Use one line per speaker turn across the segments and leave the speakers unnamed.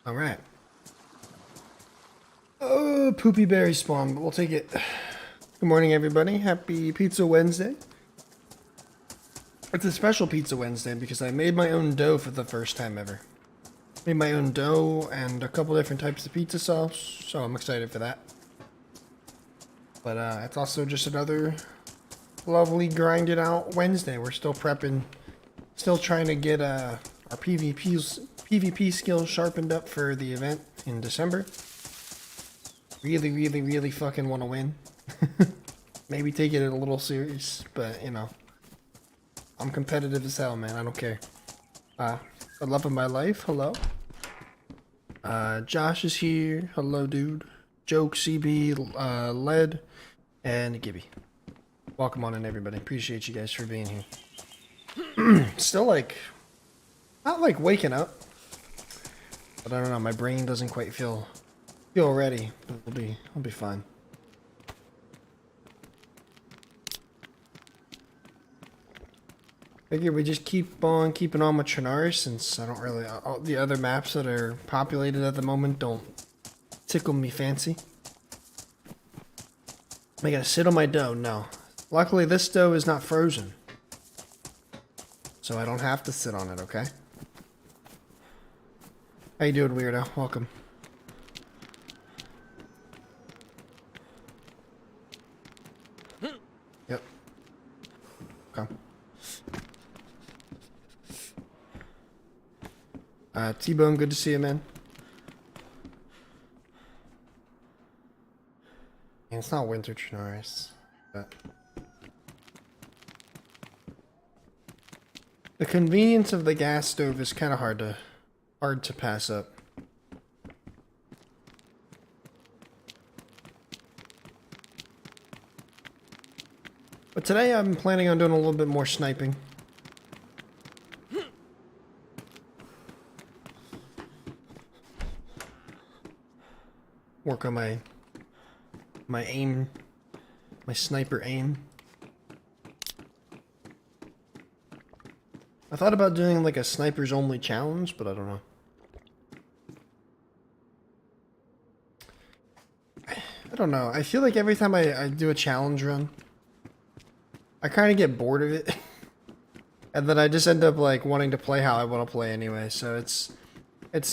All right. Oh, poopy berry spawn, but we'll take it. Good morning, everybody. Happy Pizza Wednesday. It's a special Pizza Wednesday because I made my own dough for the first time ever. Made my own dough and a couple different types of pizza sauce, so I'm excited for that. But it's also just another lovely grinded out Wednesday. We're still prepping, still trying to get our PvP skills sharpened up for the event in December. Really fucking want to win. Maybe take it a little serious, but you know, I'm competitive as hell, man. I don't care. The love of my life, hello. Josh is here. Hello, dude. Joke, CB, Led, and Gibby. Welcome on in, everybody. Appreciate you guys for being here. Still like, not like waking up, but I don't know. My brain doesn't quite feel ready. But I'll be fine. Figure we just keep on keeping on with Trinari since I don't really, all the other maps that are populated at the moment don't tickle me fancy. Am I gonna sit on my dough? No. Luckily this dough is not frozen. So I don't have to sit on it, okay? How you doing, weirdo? Welcome. Yep. Okay. T-Bone, good to see you, man. And it's not winter Trinaris, but the convenience of the gas stove is kind of hard to pass up. But today I'm planning on doing a little bit more sniping. Work on my aim, my sniper aim. I thought about doing like a snipers only challenge, but I don't know. I don't know. I feel like every time I do a challenge run, I kind of get bored of it. And then I just end up like wanting to play how I want to play anyway. So it's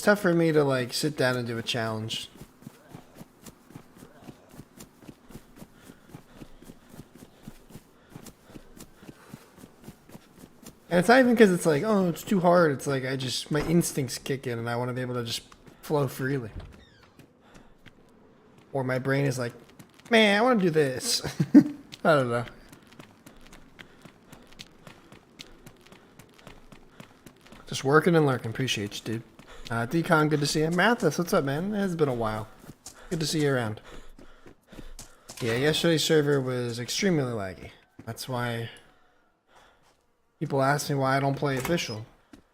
tough for me to like sit down and do a challenge. And it's not even because it's like, oh, it's too hard. It's like my instincts kick in and I want to be able to just flow freely. Or my brain is like, man, I want to do this. I don't know. Just working and lurking. Appreciate you, dude. Decon, good to see you. Mathis, what's up, man? It has been a while. Good to see you around. Yeah, yesterday's server was extremely laggy. That's why people ask me why I don't play official.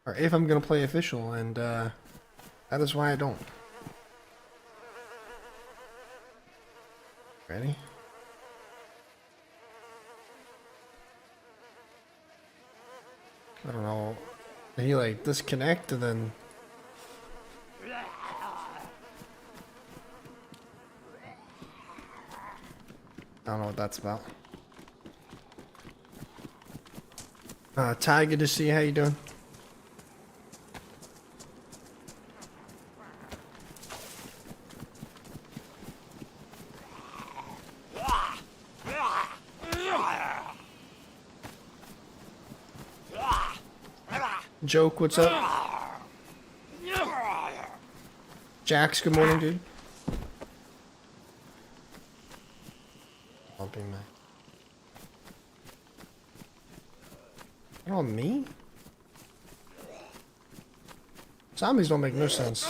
Or if I'm going to play official, and that is why I don't. Ready? I don't know. Did he like disconnect and then... I don't know what that's about. Ty, good to see you. How you doing? Joke, what's up? Jax, good morning, dude. I'll be my... Oh, me? Zombies don't make no sense.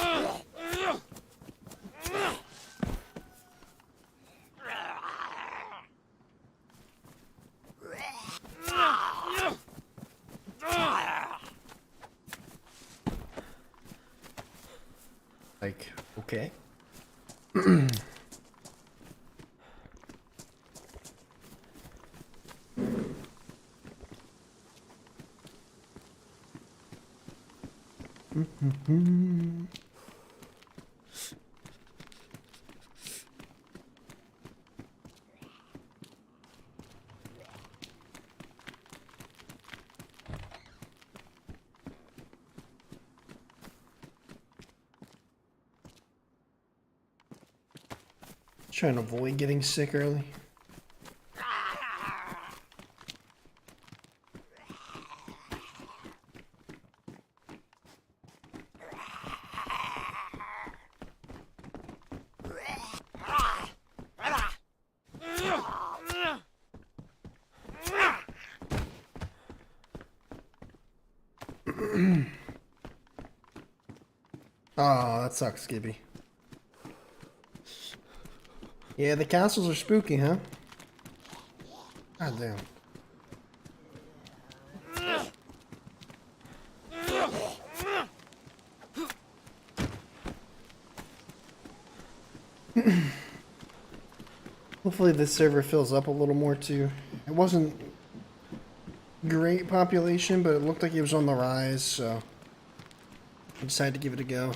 Like, okay. Trying to avoid getting sick early. Oh, that sucks, Gibby. Yeah, the castles are spooky, huh? God damn. Hopefully this server fills up a little more too. It wasn't great population, but it looked like it was on the rise, so I decided to give it a go.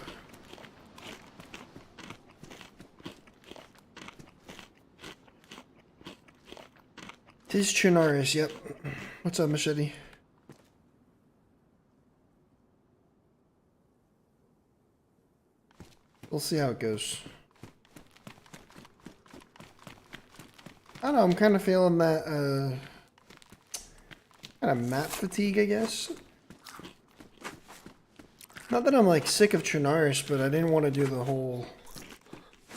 Tis Chinaris, yep. What's up, Machete? We'll see how it goes. I don't know, I'm kind of feeling that, kind of map fatigue, I guess. Not that I'm, like, sick of Chinaris, but I didn't want to do the whole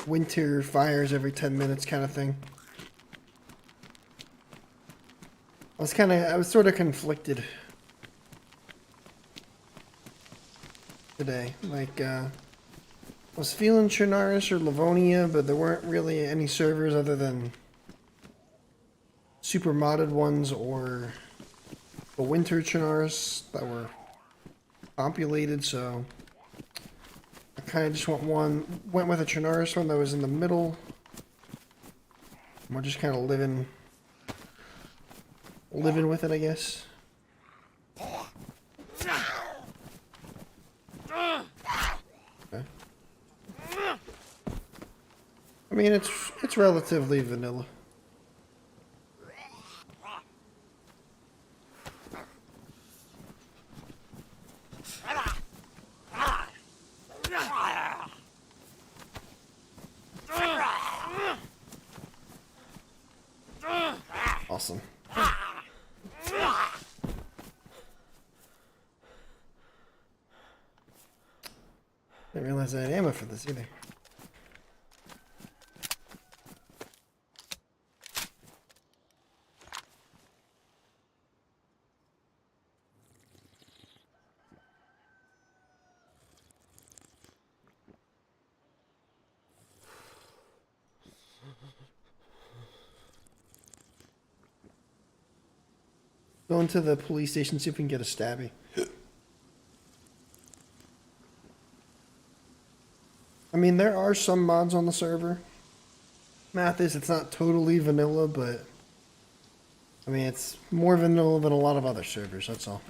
winter fires every 10 minutes kind of thing. I was sort of conflicted today. Like, I was feeling Chinaris or Livonia, but there weren't really any servers other than super modded ones or the winter Chinaris that were populated, so I kind of just went with a Chinaris one that was in the middle. We're just kind of living with it, I guess. Okay. I mean, it's relatively vanilla. Awesome. Didn't realize I had ammo for this either. Going to the police station, see if we can get a stabby. I mean, there are some mods on the server. Math is, it's not totally vanilla, but I mean, it's more vanilla than a lot of other servers, that's all.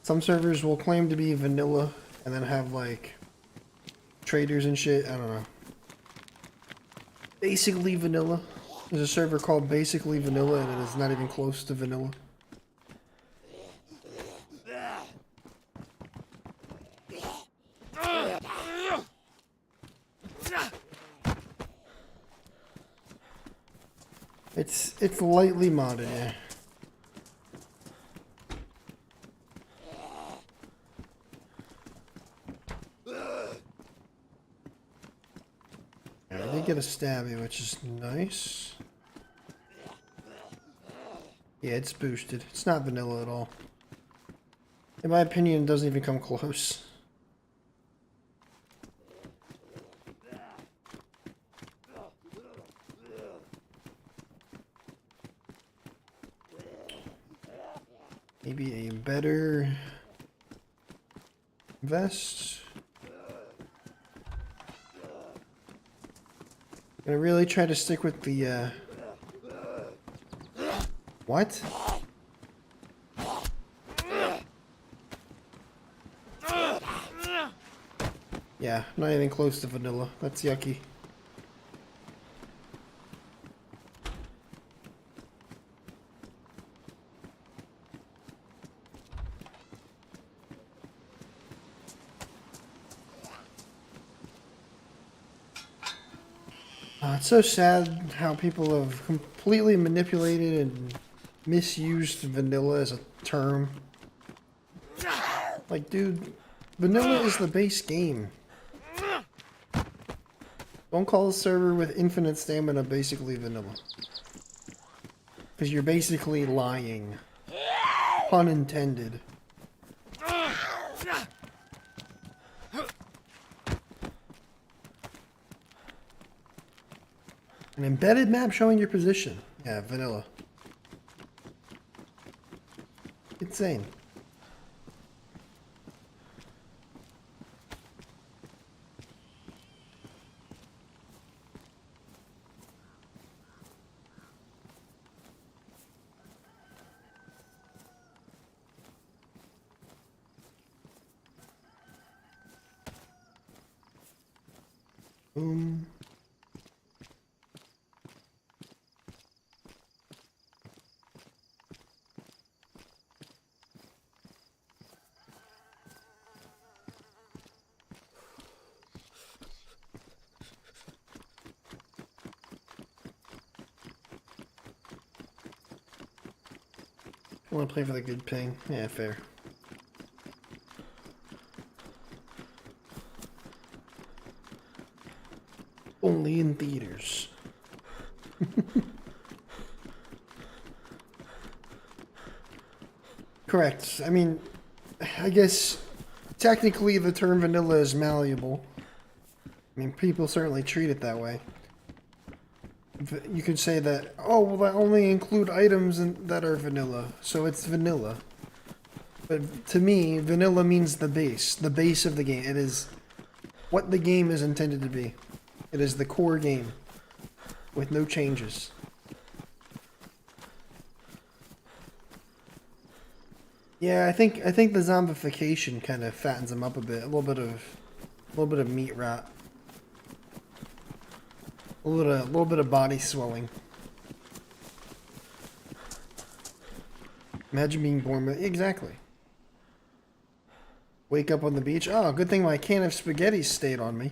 Some servers will claim to be vanilla and then have, like, traders and shit. I don't know. Basically vanilla. There's a server called Basically Vanilla, and it is not even close to vanilla. It's lightly modded, yeah. I did get a stabby, which is nice. Yeah, it's boosted. It's not vanilla at all. In my opinion, it doesn't even come close. Maybe a better vest. I'm gonna really try to stick with the, What? Yeah, not even close to vanilla. That's yucky. It's so sad how people have completely manipulated and misused vanilla as a term. Like, dude, vanilla is the base game. Don't call a server with infinite stamina basically vanilla. Because you're basically lying. Pun intended. An embedded map showing your position. Yeah, vanilla. Insane. Boom. I want to play for the good ping. Yeah, fair. Only in theaters. Correct. I mean, I guess technically the term vanilla is malleable. I mean, people certainly treat it that way. You could say that, oh, well, that only include items that are vanilla, so it's vanilla. But to me, vanilla means the base of the game. It is what the game is intended to be. It is the core game, with no changes. Yeah, I think the zombification kind of fattens them up a bit. A little bit of meat rot. A little bit of body swelling. Imagine being born with... Exactly. Wake up on the beach. Oh, good thing my can of spaghetti stayed on me.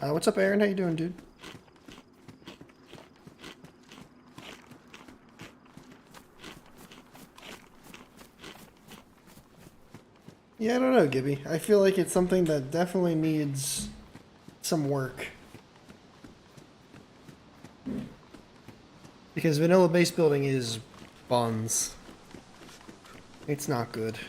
What's up, Aaron? How you doing, dude? Yeah, I don't know, Gibby. I feel like it's something that definitely needs some work. Because vanilla base building is buns. It's not good.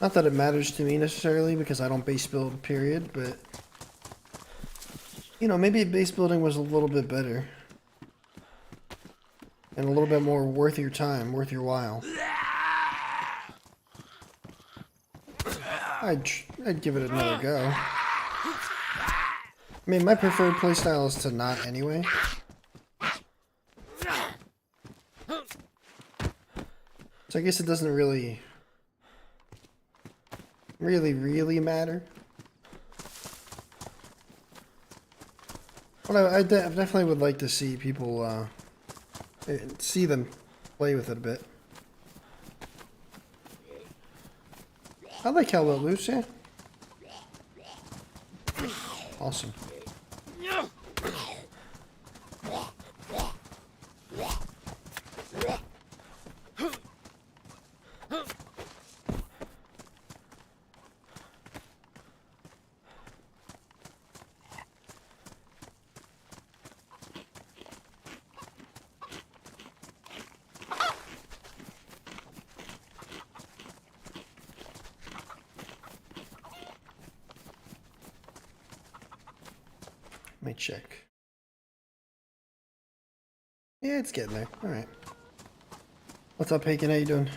Not that it matters to me necessarily, because I don't base build, period, but... You know, maybe base building was a little bit better. And a little bit more worth your time, worth your while. I'd give it another go. I mean, my preferred playstyle is to not anyway. So I guess it doesn't really matter. But I definitely would like to see people, see them play with it a bit. I like how it loose, yeah. Awesome. Let me check. Yeah, it's getting there. Alright. What's up, Haken? How you doing?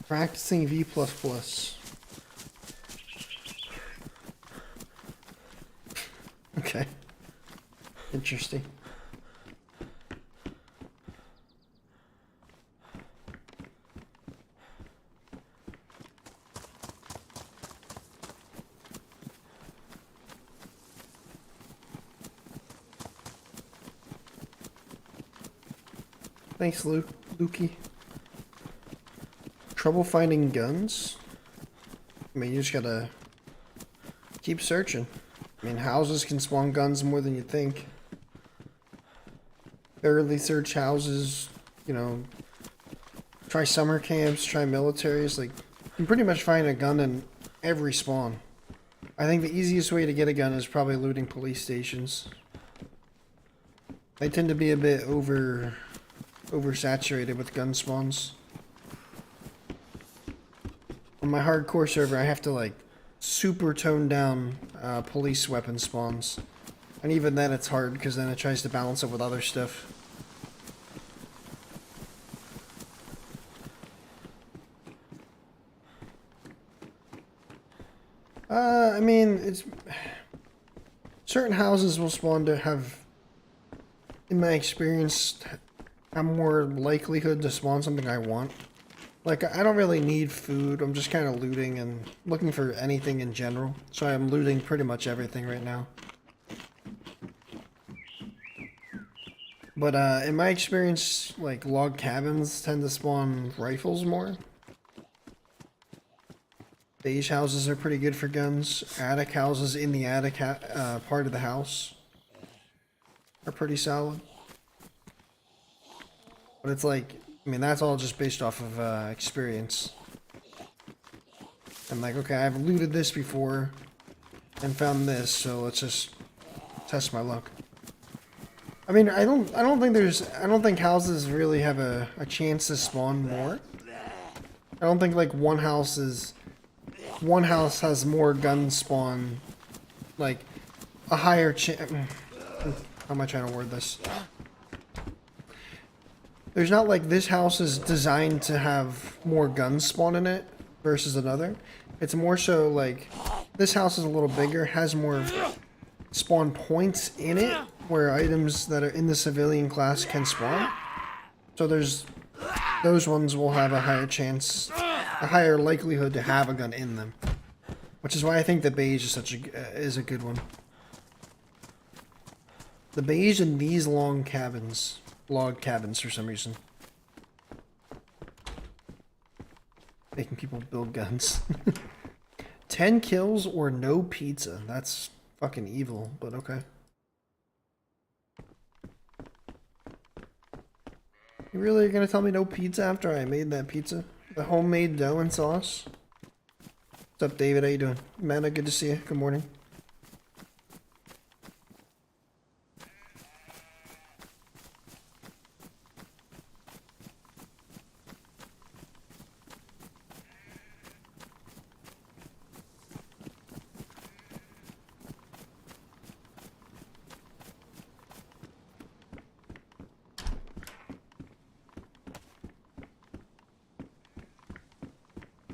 Practicing V++. Okay. Interesting. Thanks, Lukey. Trouble finding guns? I mean, you just gotta keep searching. I mean, houses can spawn guns more than you think. Thoroughly search houses, you know, try summer camps, try militaries. Like, you can pretty much find a gun in every spawn. I think the easiest way to get a gun is probably looting police stations. They tend to be a bit oversaturated with gun spawns. On my hardcore server, I have to like super tone down police weapon spawns, and even then it's hard because then it tries to balance it with other stuff. I mean, it's certain houses will spawn to have, in my experience, have more likelihood to spawn something I want. Like, I don't really need food, I'm just kind of looting and looking for anything in general. So I'm looting pretty much everything right now. But in my experience, like, log cabins tend to spawn rifles more. Beige houses are pretty good for guns. Attic houses in the attic part of the house are pretty solid. But it's like, I mean, that's all just based off of experience. I'm like, okay, I've looted this before and found this, so let's just test my luck. I mean, I don't think houses really have a chance to spawn more. I don't think like one house has more gun spawn, like a higher chance. How am I trying to word this? There's not like this house is designed to have more guns spawn in it versus another. It's more so like this house is a little bigger, has more spawn points in it where items that are in the civilian class can spawn. So those ones will have a higher chance, a higher likelihood to have a gun in them. Which is why I think the beige is is a good one. The beige in these log cabins for some reason. Making people build guns. 10 kills or no pizza. That's fucking evil, but okay. You really are gonna tell me no pizza after I made that pizza? The homemade dough and sauce? What's up, David? How you doing? Amanda, good to see you. Good morning.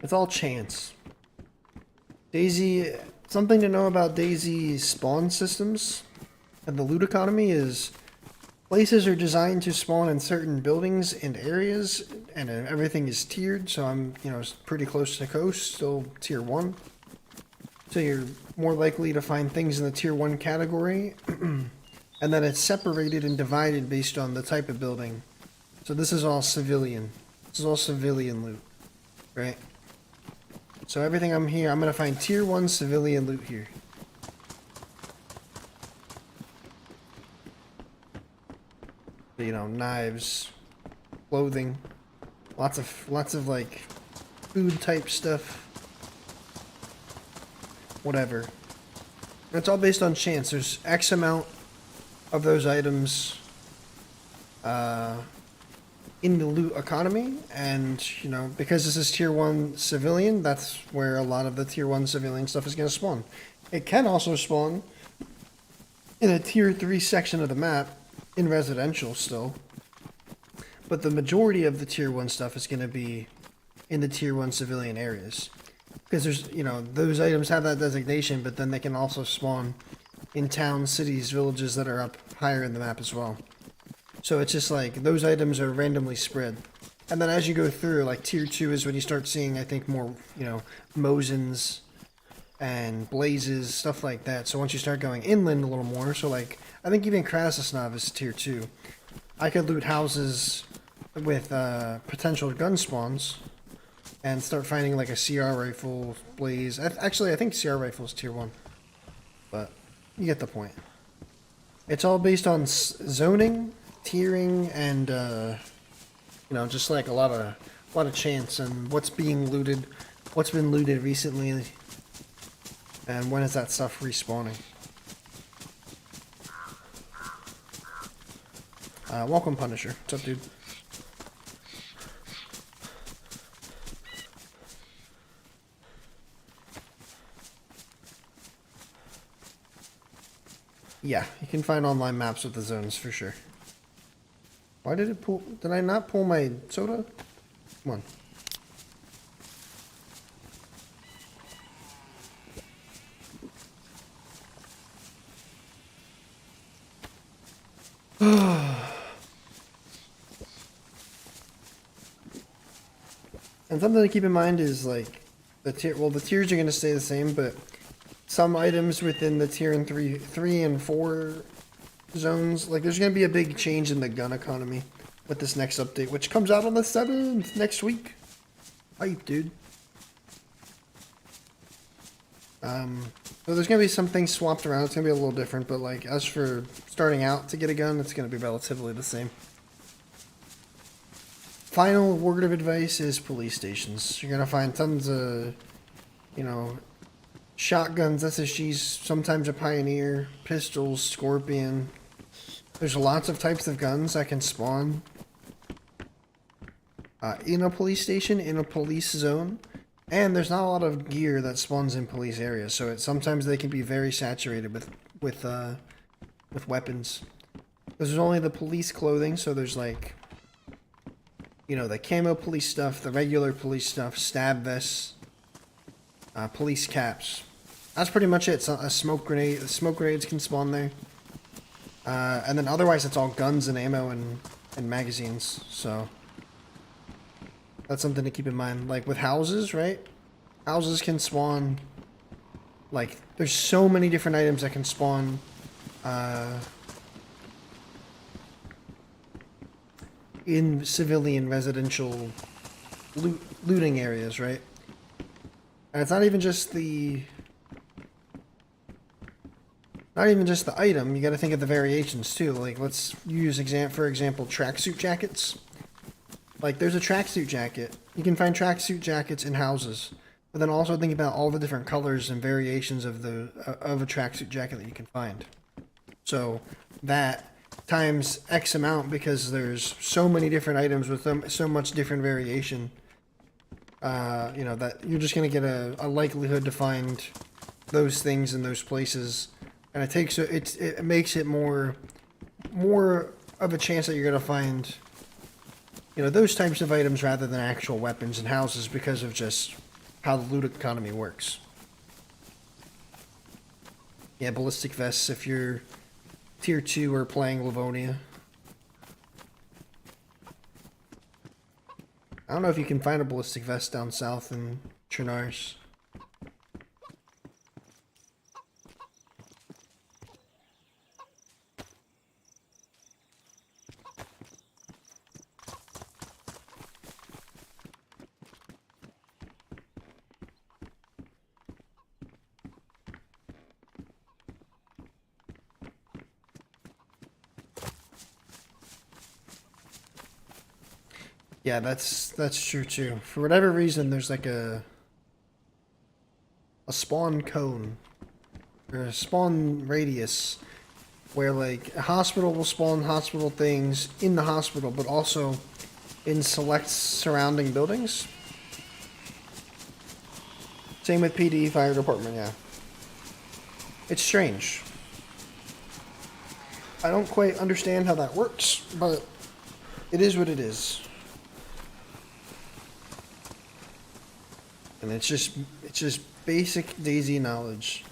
It's all chance. DayZ, something to know about DayZ spawn systems and the loot economy is places are designed to spawn in certain buildings and areas, and everything is tiered. So I'm, you know, pretty close to the coast, still tier 1. So you're more likely to find things in the tier 1 category, and then it's separated and divided based on the type of building. So this is all civilian. This is all civilian loot, right? So everything I'm here, I'm going to find tier 1 civilian loot here. You know, knives, clothing, lots of like food type stuff. whatever. It's all based on chance. There's X amount of those items in the loot economy, and, you know, because this is tier 1 civilian, that's where a lot of the tier 1 civilian stuff is going to spawn. It can also spawn in a tier 3 section of the map, in residential still, but the majority of the tier 1 stuff is going to be in the tier 1 civilian areas. Because there's, you know, those items have that designation, but then they can also spawn in towns, cities, villages that are up higher in the map as well. So it's just like, those items are randomly spread. And then as you go through, like tier 2 is when you start seeing, I think, more, you know, Mosins and Blazes, stuff like that. So once you start going inland a little more, so like, I think even Krasnov is tier 2. I could loot houses with potential gun spawns and start finding like a CR rifle, Blaze. Actually, I think CR rifle is tier 1. But you get the point. It's all based on zoning, tiering, and you know, just like a lot of chance and what's being looted, what's been looted recently, and when is that stuff respawning. Welcome, Punisher. What's up, dude? Yeah, you can find online maps with the zones for sure. Why did it pull? Did I not pull my soda? Come on. And something to keep in mind is like the tier. Well, the tiers are going to stay the same, but some items within the tier and 3 and 4 zones, like there's going to be a big change in the gun economy with this next update, which comes out on the 7th next week. Hype, dude. So there's going to be some things swapped around. It's going to be a little different, but like as for starting out to get a gun, it's going to be relatively the same. Final word of advice is police stations. You're going to find tons of, you know, shotguns, SSGs, sometimes a Pioneer, pistols, Scorpion. There's lots of types of guns that can spawn in a police station, in a police zone. And there's not a lot of gear that spawns in police areas, so sometimes they can be very saturated with weapons. There's only the police clothing, so there's like, you know, the camo police stuff, the regular police stuff, stab vests, police caps. That's pretty much it. A smoke grenade. Smoke grenades can spawn there. And then otherwise it's all guns and ammo and magazines, so that's something to keep in mind. Like with houses, right? Houses can spawn, like, there's so many different items that can spawn in civilian residential looting areas, right? And it's not even just the item. You got to think of the variations too. Like, let's use for example tracksuit jackets. Like, there's a tracksuit jacket. You can find tracksuit jackets in houses, but then also think about all the different colors and variations of a tracksuit jacket that you can find. So that times X amount, because there's so many different items with them, so much different variation. You know, that you're just gonna get a likelihood to find those things in those places, and it makes it more of a chance that you're gonna find, you know, those types of items rather than actual weapons in houses, because of just how the loot economy works. Yeah, ballistic vests if you're tier 2 or playing Livonia. I don't know if you can find a ballistic vest down south in Trinars. Yeah, that's true too. For whatever reason, there's like a spawn cone or a spawn radius where like a hospital will spawn hospital things in the hospital, but also in select surrounding buildings. Same with PD, fire department, yeah. It's strange. I don't quite understand how that works, but it is what it is. And it's just basic DayZ knowledge.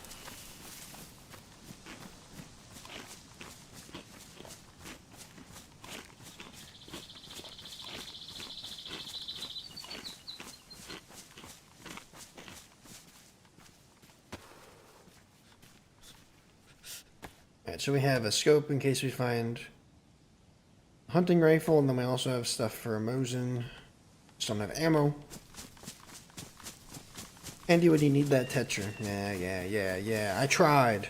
Alright, so we have a scope in case we find a hunting rifle, and then we also have stuff for a Mosin. Just don't have ammo. Andy, would you need that Tetra? Yeah. I tried.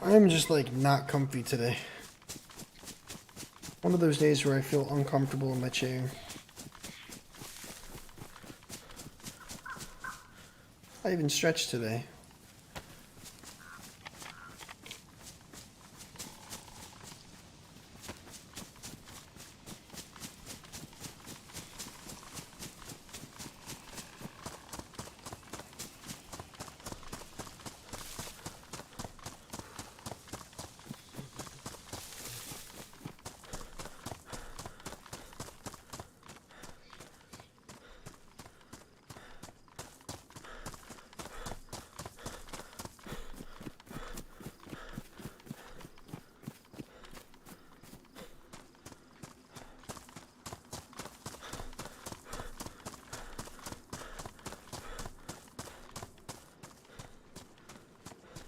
I'm just like not comfy today. One of those days where I feel uncomfortable in my chair. I even stretched today.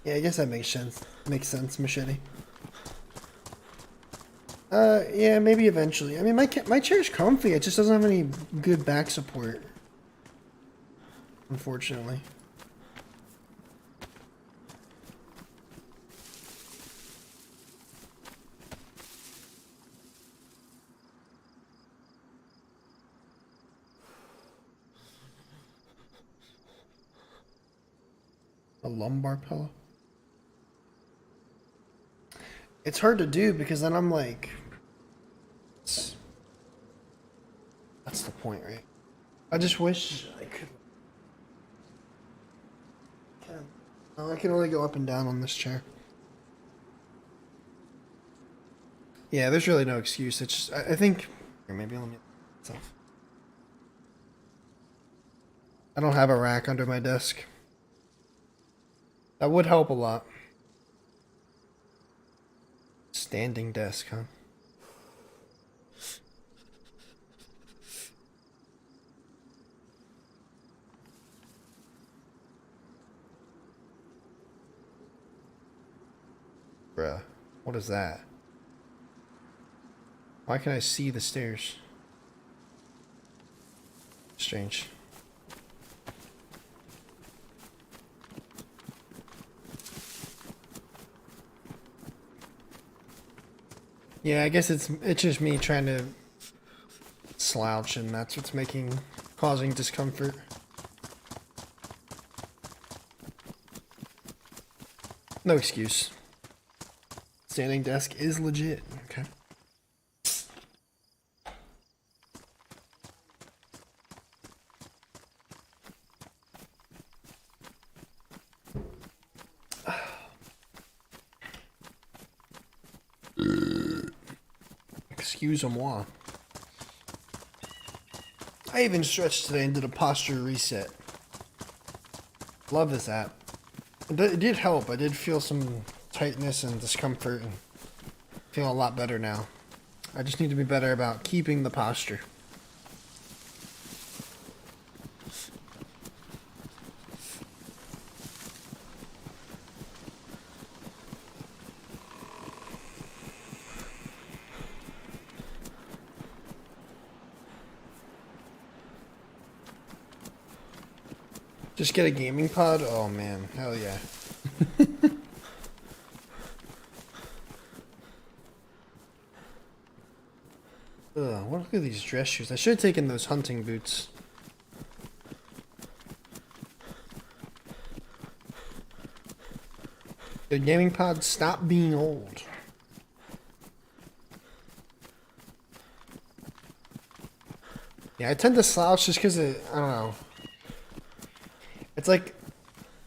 Yeah, I guess that makes sense. Makes sense, machete. Yeah, maybe eventually. I mean, my chair's comfy. It just doesn't have any good back support. Unfortunately. A lumbar pillow? It's hard to do because then I'm like... That's the point, right? I just wish I could... I can only go up and down on this chair. Yeah, there's really no excuse. It's just, I think... Or maybe let me... Myself. I don't have a rack under my desk. That would help a lot. Standing desk, huh? Bruh, what is that? Why can I see the stairs? Strange. Yeah, I guess it's just me trying to slouch, and that's what's causing discomfort. No excuse. Standing desk is legit. Okay. Excuse-moi. I even stretched today and did a posture reset. Love this app. It did help. I did feel some tightness and discomfort and feel a lot better now. I just need to be better about keeping the posture. Just get a gaming pod? Oh man, hell yeah. Ugh, what are these dress shoes? I should have taken those hunting boots. The gaming pod, stop being old. Yeah, I tend to slouch just because I don't know. It's like,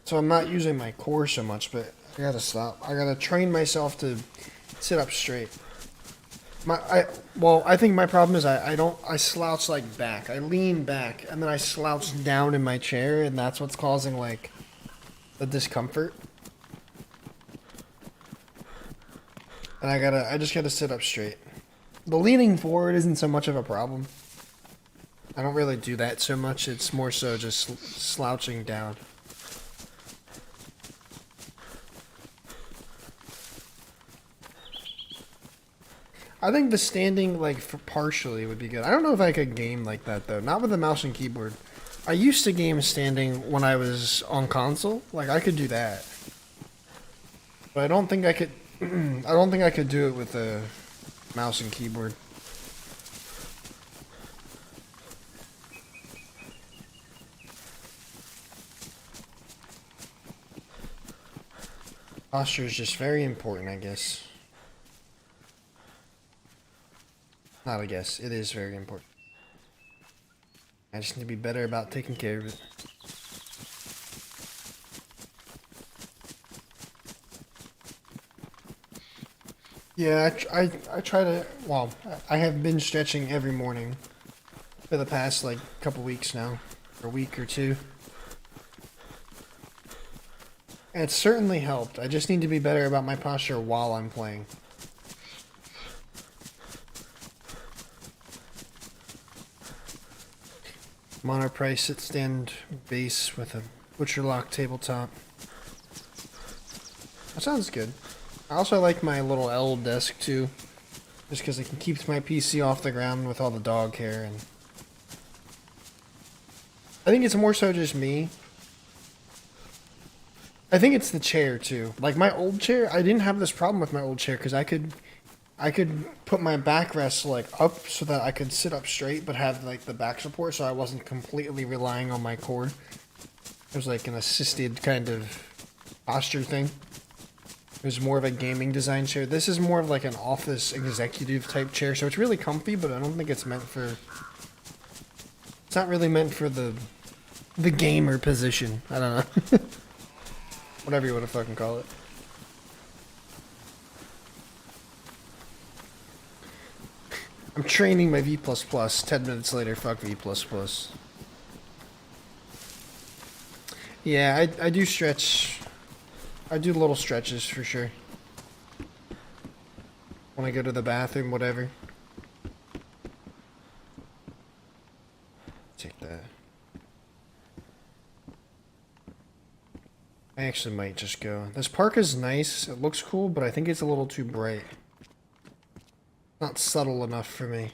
so I'm not using my core so much, but I gotta stop. I gotta train myself to sit up straight. I think my problem is I slouch like back. I lean back and then I slouch down in my chair, and that's what's causing like the discomfort. And I just gotta sit up straight. The leaning forward isn't so much of a problem. I don't really do that so much. It's more so just slouching down. I think the standing, like, for partially would be good. I don't know if I could game like that, though. Not with a mouse and keyboard. I used to game standing when I was on console. Like, I could do that. But I don't think I could... I don't think I could do it with a mouse and keyboard. Posture is just very important, I guess. Not I guess. It is very important. I just need to be better about taking care of it. Yeah, I try to... Well, I have been stretching every morning for the past, like, couple weeks now. Or a week or two. And it's certainly helped. I just need to be better about my posture while I'm playing. Monoprice sit stand base with a butcher lock tabletop. That sounds good. I also like my little L desk too, just because it can keep my PC off the ground with all the dog hair. And I think it's more so just me. I think it's the chair too. Like my old chair, I didn't have this problem with my old chair because I could put my backrest like up so that I could sit up straight but have like the back support, so I wasn't completely relying on my core. It was like an assisted kind of posture thing. It was more of a gaming design chair. This is more of like an office executive type chair, so it's really comfy, but I don't think it's meant for... It's not really meant for the gamer position. I don't know. Whatever you want to fucking call it. I'm training my V++. 10 minutes later, fuck V++. Yeah, I do stretch. I do little stretches for sure. When I go to the bathroom, whatever. Take that. I actually might just go. This park is nice. It looks cool, but I think it's a little too bright. Not subtle enough for me.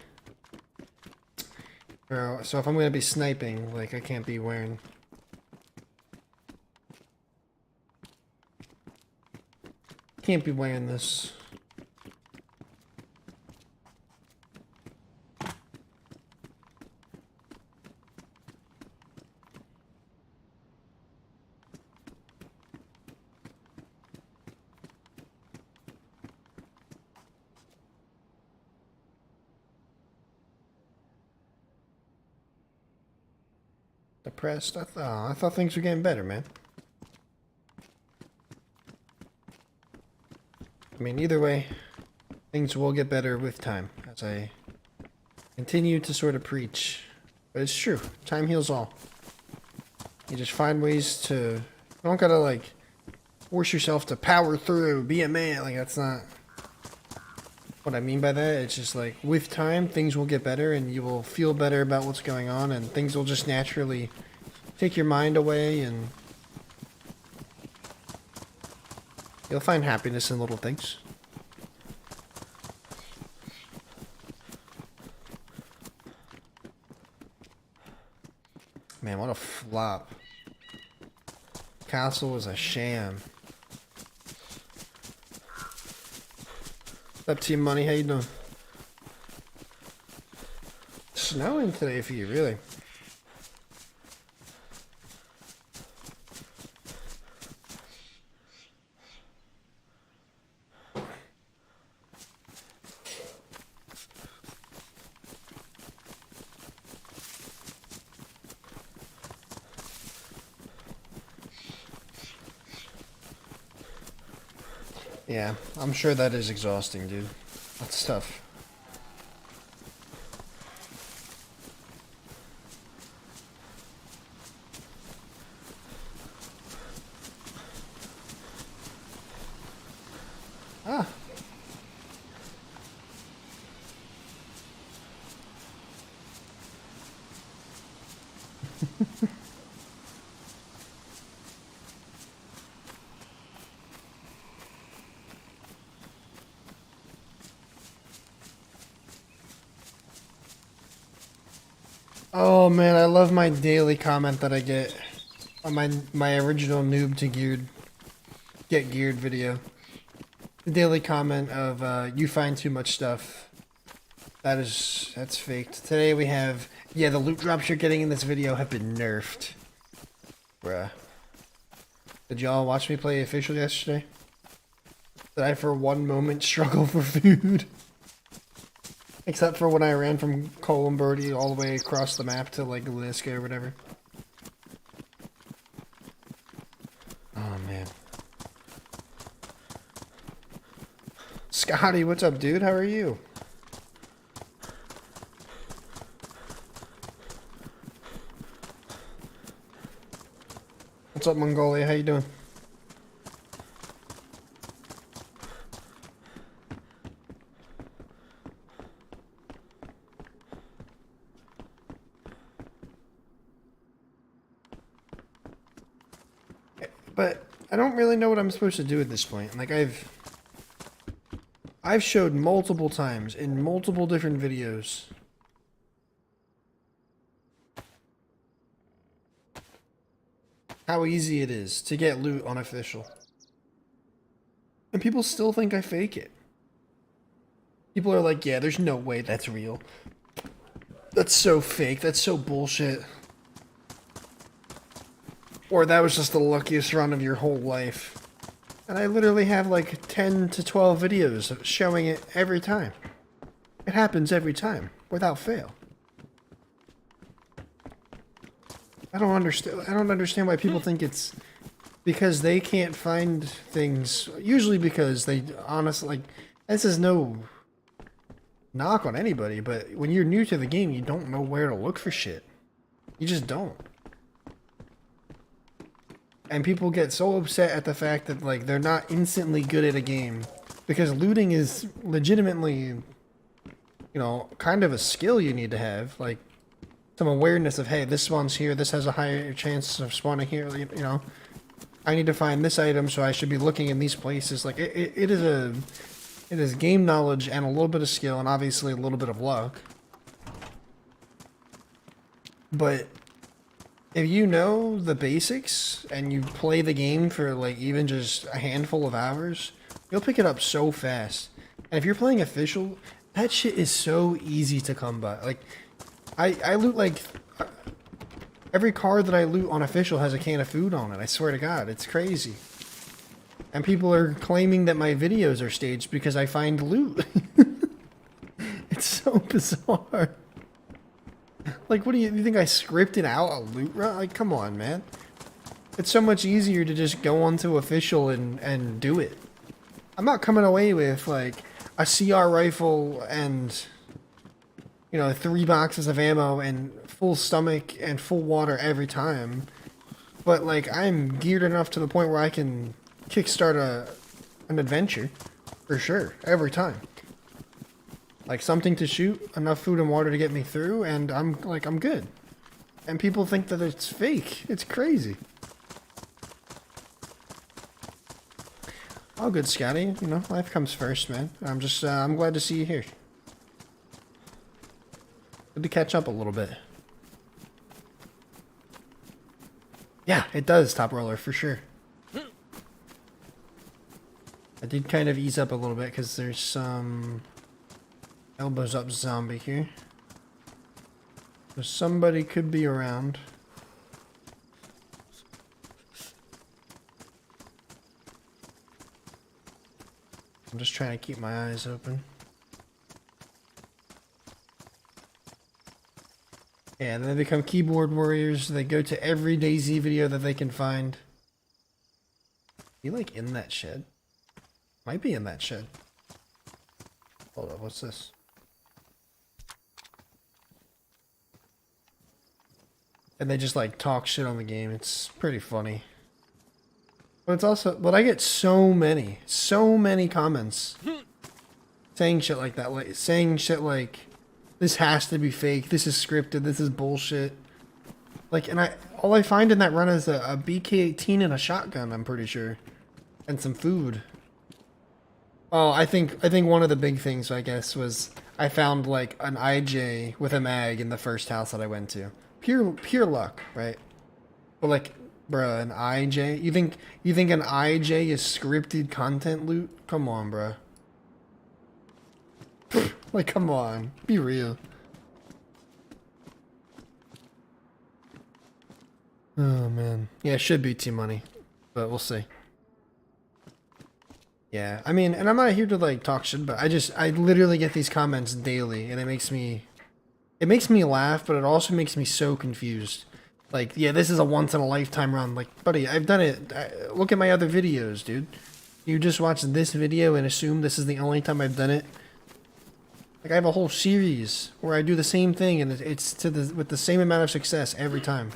So if I'm gonna be sniping, like I can't be wearing... Can't be wearing this. Depressed? I thought things were getting better, man. I mean, either way, things will get better with time, as I continue to sort of preach. But it's true. Time heals all. You just find ways to... You don't gotta, like, force yourself to power through, be a man. Like, that's not what I mean by that. It's just like, with time, things will get better, and you will feel better about what's going on, and things will just naturally take your mind away, and... You'll find happiness in little things. Man, what a flop. Castle was a sham. What's up, Team Money? How you doing? Snowing today for you, really? Yeah, I'm sure that is exhausting, dude. That's tough. Ah. Oh man, I love my daily comment that I get on my original noob to get geared video. The daily comment of you find too much stuff. That's faked. Today we have, yeah, the loot drops you're getting in this video have been nerfed. Bruh. Did y'all watch me play official yesterday? Did I for one moment struggle for food? Except for when I ran from Columberti all the way across the map to like Liska or whatever. Oh man. Scotty, what's up, dude? How are you? What's up, Mongolia? How you doing? But I don't really know what I'm supposed to do at this point. Like I've showed multiple times in multiple different videos how easy it is to get loot on official. And people still think I fake it. People are like, yeah, there's no way that's real. That's so fake. That's so bullshit. Or that was just the luckiest run of your whole life. And I literally have like 10 to 12 videos showing it every time. It happens every time, without fail. I don't understand why people think it's because they can't find things. Usually because they honestly, like, this is no knock on anybody, but when you're new to the game, you don't know where to look for shit. You just don't. And people get so upset at the fact that, like, they're not instantly good at a game. Because looting is legitimately, you know, kind of a skill you need to have. Like, some awareness of, hey, this spawns here, this has a higher chance of spawning here, you know. I need to find this item, so I should be looking in these places. Like, it is game knowledge and a little bit of skill, and obviously a little bit of luck. But if you know the basics and you play the game for like even just a handful of hours, you'll pick it up so fast. And if you're playing official, that shit is so easy to come by. Like, I loot like every car that I loot on official has a can of food on it. I swear to God, it's crazy. And people are claiming that my videos are staged because I find loot. It's so bizarre. Like, what do you think I scripted out a loot run? Like, come on, man. It's so much easier to just go onto official and do it. I'm not coming away with, like, a CR rifle and, you know, 3 boxes of ammo and full stomach and full water every time. But, like, I'm geared enough to the point where I can kickstart an adventure. For sure. Every time. Like, something to shoot, enough food and water to get me through, and I'm good. And people think that it's fake. It's crazy. All good, Scotty. You know, life comes first, man. I'm glad to see you here. Good to catch up a little bit. Yeah, it does, top roller, for sure. I did kind of ease up a little bit because there's some elbows up zombie here. So somebody could be around. I'm just trying to keep my eyes open. Yeah, then they become keyboard warriors. They go to every DayZ video that they can find. Be like in that shed? Might be in that shed. Hold on, what's this? And they just like talk shit on the game. It's pretty funny. But it's also, but I get so many comments saying shit like that, like saying shit like, this has to be fake, this is scripted, this is bullshit. Like, and all I find in that run is a BK-18 and a shotgun, I'm pretty sure. And some food. Oh, I think one of the big things, I guess, was I found like an IJ with a mag in the first house that I went to. Pure luck, right? But like, bruh, an IJ? You think an IJ is scripted content loot? Come on, bruh. Like, come on, be real. Oh man, yeah, it should be T-Money, but we'll see. Yeah, I mean, and I'm not here to like talk shit, but I literally get these comments daily, and it makes me laugh, but it also makes me so confused. Like, yeah, this is a once in a lifetime run. Like, buddy, I've done it. Look at my other videos, dude. You just watched this video and assume this is the only time I've done it. Like, I have a whole series where I do the same thing, and it's with the same amount of success every time,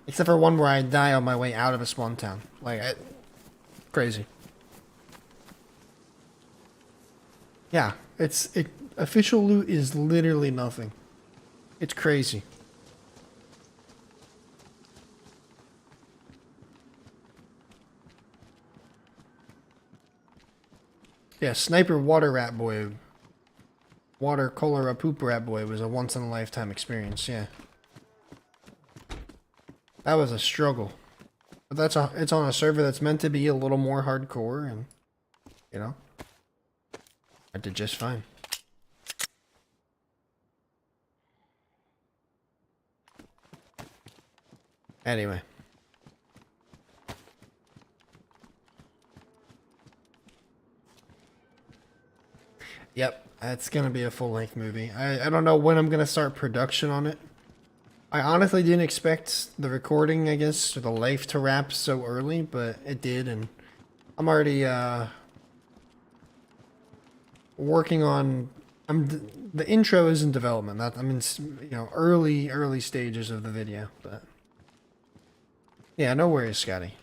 except for one where I die on my way out of a spawn town. Like, crazy. Yeah, official loot is literally nothing. It's crazy. Yeah, Sniper Water Rat Boy. Water Cholera Poop Rat Boy was a once in a lifetime experience, yeah. That was a struggle. But it's on a server that's meant to be a little more hardcore, and you know, I did just fine. Anyway. Yep, that's gonna be a full-length movie. I don't know when I'm gonna start production on it. I honestly didn't expect the recording, I guess, or the life to wrap so early, but it did, and I'm already working on. The intro is in development. I'm in, you know, early stages of the video, but yeah, no worries, Scotty.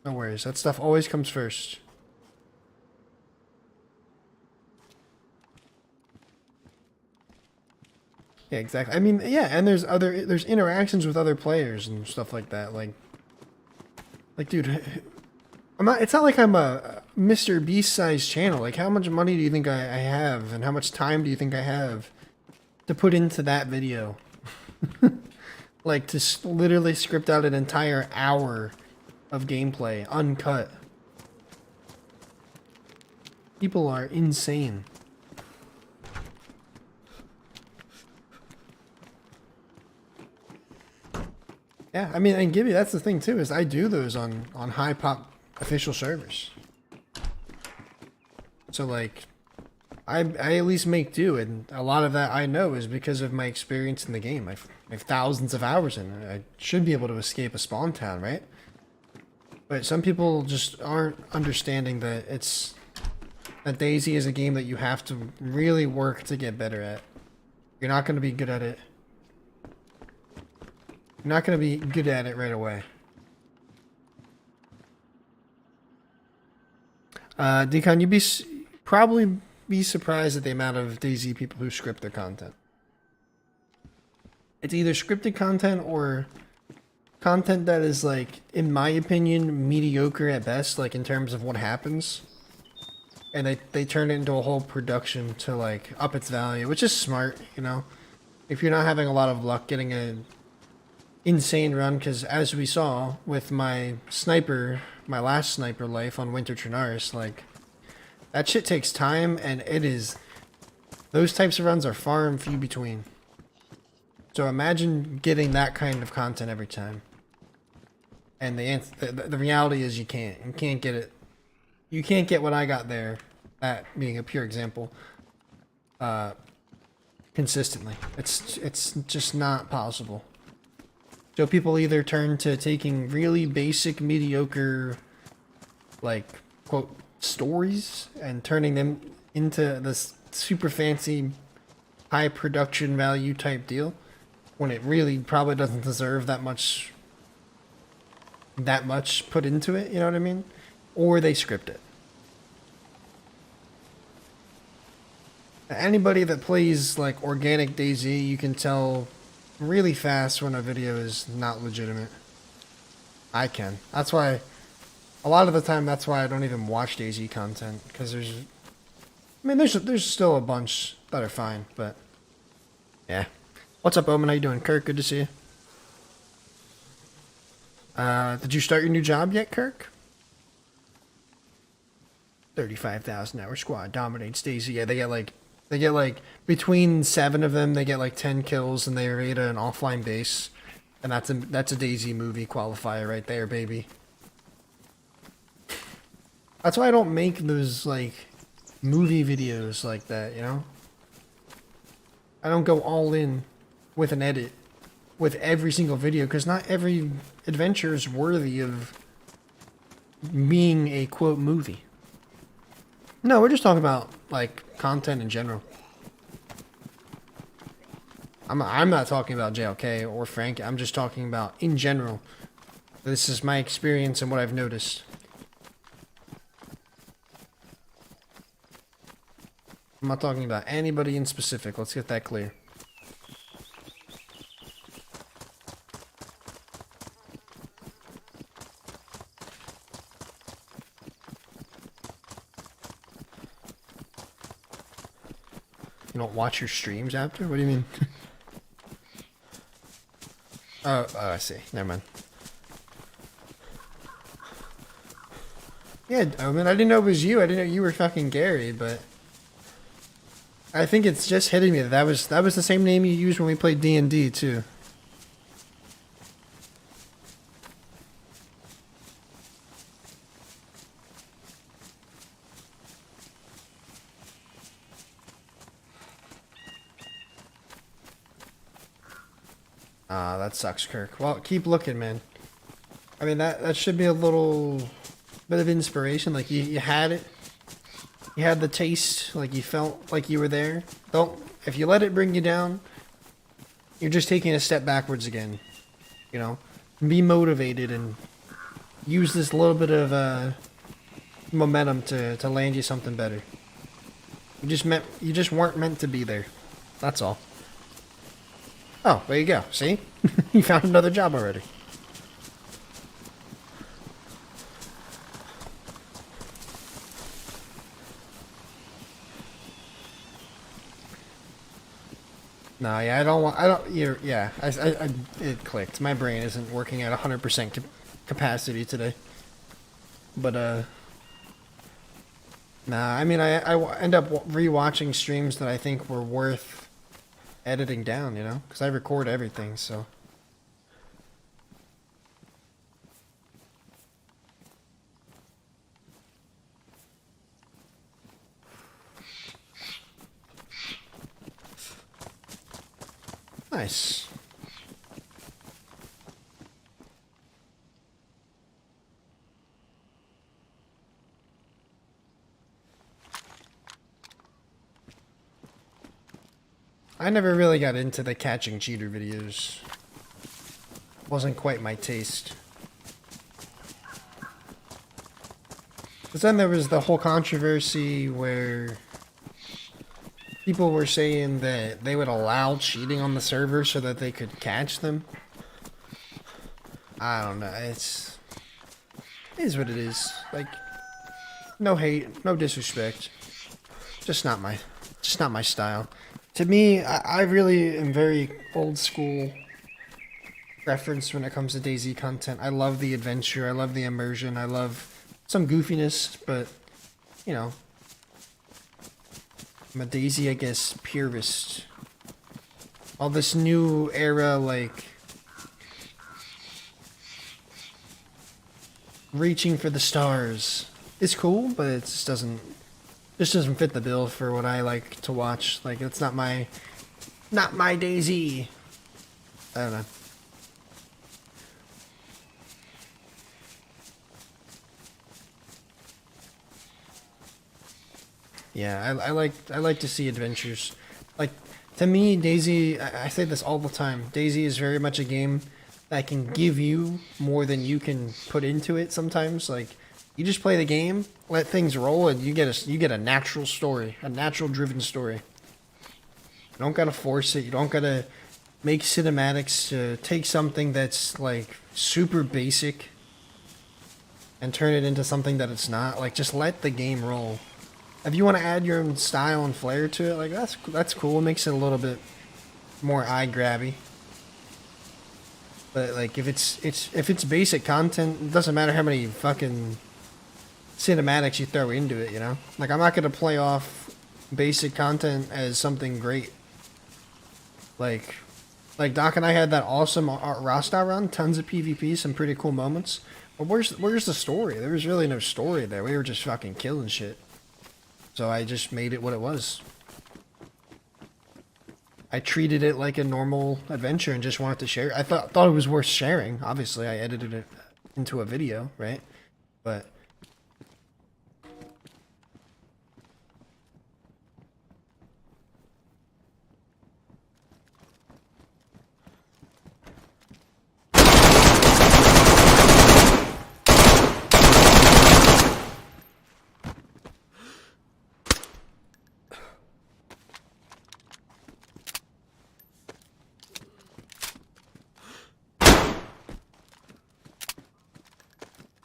No worries. That stuff always comes first. Yeah, exactly. I mean, yeah, and there's interactions with other players and stuff like that. Like, dude, it's not like I'm a Mr. Beast sized channel. Like, how much money do you think I have, and how much time do you think I have to put into that video? Like, to literally script out an entire hour of gameplay, uncut. People are insane. Yeah, I mean, and Gibby, that's the thing too, is I do those on high pop official servers. So like, I at least make do, and a lot of that I know is because of my experience in the game. I have thousands of hours in it. I should be able to escape a spawn town, right? But some people just aren't understanding that that DayZ is a game that you have to really work to get better at. You're not going to be good at it. You're not going to be good at it right away. Decon, you'd probably be surprised at the amount of DayZ people who script their content. It's either scripted content or content that is, like, in my opinion, mediocre at best, like in terms of what happens. And they turn it into a whole production to like up its value, which is smart, you know. If you're not having a lot of luck getting insane run, because as we saw with my last sniper life on Winter Trinaris, like, that shit takes time, and those types of runs are far and few between. So imagine getting that kind of content every time. And the reality is you can't get it. You can't get what I got there, that being a pure example, consistently. It's just not possible. So people either turn to taking really basic, mediocre, like, quote, stories and turning them into this super fancy, high production value type deal, when it really probably doesn't deserve that much put into it, you know what I mean? Or they script it. Anybody that plays like organic DayZ, you can tell really fast when a video is not legitimate. I can. That's why, a lot of the time, that's why I don't even watch DayZ content, because there's still a bunch that are fine, but yeah. What's up, Omen? How you doing? Kirk, good to see you. Did you start your new job yet, Kirk? 35,000 hour squad dominates DayZ. Yeah, they get like between 7 of them, they get like 10 kills, and they raid an offline base, and that's a DayZ movie qualifier right there, baby. That's why I don't make those like movie videos like that, you know? I don't go all in with an edit with every single video, because not every adventure is worthy of being a quote movie. No, we're just talking about like content in general. I'm not talking about JLK or Frank. I'm just talking about in general. This is my experience and what I've noticed. I'm not talking about anybody in specific. Let's get that clear. You don't watch your streams after? What do you mean? Oh, I see. Never mind. Yeah, I mean, I didn't know it was you. I didn't know you were fucking Gary, but I think it's just hitting me that was the same name you used when we played D&D too. Ah, that sucks, Kirk. Well, keep looking, man. I mean, that should be a little bit of inspiration. Like, you had it. You had the taste. Like, you felt like you were there. If you let it bring you down, you're just taking a step backwards again. You know? Be motivated and use this little bit of momentum to land you something better. You just weren't meant to be there. That's all. Oh, there you go. See? You found another job already. No, yeah, it clicked. My brain isn't working at 100% capacity today. But, nah, I mean, I end up rewatching streams that I think were worth editing down, you know? Because I record everything, so. Nice. I never really got into the catching cheater videos. Wasn't quite my taste. But then there was the whole controversy where people were saying that they would allow cheating on the server so that they could catch them. I don't know. It is what it is. Like, no hate, no disrespect. Just not my style. To me, I really am very old school preference when it comes to DayZ content. I love the adventure, I love the immersion, I love some goofiness, but, you know, I'm a DayZ, I guess, purist. All this new era, like, reaching for the stars is cool, but it just doesn't fit the bill for what I like to watch. Like, it's not my DayZ. I don't know. Yeah, I like to see adventures. Like, to me, DayZ, I say this all the time. DayZ is very much a game that can give you more than you can put into it sometimes. Like, you just play the game, let things roll, and you get a natural story, a natural driven story. You don't gotta force it. You don't gotta make cinematics to take something that's like super basic and turn it into something that it's not. Like, just let the game roll. If you want to add your own style and flair to it, like that's cool. It makes it a little bit more eye grabby. But like if it's basic content, it doesn't matter how many fucking cinematics you throw into it, you know? Like, I'm not gonna play off basic content as something great. Like Doc and I had that awesome Rasta run, tons of PvP, some pretty cool moments. But where's the story? There was really no story there. We were just fucking killing shit. So I just made it what it was. I treated it like a normal adventure and just wanted to share. I thought it was worth sharing. Obviously, I edited it into a video, right? But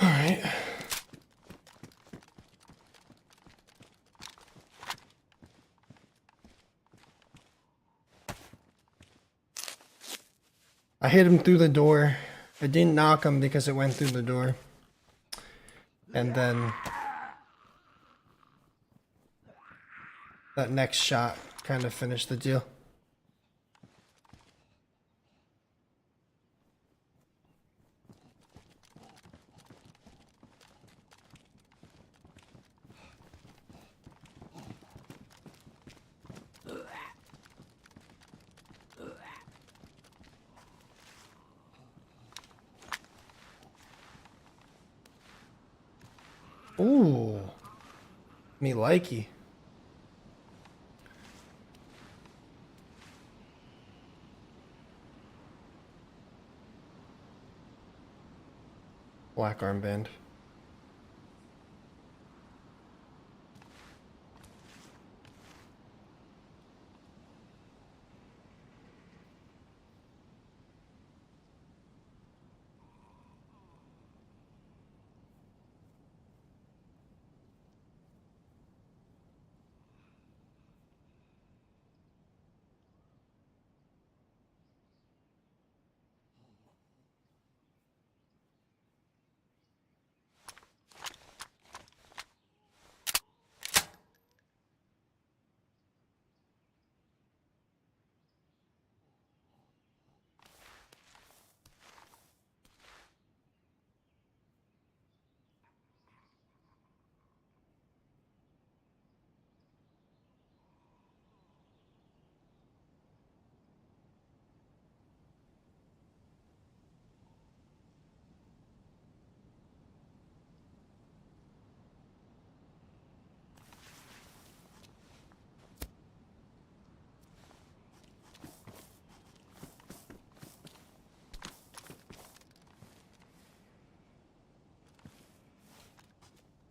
alright. I hit him through the door. I didn't knock him because it went through the door. And then that next shot kind of finished the deal. Ooh. Me likey. Black armband.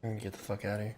I'm gonna get the fuck out of here.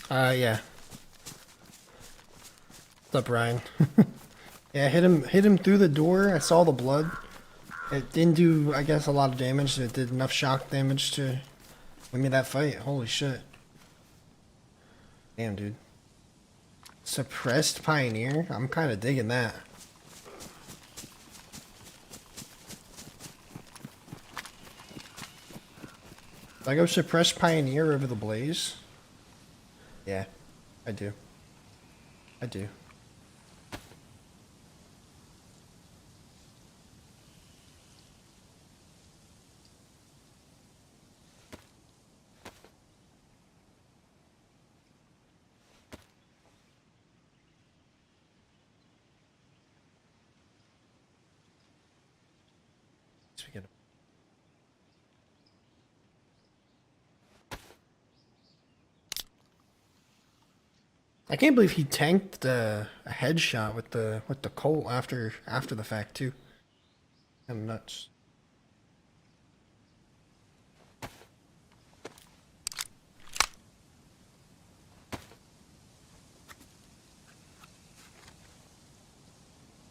Yeah. What's up, Ryan? Yeah, hit him through the door. I saw the blood. It didn't do, I guess, a lot of damage. It did enough shock damage to win me that fight. Holy shit. Damn, dude. Suppressed Pioneer? I'm kind of digging that. Do I go Suppressed Pioneer over the Blaze? Yeah, I do. I do. I can't believe he tanked a headshot with the Colt after the fact too. Kind of nuts.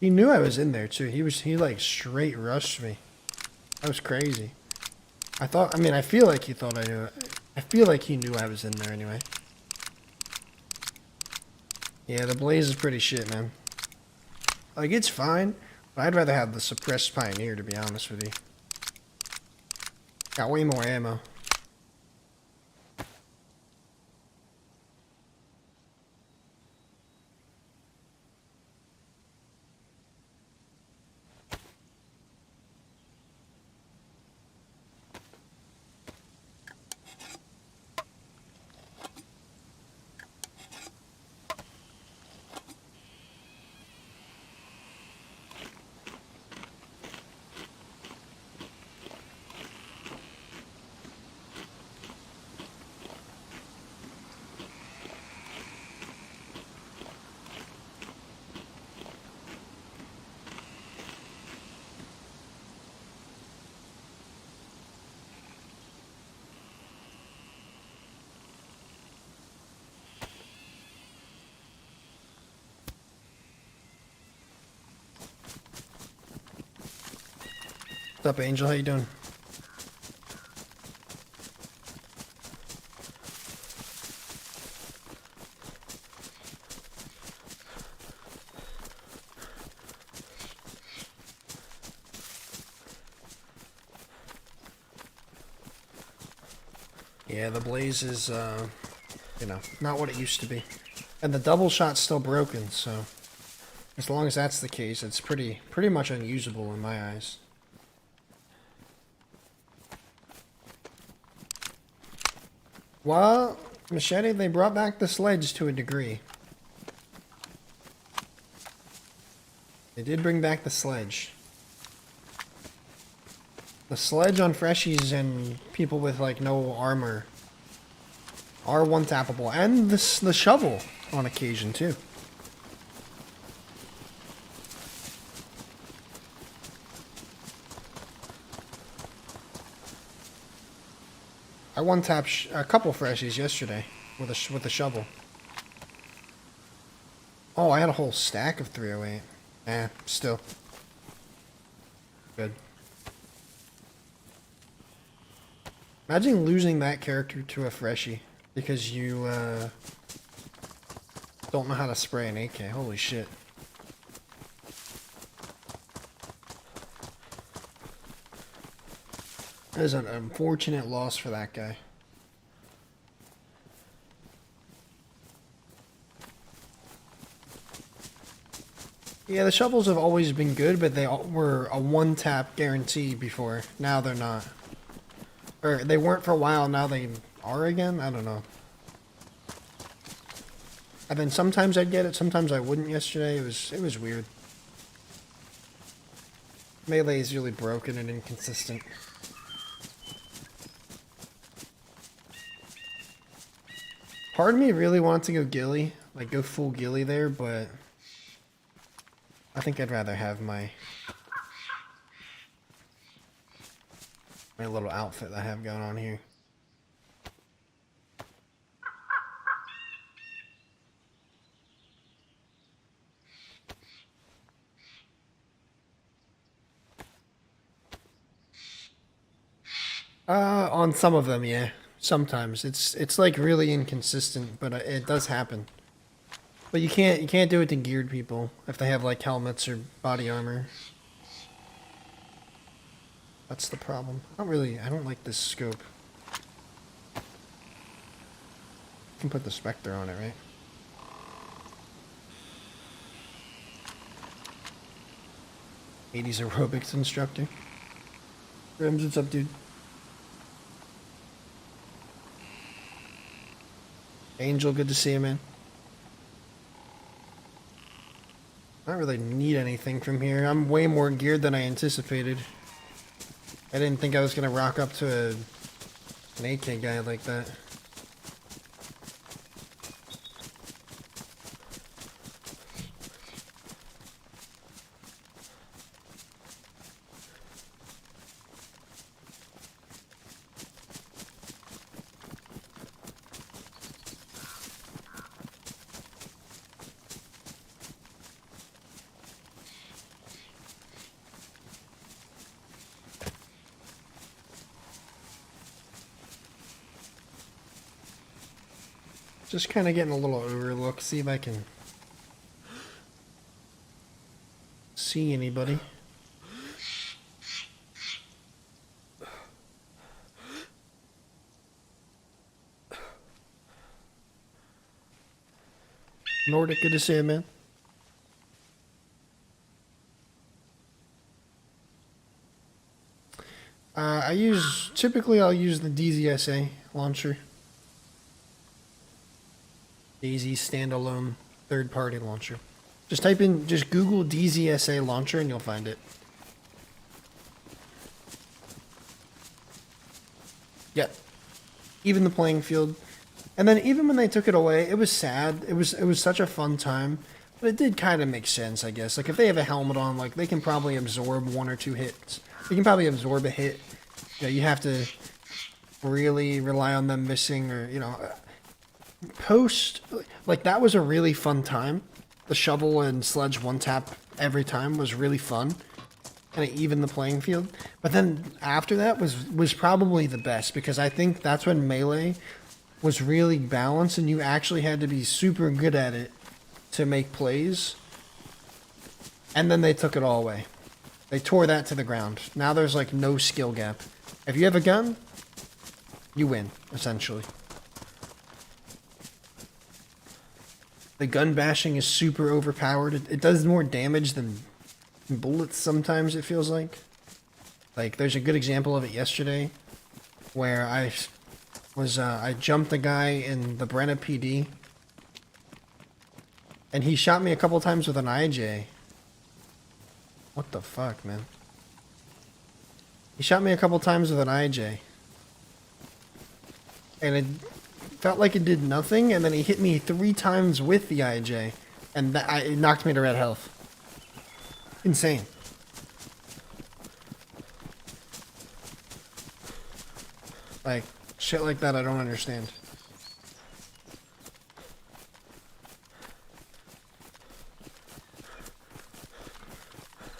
He knew I was in there too. He like straight rushed me. That was crazy. I mean, I feel like he thought I knew it. I feel like he knew I was in there anyway. Yeah, the Blaze is pretty shit, man. Like, it's fine, but I'd rather have the Suppressed Pioneer, to be honest with you. Got way more ammo. What's up, Angel? How you doing? Yeah, the Blaze is, you know, not what it used to be. And the double shot's still broken, so as long as that's the case, it's pretty much unusable in my eyes. Well, Machete, they brought back the sledge to a degree. They did bring back the sledge. The sledge on Freshies and people with, like, no armor are one-tappable. And the shovel on occasion, too. I one-tapped a couple Freshies yesterday with a shovel. Oh, I had a whole stack of 308. Still. Good. Imagine losing that character to a Freshie because you don't know how to spray an AK. Holy shit. That is an unfortunate loss for that guy. Yeah, the shovels have always been good, but they were a one-tap guarantee before. Now they're not. Or they weren't for a while, now they are again? I don't know. And then sometimes I'd get it, sometimes I wouldn't yesterday. It was weird. Melee is really broken and inconsistent. Part of me really wanted to go ghillie, like go full ghillie there, but I think I'd rather have my little outfit that I have going on here. On some of them, yeah. Sometimes it's like really inconsistent, but it does happen. But you can't do it to geared people if they have like helmets or body armor. That's the problem. I don't like this scope. You can put the Spectre on it, right? '80s aerobics instructor. Rims, what's up, dude? Angel, good to see you, man. I don't really need anything from here. I'm way more geared than I anticipated. I didn't think I was gonna rock up to an AK guy like that. Just kind of getting a little overlook, see if I can see anybody. Nordic, good to see you, man. Typically I'll use the DZSA launcher. DayZ standalone third-party launcher. Just Google DZSA launcher and you'll find it. Yep. Even the playing field. And then even when they took it away, it was sad. It was such a fun time. But it did kind of make sense, I guess. Like, if they have a helmet on, like, they can probably absorb 1 or 2 hits. They can probably absorb a hit. You know, you have to really rely on them missing or, you know... Like, that was a really fun time. The shovel and sledge one tap every time was really fun. And it evened the playing field. But then after that was probably the best, because I think that's when Melee was really balanced and you actually had to be super good at it to make plays. And then they took it all away. They tore that to the ground. Now there's like no skill gap. If you have a gun, you win, essentially. The gun bashing is super overpowered. It does more damage than bullets sometimes, it feels like. Like, there's a good example of it yesterday where I jumped a guy in the Brenna PD and he shot me a couple times with an IJ. What the fuck, man? He shot me a couple times with an IJ. And it felt like it did nothing, and then he hit me 3 times with the IJ, and it knocked me to red health. Insane. Like, shit like that I don't understand.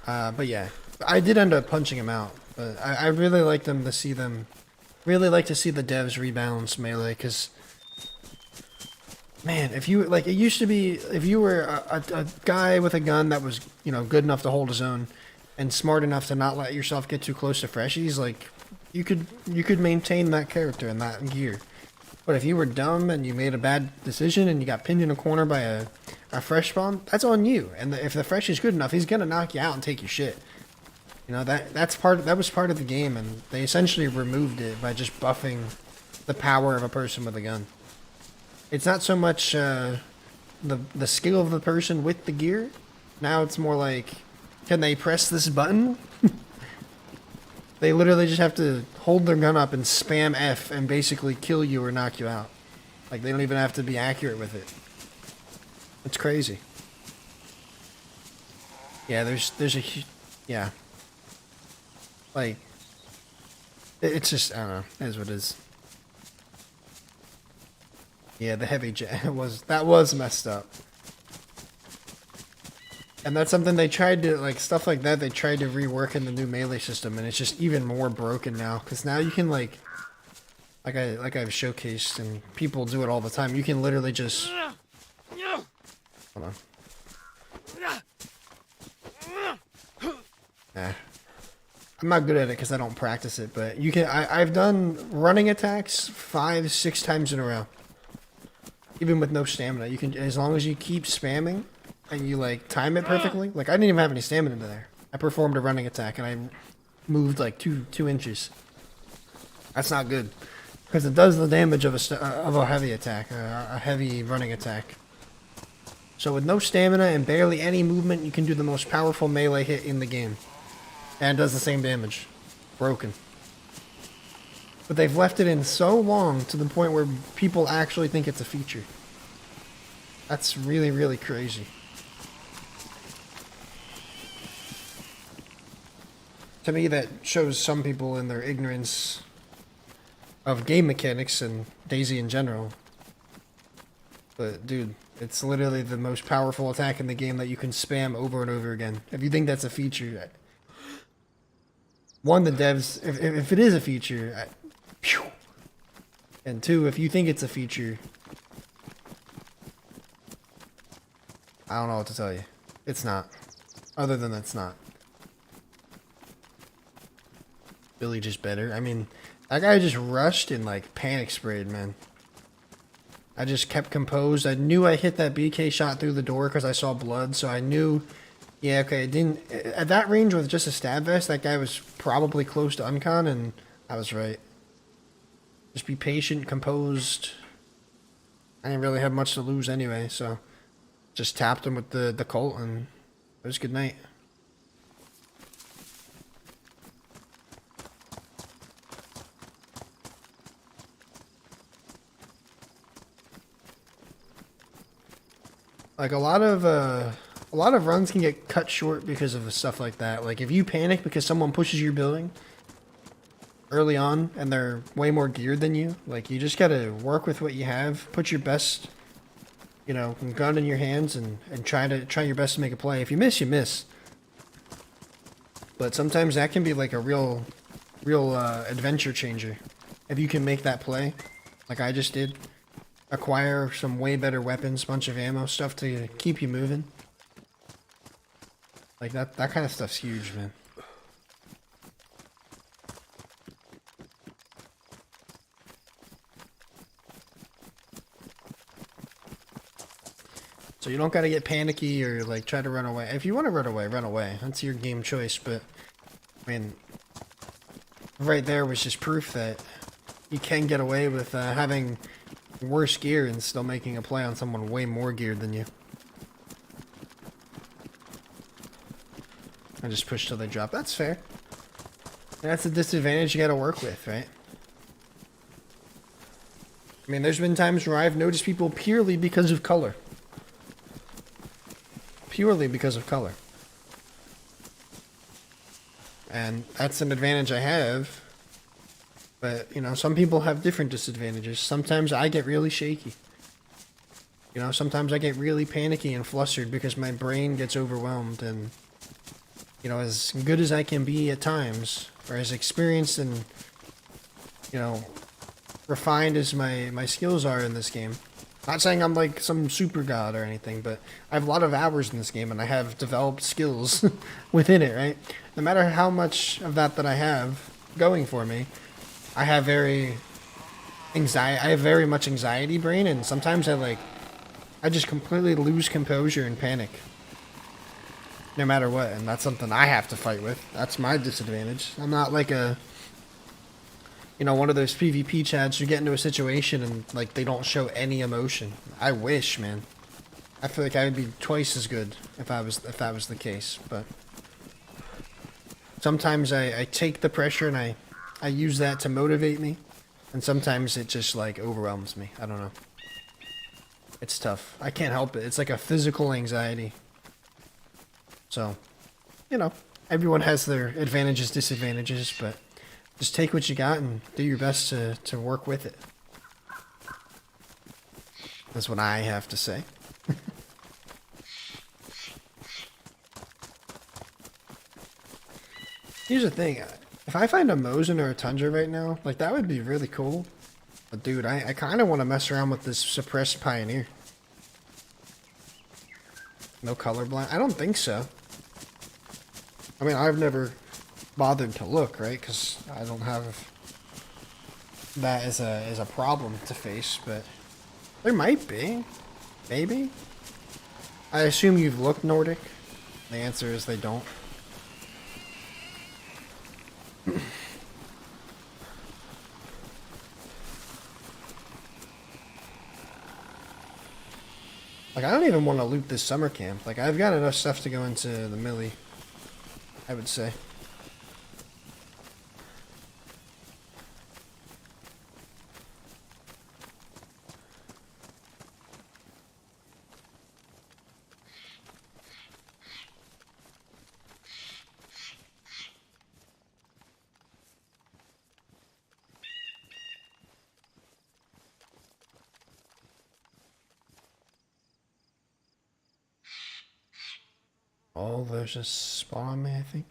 But yeah, I did end up punching him out, but I really like them to see them, really like to see the devs rebalance Melee, because man, if you, like, it used to be, if you were a guy with a gun that was, you know, good enough to hold his own and smart enough to not let yourself get too close to freshies, like, you could maintain that character and that gear. But if you were dumb and you made a bad decision and you got pinned in a corner by a fresh spawn, that's on you. And if the fresh is good enough, he's gonna knock you out and take your shit. You know, that was part of the game, and they essentially removed it by just buffing the power of a person with a gun. It's not so much the skill of the person with the gear. Now it's more like, can they press this button? They literally just have to hold their gun up and spam F and basically kill you or knock you out. Like, they don't even have to be accurate with it. It's crazy. Yeah, yeah. Like, it's just, I don't know, it is what it is. Yeah, the heavy jet that was messed up. And that's something they tried to, like, stuff like that, they tried to rework in the new melee system, and it's just even more broken now. Because now you can, like I've showcased, and people do it all the time, you can literally just... Hold on. Nah. I'm not good at it because I don't practice it, but you can... I've done running attacks 5-6 times in a row. Even with no stamina. You can, as long as you keep spamming, and you, like, time it perfectly. Like, I didn't even have any stamina there. I performed a running attack, and I moved, like, 2 inches. That's not good. Because it does the damage of a heavy attack. A heavy running attack. So with no stamina and barely any movement, you can do the most powerful melee hit in the game. And it does the same damage. Broken. But they've left it in so long to the point where people actually think it's a feature. That's really, really crazy. To me, that shows some people in their ignorance of game mechanics and DayZ in general. But, dude, it's literally the most powerful attack in the game that you can spam over and over again. If you think that's a feature... One, the devs... If it is a feature... And two, if you think it's a feature... I don't know what to tell you. It's not. Other than it's not. Billy just better. I mean, that guy just rushed and, like, panic sprayed, man. I just kept composed. I knew I hit that BK shot through the door because I saw blood, so I knew... Yeah, okay, it didn't... At that range with just a stab vest, that guy was probably close to uncon, and I was right. Just be patient, composed. I didn't really have much to lose anyway, so... Just tapped him with the Colt, and it was good night. Like, a lot of runs can get cut short because of stuff like that. Like, if you panic because someone pushes your building early on and they're way more geared than you, like, you just gotta work with what you have, put your best, you know, gun in your hands, and try your best to make a play. If you miss, you miss. But sometimes that can be like a real adventure changer. If you can make that play, like I just did. Acquire some way better weapons, bunch of ammo, stuff to keep you moving. Like that kind of stuff's huge, man. So you don't gotta get panicky or like try to run away. If you want to run away, run away. That's your game choice, but I mean, right there was just proof that you can get away with having worse gear and still making a play on someone way more geared than you. I just push till they drop. That's fair. That's a disadvantage you gotta work with, right? I mean, there's been times where I've noticed people purely because of color. Purely because of color. And that's an advantage I have. But, you know, some people have different disadvantages. Sometimes I get really shaky. You know, sometimes I get really panicky and flustered because my brain gets overwhelmed. And, you know, as good as I can be at times, or as experienced and, you know, refined as my skills are in this game. Not saying I'm like some super god or anything, but I have a lot of hours in this game and I have developed skills within it, right? No matter how much of that I have going for me, I have very much anxiety brain, and sometimes I just completely lose composure and panic. No matter what, and that's something I have to fight with. That's my disadvantage. I'm not like a, you know, one of those PvP chats you get into a situation and like they don't show any emotion. I wish, man. I feel like I would be twice as good if that was the case, but sometimes I take the pressure and I use that to motivate me, and sometimes it just like overwhelms me. I don't know. It's tough. I can't help it. It's like a physical anxiety. So, you know, everyone has their advantages, disadvantages, but just take what you got and do your best to work with it. That's what I have to say. Here's the thing. If I find a Mosin or a Tundra right now, like, that would be really cool. But dude, I kind of want to mess around with this suppressed Pioneer. No colorblind? I don't think so. I mean, I've never bothered to look, right? Because I don't have that as a problem to face, but there might be. Maybe. I assume you've looked Nordic. The answer is they don't. Like, I don't even want to loot this summer camp. Like, I've got enough stuff to go into the millie, I would say. Oh, there's a spawn on me, I think.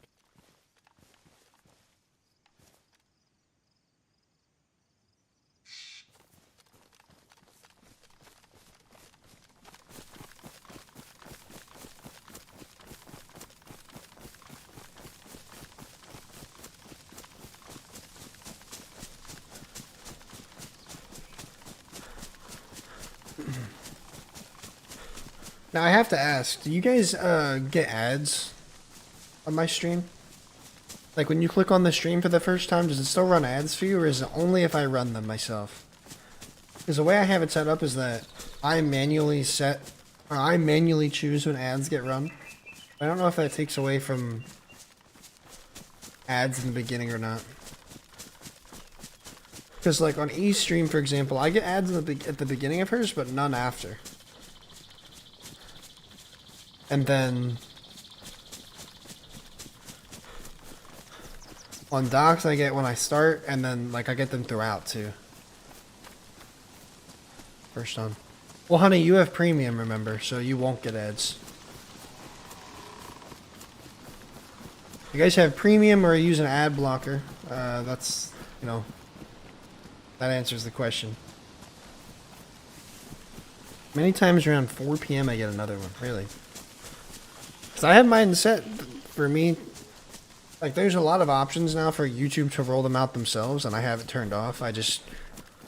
Now I have to ask, do you guys get ads on my stream? Like when you click on the stream for the first time, does it still run ads for you, or is it only if I run them myself? Because the way I have it set up is that I manually choose when ads get run. I don't know if that takes away from ads in the beginning or not. Because like on eStream, for example, I get ads at the beginning of hers, but none after. And then on Docs I get when I start, and then like I get them throughout too. First on. Well, honey, you have premium, remember, so you won't get ads. You guys have premium or use an ad blocker? That's, you know, that answers the question. Many times around 4 p.m. I get another one, really. Because I have mine set for me. Like, there's a lot of options now for YouTube to roll them out themselves, and I have it turned off. I just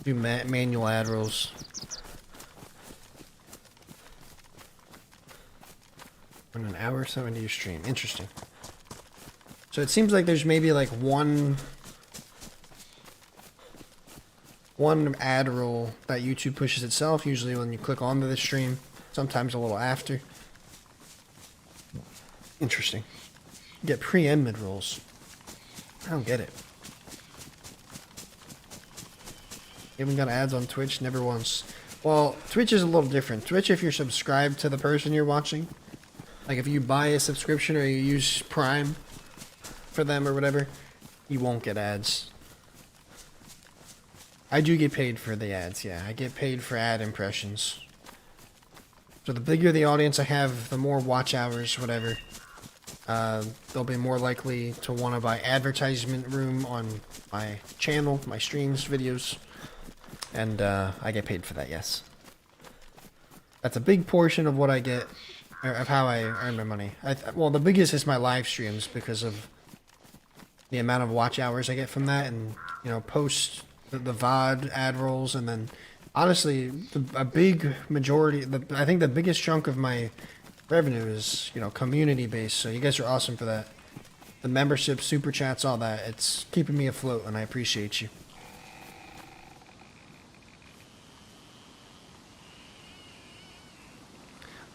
do manual ad rolls. In an hour or so into your stream. Interesting. So it seems like there's maybe like one ad roll that YouTube pushes itself, usually when you click onto the stream, sometimes a little after. Interesting. You get pre and mid rolls. I don't get it. You haven't got ads on Twitch? Never once. Well, Twitch is a little different. Twitch, if you're subscribed to the person you're watching, like if you buy a subscription or you use Prime for them or whatever, you won't get ads. I do get paid for the ads, yeah. I get paid for ad impressions. So the bigger the audience I have, the more watch hours, whatever. They'll be more likely to want to buy advertisement room on my channel, my streams, videos. And I get paid for that, yes. That's a big portion of what I get, or of how I earn my money. Well, the biggest is my live streams because of the amount of watch hours I get from that, and, you know, post the VOD ad rolls, and then honestly, a big majority, I think the biggest chunk of my revenue is, you know, community based. So you guys are awesome for that. The membership, super chats, all that. It's keeping me afloat, and I appreciate you.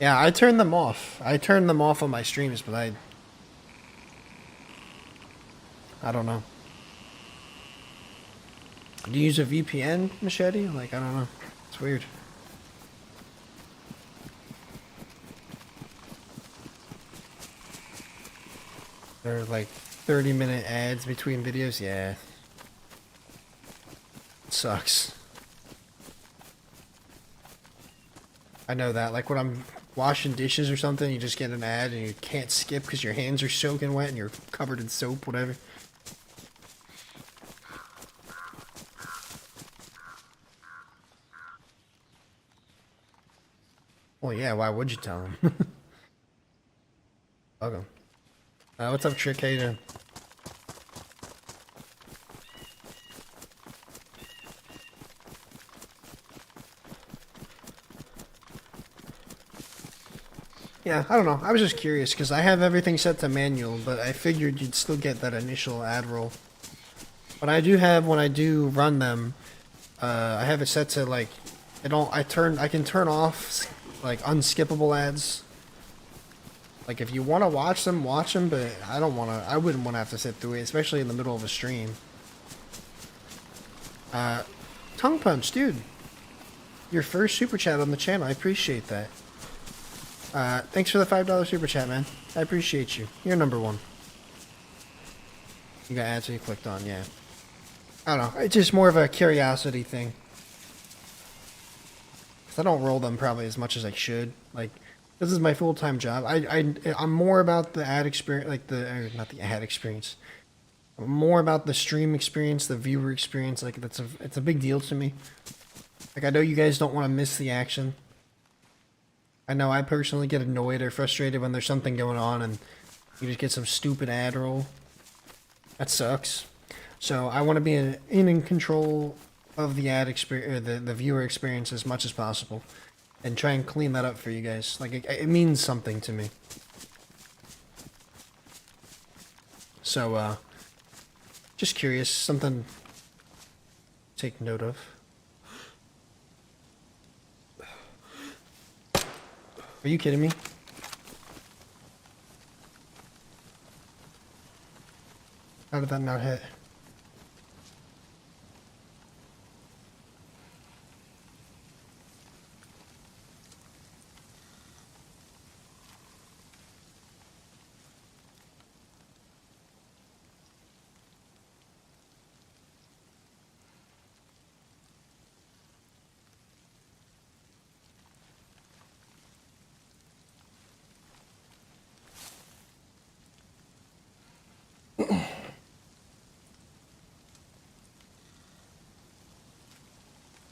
Yeah, I turned them off. I turned them off on my streams, but I don't know. Do you use a VPN, Machete? Like, I don't know. It's weird. There are like 30-minute ads between videos. Yeah. It sucks. I know that. Like when I'm washing dishes or something, you just get an ad and you can't skip because your hands are soaking wet and you're covered in soap, whatever. Well, yeah, why would you tell him? Welcome. What's up, Trick? How you doing? Yeah, I don't know. I was just curious because I have everything set to manual, but I figured you'd still get that initial ad roll. But I do have, when I do run them, I have it set to like, I can turn off like unskippable ads. Like if you want to watch them, but I wouldn't want to have to sit through it, especially in the middle of a stream. Tongue Punch, dude. Your first super chat on the channel, I appreciate that. Thanks for the $5 super chat, man. I appreciate you. You're number one. You got ads you clicked on, yeah. I don't know. It's just more of a curiosity thing. 'Cause I don't roll them probably as much as I should. Like, this is my full-time job. I'm more about the ad experience, like not the ad experience. I'm more about the stream experience, the viewer experience. Like, it's a big deal to me. Like, I know you guys don't want to miss the action. I know I personally get annoyed or frustrated when there's something going on and you just get some stupid ad roll. That sucks. So I want to be in control of the ad experience, the viewer experience as much as possible, and try and clean that up for you guys. Like it means something to me. So just curious, something to take note of. Are you kidding me? How did that not hit?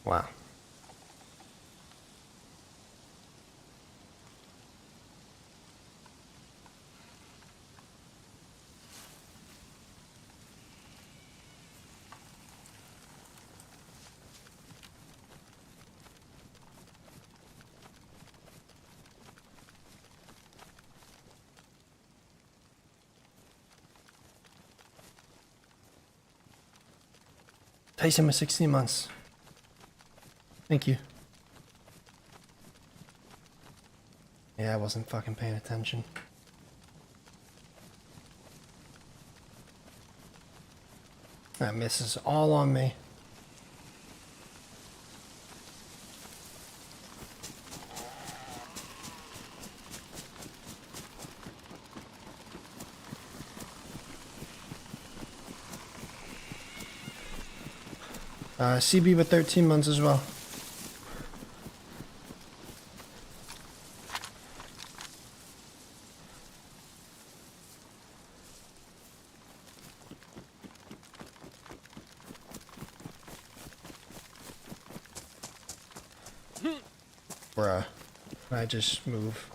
Wow. Tyson was 16 months. Thank you. Yeah, I wasn't fucking paying attention. That miss is all on me. CB with 13 months as well. Bruh. I just move.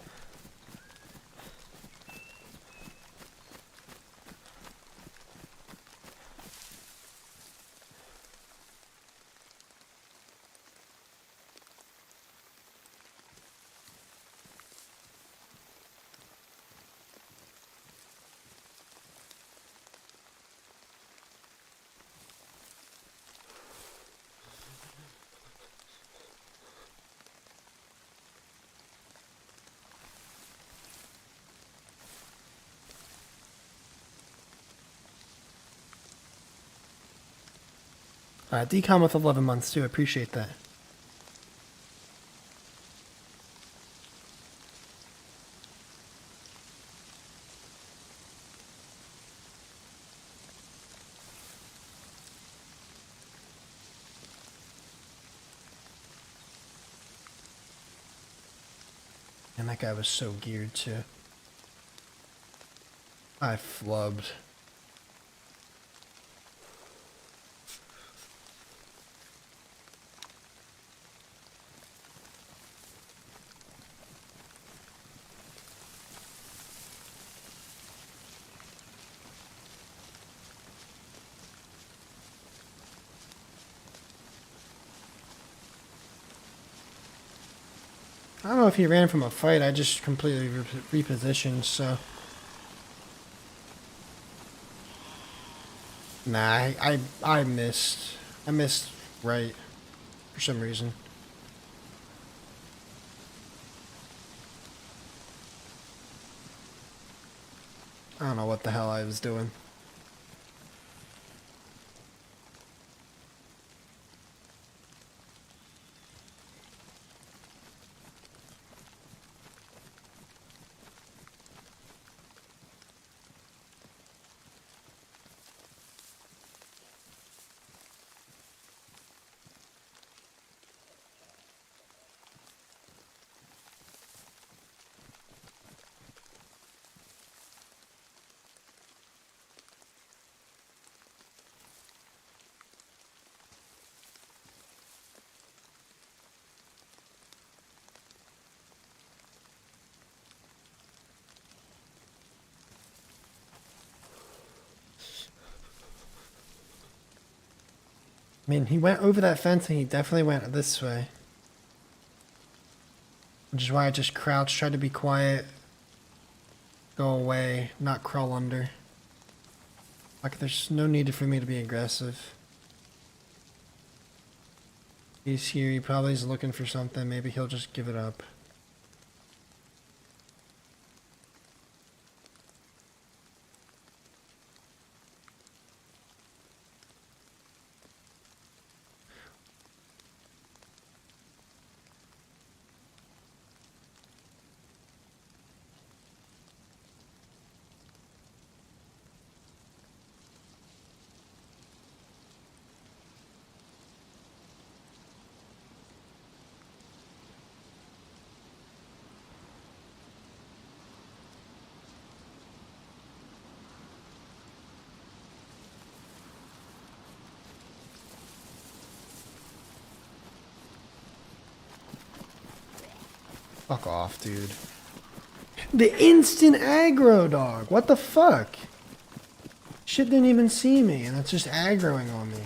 Decom with 11 months too. Appreciate that. And that guy was so geared too. I flubbed. I don't know if he ran from a fight. I just completely repositioned, so. Nah, I missed. I missed right for some reason. I don't know what the hell I was doing. I mean, he went over that fence and he definitely went this way. Which is why I just crouched, tried to be quiet, go away, not crawl under. Like, there's no need for me to be aggressive. He's here, he probably is looking for something, maybe he'll just give it up. Fuck off, dude. The instant aggro, dog. What the fuck? Shit didn't even see me, and it's just aggroing on me.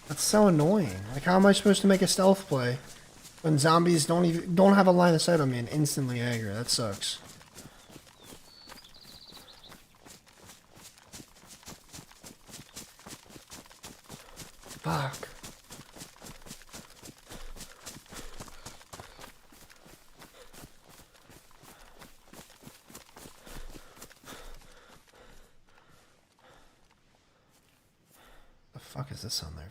That's so annoying. Like, how am I supposed to make a stealth play when zombies don't have a line of sight on me and instantly aggro? That sucks. Fuck. The fuck is this on there?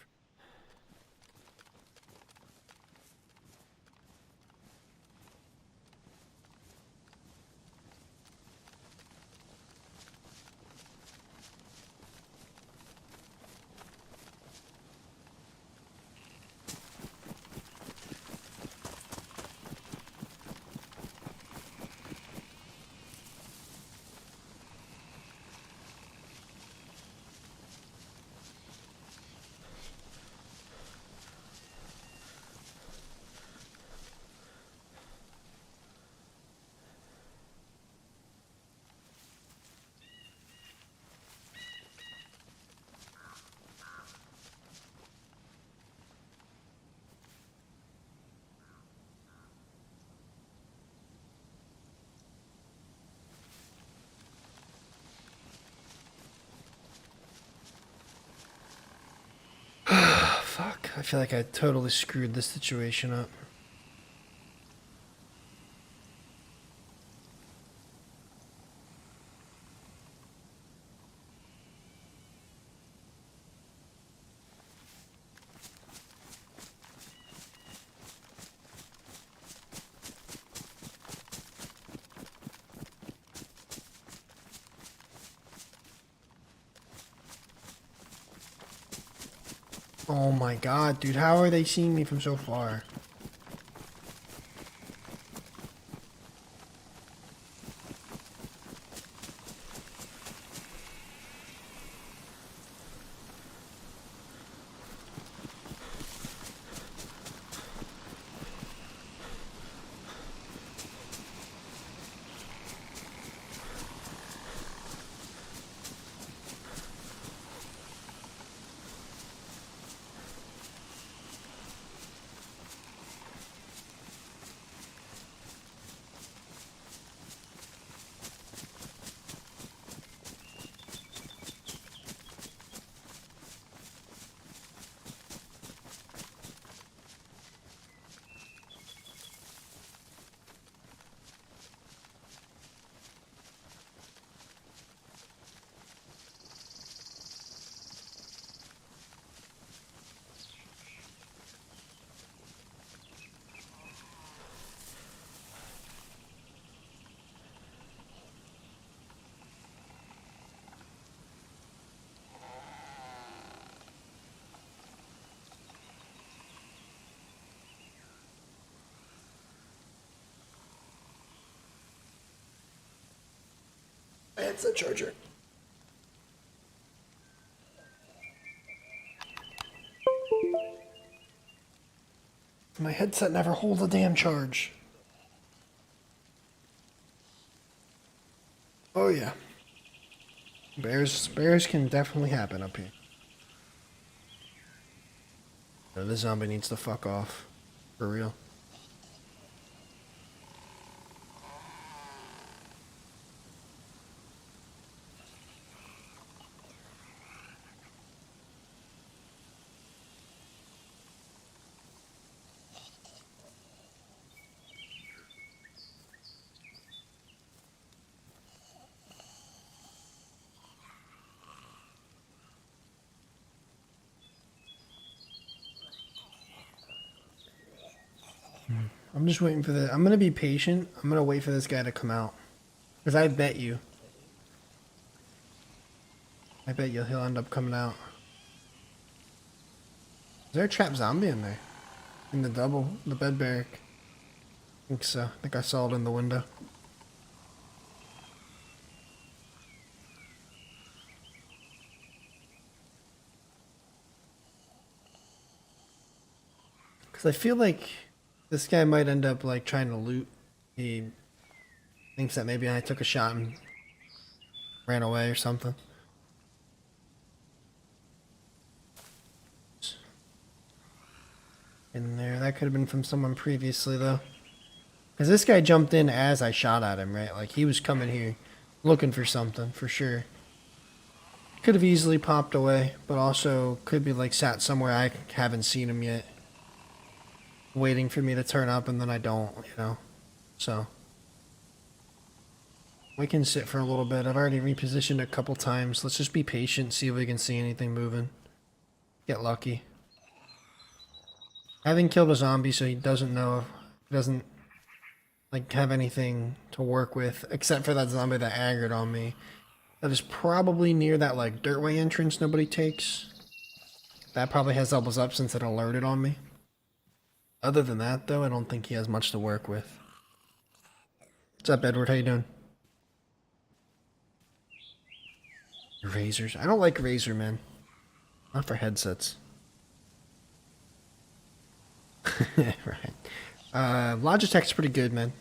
Fuck, I feel like I totally screwed this situation up. Oh my god, dude, how are they seeing me from so far? headset charger. My headset never holds a damn charge. Oh yeah. Bears can definitely happen up here. No, this zombie needs to fuck off. For real. I'm just waiting for the... I'm gonna be patient. I'm gonna wait for this guy to come out. Because I bet you he'll end up coming out. Is there a trap zombie in there? In the bed barrack? I think so. I think I saw it in the window. Because I feel like this guy might end up like trying to loot. He thinks that maybe I took a shot and ran away or something. In there, that could have been from someone previously though. Because this guy jumped in as I shot at him, right? Like he was coming here looking for something for sure. Could have easily popped away, but also could be like sat somewhere I haven't seen him yet. Waiting for me to turn up and then I don't, you know. So we can sit for a little bit. I've already repositioned a couple times. Let's just be patient, see if we can see anything moving. Get lucky. I haven't killed a zombie, so he doesn't know. He doesn't like have anything to work with except for that zombie that aggroed on me. That is probably near that like dirtway entrance nobody takes. That probably has doubles up since it alerted on me. Other than that, though, I don't think he has much to work with. What's up, Edward? How you doing? Razors? I don't like razor, man. Not for headsets. Right. Logitech's pretty good, man.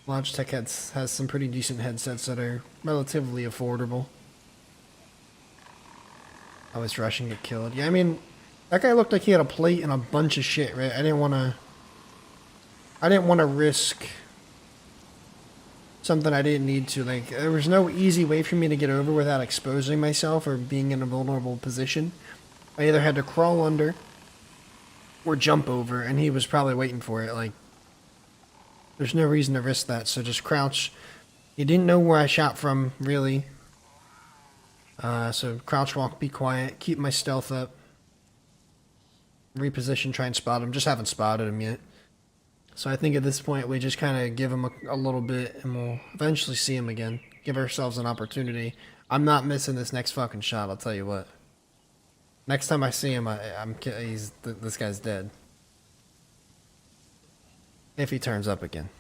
Logitech has some pretty decent headsets that are relatively affordable. I was rushing to get killed. Yeah, I mean, that guy looked like he had a plate and a bunch of shit, right? I didn't want to risk something I didn't need to. Like, there was no easy way for me to get over without exposing myself or being in a vulnerable position. I either had to crawl under or jump over, and he was probably waiting for it. Like, there's no reason to risk that, so just crouch. He didn't know where I shot from, really. So crouch walk, be quiet, keep my stealth up. Reposition, try and spot him. Just haven't spotted him yet. So I think at this point we just kind of give him a little bit and we'll eventually see him again. Give ourselves an opportunity. I'm not missing this next fucking shot, I'll tell you what. Next time I see him, this guy's dead. If he turns up again.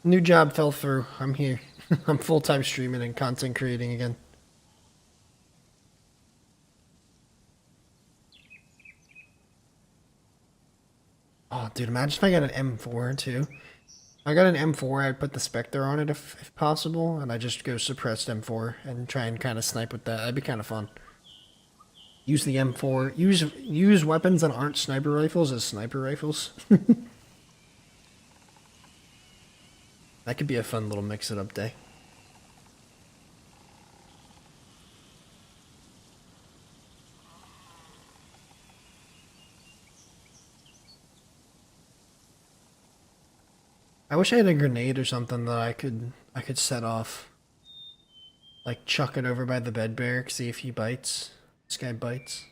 New job fell through. I'm here. I'm full-time streaming and content creating again. Oh, dude, imagine if I got an M4 too. If I got an M4, I'd put the Spectre on it if possible, and I just go suppressed M4 and try and kind of snipe with that. That'd be kind of fun. Use the M4. Use weapons that aren't sniper rifles as sniper rifles. That could be a fun little mix-it-up day. I wish I had a grenade or something that I could set off. Like chuck it over by the bed barrack, see if he bites. This guy bites.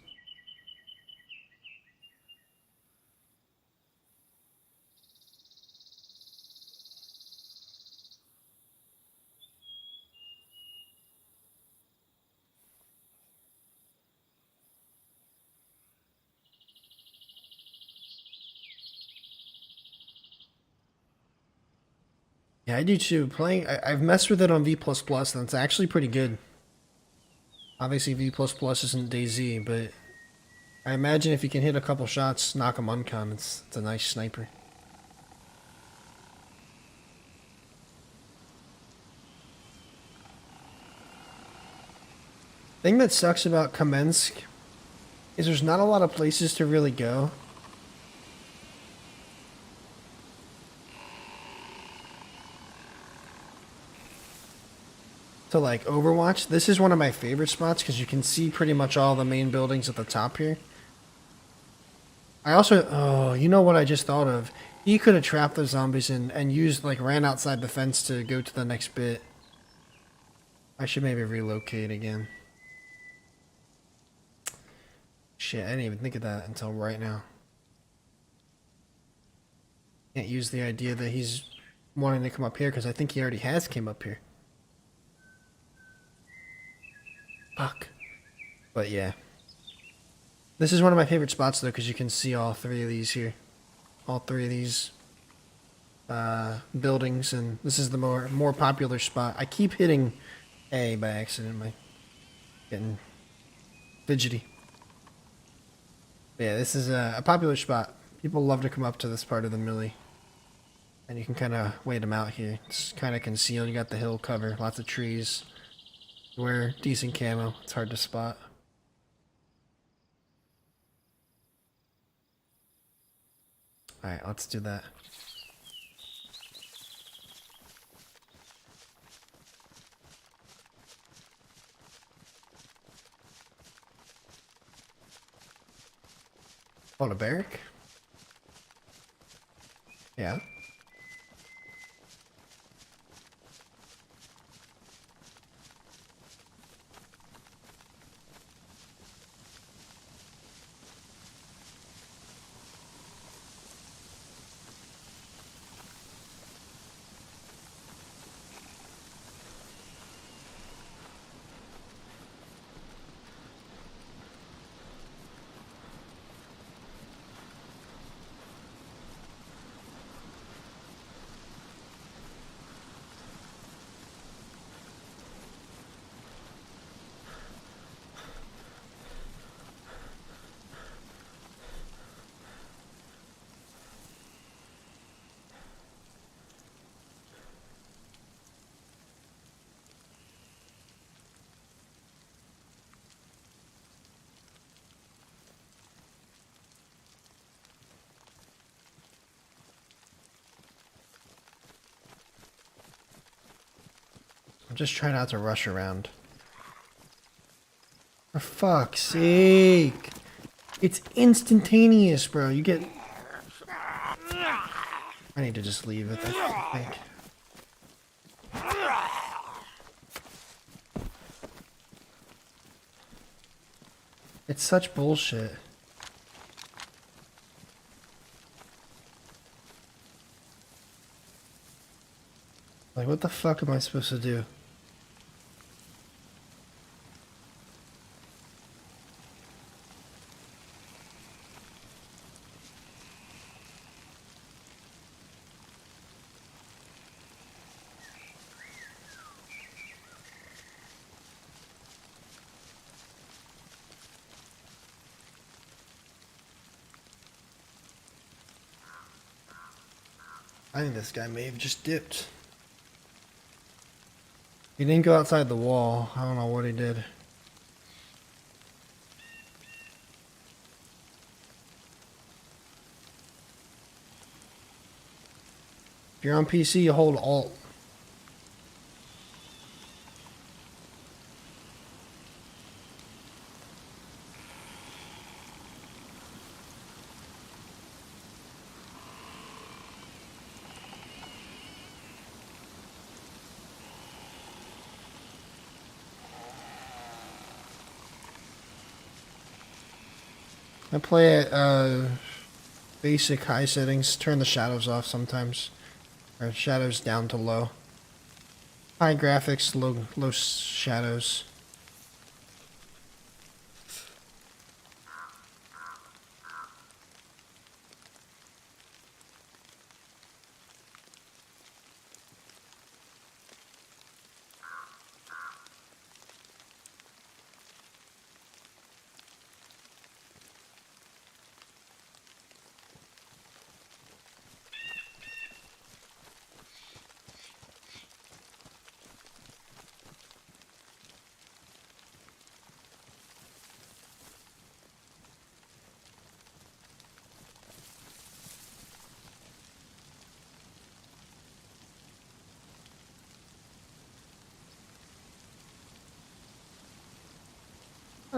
Yeah, I do too. I've messed with it on V++, and it's actually pretty good. Obviously, V++ isn't DayZ, but I imagine if you can hit a couple shots, knock them uncon, it's a nice sniper. Thing that sucks about Kamensk is there's not a lot of places to really go. To like Overwatch, this is one of my favorite spots because you can see pretty much all the main buildings at the top here. I also, oh, you know what I just thought of? He could have trapped the zombies and used, like, ran outside the fence to go to the next bit. I should maybe relocate again. Shit, I didn't even think of that until right now. Can't use the idea that he's wanting to come up here because I think he already has came up here. Fuck. But yeah. This is one of my favorite spots though because you can see all three of these here. All three of these buildings, and this is the more popular spot. I keep hitting A by accident. I'm getting fidgety. But yeah, this is a popular spot. People love to come up to this part of the melee. And you can kind of wait them out here. It's kind of concealed. You got the hill cover, lots of trees. You wear decent camo. It's hard to spot. Alright, let's do that. On a barrack? Yeah. I'm just trying not to rush around. For fuck's sake. It's instantaneous, bro. You get... I need to just leave it, I think. It's such bullshit. Like, what the fuck am I supposed to do? I think this guy may have just dipped. He didn't go outside the wall. I don't know what he did. If you're on PC, you hold Alt. I play at basic high settings, turn the shadows off sometimes. Or shadows down to low. High graphics, low shadows.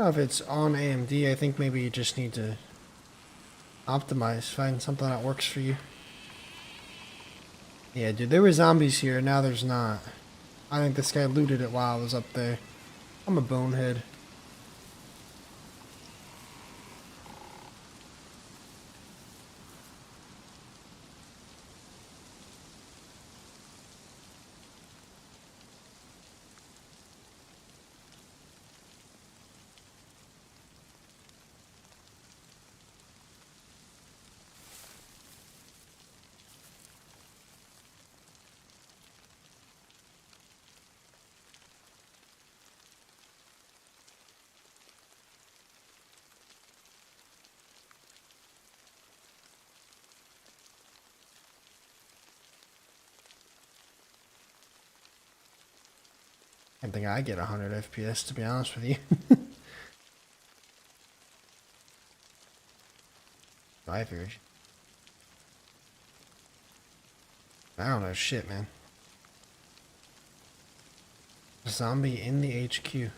don't know if it's on AMD. I think maybe you just need to optimize, find something that works for you. Yeah, dude, there were zombies here, now there's not. I think this guy looted it while I was up there. I'm a bonehead. I think I get 100 FPS, to be honest with you. I figured. I don't know shit, man. Zombie in the HQ. What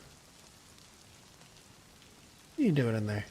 are you doing in there?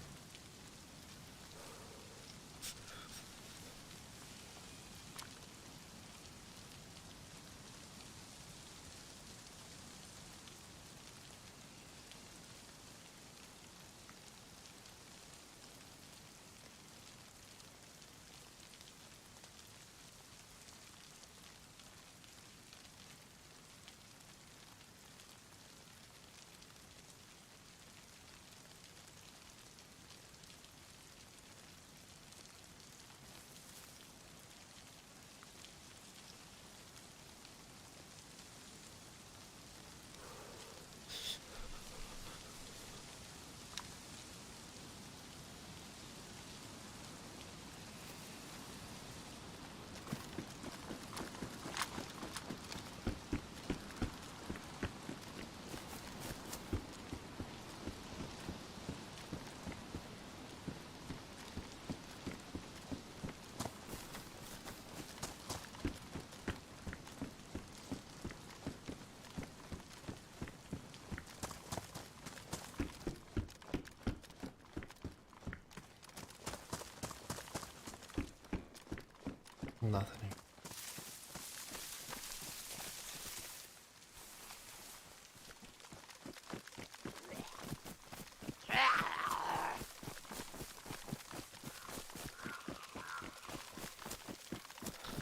Nothing.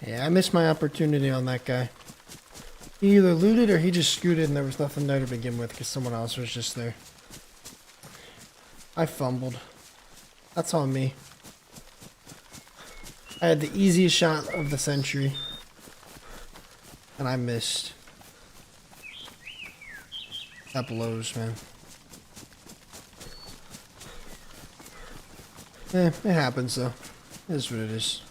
Yeah, I missed my opportunity on that guy. He either looted or he just scooted and there was nothing there to begin with because someone else was just there. I fumbled. That's on me. I had the easiest shot of the century. And I missed. That blows, man. It happens though. It is what it is.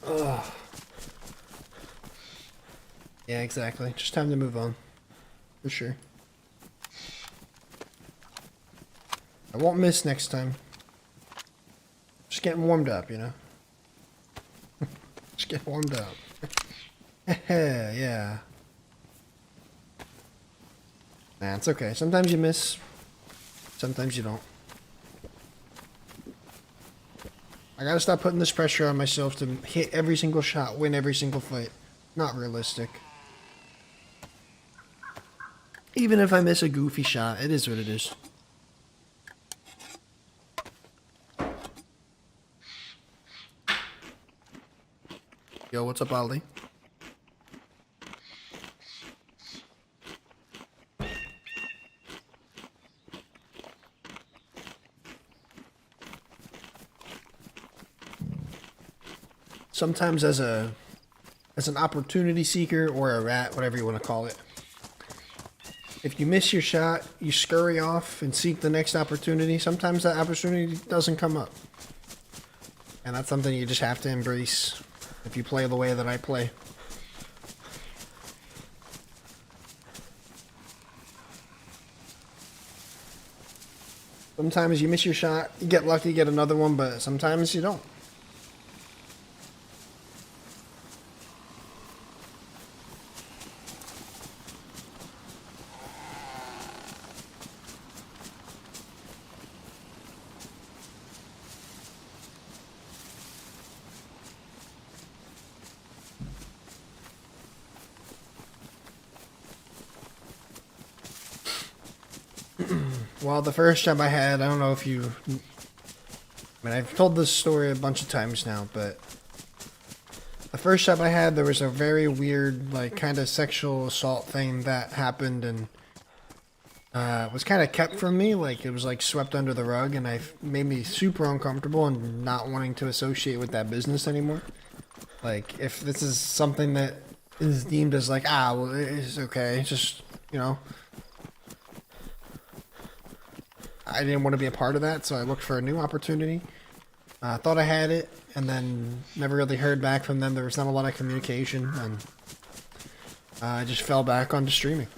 Ugh. Yeah, exactly. Just time to move on. For sure. I won't miss next time. Just getting warmed up, you know? Just get warmed up. Yeah. Nah, it's okay. Sometimes you miss. Sometimes you don't. I gotta stop putting this pressure on myself to hit every single shot, win every single fight. Not realistic. Even if I miss a goofy shot, it is what it is. Yo, what's up, Ollie? Sometimes as an opportunity seeker or a rat, whatever you want to call it, if you miss your shot, you scurry off and seek the next opportunity. Sometimes that opportunity doesn't come up. And that's something you just have to embrace if you play the way that I play. Sometimes you miss your shot, you get lucky, get another one, but sometimes you don't. Well, the first job I had, I don't know if you... I mean, I've told this story a bunch of times now, but... The first job I had, there was a very weird, like, kind of sexual assault thing that happened, and... it was kind of kept from me, like, it was, like, swept under the rug, and it made me super uncomfortable and not wanting to associate with that business anymore. Like, if this is something that is deemed as, like, well, it's okay, it's just, you know... I didn't want to be a part of that, so I looked for a new opportunity. Thought I had it, and then never really heard back from them. There was not a lot of communication, and I just fell back onto streaming.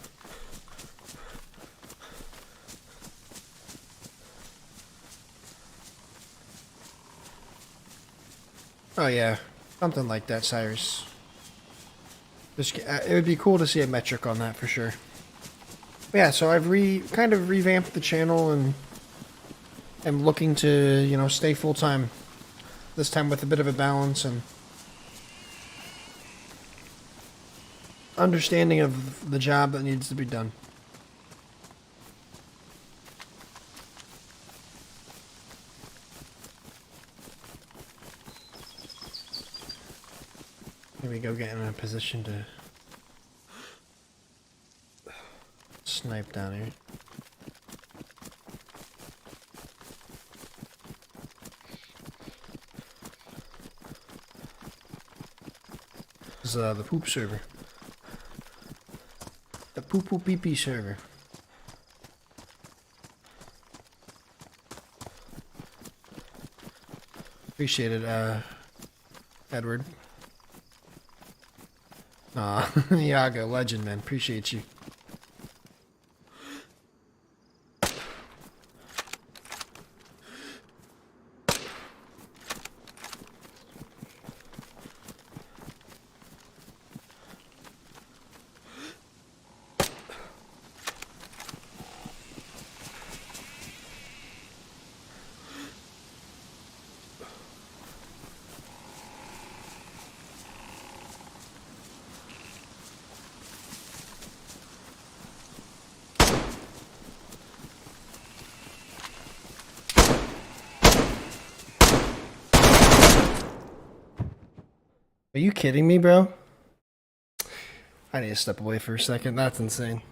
Oh yeah, something like that, Cyrus. Just, it would be cool to see a metric on that for sure. Yeah, so I've kind of revamped the channel and am looking to, you know, stay full-time. This time with a bit of a balance and understanding of the job that needs to be done. Here we go, get in a position to snipe down here. This is the poop server. The poo pee pee server. Appreciate it, Edward. Iago, legend, man. Appreciate you. Are you kidding me, bro? I need to step away for a second. That's insane.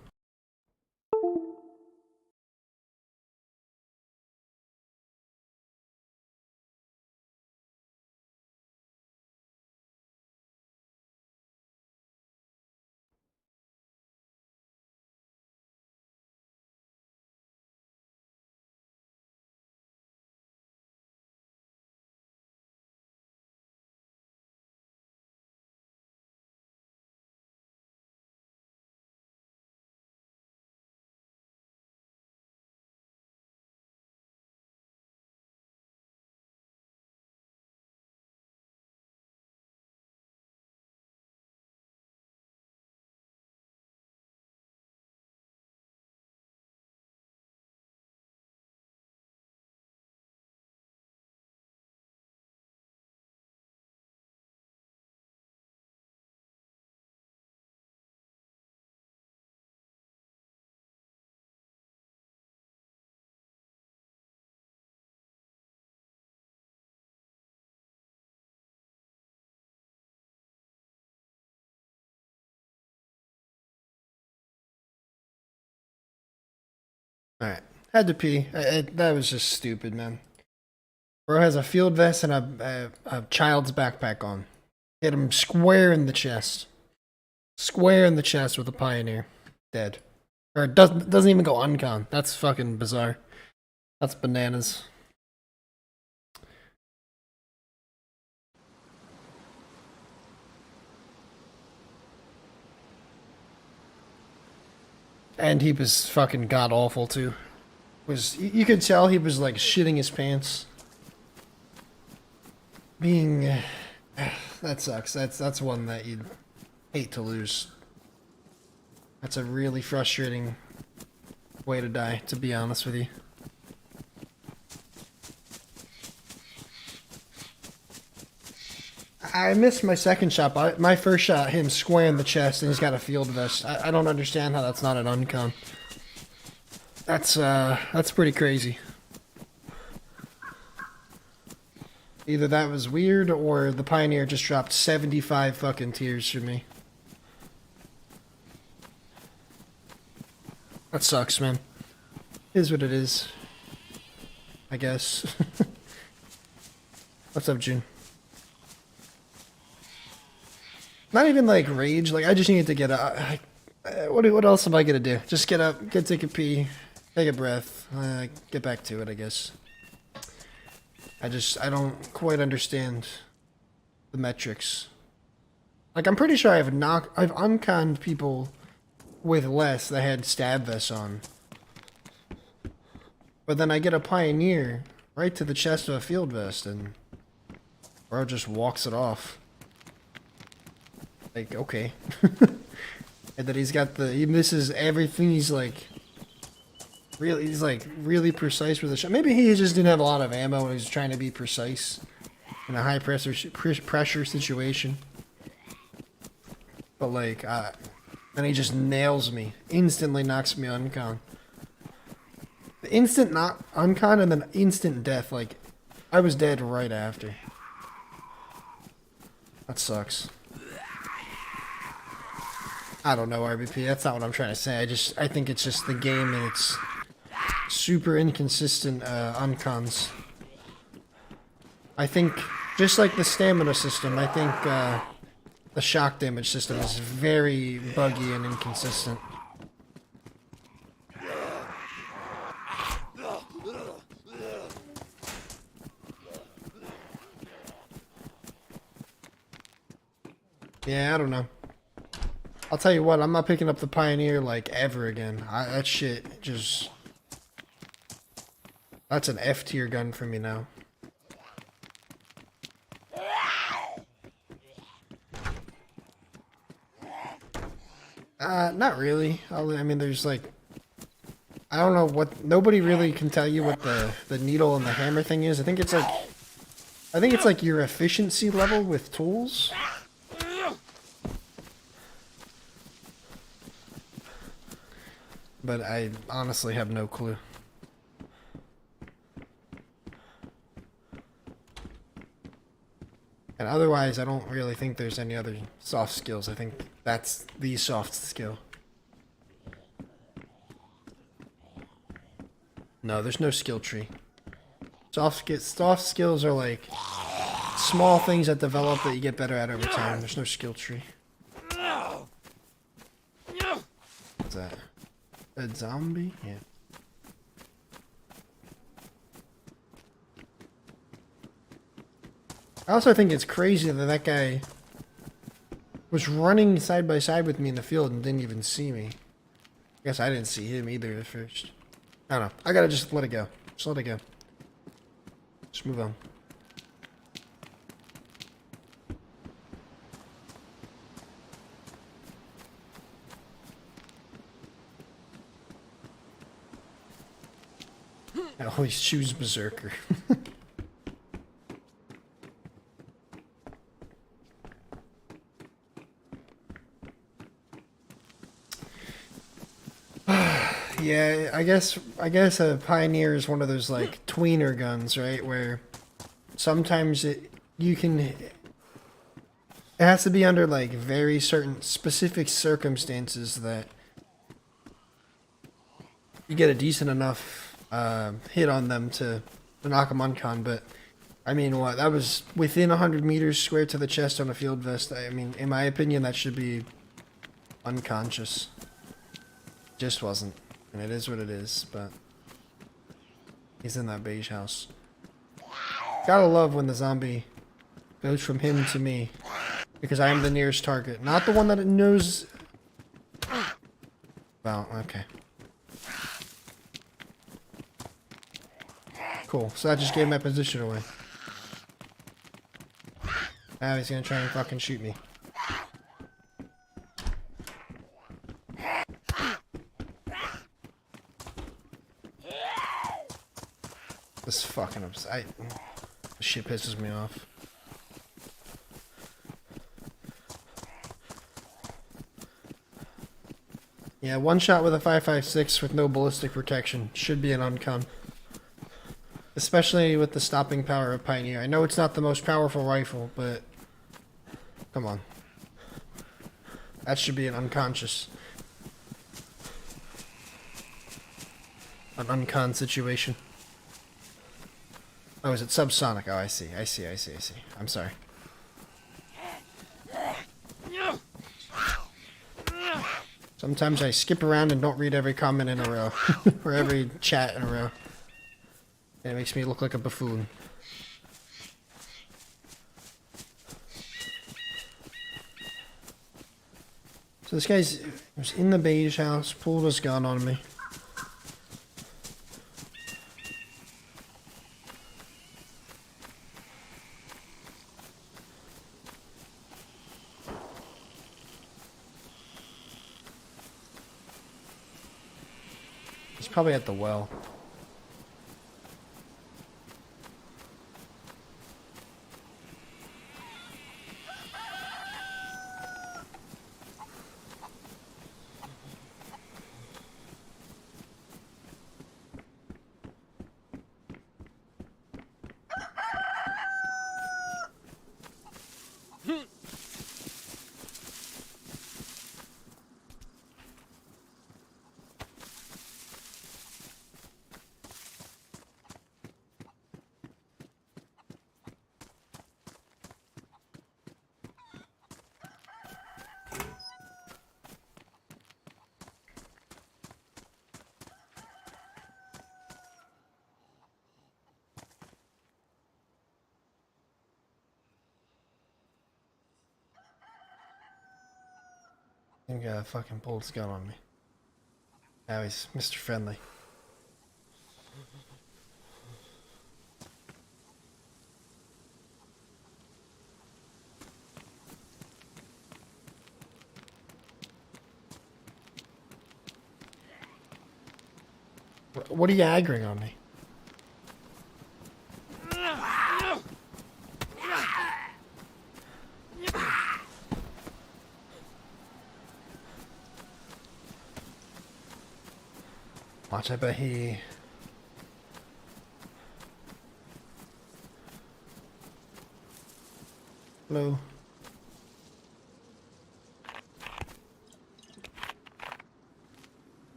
Alright. Had to pee. That was just stupid, man. Bro has a field vest and a child's backpack on. Hit him square in the chest. Square in the chest with a pioneer. Dead. Or it doesn't even go uncon. That's fucking bizarre. That's bananas. And he was fucking god awful too. You could tell he was like shitting his pants. Being that sucks. That's one that you'd hate to lose. That's a really frustrating way to die, to be honest with you. I missed my second shot. My first shot hit him square in the chest, and he's got a field vest. I don't understand how that's not an uncon. That's pretty crazy. Either that was weird, or the Pioneer just dropped 75 fucking tears for me. That sucks, man. Is what it is. I guess. What's up, June? Not even like rage. Like I just needed to get up. What else am I gonna do? Just get up, take a pee, take a breath, get back to it. I guess. I don't quite understand the metrics. Like I'm pretty sure I've unconned people with less that had stab vests on. But then I get a Pioneer right to the chest of a field vest, and bro just walks it off. Like, okay. And then he misses everything. He's like really precise with the shot. Maybe he just didn't have a lot of ammo and he's trying to be precise in a high pressure situation. But like, then he just nails me. Instantly knocks me uncon. The instant not uncon and then instant death. Like, I was dead right after. That sucks. I don't know, RBP. That's not what I'm trying to say. I think it's just the game and it's super inconsistent uncons. I think, just like the stamina system, I think the shock damage system is very buggy and inconsistent. Yeah, I don't know. I'll tell you what, I'm not picking up the Pioneer like ever again. That shit just... That's an F tier gun for me now. Not really. I mean, there's like... I don't know what... Nobody really can tell you what the needle and the hammer thing is. I think it's like your efficiency level with tools. But I honestly have no clue. And otherwise, I don't really think there's any other soft skills. I think that's the soft skill. No, there's no skill tree. Soft skills are like small things that develop that you get better at over time. There's no skill tree. What's that? A zombie? Yeah. I also think it's crazy that that guy was running side by side with me in the field and didn't even see me. I guess I didn't see him either at first. I don't know. I gotta just let it go. Just let it go. Just move on. I always choose Berserker. Yeah, I guess a Pioneer is one of those like tweener guns, right? Where sometimes it has to be under like very certain specific circumstances that you get a decent enough hit on them to knock them uncon. But I mean, what, that was within 100 meters square to the chest on a field vest. I mean, in my opinion, that should be unconscious. Just wasn't. And it is what it is, but he's in that beige house. Gotta love when the zombie goes from him to me. Because I am the nearest target. Not the one that it knows. Well, okay. Cool. So that just gave my position away. Now he's gonna try and fucking shoot me. This fucking upset. This shit pisses me off. Yeah, one shot with a 5.56 with no ballistic protection should be an uncon. Especially with the stopping power of Pioneer. I know it's not the most powerful rifle, but come on. That should be an unconscious. An uncon situation. Oh, is it subsonic? Oh, I see. I'm sorry. Sometimes I skip around and don't read every comment in a row. Or every chat in a row. And it makes me look like a buffoon. So this guy's was in the beige house, pulled his gun on me. He's probably at the well. I think I fucking pulled his gun on me. Now he's Mr. Friendly. What are you aggroing on me? Watch, I bet he... Hello?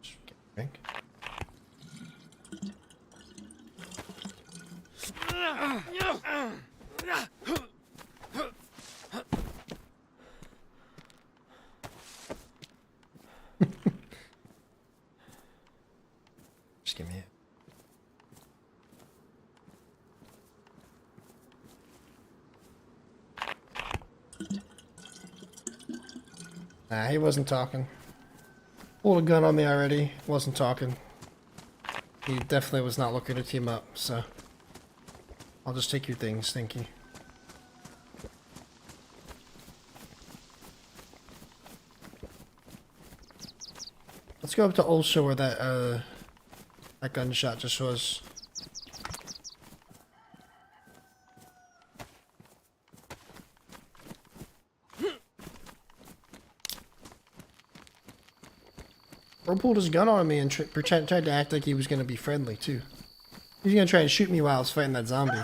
Just get a drink. Just give me it. Nah, he wasn't talking. Pulled a gun on me already. Wasn't talking. He definitely was not looking to team up, so... I'll just take your things, thank you. Let's go up to Ulsha where that gunshot just was. Bro pulled his gun on me and tried to act like he was going to be friendly, too. He was going to try and shoot me while I was fighting that zombie.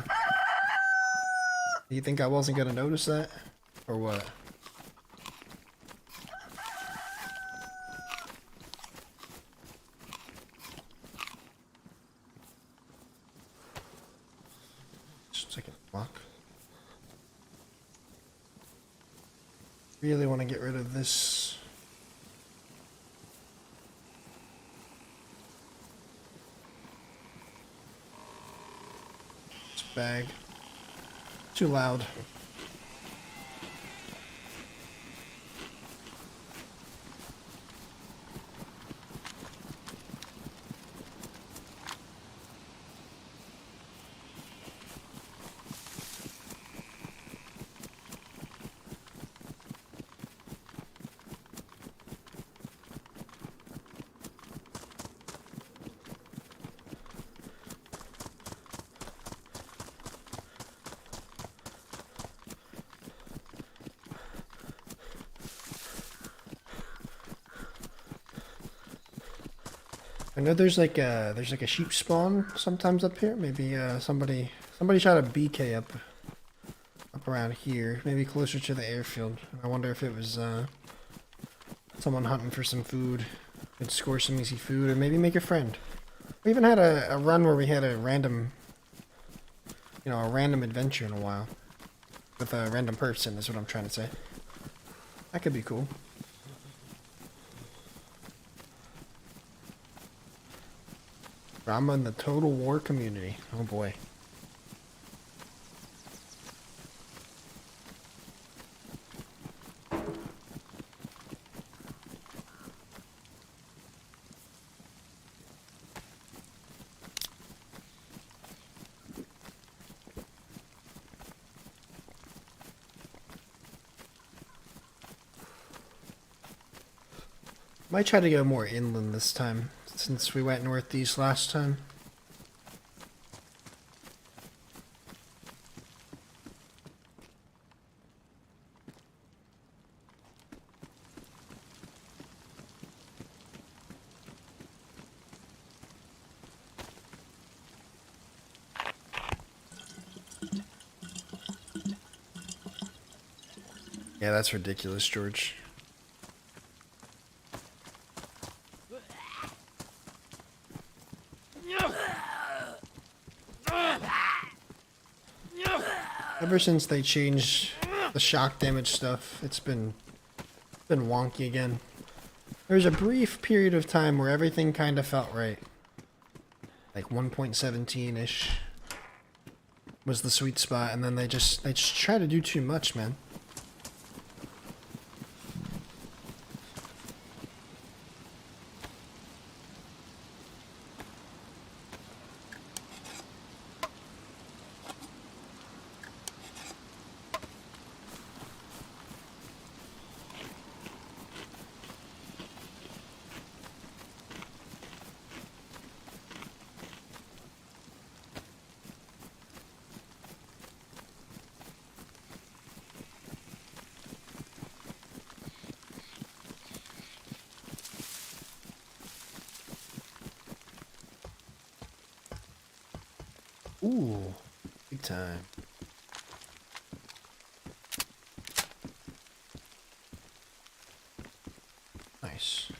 Do you think I wasn't going to notice that? Or what? Just a second. Lock. Really want to get rid of this. bag. Too loud. I know there's like a sheep spawn sometimes up here. Maybe somebody shot a BK up around here, maybe closer to the airfield. I wonder if it was someone hunting for some food. Could score some easy food, or maybe make a friend. We even had a run where we had a random, a random adventure in a while with a random person. Is what I'm trying to say. That could be cool. Drama in the Total War community. Oh boy. Might try to go more inland this time, since we went northeast last time. Yeah, that's ridiculous, George. Ever since they changed the shock damage stuff, it's been wonky again. There was a brief period of time where everything kind of felt right. Like 1.17-ish was the sweet spot, and then they just try to do too much, man. Ooh, big time. Nice.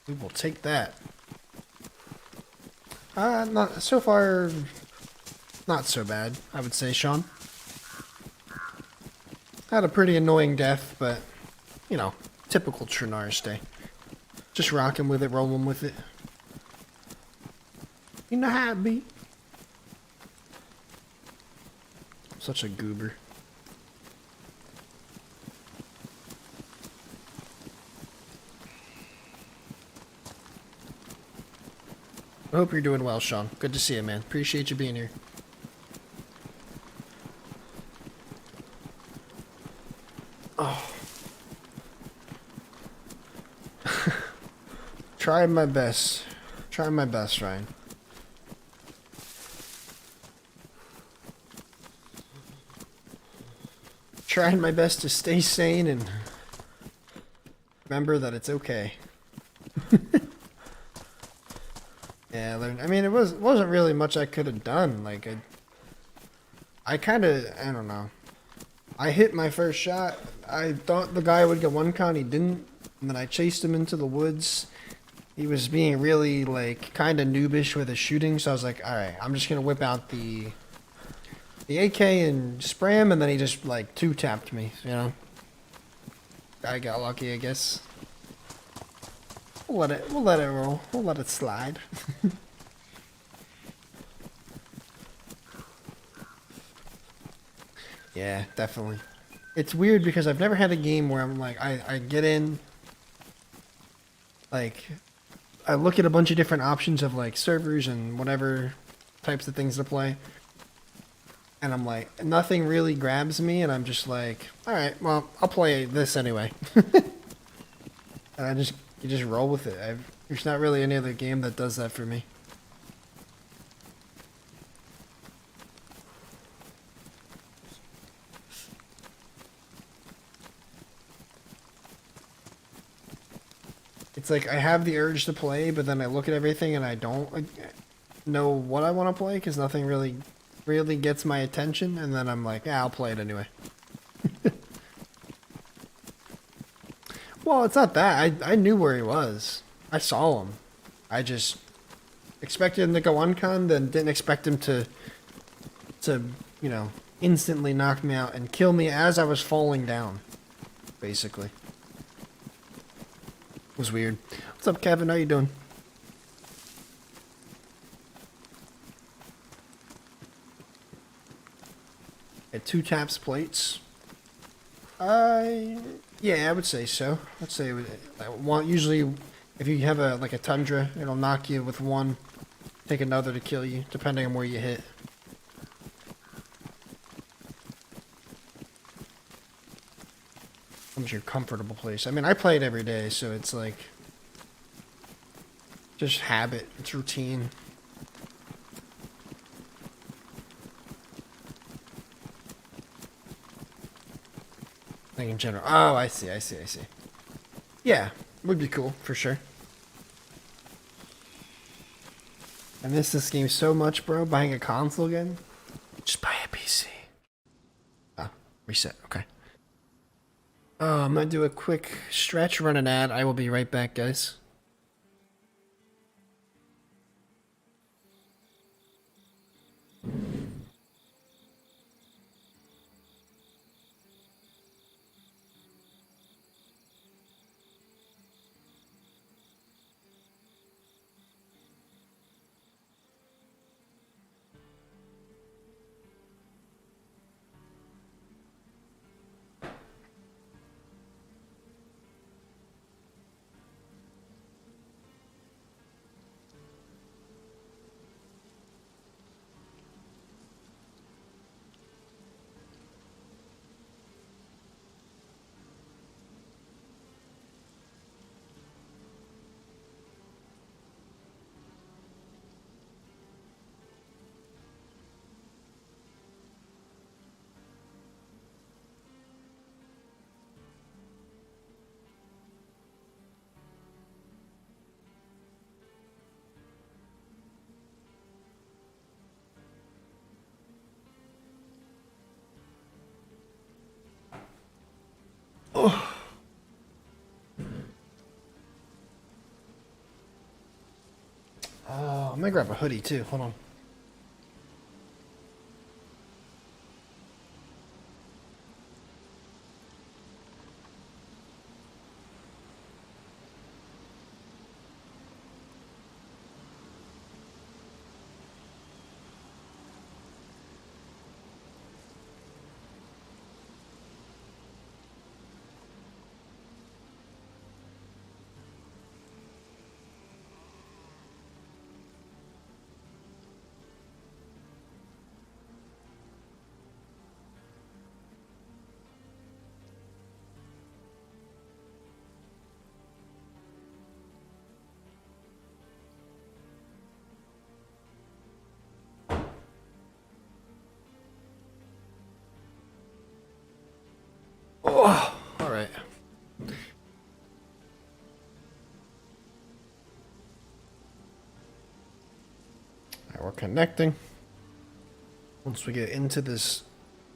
We will take that. Not so far. Not so bad, I would say, Sean. Had a pretty annoying death, but typical Trinars day. Just rocking with it, rolling with it. You know how it be. Such a goober. I hope you're doing well, Sean. Good to see you, man. Appreciate you being here. Oh. Trying my best. Trying my best, Ryan. Trying my best to stay sane and remember that it's okay. Yeah, I mean, it wasn't really much I could have done. Like, I don't know. I hit my first shot. I thought the guy would get one count, he didn't. And then I chased him into the woods. He was being really, like, kind of noobish with his shooting, so I was like, alright, I'm just gonna whip out the AK and spray him, and then he just, like, two-tapped me, I got lucky, I guess. We'll let it roll. We'll let it slide. Yeah, definitely. It's weird because I've never had a game where I'm like, I get in, like, I look at a bunch of different options of like servers and whatever types of things to play, and I'm like, nothing really grabs me, and I'm just like, all right, well, I'll play this anyway. And you just roll with it. There's not really any other game that does that for me. It's like I have the urge to play, but then I look at everything and I don't know what I want to play because nothing really gets my attention, and then I'm like, yeah, I'll play it anyway. Well, it's not that. I knew where he was. I saw him. I just expected him to go uncon, then didn't expect him to you know, instantly knock me out and kill me as I was falling down. Basically. It was weird. What's up, Kevin? How you doing? At 2 taps plates. Yeah, I would say so. I'd say usually if you have like a tundra, it'll knock you with one, take another to kill you, depending on where you hit. Comes your comfortable place. I mean, I play it every day, so it's like just habit. It's routine. Like in general. Oh, I see. Yeah, would be cool for sure. I miss this game so much, bro. Buying a console again? Just buy a PC. Ah, reset. Okay. I'm gonna do a quick stretch, run an ad. I will be right back, guys. Oh. Oh, I'm gonna grab a hoodie too. Hold on. Oh, all right. All right, we're connecting. Once we get into this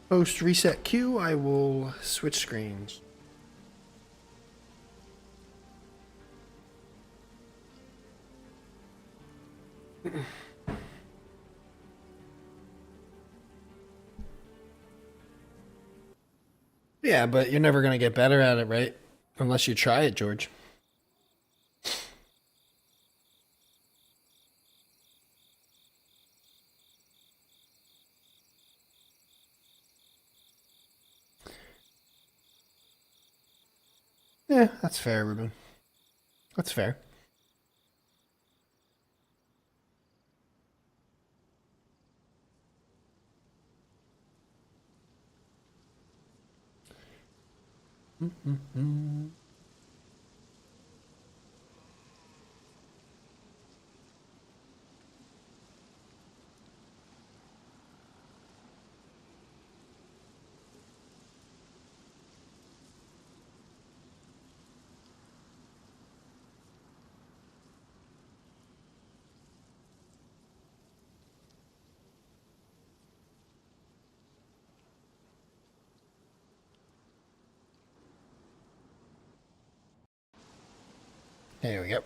post reset queue, I will switch screens. Yeah, but you're never gonna get better at it, right? Unless you try it, George. Yeah, that's fair, Ruben. That's fair. There we go.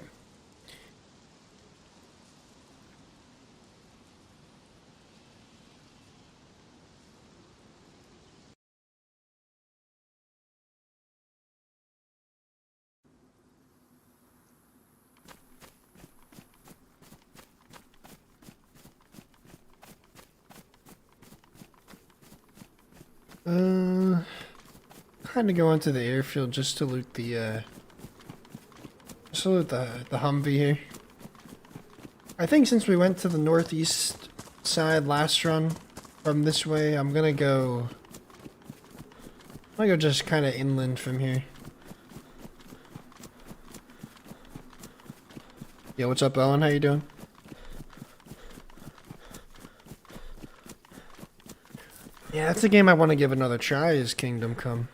Kind of go onto the airfield just to loot the Humvee here. I think since we went to the northeast side last run from this way, I'm gonna go just kind of inland from here. Yo, what's up, Ellen? How you doing? Yeah, that's a game I want to give another try, is Kingdom Come.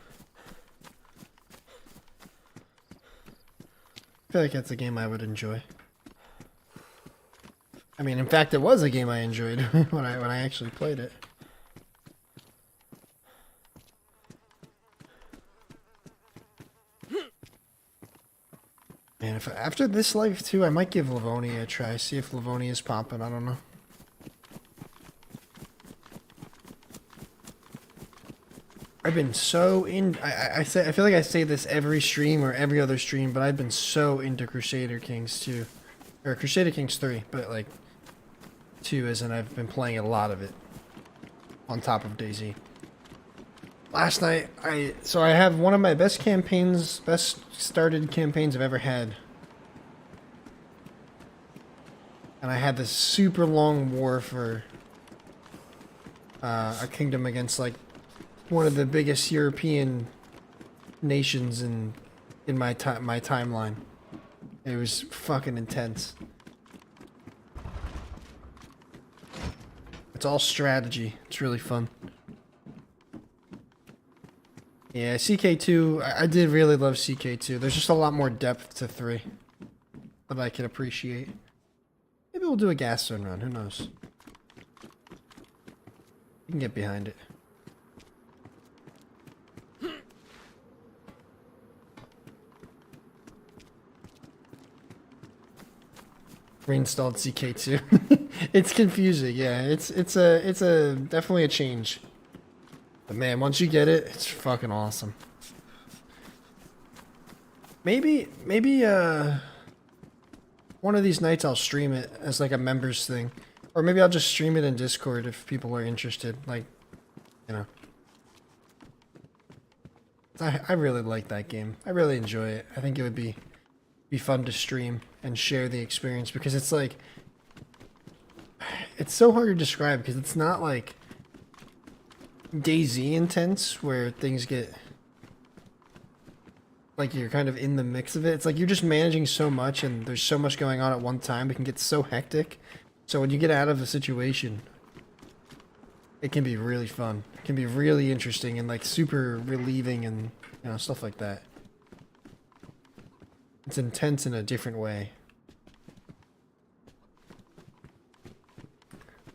I feel like that's a game I would enjoy. I mean, in fact, it was a game I enjoyed when I actually played it. Man, if after this life too, I might give Livonia a try. See if Livonia is popping. I don't know. I've been so in. I feel like I say this every stream or every other stream, but I've been so into Crusader Kings 2, or Crusader Kings 3, but like 2 as in I've been playing a lot of it on top of DayZ. Last night, I have one of my best started campaigns I've ever had. And I had this super long war for a kingdom against like one of the biggest European nations in my timeline. It was fucking intense. It's all strategy. It's really fun. Yeah, CK2, I did really love CK2. There's just a lot more depth to 3 that I can appreciate. Maybe we'll do a gas zone run, who knows? You can get behind it. Reinstalled CK2. It's confusing, yeah. It's a definitely a change. But man, once you get it, it's fucking awesome. Maybe one of these nights I'll stream it as like a members thing. Or maybe I'll just stream it in Discord if people are interested. Like, you know. I really like that game. I really enjoy it. I think it would be fun to stream and share the experience because it's like it's so hard to describe because it's not like DayZ intense where things get like you're kind of in the mix of it. It's like you're just managing so much and there's so much going on at one time. It can get so hectic. So when you get out of a situation, it can be really fun. It can be really interesting and like super relieving and you know stuff like that. It's intense in a different way.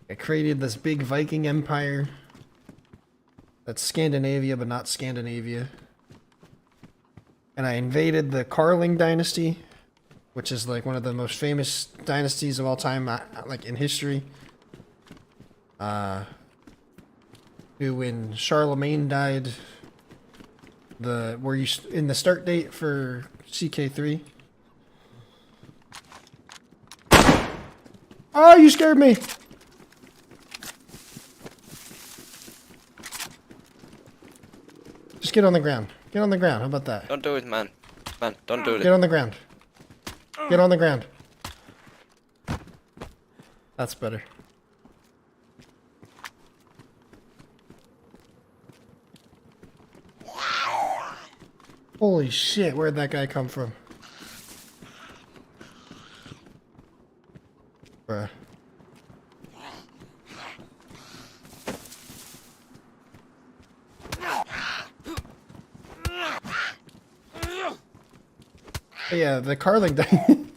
I created this big Viking empire that's Scandinavia but not Scandinavia. And I invaded the Carling dynasty, which is like one of the most famous dynasties of all time, like in history. Who, when Charlemagne died, were you in the start date for CK3? Oh, you scared me! Just get on the ground. Get on the ground. How about that?
Don't do it, man. Man, don't do it.
Get on the ground. Get on the ground. That's better. Holy shit, where'd that guy come from? Bruh. But yeah, the Carling dynasty.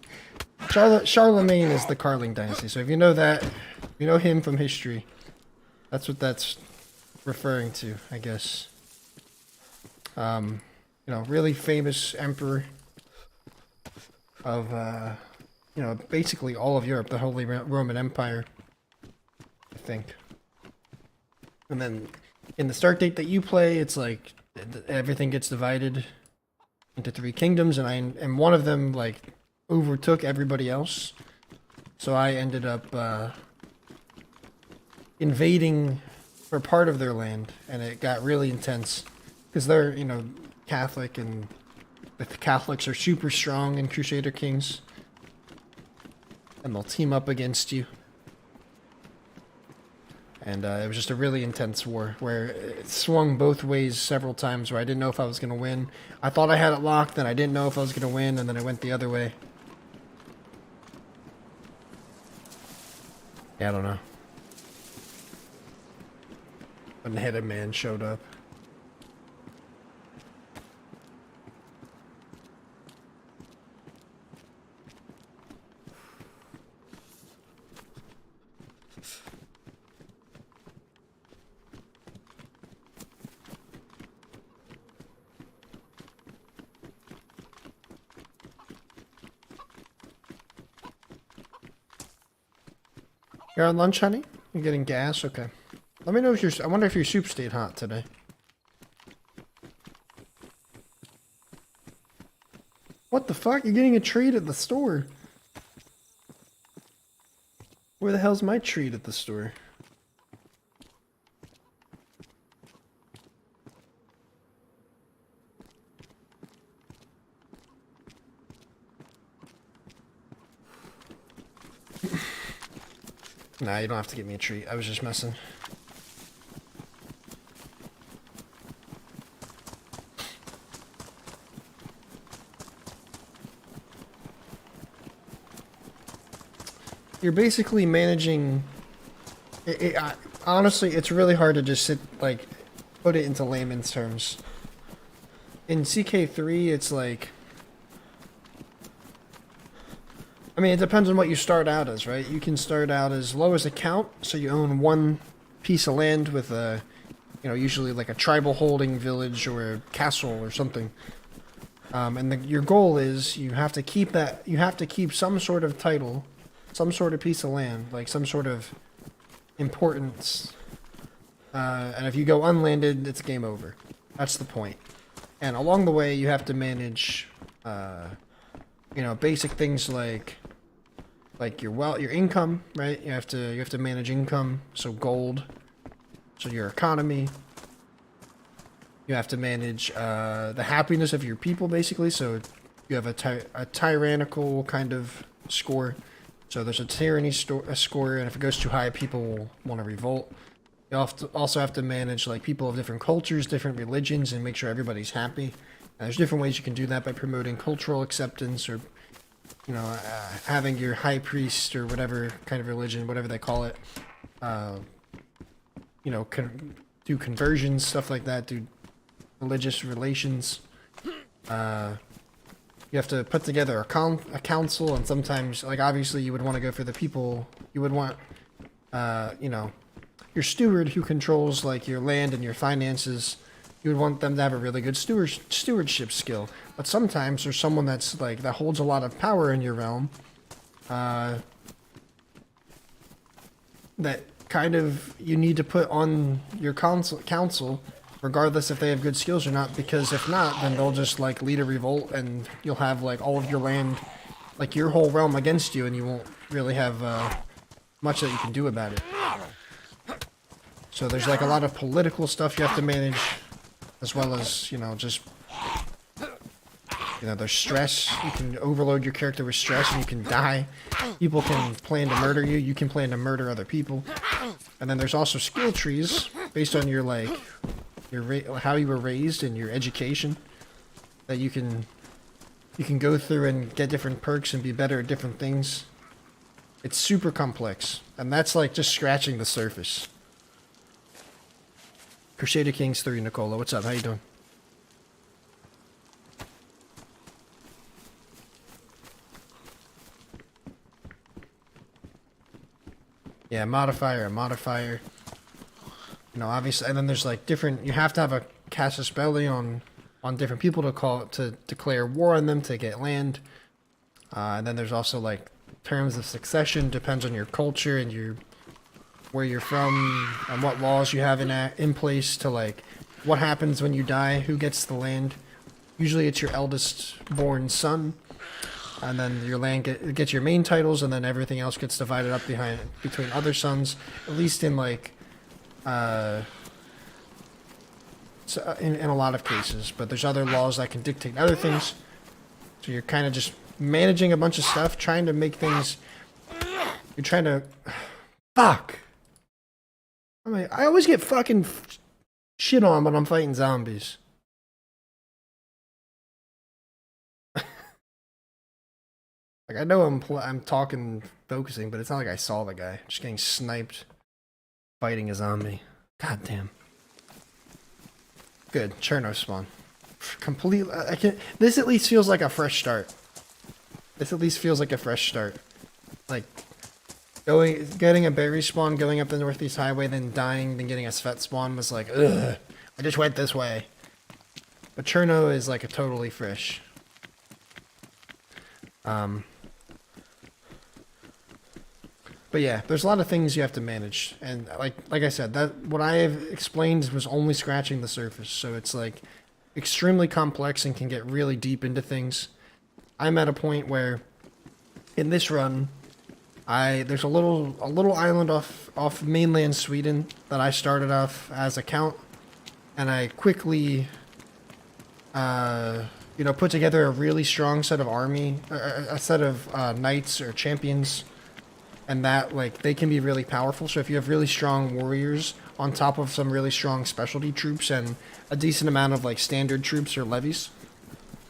Charlemagne is the Carling dynasty. So if you know that, you know him from history. That's what that's referring to, I guess. You know, really famous emperor of, you know, basically all of Europe, the Holy Roman Empire, I think. And then in the start date that you play, it's like everything gets divided into 3 kingdoms, and one of them like overtook everybody else. So I ended up invading for part of their land, and it got really intense because they're, you know, Catholic, and the Catholics are super strong in Crusader Kings, and they'll team up against you. And it was just a really intense war where it swung both ways several times, where I didn't know if I was going to win. I thought I had it locked, then I didn't know if I was going to win, and then it went the other way. Yeah, I don't know. When the headed man showed up. You're on lunch, honey? You're getting gas? Okay. Let me know if I wonder if your soup stayed hot today. What the fuck? You're getting a treat at the store. Where the hell's my treat at the store? Nah, you don't have to get me a treat. I was just messing. You're basically managing... honestly, it's really hard to just put it into layman's terms. In CK3, it's like... I mean, it depends on what you start out as, right? You can start out as low as a count, so you own one piece of land with a, you know, usually like a tribal holding village or a castle or something. And your goal is you have to keep that, you have to keep some sort of title, some sort of piece of land, like some sort of importance. And if you go unlanded, it's game over. That's the point. And along the way, you have to manage, you know, basic things like your income, right? You have to manage income, so gold, so your economy. You have to manage the happiness of your people, basically. So you have a tyrannical kind of score. So there's a tyranny score, and if it goes too high, people will want to revolt. You also have to manage like people of different cultures, different religions, and make sure everybody's happy. And there's different ways you can do that by promoting cultural acceptance, or you know, having your high priest or whatever kind of religion, whatever they call it, you know, do conversions, stuff like that, do religious relations. You have to put together a council, and sometimes, like, obviously you would want to go for the people, you would want, you know, your steward who controls, like, your land and your finances. You would want them to have a really good stewardship skill. But sometimes there's someone that's like that holds a lot of power in your realm, that kind of you need to put on your council, regardless if they have good skills or not. Because if not, then they'll just like lead a revolt, and you'll have like all of your land, like your whole realm against you, and you won't really have much that you can do about it. So there's like a lot of political stuff you have to manage, as well as, you know, just You know, there's stress. You can overload your character with stress and you can die. People can plan to murder you. You can plan to murder other people. And then there's also skill trees based on your, like, how you were raised and your education. That you can go through and get different perks and be better at different things. It's super complex. And that's like just scratching the surface. Crusader Kings 3, Nicola. What's up? How you doing? Yeah, modifier. You know, obviously, and then there's like different. You have to have a casus belli on different people to declare war on them to get land. And then there's also like terms of succession. Depends on your culture and where you're from and what laws you have in place to like what happens when you die, who gets the land. Usually, it's your eldest born son. And then your land gets your main titles, and then everything else gets divided up between other sons. At least in like, in a lot of cases. But there's other laws that can dictate other things. So you're kind of just managing a bunch of stuff, trying to make things. You're trying to. Fuck. I always get fucking shit on when I'm fighting zombies. Like, I know I'm talking, focusing, but it's not like I saw the guy. Just getting sniped, fighting a zombie. God damn. Good. Cherno spawn. Completely. I can't. This at least feels like a fresh start. Like, getting a berry spawn, going up the Northeast Highway, then dying, then getting a Svet spawn was like, ugh. I just went this way. But Cherno is like a totally fresh. But yeah, there's a lot of things you have to manage, and like I said, that what I have explained was only scratching the surface. So it's like extremely complex and can get really deep into things. I'm at a point where, in this run, there's a little island off mainland Sweden that I started off as a count, and I quickly, put together a really strong set of a set of knights or champions. And that, like, they can be really powerful. So if you have really strong warriors on top of some really strong specialty troops and a decent amount of, like, standard troops or levies,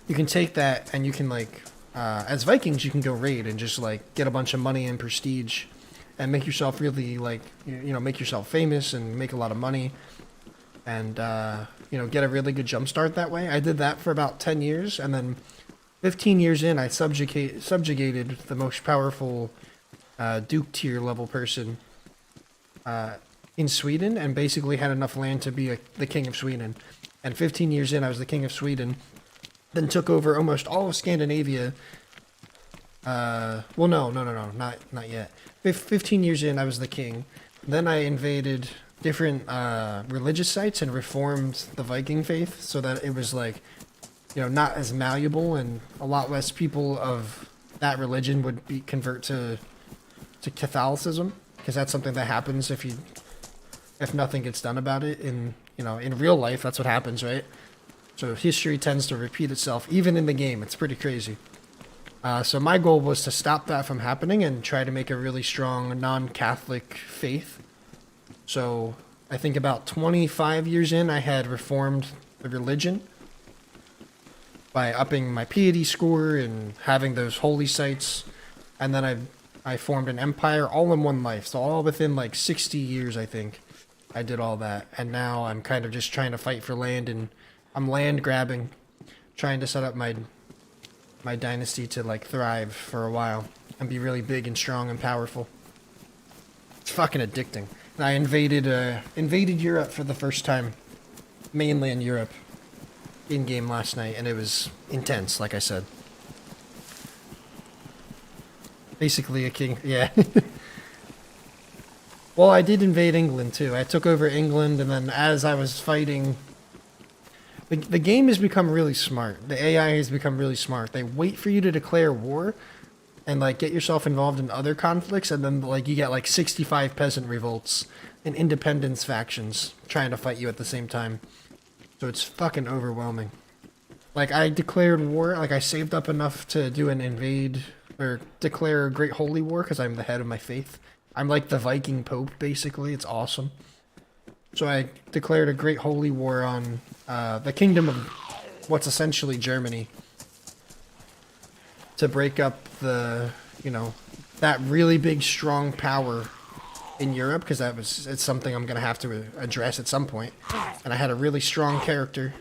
you can take that and you can, like, as Vikings, you can go raid and just, like, get a bunch of money and prestige and make yourself really, like, make yourself famous and make a lot of money and, get a really good jump start that way. I did that for about 10 years, and then 15 years in, I subjugated the most powerful Duke tier level person in Sweden, and basically had enough land to be the king of Sweden. And 15 years in, I was the king of Sweden. Then took over almost all of Scandinavia. Well, no, not yet. 15 years in, I was the king. Then I invaded different religious sites and reformed the Viking faith so that it was like, not as malleable, and a lot less people of that religion would convert to Catholicism, because that's something that happens if nothing gets done about it in real life. That's what happens, right? So history tends to repeat itself even in the game. It's pretty crazy. So my goal was to stop that from happening and try to make a really strong non-Catholic faith. So I think about 25 years in, I had reformed the religion by upping my piety score and having those holy sites, and then I formed an empire all in one life. So all within like 60 years, I think, I did all that. And now I'm kind of just trying to fight for land, and I'm land grabbing, trying to set up my dynasty to like thrive for a while and be really big and strong and powerful. It's fucking addicting. And I invaded Europe for the first time, mainland Europe, in game last night, and it was intense, like I said. Basically a king, yeah. Well, I did invade England too. I took over England, and then as I was fighting, the game has become really smart. The AI has become really smart. They wait for you to declare war and like get yourself involved in other conflicts, and then like you get like 65 peasant revolts and independence factions trying to fight you at the same time. So it's fucking overwhelming. Like, I declared war, like, I saved up enough to do an invade, or declare a great holy war, because I'm the head of my faith. I'm like the Viking Pope, basically. It's awesome. So I declared a great holy war on the kingdom of what's essentially Germany, to break up the, you know, that really big, strong power in Europe, because it's something I'm going to have to address at some point. And I had a really strong character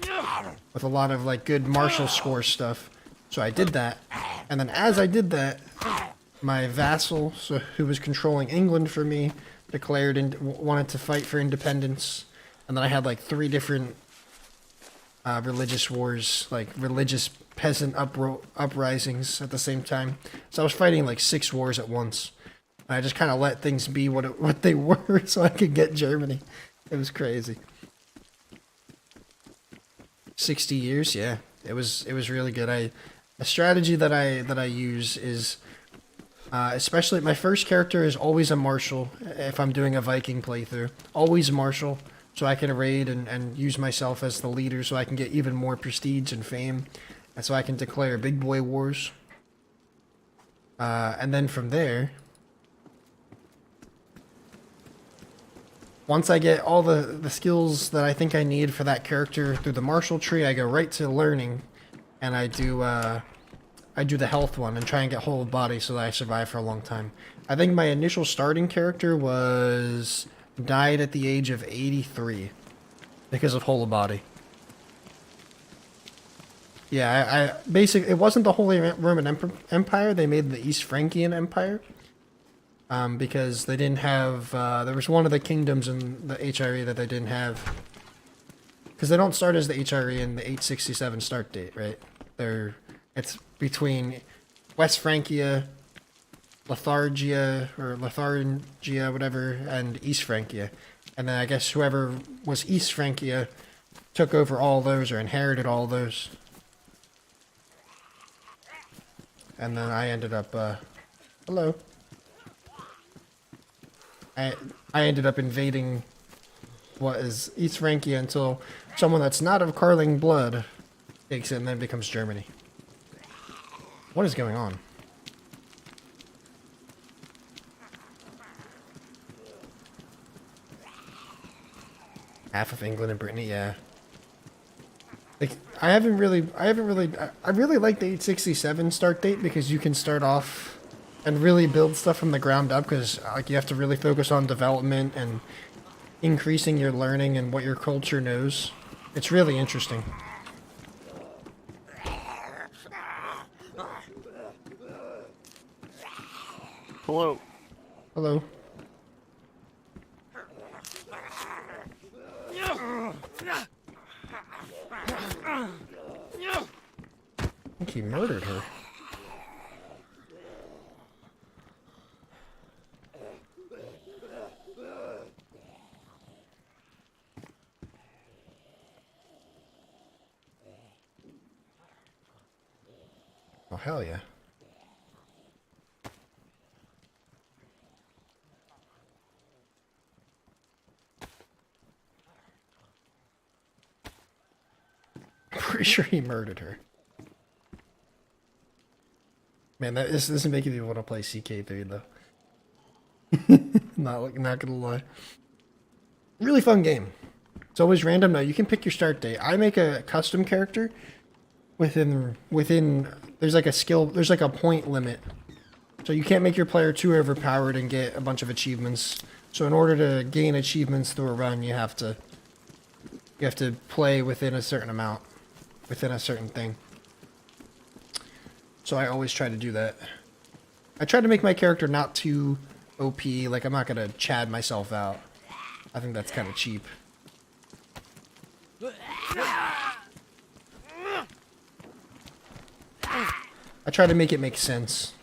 with a lot of, like, good martial score stuff. So I did that. And then as I did that, my vassal, who was controlling England for me, declared and wanted to fight for independence. And then I had, like, 3 different religious wars, like religious peasant uprisings at the same time. So I was fighting like 6 wars at once. And I just kind of let things be what they were, so I could get Germany. It was crazy. 60 years, yeah. It was really good. A strategy that I use is, especially my first character is always a martial. If I'm doing a Viking playthrough, always martial. So I can raid and use myself as the leader, so I can get even more prestige and fame. And so I can declare big boy wars. And then from there, once I get all the skills that I think I need for that character through the martial tree, I go right to learning. And I do the health one and try and get whole body so that I survive for a long time. I think my initial starting character died at the age of 83 because of whole body. Yeah, I basically, it wasn't the Holy Roman Empire. They made the East Frankian Empire, because they didn't have, there was one of the kingdoms in the HRE that they didn't have, because they don't start as the HRE in the 867 start date, right? It's between West Francia, Lethargia, whatever, and East Francia. And then I guess whoever was East Francia took over all those, or inherited all those. And then I ended up, hello. I ended up invading what is East Francia until someone that's not of Carling blood takes it and then becomes Germany. What is going on? Half of England and Brittany, yeah. Like, I really like the 867 start date, because you can start off and really build stuff from the ground up, because like you have to really focus on development and increasing your learning and what your culture knows. It's really interesting.
Hello.
Hello. I think he murdered her. Oh, hell yeah. I'm pretty sure he murdered her. Man, this is making me want to play CK3 though. Not gonna lie. Really fun game. It's always random. No, you can pick your start date. I make a custom character within there's like a skill, there's like a point limit. So you can't make your player too overpowered and get a bunch of achievements. So in order to gain achievements through a run, you have to play within a certain amount, within a certain thing. So I always try to do that. I try to make my character not too OP, like I'm not gonna Chad myself out. I think that's kind of cheap. I try to make it make sense.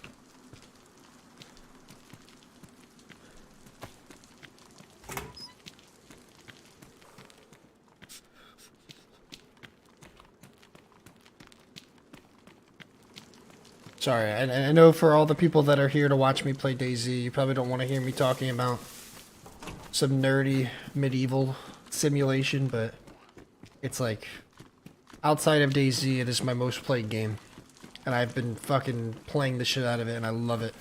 Sorry, I know for all the people that are here to watch me play DayZ, you probably don't want to hear me talking about some nerdy medieval simulation, but it's like, outside of DayZ, it is my most played game. And I've been fucking playing the shit out of it, and I love it.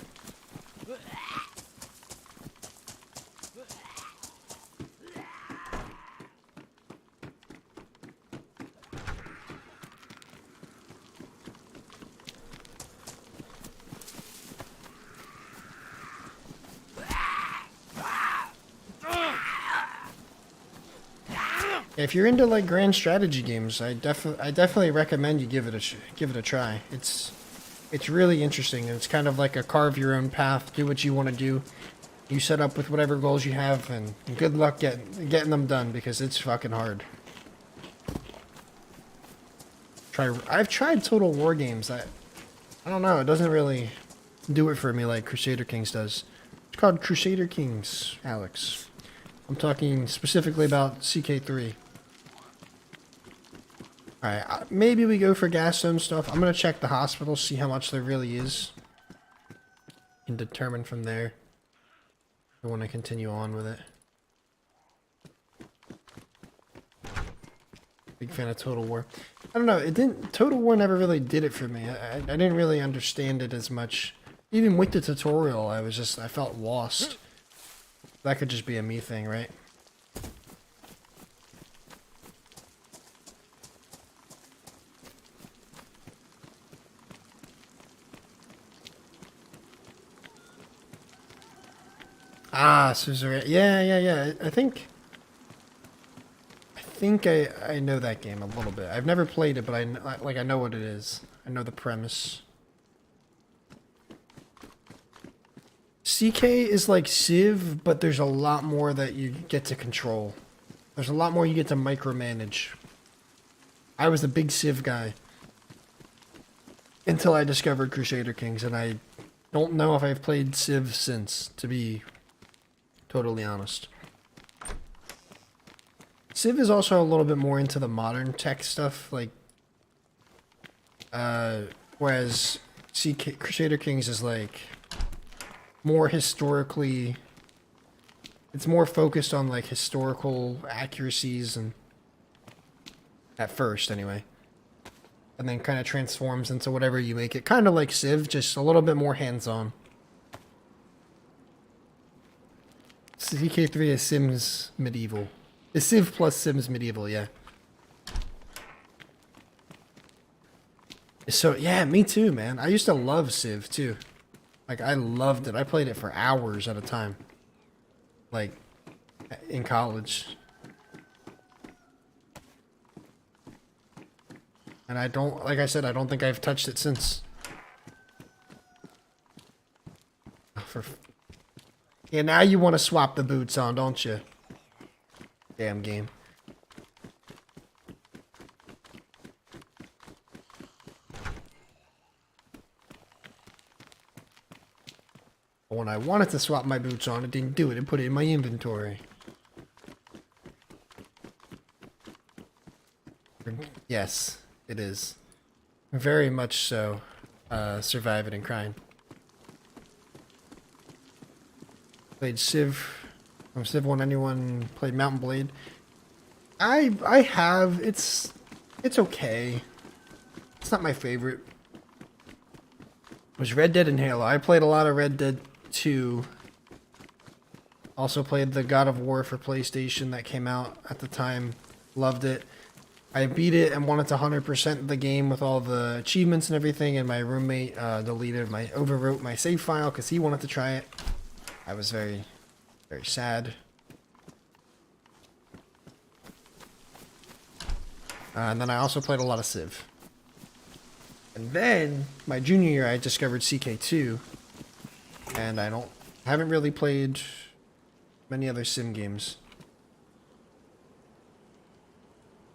If you're into like grand strategy games, I definitely recommend you give it a try. It's really interesting, and it's kind of like a carve your own path, do what you want to do. You set up with whatever goals you have, and good luck getting them done, because it's fucking hard. I've tried Total War games. I don't know, it doesn't really do it for me like Crusader Kings does. It's called Crusader Kings, Alex. I'm talking specifically about CK3. Alright, maybe we go for gas zone stuff. I'm gonna check the hospital, see how much there really is. And determine from there if I want to continue on with it. Big fan of Total War. I don't know, Total War never really did it for me. I didn't really understand it as much. Even with the tutorial, I felt lost. That could just be a me thing, right? Ah, Suzerain. Yeah. I think I know that game a little bit. I've never played it, but I know what it is. I know the premise. CK is like Civ, but there's a lot more that you get to control. There's a lot more you get to micromanage. I was a big Civ guy until I discovered Crusader Kings, and I don't know if I've played Civ since, to be totally honest. Civ is also a little bit more into the modern tech stuff, like, whereas Crusader Kings is like more historically, it's more focused on like historical accuracies, and at first anyway, and then kind of transforms into whatever you make it, kind of like Civ, just a little bit more hands-on. CK3 is Sims Medieval. It's Civ plus Sims Medieval, yeah. So, yeah, me too, man. I used to love Civ, too. Like, I loved it. I played it for hours at a time. Like, in college. And like I said, I don't think I've touched it since. Yeah, now you want to swap the boots on, don't you? Damn game. When I wanted to swap my boots on, it didn't do it. It put it in my inventory. Yes, it is. Very much so. Surviving and crying. Played Civ. From Civ 1, anyone played Mountain Blade? I have. It's okay. It's not my favorite. It was Red Dead and Halo. I played a lot of Red Dead 2. Also played the God of War for PlayStation that came out at the time. Loved it. I beat it and wanted to 100% the game with all the achievements and everything, and my roommate overwrote my save file because he wanted to try it. I was very, very sad. And then I also played a lot of Civ. And then, my junior year, I discovered CK2. And I haven't really played many other sim games.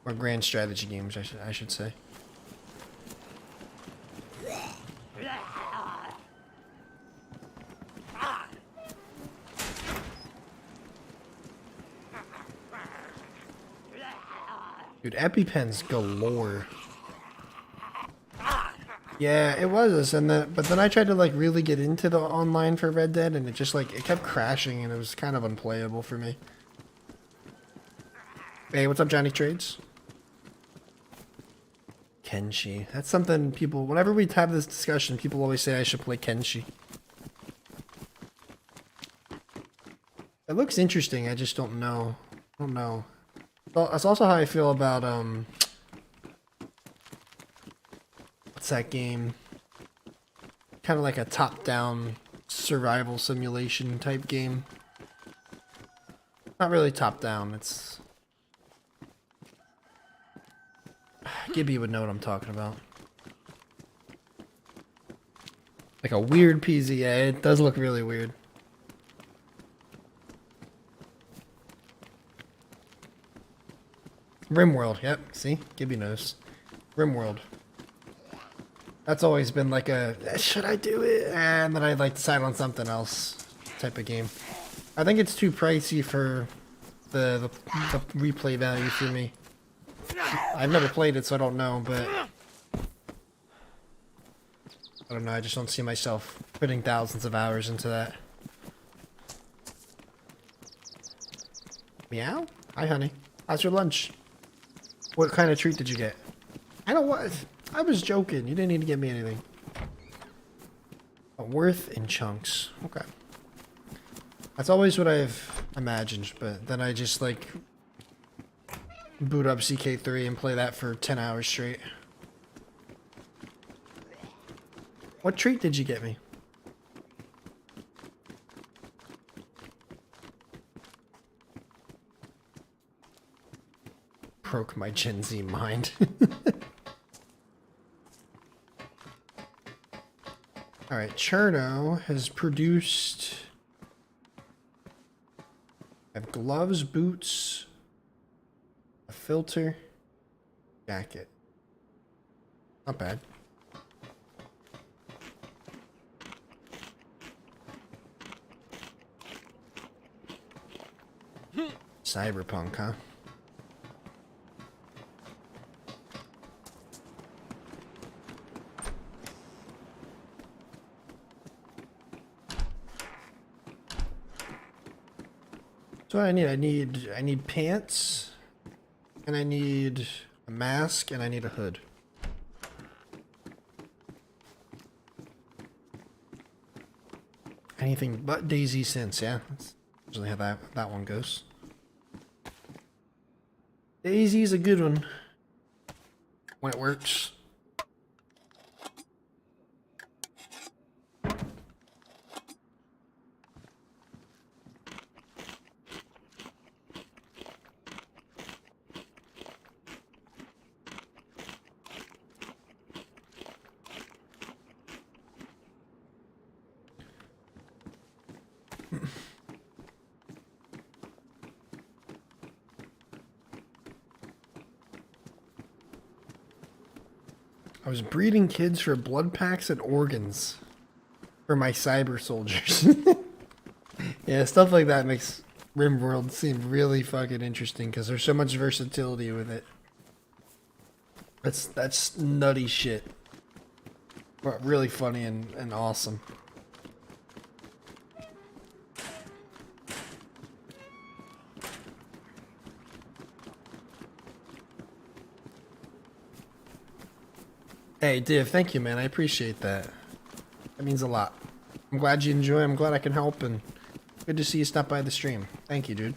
Or grand strategy games, I should say. Dude, EpiPens galore. Yeah, it was, but then I tried to like really get into the online for Red Dead, and it just like it kept crashing, and it was kind of unplayable for me. Hey, what's up, Johnny Trades? Kenshi. That's something people, whenever we have this discussion, people always say I should play Kenshi. It looks interesting, I just don't know. I don't know. Well, that's also how I feel about, what's that game? Kind of like a top-down survival simulation type game. Not really top-down, it's... Gibby would know what I'm talking about. Like a weird PZA. It does look really weird. RimWorld, yep, see? Gibby knows. RimWorld. That's always been like a, should I do it? And then I'd like decide on something else type of game. I think it's too pricey for the replay value for me. I've never played it, so I don't know, but... I don't know, I just don't see myself putting thousands of hours into that. Meow? Hi, honey. How's your lunch? What kind of treat did you get? I don't want... I was joking. You didn't need to get me anything. A worth in chunks. Okay. That's always what I've imagined, but then I just, like... boot up CK3 and play that for 10 hours straight. What treat did you get me? Broke my Gen Z mind. Alright, Cherno has produced... I have gloves, boots, a filter, jacket. Not bad. Cyberpunk, huh? So what I need pants, and I need a mask, and I need a hood. Anything but DayZ since, yeah. That's usually how that one goes. DayZ's a good one when it works. I was breeding kids for blood packs and organs for my cyber soldiers. Yeah, stuff like that makes RimWorld seem really fucking interesting because there's so much versatility with it. That's nutty shit. But really funny and awesome. Hey, Div, thank you, man. I appreciate that. That means a lot. I'm glad you enjoy. I'm glad I can help, and good to see you stop by the stream. Thank you, dude.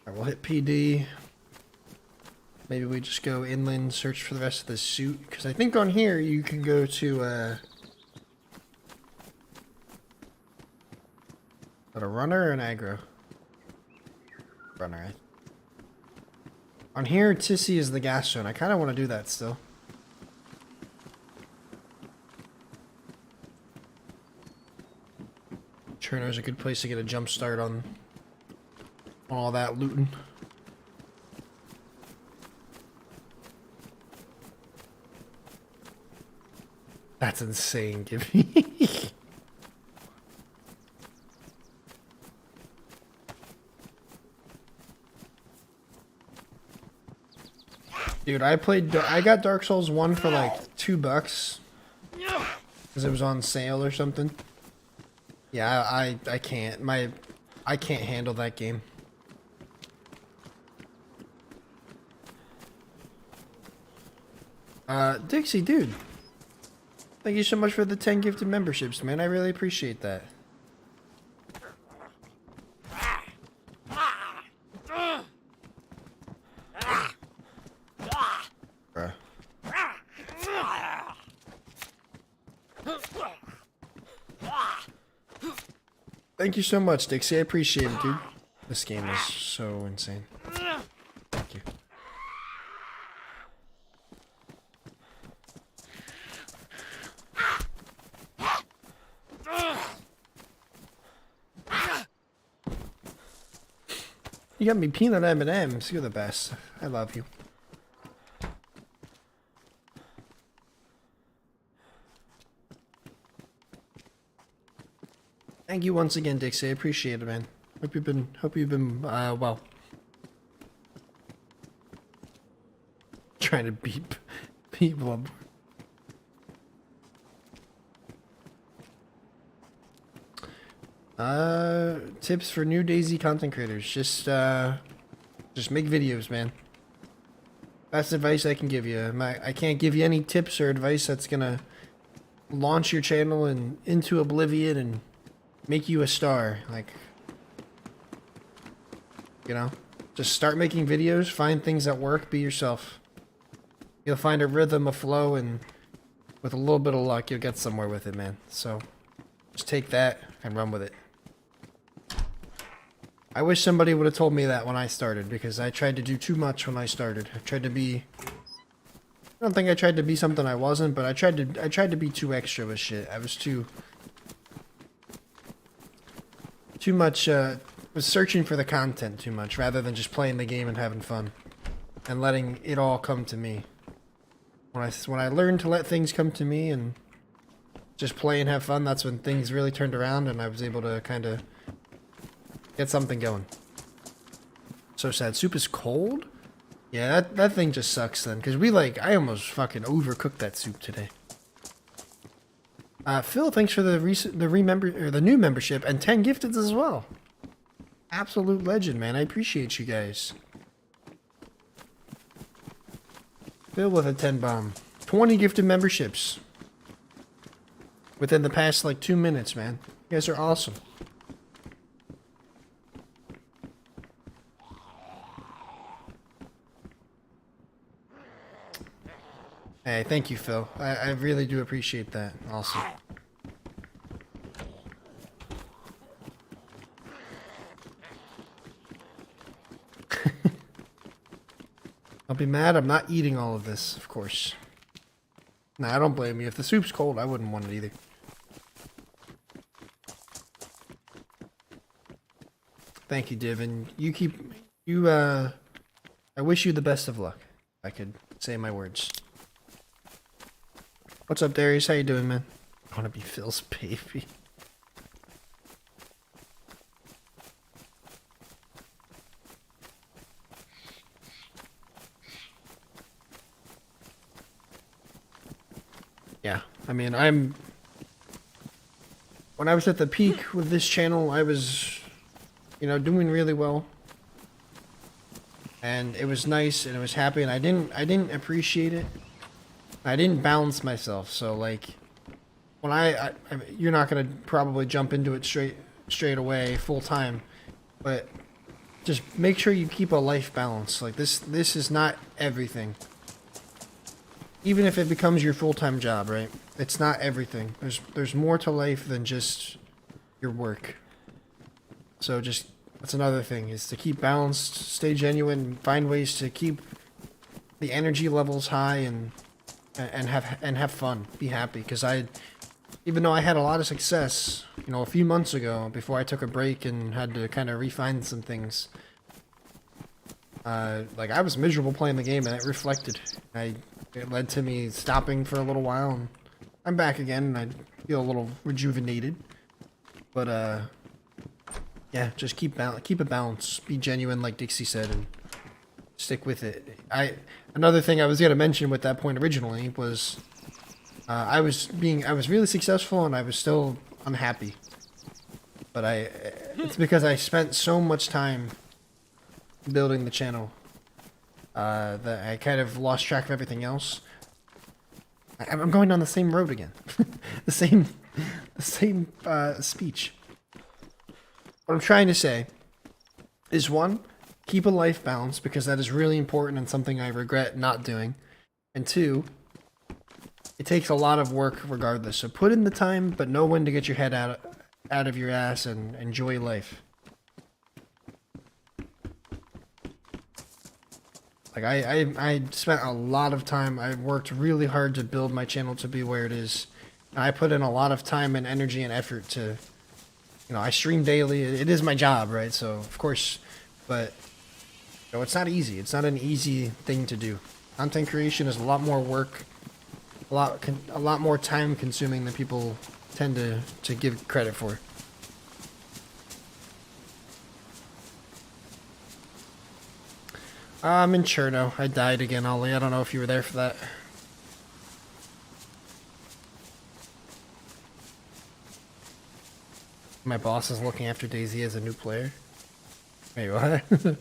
Alright, we'll hit PD. Maybe we just go inland, search for the rest of the suit, because I think on here you can go to, a runner or an aggro? Runner, on here, Tissy is the gas zone. I kind of want to do that still. Cherno's a good place to get a jump start on all that looting. That's insane, Gibby. Dude, I got Dark Souls 1 for like $2 because it was on sale or something. Yeah, I can't. I can't handle that game. Dixie, dude. Thank you so much for the 10 gifted memberships, man. I really appreciate that. Bruh. Thank you so much, Dixie. I appreciate it, dude. This game is so insane. Thank you. You got me peanut M&Ms. You're the best. I love you. Thank you once again, Dixie. I appreciate it, man. Hope you've been, well. Trying to beat people up. Tips for new DayZ content creators. Just make videos, man. Best advice I can give you. I can't give you any tips or advice that's gonna launch your channel and into oblivion and make you a star. Like, you know, just start making videos, find things that work, be yourself. You'll find a rhythm, a flow, and with a little bit of luck, you'll get somewhere with it, man. So, just take that and run with it. I wish somebody would have told me that when I started, because I tried to do too much when I started. I tried to be... I don't think I tried to be something I wasn't, but I tried to be too extra with shit. I was too much, was searching for the content too much, rather than just playing the game and having fun. And letting it all come to me. When I learned to let things come to me and just play and have fun, that's when things really turned around and I was able to kind of get something going. So sad. Soup is cold? Yeah, that thing just sucks then, because I almost fucking overcooked that soup today. Phil, thanks for the new membership and 10 gifted as well. Absolute legend, man. I appreciate you guys. Phil with a 10 bomb. 20 gifted memberships. Within the past, 2 minutes, man. You guys are awesome. Hey, thank you, Phil. I really do appreciate that. Awesome. I'll be mad I'm not eating all of this, of course. Nah, I don't blame you. If the soup's cold, I wouldn't want it either. Thank you, Div, and I wish you the best of luck. If I could say my words. What's up, Darius? How you doing, man? I want to be Phil's baby. Yeah, I mean, when I was at the peak with this channel, I was, doing really well. And it was nice, and it was happy, and I didn't appreciate it. I didn't balance myself, so, when you're not gonna probably jump into it straight away, full time, but just make sure you keep a life balance. This is not everything. Even if it becomes your full-time job, right? It's not everything. There's more to life than just your work. So that's another thing, is to keep balanced, stay genuine, find ways to keep the energy levels high and have fun, be happy. Because even though I had a lot of success, a few months ago, before I took a break and had to kind of refine some things, I was miserable playing the game, and it reflected. It led to me stopping for a little while, and I'm back again, and I feel a little rejuvenated. But yeah, just keep a balance, be genuine, like Dixie said, and stick with it. Another thing I was gonna mention with that point originally was I was really successful, and I was still unhappy. But it's because I spent so much time building the channel that I kind of lost track of everything else. I'm going down the same road again. the same speech. What I'm trying to say is, one, keep a life balance, because that is really important and something I regret not doing. And two, it takes a lot of work regardless. So put in the time, but know when to get your head out of your ass and enjoy life. Like, I spent a lot of time. I worked really hard to build my channel to be where it is. And I put in a lot of time and energy and effort to, you know, I stream daily. It is my job, right? So, of course, but, you know, it's not easy. It's not an easy thing to do. Content creation is a lot more work, a lot more time consuming than people tend to give credit for. I'm in Cherno. I died again, Ollie. I don't know if you were there for that. My boss is looking after DayZ as a new player. Wait, what?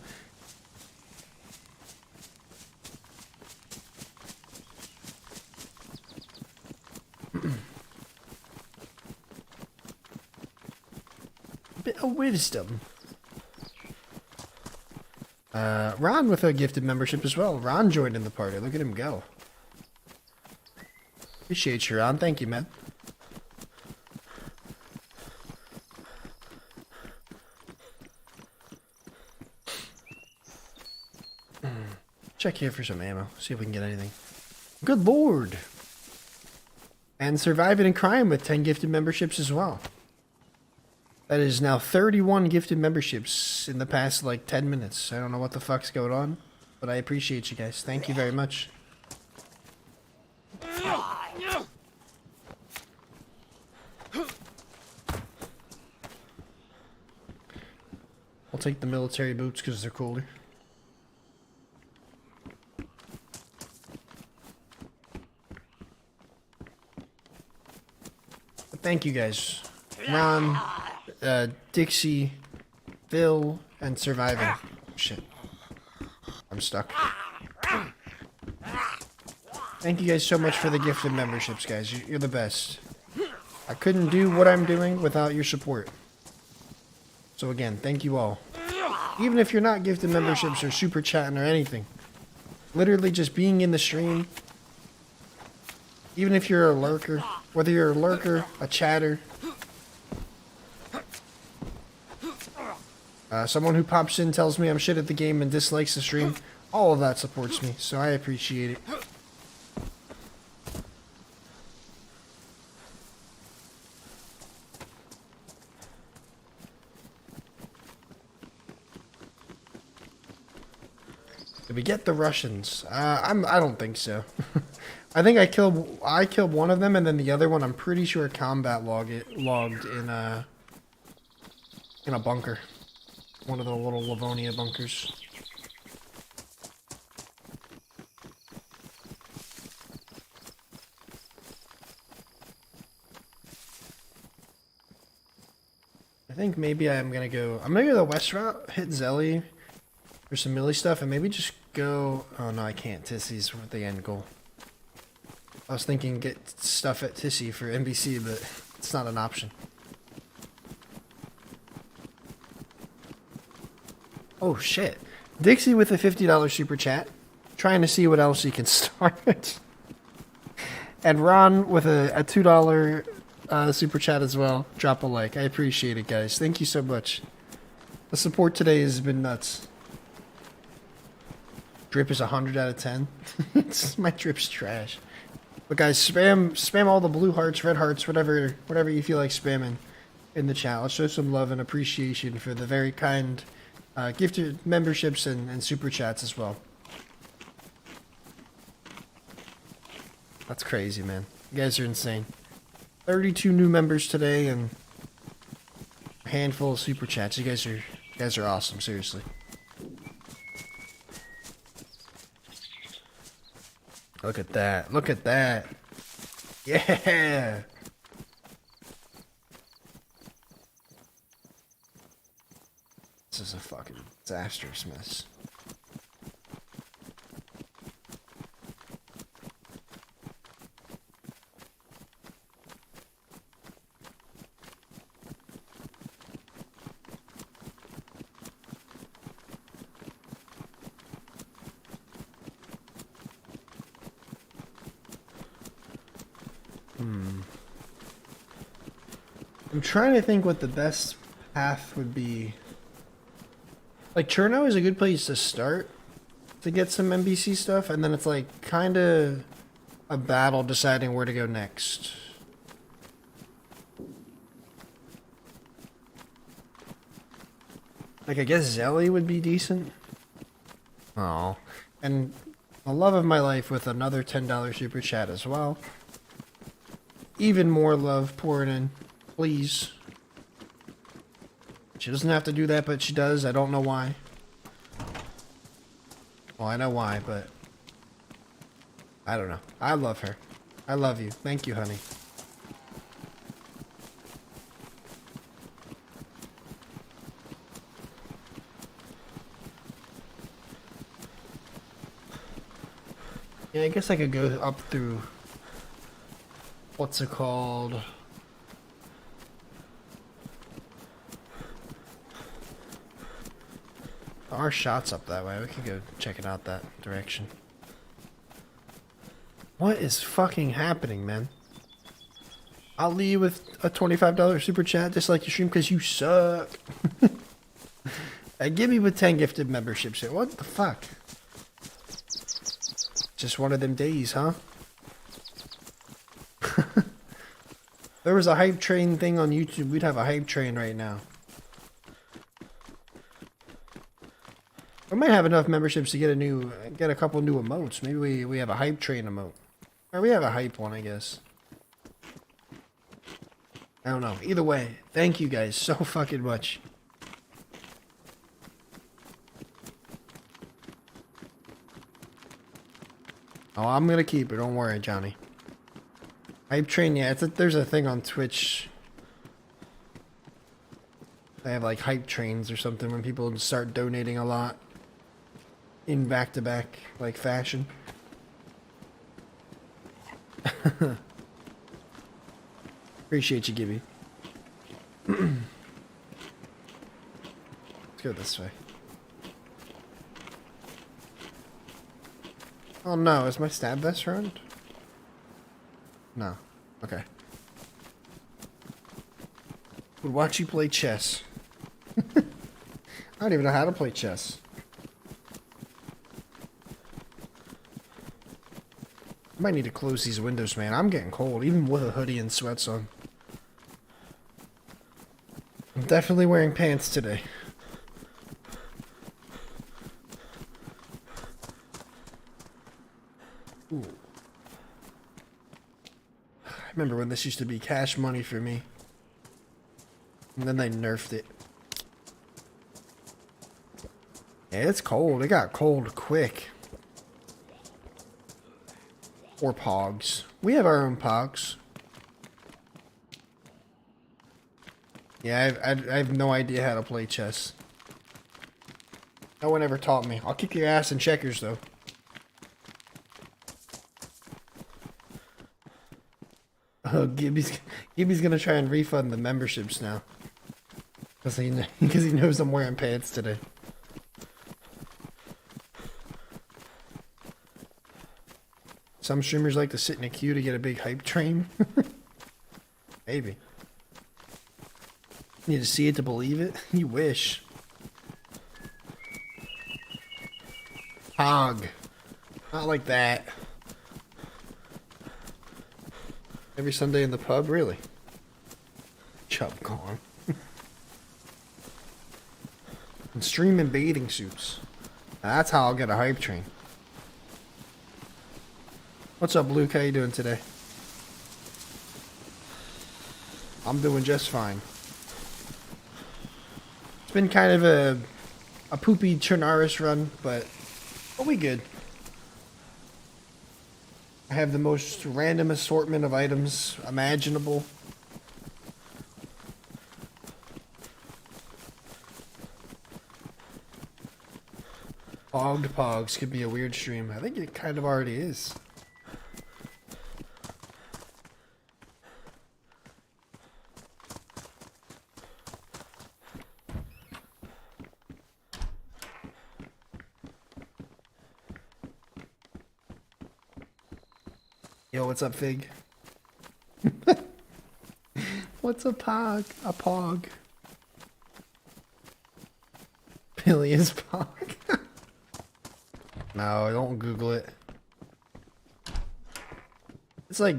Bit of wisdom. Ron with a gifted membership as well. Ron joined in the party. Look at him go. Appreciate you, Ron. Thank you, man. Check here for some ammo. See if we can get anything. Good lord. And Surviving in Crime with 10 gifted memberships as well. That is now 31 gifted memberships in the past, like, 10 minutes. I don't know what the fuck's going on, but I appreciate you guys. Thank you very much. I'll take the military boots because they're cooler. But thank you guys. Ron, Dixie, Phil, and Surviving. Shit. I'm stuck. Thank you guys so much for the gifted memberships, guys. You're the best. I couldn't do what I'm doing without your support. So again, thank you all. Even if you're not gifted memberships or super chatting or anything. Literally just being in the stream. Even if you're a lurker. Whether you're a lurker, a chatter, someone who pops in, tells me I'm shit at the game and dislikes the stream, all of that supports me, so I appreciate it. Did we get the Russians? I don't think so. I think I killed one of them, and then the other one I'm pretty sure combat logged in a bunker. One of the little Livonia bunkers. I think maybe I'm gonna go the west route, hit Zelly for some melee stuff, and maybe just go, oh no I can't, Tissy's the end goal. I was thinking get stuff at Tissy for NBC, but it's not an option. Oh shit. Dixie with a $50 super chat. Trying to see what else he can start. And Ron with a $2 super chat as well. Drop a like. I appreciate it, guys. Thank you so much. The support today has been nuts. Drip is 100 out of 10. My drip's trash. But guys, spam all the blue hearts, red hearts, whatever you feel like spamming in the chat. Let's show some love and appreciation for the very kind gifted memberships and super chats as well. That's crazy, man. You guys are insane. 32 new members today and a handful of super chats. You guys are awesome, seriously. Look at that. Look at that. Yeah. This is a fucking disastrous mess. I'm trying to think what the best path would be. Like, Cherno is a good place to start to get some NPC stuff, and then it's like kind of a battle deciding where to go next. Like, I guess Zelly would be decent. Oh, and the love of my life with another $10 super chat as well. Even more love pouring in, please. She doesn't have to do that, but she does. I don't know why. Well, I know why, but I don't know. I love her. I love you. Thank you, honey. Yeah, I guess I could go up through... What's it called? There are shots up that way. We could go check it out that direction. What is fucking happening, man? I'll leave you with a $25 super chat just like your stream because you suck. I give you with 10 gifted memberships here. What the fuck? Just one of them days, huh? There was a hype train thing on YouTube. We'd have a hype train right now. We might have enough memberships to get a couple new emotes. Maybe we have a hype train emote. Or we have a hype one, I guess. I don't know. Either way, thank you guys so fucking much. Oh, I'm gonna keep it. Don't worry, Johnny. Hype train, yeah. There's a thing on Twitch. They have like hype trains or something when people start donating a lot in back-to-back like fashion. Appreciate you, Gibby. Let's go this way. Oh no, is my stab vest ruined? No. Okay. Would watch you play chess. I don't even know how to play chess. I might need to close these windows, man. I'm getting cold, even with a hoodie and sweats on. I'm definitely wearing pants today. Ooh. I remember when this used to be cash money for me. And then they nerfed it. Yeah, it's cold. It got cold quick. Or pogs. We have our own pogs. Yeah, I have no idea how to play chess. No one ever taught me. I'll kick your ass in checkers, though. Oh, Gibby's gonna try and refund the memberships now. Because he knows I'm wearing pants today. Some streamers like to sit in a queue to get a big hype train. Maybe. You need to see it to believe it? You wish. Hog. Not like that. Every Sunday in the pub? Really? Chub gone. And stream in bathing suits. Now that's how I'll get a hype train. What's up, Luke? How you doing today? I'm doing just fine. It's been kind of a poopy Chernaris run, but we good. I have the most random assortment of items imaginable. Pogged Pogs could be a weird stream. I think it kind of already is. Yo, what's up, Fig? What's a pog? A pog. Billy is pog. No, don't Google it. It's like...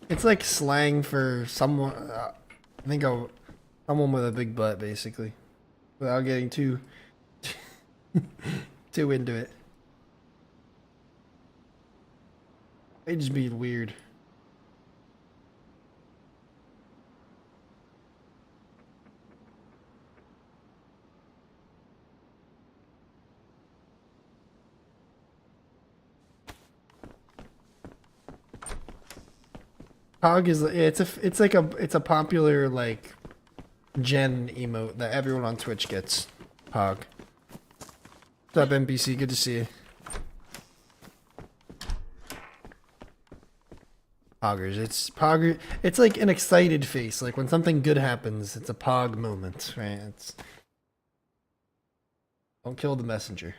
It's like slang for someone... I think someone with a big butt, basically. Without getting too... too into it. They just be weird. Pog is it's a popular like gen emote that everyone on Twitch gets. Pog. What's up, NPC? Good to see you. Poggers. It's like an excited face. Like when something good happens, it's a pog moment, right? It's don't kill the messenger.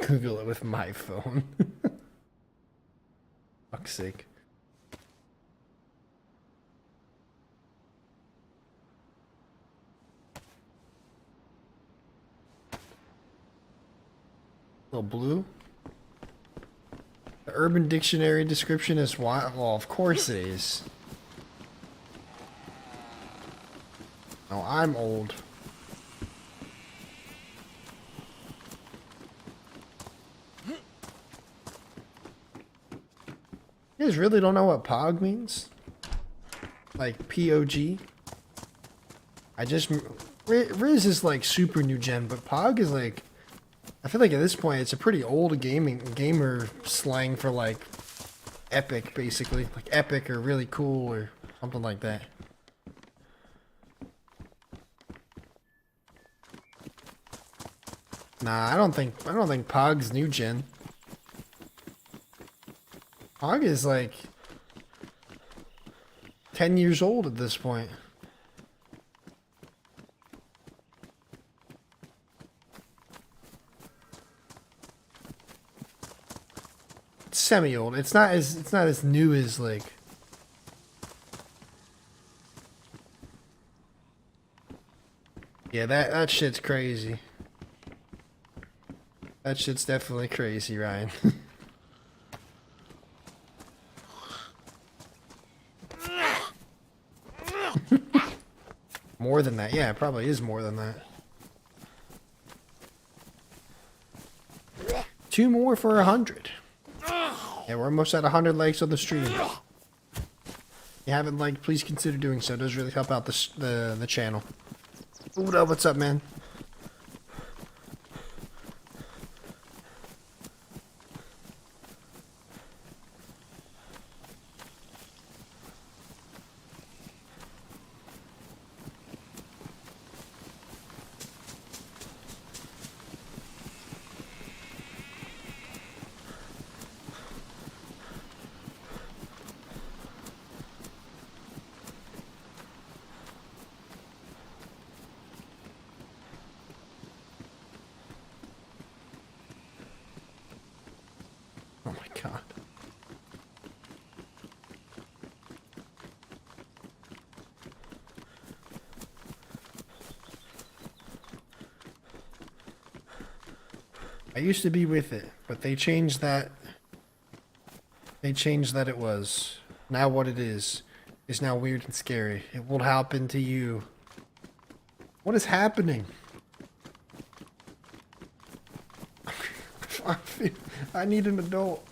Google it with my phone. Fuck's sake. Little blue. The Urban Dictionary description is wild. Well, of course it is. Oh, I'm old. You guys really don't know what POG means? Like POG? Riz is like super new gen, but POG is like, I feel like at this point it's a pretty old gamer slang for like epic, basically. Like epic or really cool or something like that. Nah, I don't think POG's new gen. POG is like 10 years old at this point. It's semi-old. It's not as new as like yeah, that shit's crazy. That shit's definitely crazy, Ryan. More than that. Yeah, it probably is more than that. 2 more for 100. Yeah, we're almost at 100 likes on the stream. If you haven't liked, please consider doing so. It does really help out the channel. Uda, what's up, man? Oh my god. I used to be with it, but they changed that. They changed that it was. Now what it is now weird and scary. It will happen to you. What is happening? I need an adult.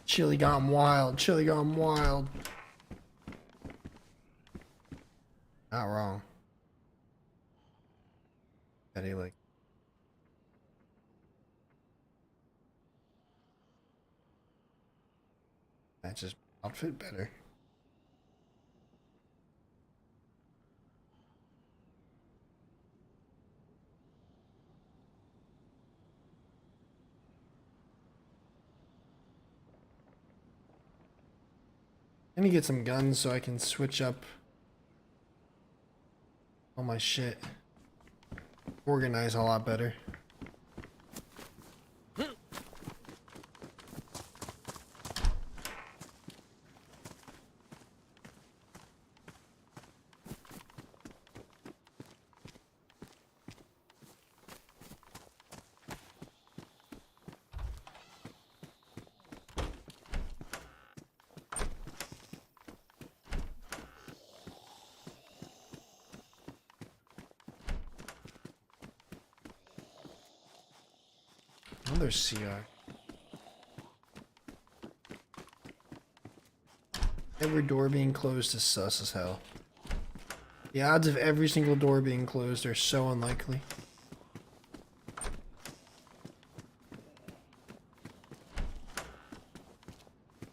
Chili gone wild. Chili gone wild. Not wrong. Betty like. Matches my outfit better. I need to get some guns so I can switch up all my shit. Organize a lot better. Another CR. Every door being closed is sus as hell. The odds of every single door being closed are so unlikely.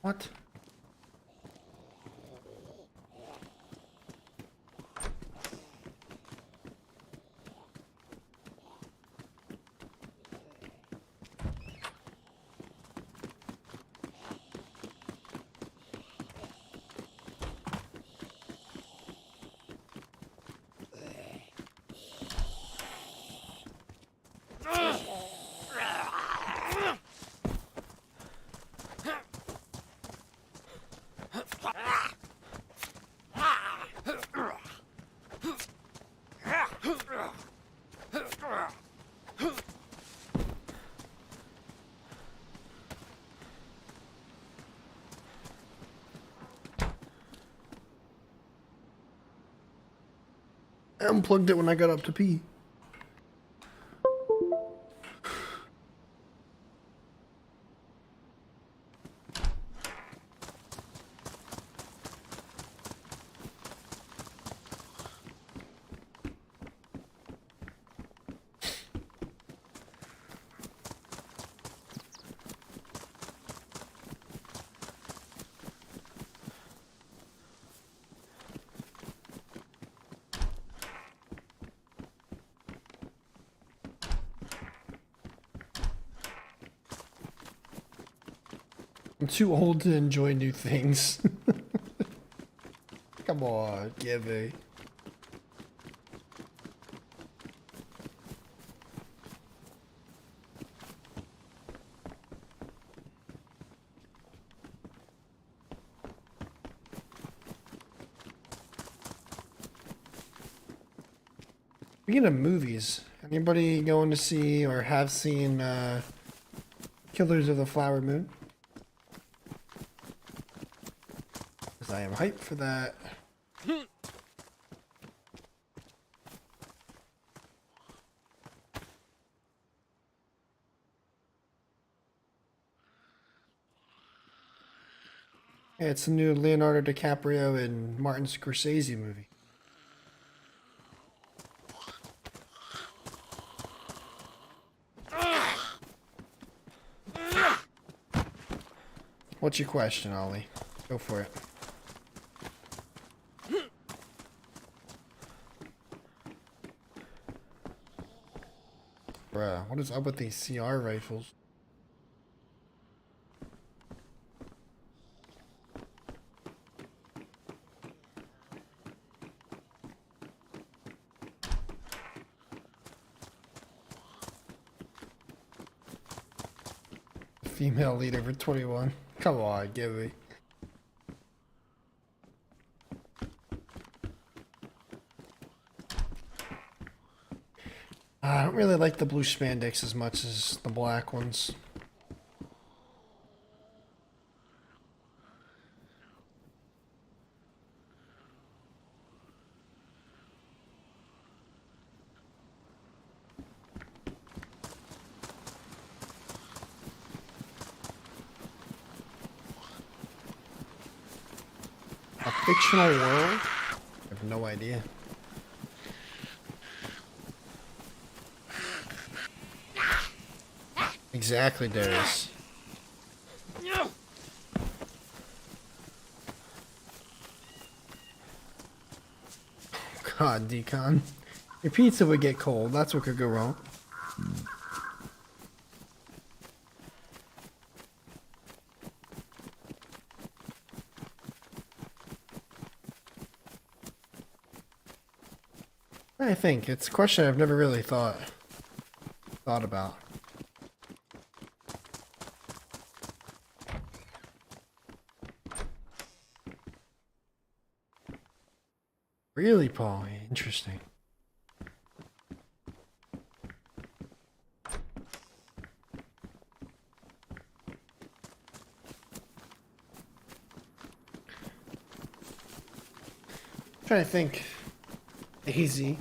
What? I unplugged it when I got up to pee. I'm too old to enjoy new things. Come on, give me. Speaking of movies, anybody going to see or have seen Killers of the Flower Moon? Because I am hyped for that. Yeah, it's a new Leonardo DiCaprio and Martin Scorsese movie. What's your question, Ollie? Go for it. Bruh, what is up with these CR rifles? Female leader for 21. Come on, give me. I don't really like the blue spandex as much as the black ones. A fictional world? I have no idea. Exactly, Darius. God, Decon. Your pizza would get cold. That's what could go wrong. I think it's a question I've never really thought about. Really, Paul? Interesting. I'm trying to think. DayZ.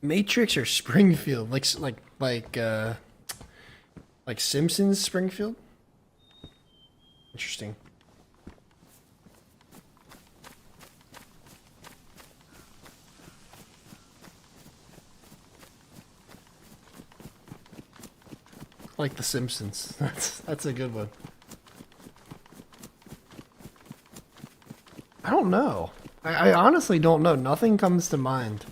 Matrix or Springfield? Like Simpsons Springfield? Interesting. Like The Simpsons. That's a good one. I don't know. I honestly don't know. Nothing comes to mind.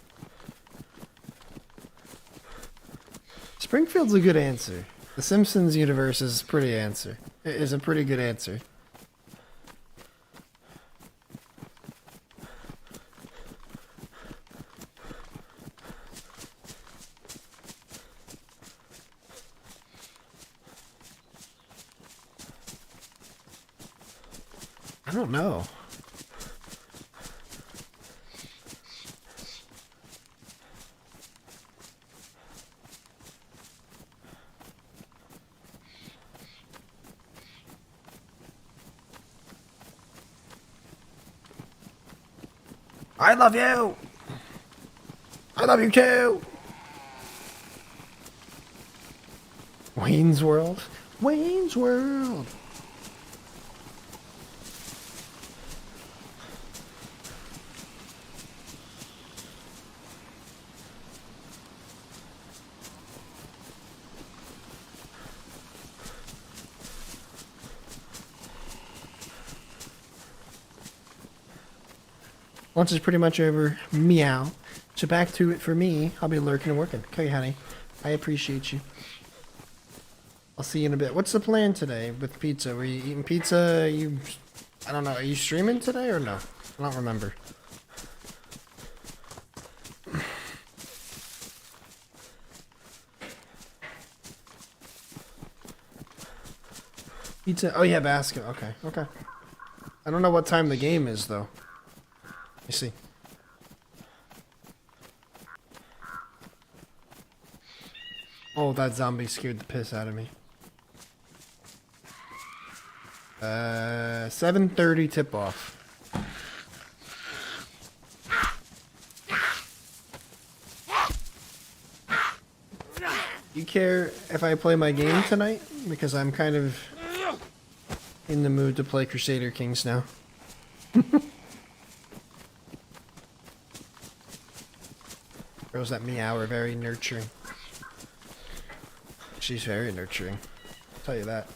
Springfield's a good answer. The Simpsons universe is a pretty answer. It is a pretty good answer. I don't know. I love you! I love you too! Wayne's World? Wayne's World! Lunch is pretty much over. Meow. So back to it for me. I'll be lurking and working. Okay, honey. I appreciate you. I'll see you in a bit. What's the plan today with pizza? Were you eating pizza? I don't know. Are you streaming today or no? I don't remember. Pizza? Oh yeah, basket. Okay, okay. I don't know what time the game is though. Let me see. Oh, that zombie scared the piss out of me. 7:30 tip off. You care if I play my game tonight? Because I'm kind of in the mood to play Crusader Kings now. Girls that meow are very nurturing. She's very nurturing. I'll tell you that.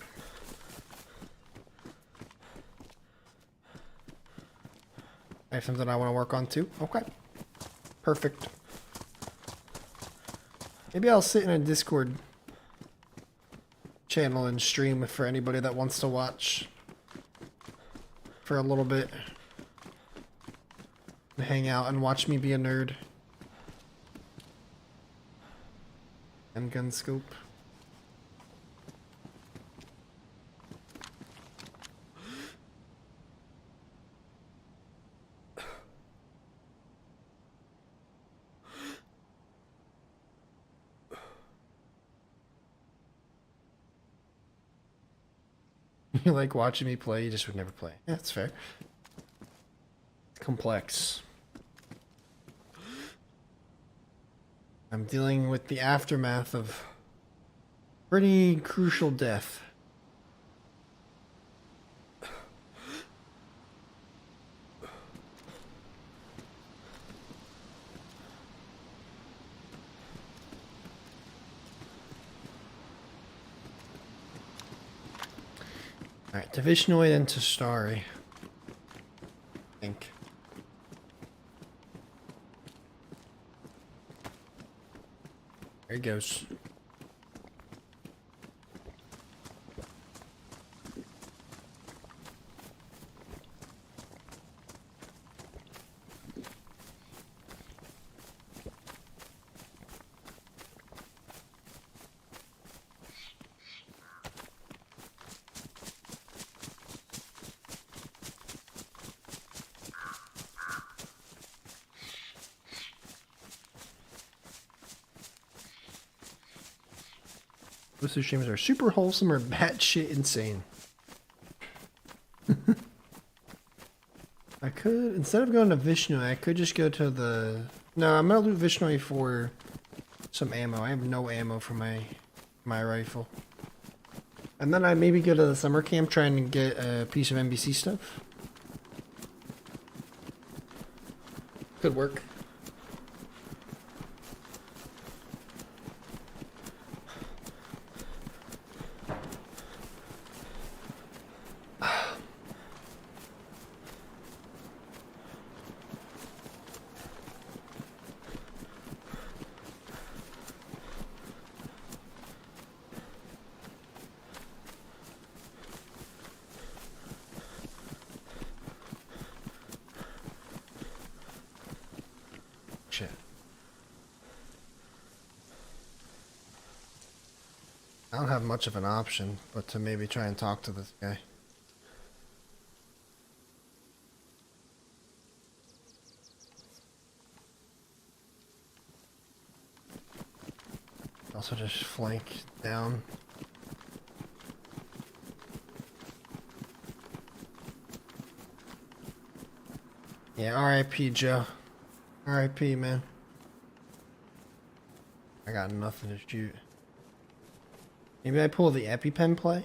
I have something I want to work on too. Okay. Perfect. Maybe I'll sit in a Discord channel and stream for anybody that wants to watch for a little bit. And hang out and watch me be a nerd. And gun scope. You like watching me play, you just would never play. Yeah, that's fair. Complex. I'm dealing with the aftermath of pretty crucial death. Alright, Divisionoid into Starry. I think. There he goes. Those two streams are super wholesome or batshit insane. I could, instead of going to Vishnu, I could just go to the... No, I'm gonna loot Vishnu for some ammo. I have no ammo for my rifle. And then I maybe go to the summer camp trying to get a piece of NBC stuff. Could work. Shit. I don't have much of an option, but to maybe try and talk to this guy. Also just flank down. Yeah, R.I.P. Joe. R.I.P. man. I got nothing to shoot. Maybe I pull the EpiPen play?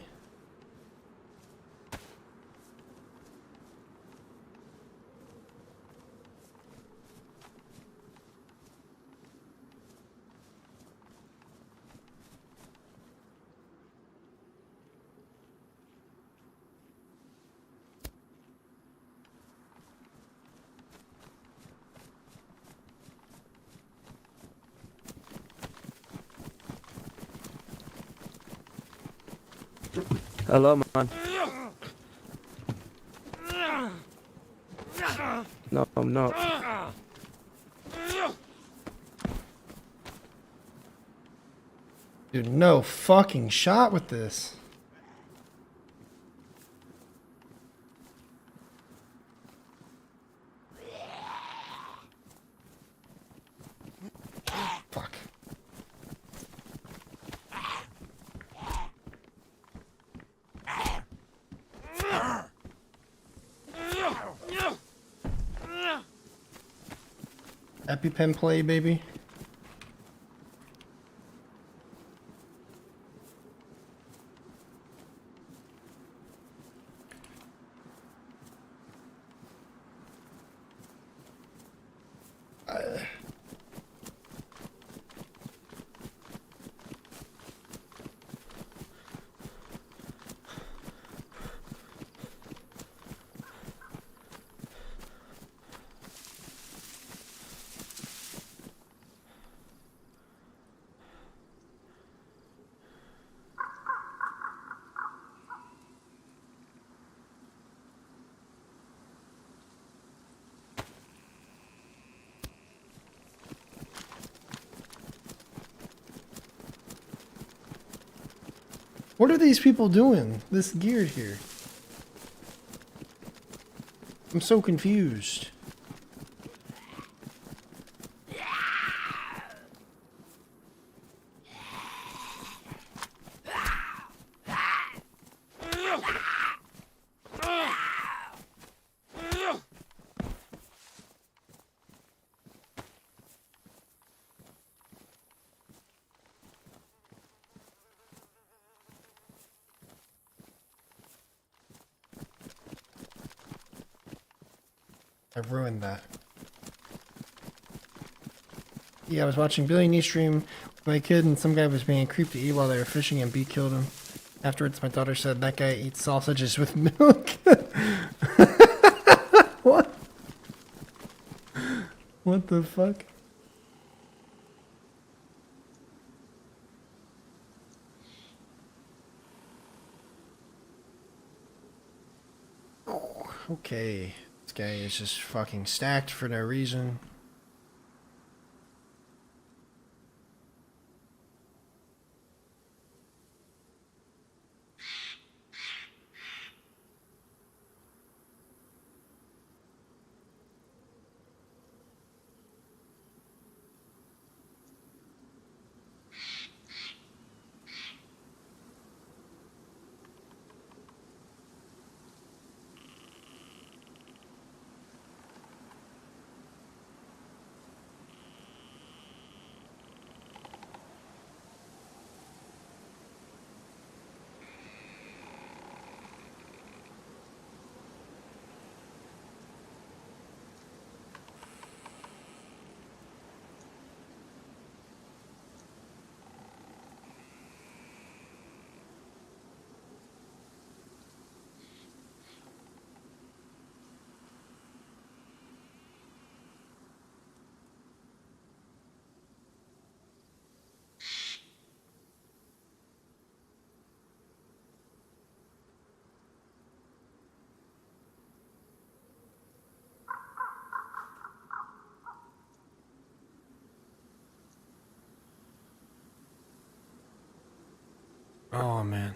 Hello, man. No, I'm not.
Dude, no fucking shot with this. Fuck. EpiPen play, baby. What are these people doing? This geared here. I'm so confused. I've ruined that. Yeah, I was watching Billy Knee stream with my kid, and some guy was being a creep to eat while they were fishing, and B killed him. Afterwards, my daughter said that guy eats sausages with milk. What? What the fuck? Okay. This guy is just fucking stacked for no reason. Oh man.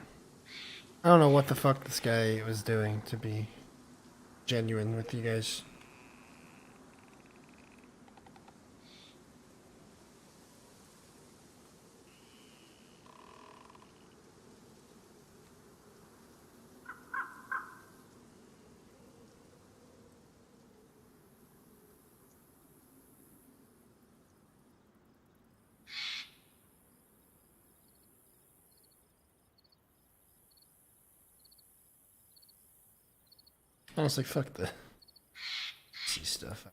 I don't know what the fuck this guy was doing, to be genuine with you guys. Honestly, fuck the see stuff.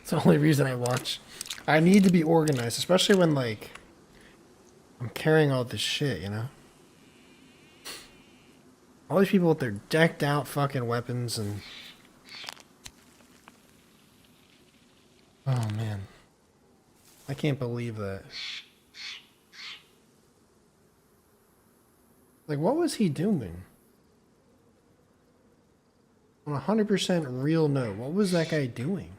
It's the only reason I watch. I need to be organized, especially when, like, I'm carrying all this shit, you know? All these people with their decked out fucking weapons and... Oh, man. I can't believe that. Like, what was he doing? On a 100% real note, what was that guy doing?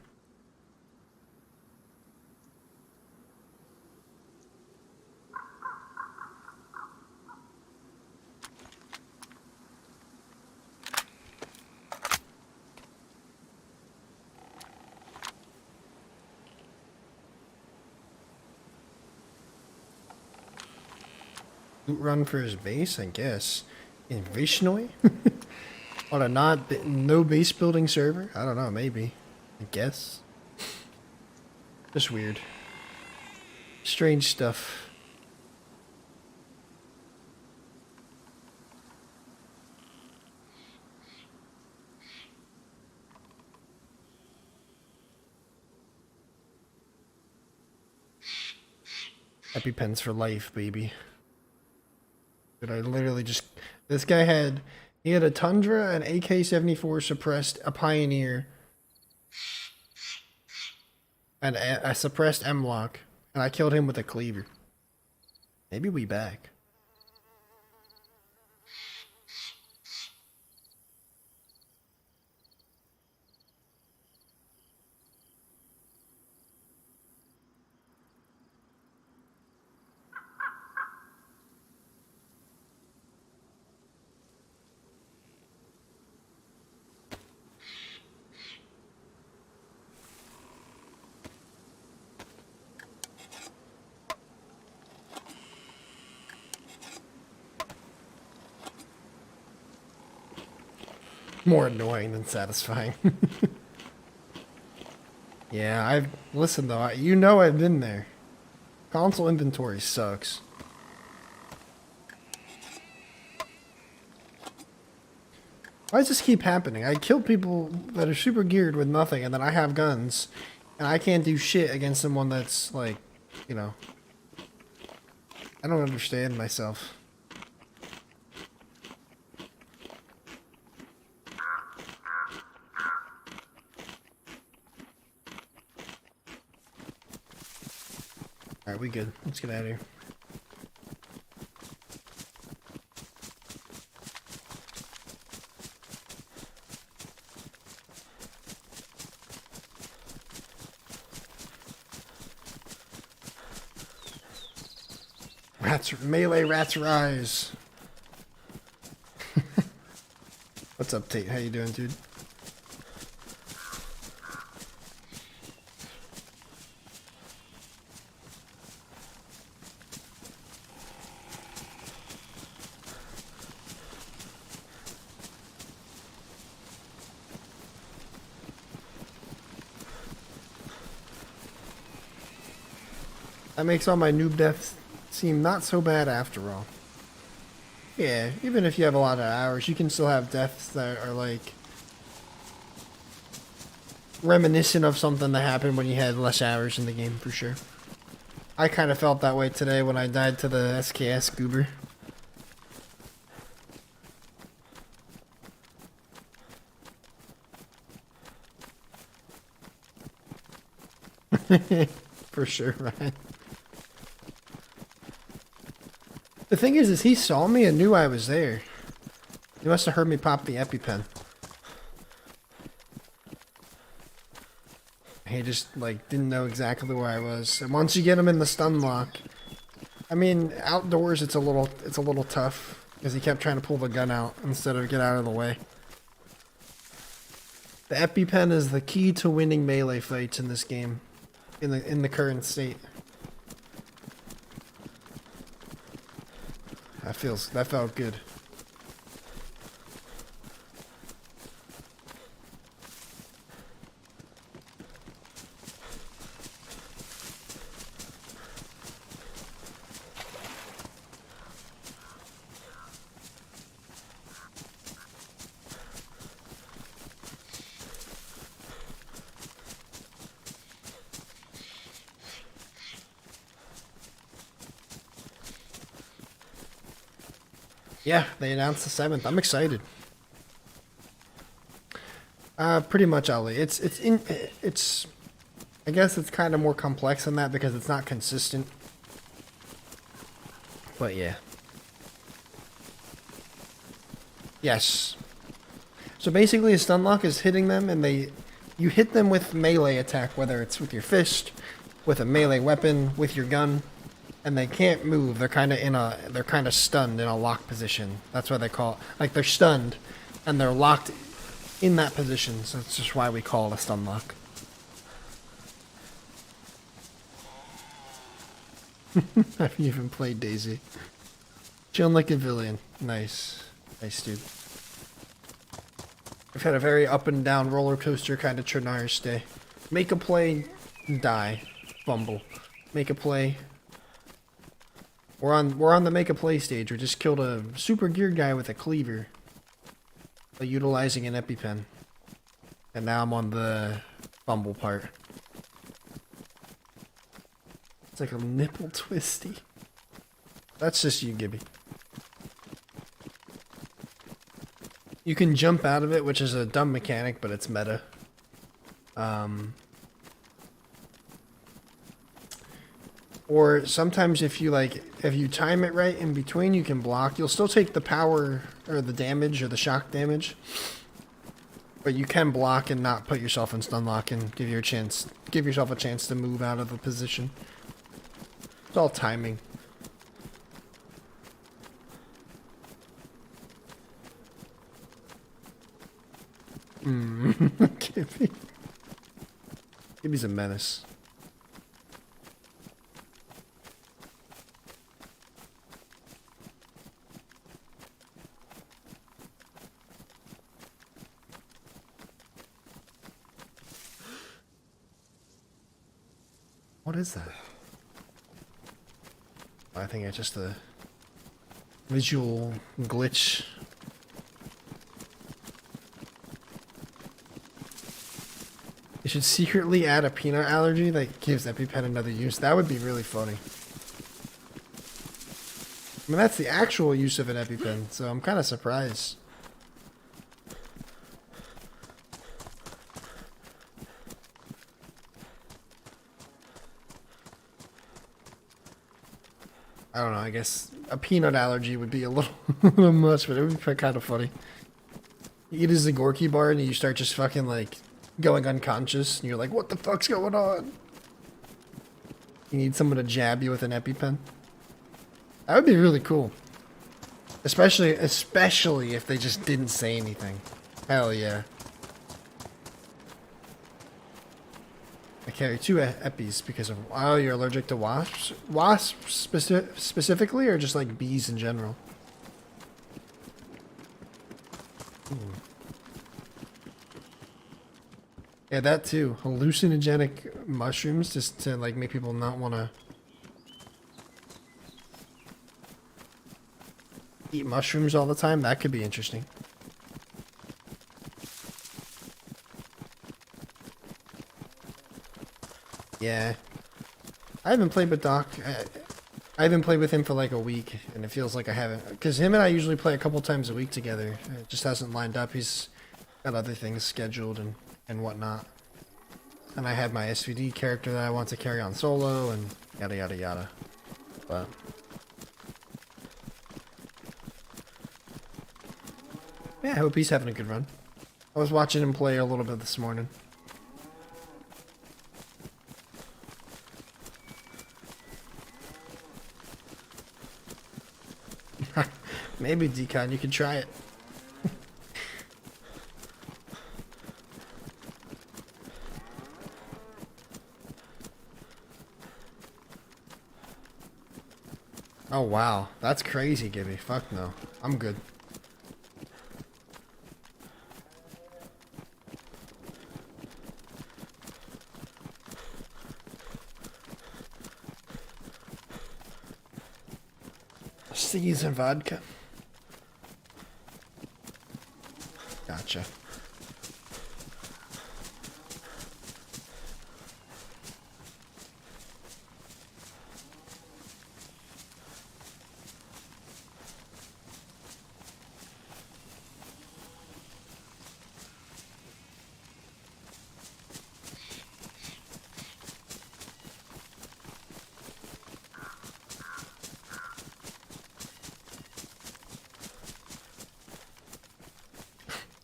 Loot run for his base, I guess. Invasionoi? On a no base building server? I don't know, maybe. I guess. Just weird. Strange stuff. EpiPens for life, baby. But I literally just... This guy had He had a Tundra, an AK-74 suppressed, a Pioneer, and a suppressed M-Lock, and I killed him with a cleaver. Maybe we back. More annoying than satisfying. Yeah, listen though, you know I've been there. Console inventory sucks. Why does this keep happening? I kill people that are super geared with nothing, and then I have guns, and I can't do shit against someone that's like, you know, I don't understand myself. Alright, we good. Let's get out of here. Melee rats rise. What's up, Tate? How you doing, dude? That makes all my noob deaths seem not so bad after all. Yeah, even if you have a lot of hours, you can still have deaths that are like reminiscent of something that happened when you had less hours in the game, for sure. I kind of felt that way today when I died to the SKS goober. For sure, Ryan. The thing is he saw me and knew I was there. He must have heard me pop the EpiPen. He just, like, didn't know exactly where I was. And once you get him in the stun lock... I mean, outdoors it's a little tough. Because he kept trying to pull the gun out instead of get out of the way. The EpiPen is the key to winning melee fights in this game. In the current state. That felt good. Yeah, they announced the 7th. I'm excited. Pretty much, Ali. It's I guess it's kind of more complex than that because it's not consistent. But yeah. Yes. So basically a stun lock is hitting them and you hit them with melee attack, whether it's with your fist, with a melee weapon, with your gun. And they can't move. They're kind of stunned in a lock position. That's why they call it. Like, they're stunned, and they're locked in that position. So that's just why we call it a stun lock. Have you even played DayZ? Chilling like a villain. Nice. Nice, dude. I've had a very up and down roller coaster kind of Trinars day. Make a play, die. Fumble. Make a play. We're on the make a play stage. We just killed a super geared guy with a cleaver, utilizing an EpiPen, and now I'm on the fumble part. It's like a nipple twisty. That's just you, Gibby. You can jump out of it, which is a dumb mechanic, but it's meta. Or sometimes if you time it right in between, you can block. You'll still take the power or the damage or the shock damage, but you can block and not put yourself in stun lock and give yourself a chance to move out of the position. It's all timing. Gibby's a menace. What is that? I think it's just a visual glitch. You should secretly add a peanut allergy that gives EpiPen another use. That would be really funny. I mean, that's the actual use of an EpiPen, so I'm kind of surprised. I don't know, I guess a peanut allergy would be a little much, but it would be kind of funny. You eat a Zagorki bar and you start just fucking like going unconscious, and you're like, what the fuck's going on? You need someone to jab you with an EpiPen. That would be really cool. Especially if they just didn't say anything. Hell yeah. I carry 2 Epis because of, oh, you're allergic to wasps? Wasps specifically, or just like bees in general? Ooh. Yeah, that too. Hallucinogenic mushrooms just to like make people not want to eat mushrooms all the time. That could be interesting. Yeah. I haven't played with Doc. I haven't played with him for like a week, and it feels like I haven't. Because him and I usually play a couple times a week together. It just hasn't lined up. He's got other things scheduled and whatnot. And I have my SVD character that I want to carry on solo, and yada yada yada. But yeah, I hope he's having a good run. I was watching him play a little bit this morning. Maybe, Decon, you can try it. Oh wow, that's crazy, Gibby. Fuck no. I'm good. Season vodka. Gotcha.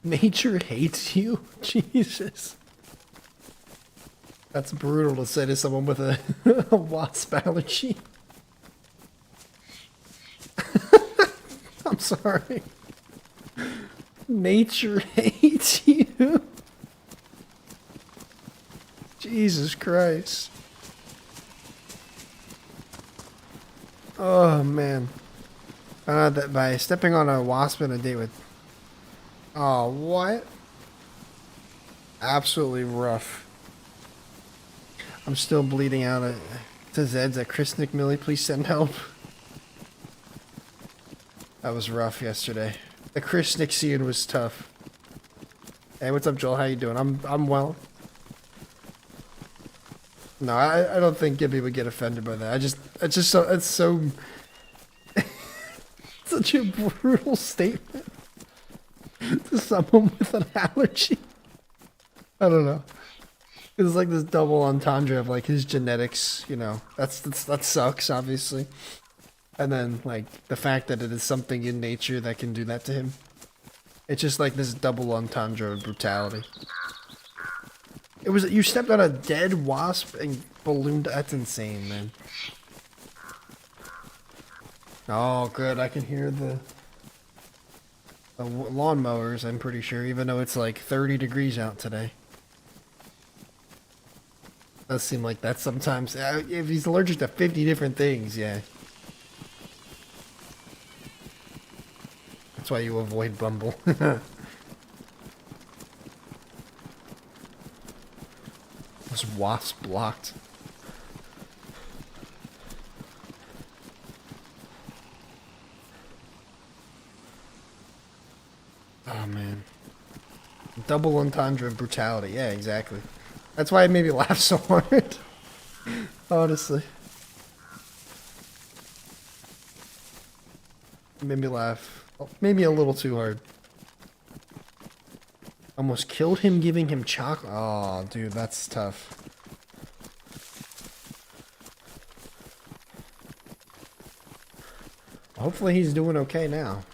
Nature hates you? Jesus. That's brutal to say to someone with a, a wasp allergy. I'm sorry. Nature hates you? Jesus Christ. Oh, man. That by stepping on a wasp on a date with... Oh, what? Absolutely rough. I'm still bleeding out to Zeds at Chris Nick Millie. Please send help. That was rough yesterday. The Chris Nick scene was tough. Hey, what's up, Joel? How you doing? I'm well. No, I don't think Gibby would get offended by that. It's so such a brutal statement. To someone with an allergy. I don't know. It's like this double entendre of like his genetics, you know. That sucks, obviously. And then like the fact that it is something in nature that can do that to him. It's just like this double entendre of brutality. It was you stepped on a dead wasp and ballooned. That's insane, man. Oh, good. I can hear the lawnmowers. I'm pretty sure, even though it's like 30 degrees out today. Does seem like that sometimes. If he's allergic to 50 different things, yeah. That's why you avoid Bumble. This wasp blocked. Oh man. Double entendre of brutality. Yeah, exactly. That's why it made me laugh so hard. Honestly. It made me laugh. Maybe a little too hard. Almost killed him giving him chocolate. Oh, dude, that's tough. Hopefully he's doing okay now.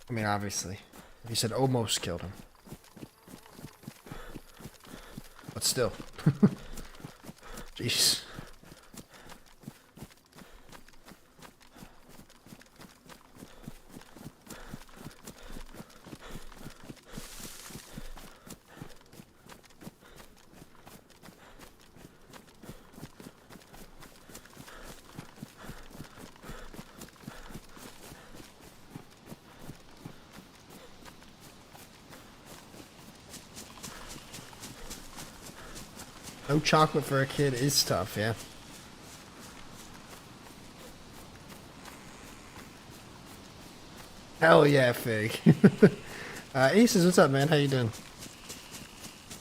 I mean, obviously. He said almost killed him. But still. Jeez. No chocolate for a kid is tough, yeah. Hell yeah, Fig. Aces, what's up, man? How you doing?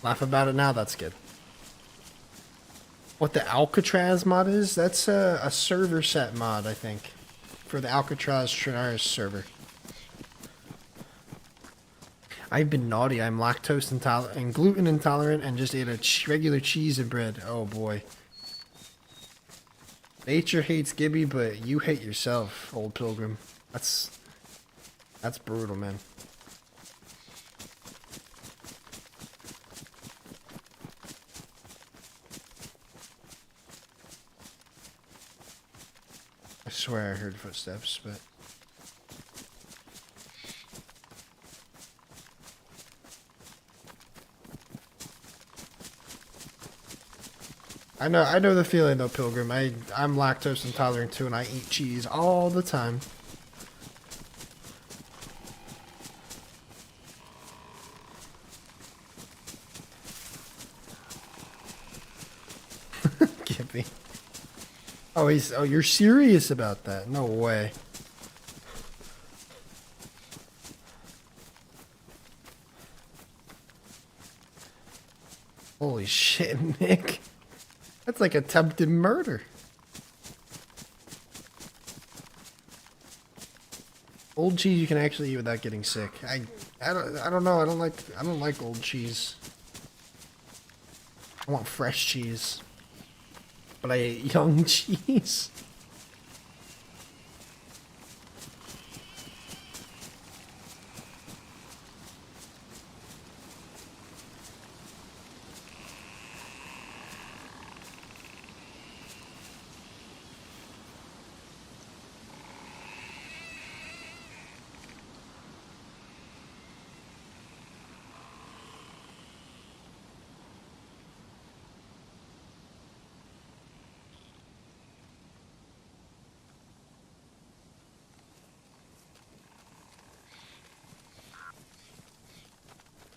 Laugh about it now, that's good. What the Alcatraz mod is? That's a server set mod, I think. For the Alcatraz Trinaris server. I've been naughty. I'm lactose intolerant and gluten intolerant and just ate a regular cheese and bread. Oh boy. Nature hates Gibby, but you hate yourself, old pilgrim. That's brutal, man. I swear I heard footsteps, but... I know the feeling though, Pilgrim. I'm lactose intolerant too, and I eat cheese all the time. Gibby. Oh, you're serious about that? No way. Holy shit, Nick. That's like attempted murder. Old cheese you can actually eat without getting sick. I don't know. I don't like old cheese. I want fresh cheese. But I ate young cheese.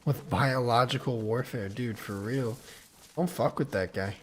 With biological warfare, dude, for real. Don't fuck with that guy.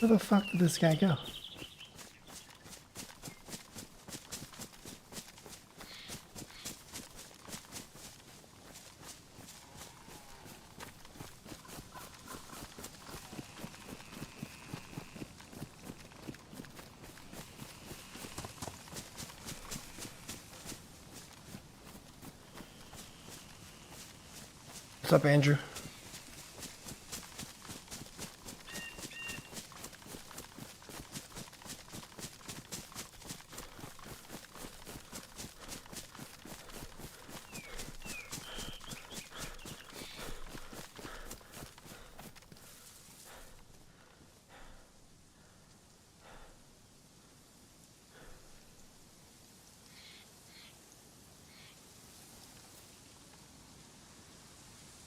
Where the fuck did this guy go? What's up, Andrew?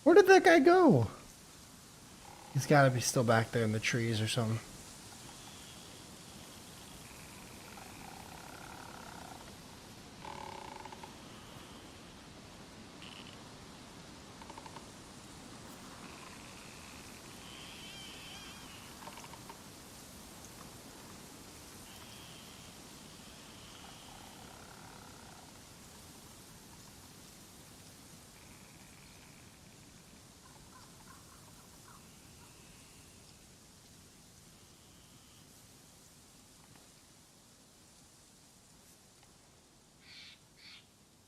Where did that guy go? He's got to be still back there in the trees or something.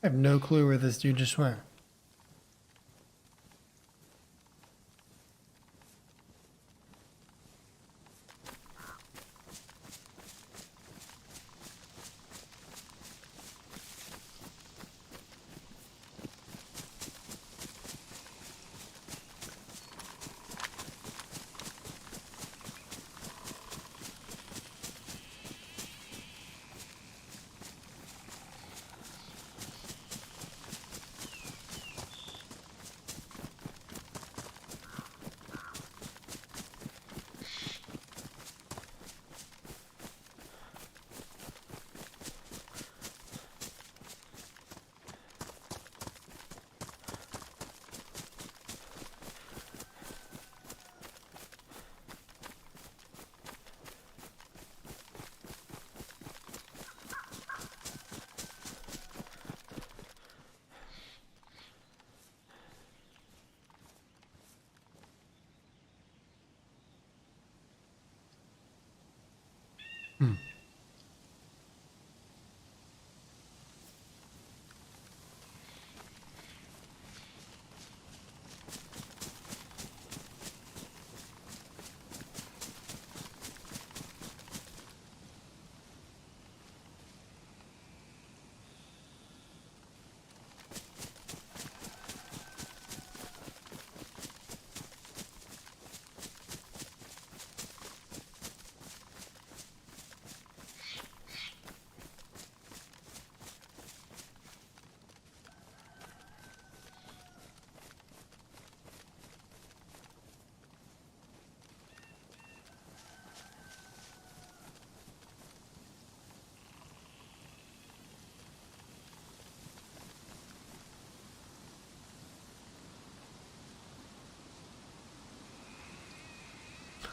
I have no clue where this dude just went.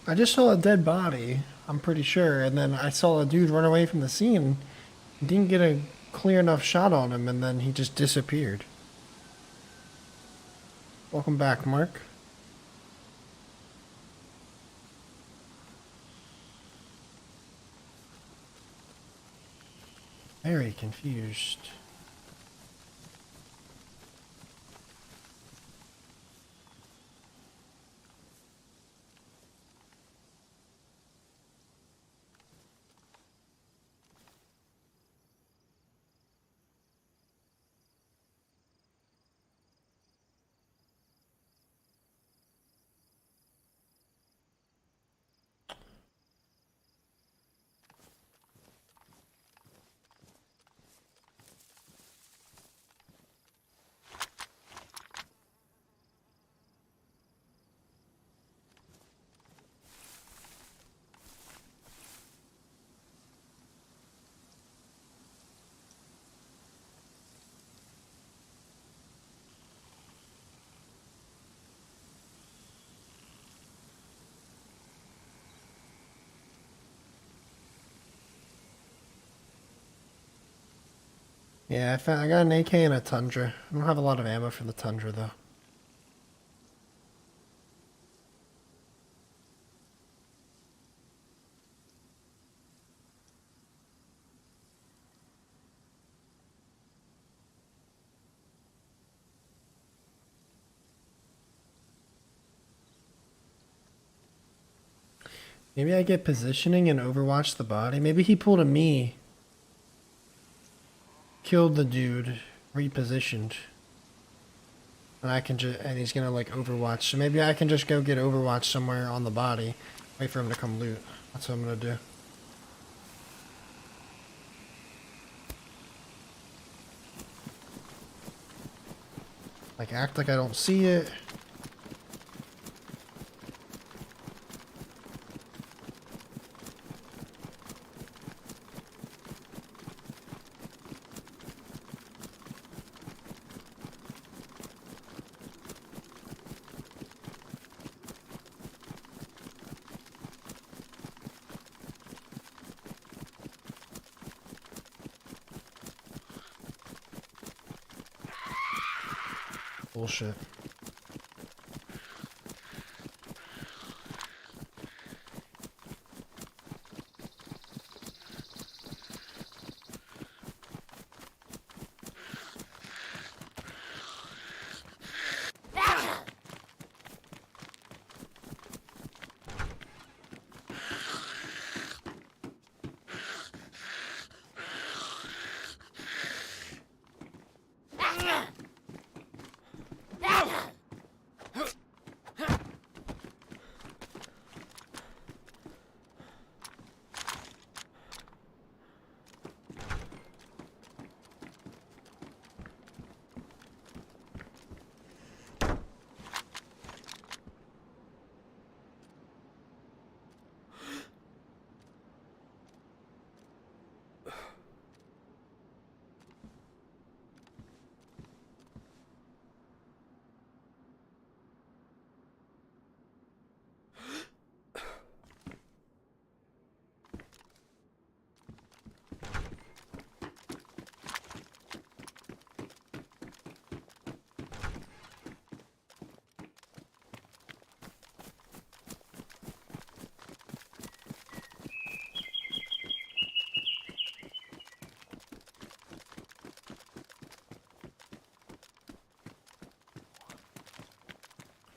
I just saw a dead body, I'm pretty sure, and then I saw a dude run away from the scene. Didn't get a clear enough shot on him, and then he just disappeared. Welcome back, Mark. Very confused. Yeah, I got an AK and a Tundra. I don't have a lot of ammo for the Tundra though. Maybe I get positioning and overwatch the body. Maybe he pulled a me. Killed the dude, repositioned. And I can just, and he's gonna like overwatch. So maybe I can just go get overwatch somewhere on the body. Wait for him to come loot. That's what I'm gonna do. Like act like I don't see it. Bullshit.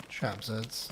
Trap sets.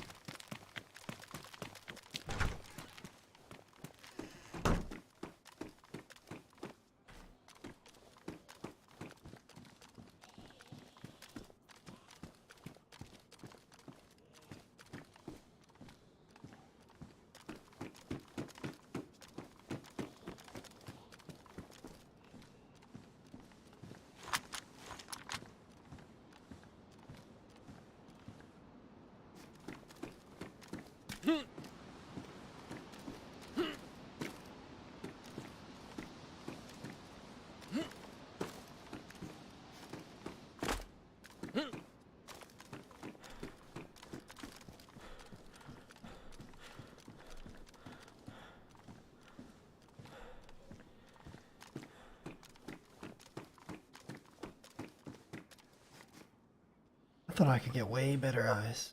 I thought I could get way better eyes.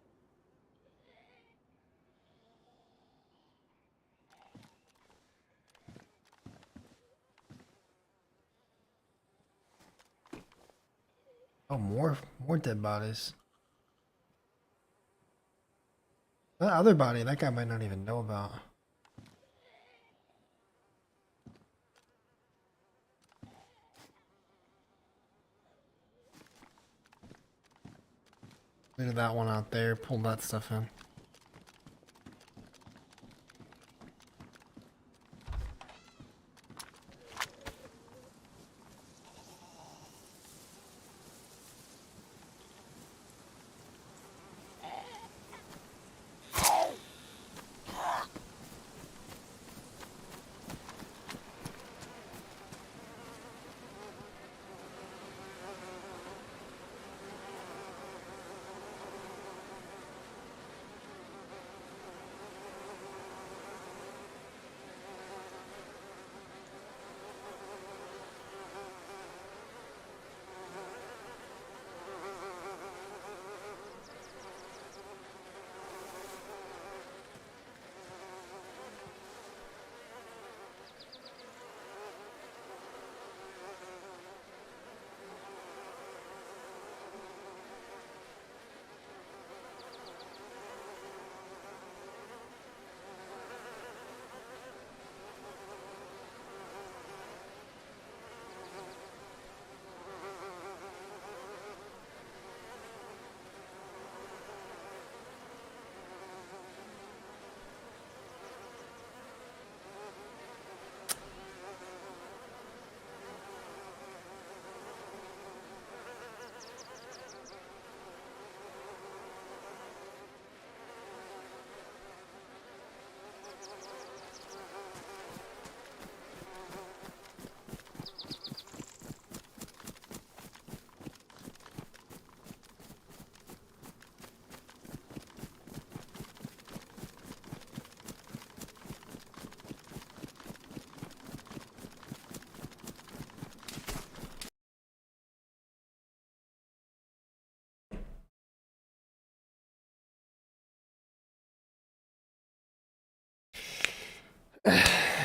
Oh, more dead bodies. That other body, that guy might not even know about. Look at that one out there, pulled that stuff in.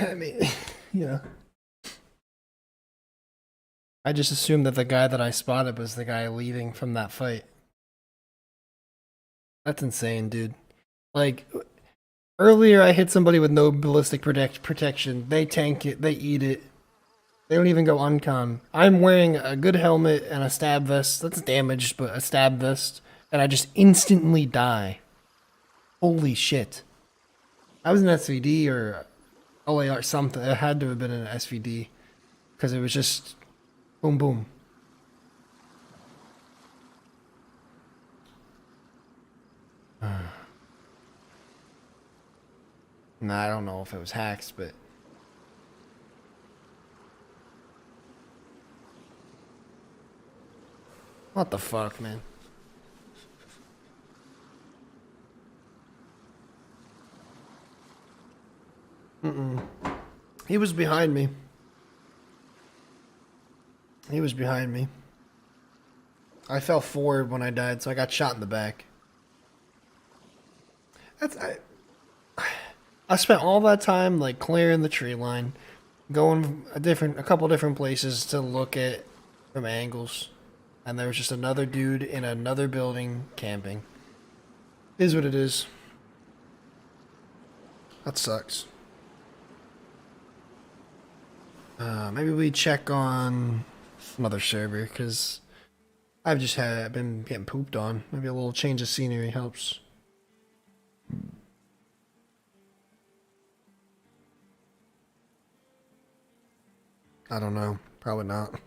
I mean, you know. I just assumed that the guy that I spotted was the guy leading from that fight. That's insane, dude. Like, earlier I hit somebody with no ballistic protection. They tank it, they eat it. They don't even go uncon. I'm wearing a good helmet and a stab vest. That's damaged, but a stab vest. And I just instantly die. Holy shit. I was an SVD or OAR something. It had to have been an SVD. Because it was just boom, boom. Nah, I don't know if it was hacks, but... What the fuck, man? He was behind me. He was behind me. I fell forward when I died, so I got shot in the back. I spent all that time like clearing the tree line, going a couple different places to look at from angles, and there was just another dude in another building camping. Is what it is. That sucks. Maybe we check on another server because I've been getting pooped on. Maybe a little change of scenery helps. I don't know. Probably not.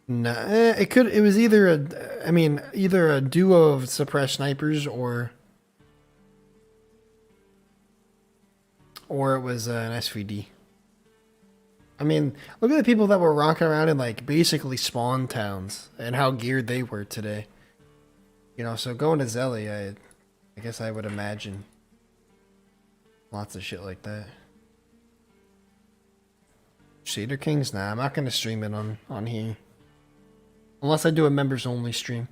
Nah, it could. It was either either a duo of suppressed snipers or it was an SVD. I mean, look at the people that were rocking around in like basically spawn towns and how geared they were today. You know, so going to Zelly, I guess I would imagine lots of shit like that. Crusader Kings? Nah, I'm not gonna stream it on here. Unless I do a members only stream.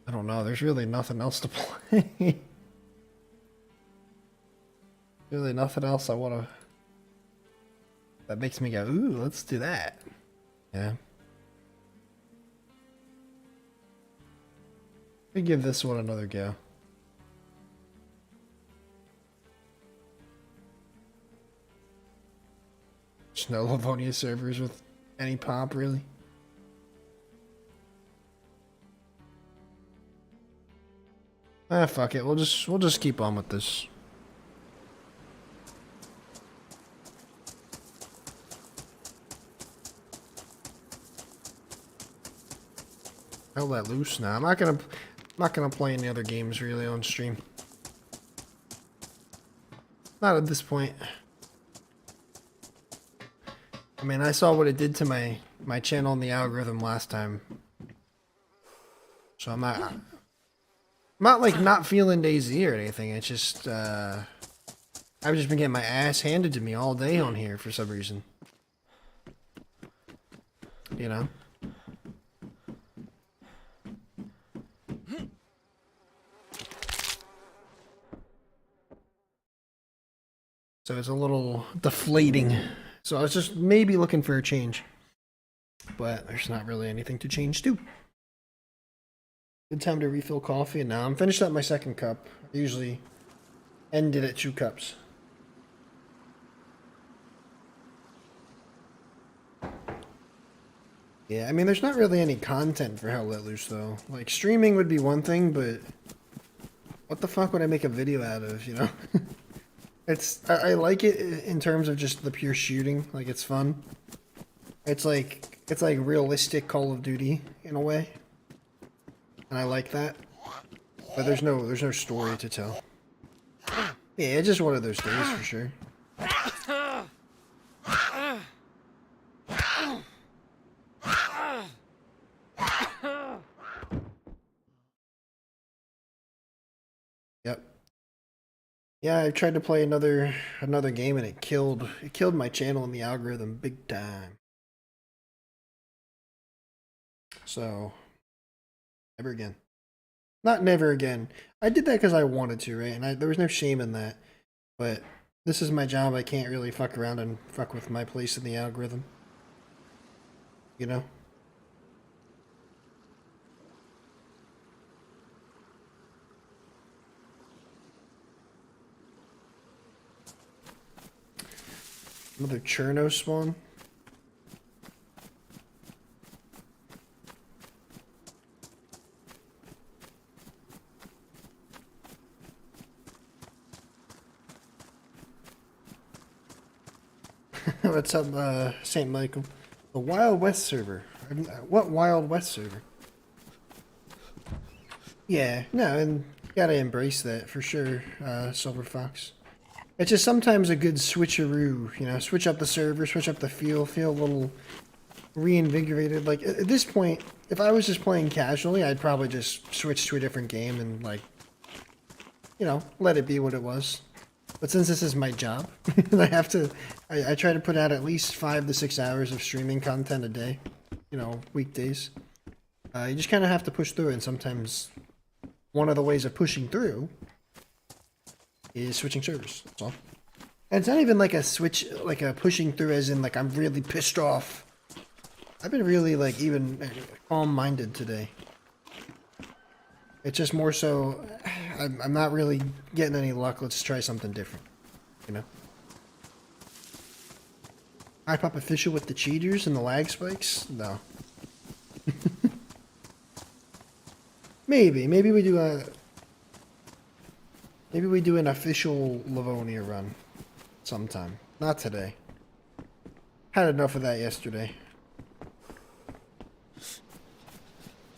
I don't know, there's really nothing else to play. Really nothing else I wanna... That makes me go, ooh, let's do that. Yeah. Let me give this one another go. There's no Livonia servers with any pop, really. Ah, fuck it. We'll just keep on with this. I'll let loose now. I'm not gonna play any other games really on stream. Not at this point. I mean, I saw what it did to my channel and the algorithm last time. So I'm not like not feeling DayZ or anything. It's just I've just been getting my ass handed to me all day on here for some reason. You know? So it's a little deflating. So I was just maybe looking for a change. But there's not really anything to change to. Good time to refill coffee. And now I'm finished up my second cup. I usually end it at 2 cups. Yeah, I mean, there's not really any content for Hell Let Loose, though. Like, streaming would be one thing, but what the fuck would I make a video out of, you know? I like it in terms of just the pure shooting. Like, it's fun. It's like realistic Call of Duty in a way. And I like that. But there's no story to tell. Yeah, it's just one of those days for sure. Yep. Yeah, I tried to play another game and it killed my channel and the algorithm big time. So, never again. Not never again. I did that because I wanted to, right? And there was no shame in that. But this is my job. I can't really fuck around and fuck with my place in the algorithm. You know? Another Cherno spawn. What's up, St. Michael? The Wild West server. What Wild West server? Yeah, no, and gotta embrace that for sure, Silver Fox. It's just sometimes a good switcheroo, you know, switch up the server, switch up the feel a little reinvigorated. Like, at this point, if I was just playing casually, I'd probably just switch to a different game and, like, you know, let it be what it was. But since this is my job, I have to, I try to put out at least 5 to 6 hours of streaming content a day, you know, weekdays. You just kind of have to push through it, and sometimes one of the ways of pushing through is switching servers, that's all. And it's not even like a switch, like a pushing through as in, like, I'm really pissed off. I've been really, like, even calm-minded today. It's just more so, I'm not really getting any luck. Let's try something different, you know? I pop official with the cheaters and the lag spikes? No. Maybe we do a... Maybe we do an official Livonia run sometime. Not today. Had enough of that yesterday.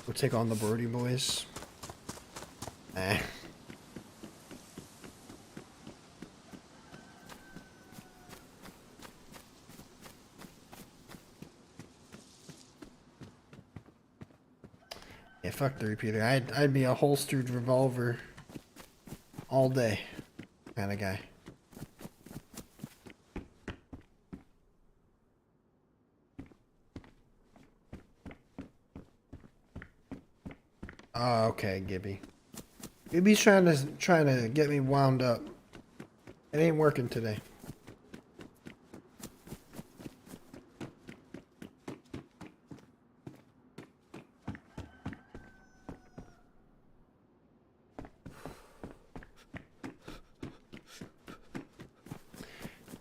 We'll take on the Brody boys. Eh. Yeah, fuck the repeater. I'd be a holstered revolver all day kind of guy. Oh, okay, Gibby. Gibby's trying to get me wound up. It ain't working today.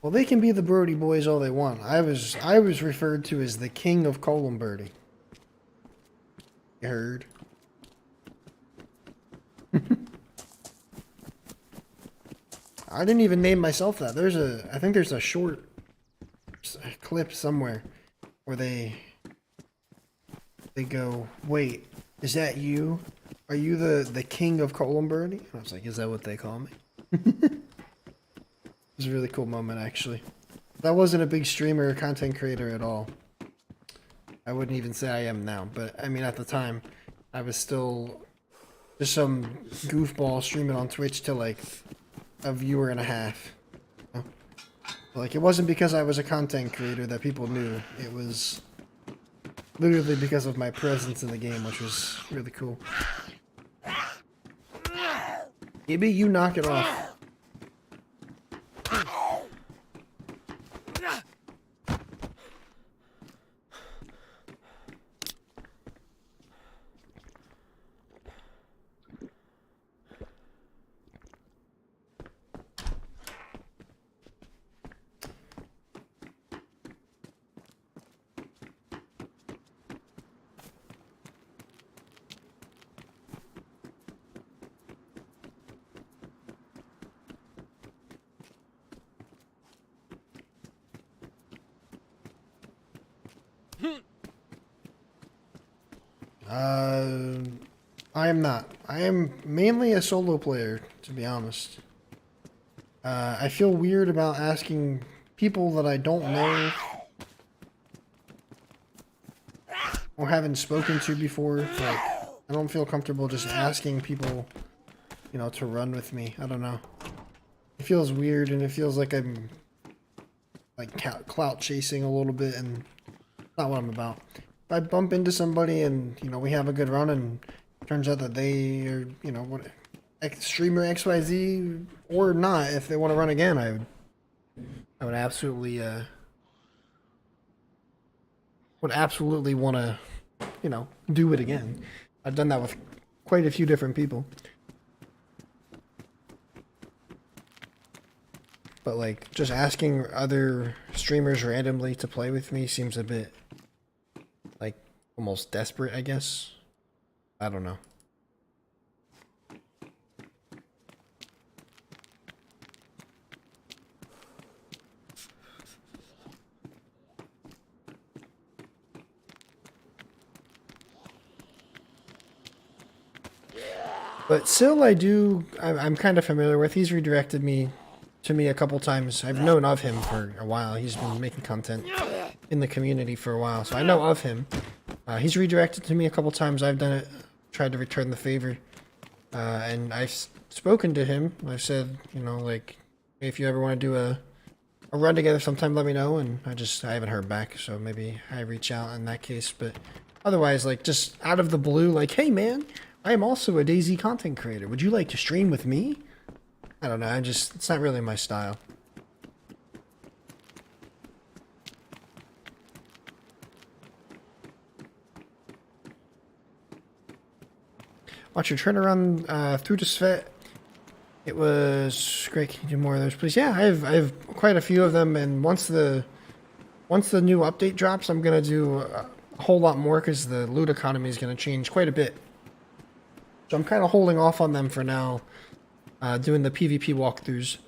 Well, they can be the Brody boys all they want. I was referred to as the king of Columbirdie. You heard? I didn't even name myself that. I think there's a short clip somewhere where they go, "Wait, is that you? Are you the king of Columbirdie?" And I was like, "Is that what they call me?" It was a really cool moment, actually. That wasn't a big streamer or content creator at all. I wouldn't even say I am now, but I mean, at the time, I was still just some goofball streaming on Twitch to like a viewer and a half. You know? Like, it wasn't because I was a content creator that people knew. It was literally because of my presence in the game, which was really cool. Maybe you knock it off. I am not. I am mainly a solo player, to be honest. I feel weird about asking people that I don't know or haven't spoken to before. Like, I don't feel comfortable just asking people, you know, to run with me. I don't know. It feels weird, and it feels like I'm like clout chasing a little bit, and not what I'm about. I bump into somebody and, you know, we have a good run and turns out that they are, you know, what, streamer XYZ or not, if they want to run again, I would absolutely, want to, you know, do it again. I've done that with quite a few different people. But like, just asking other streamers randomly to play with me seems a bit, like, almost desperate, I guess. I don't know. But still, I'm kind of familiar with. He's redirected me to me a couple times. I've known of him for a while. He's been making content in the community for a while, so I know of him. He's redirected to me a couple times. I've done it, tried to return the favor, and I've spoken to him. I've said, you know, like, if you ever want to do a run together sometime, let me know. And I haven't heard back, so maybe I reach out in that case. But otherwise, like, just out of the blue, like, hey man, I am also a DayZ content creator. Would you like to stream with me? I don't know, it's not really my style. Watch your turnaround through to Svet. It was great. Can you do more of those, please? Yeah, I have quite a few of them, and once the new update drops, I'm gonna do a whole lot more because the loot economy is gonna change quite a bit. So I'm kind of holding off on them for now, doing the PvP walkthroughs.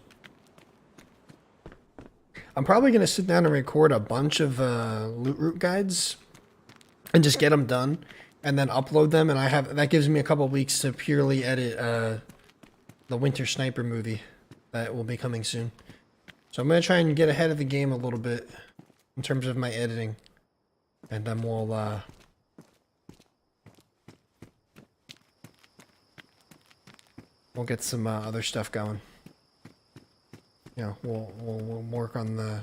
I'm probably gonna sit down and record a bunch of loot route guides, and just get them done, and then upload them. And that gives me a couple weeks to purely edit the Winter Sniper movie that will be coming soon. So I'm gonna try and get ahead of the game a little bit in terms of my editing, and then we'll get some other stuff going. You know, we'll work on the.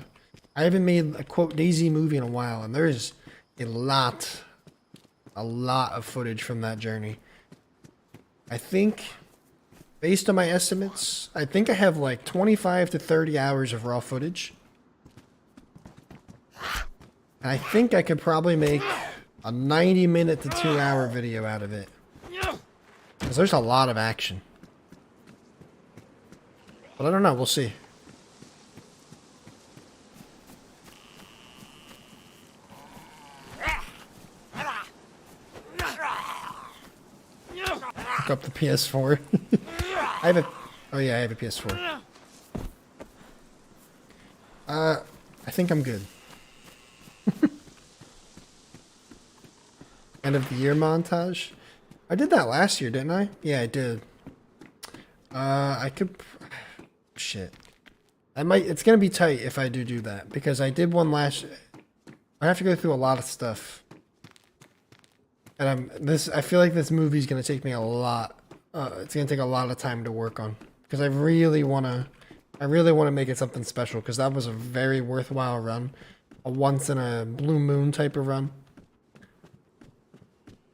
I haven't made a quote DayZ movie in a while, and there's a lot of footage from that journey. I think, based on my estimates, I think I have like 25 to 30 hours of raw footage. And I think I could probably make a 90-minute to 2-hour video out of it. Because there's a lot of action. But I don't know, we'll see. Hook up the PS4. I have a... Oh yeah, I have a PS4. I think I'm good. End of the year montage. I did that last year, didn't I? Yeah, I did. I could... Shit. I might... It's gonna be tight if I do that, because I did one last... I have to go through a lot of stuff. And I feel like this movie's gonna take me a lot... it's gonna take a lot of time to work on. Because I really wanna make it something special, because that was a very worthwhile run. A once-in-a-blue-moon type of run.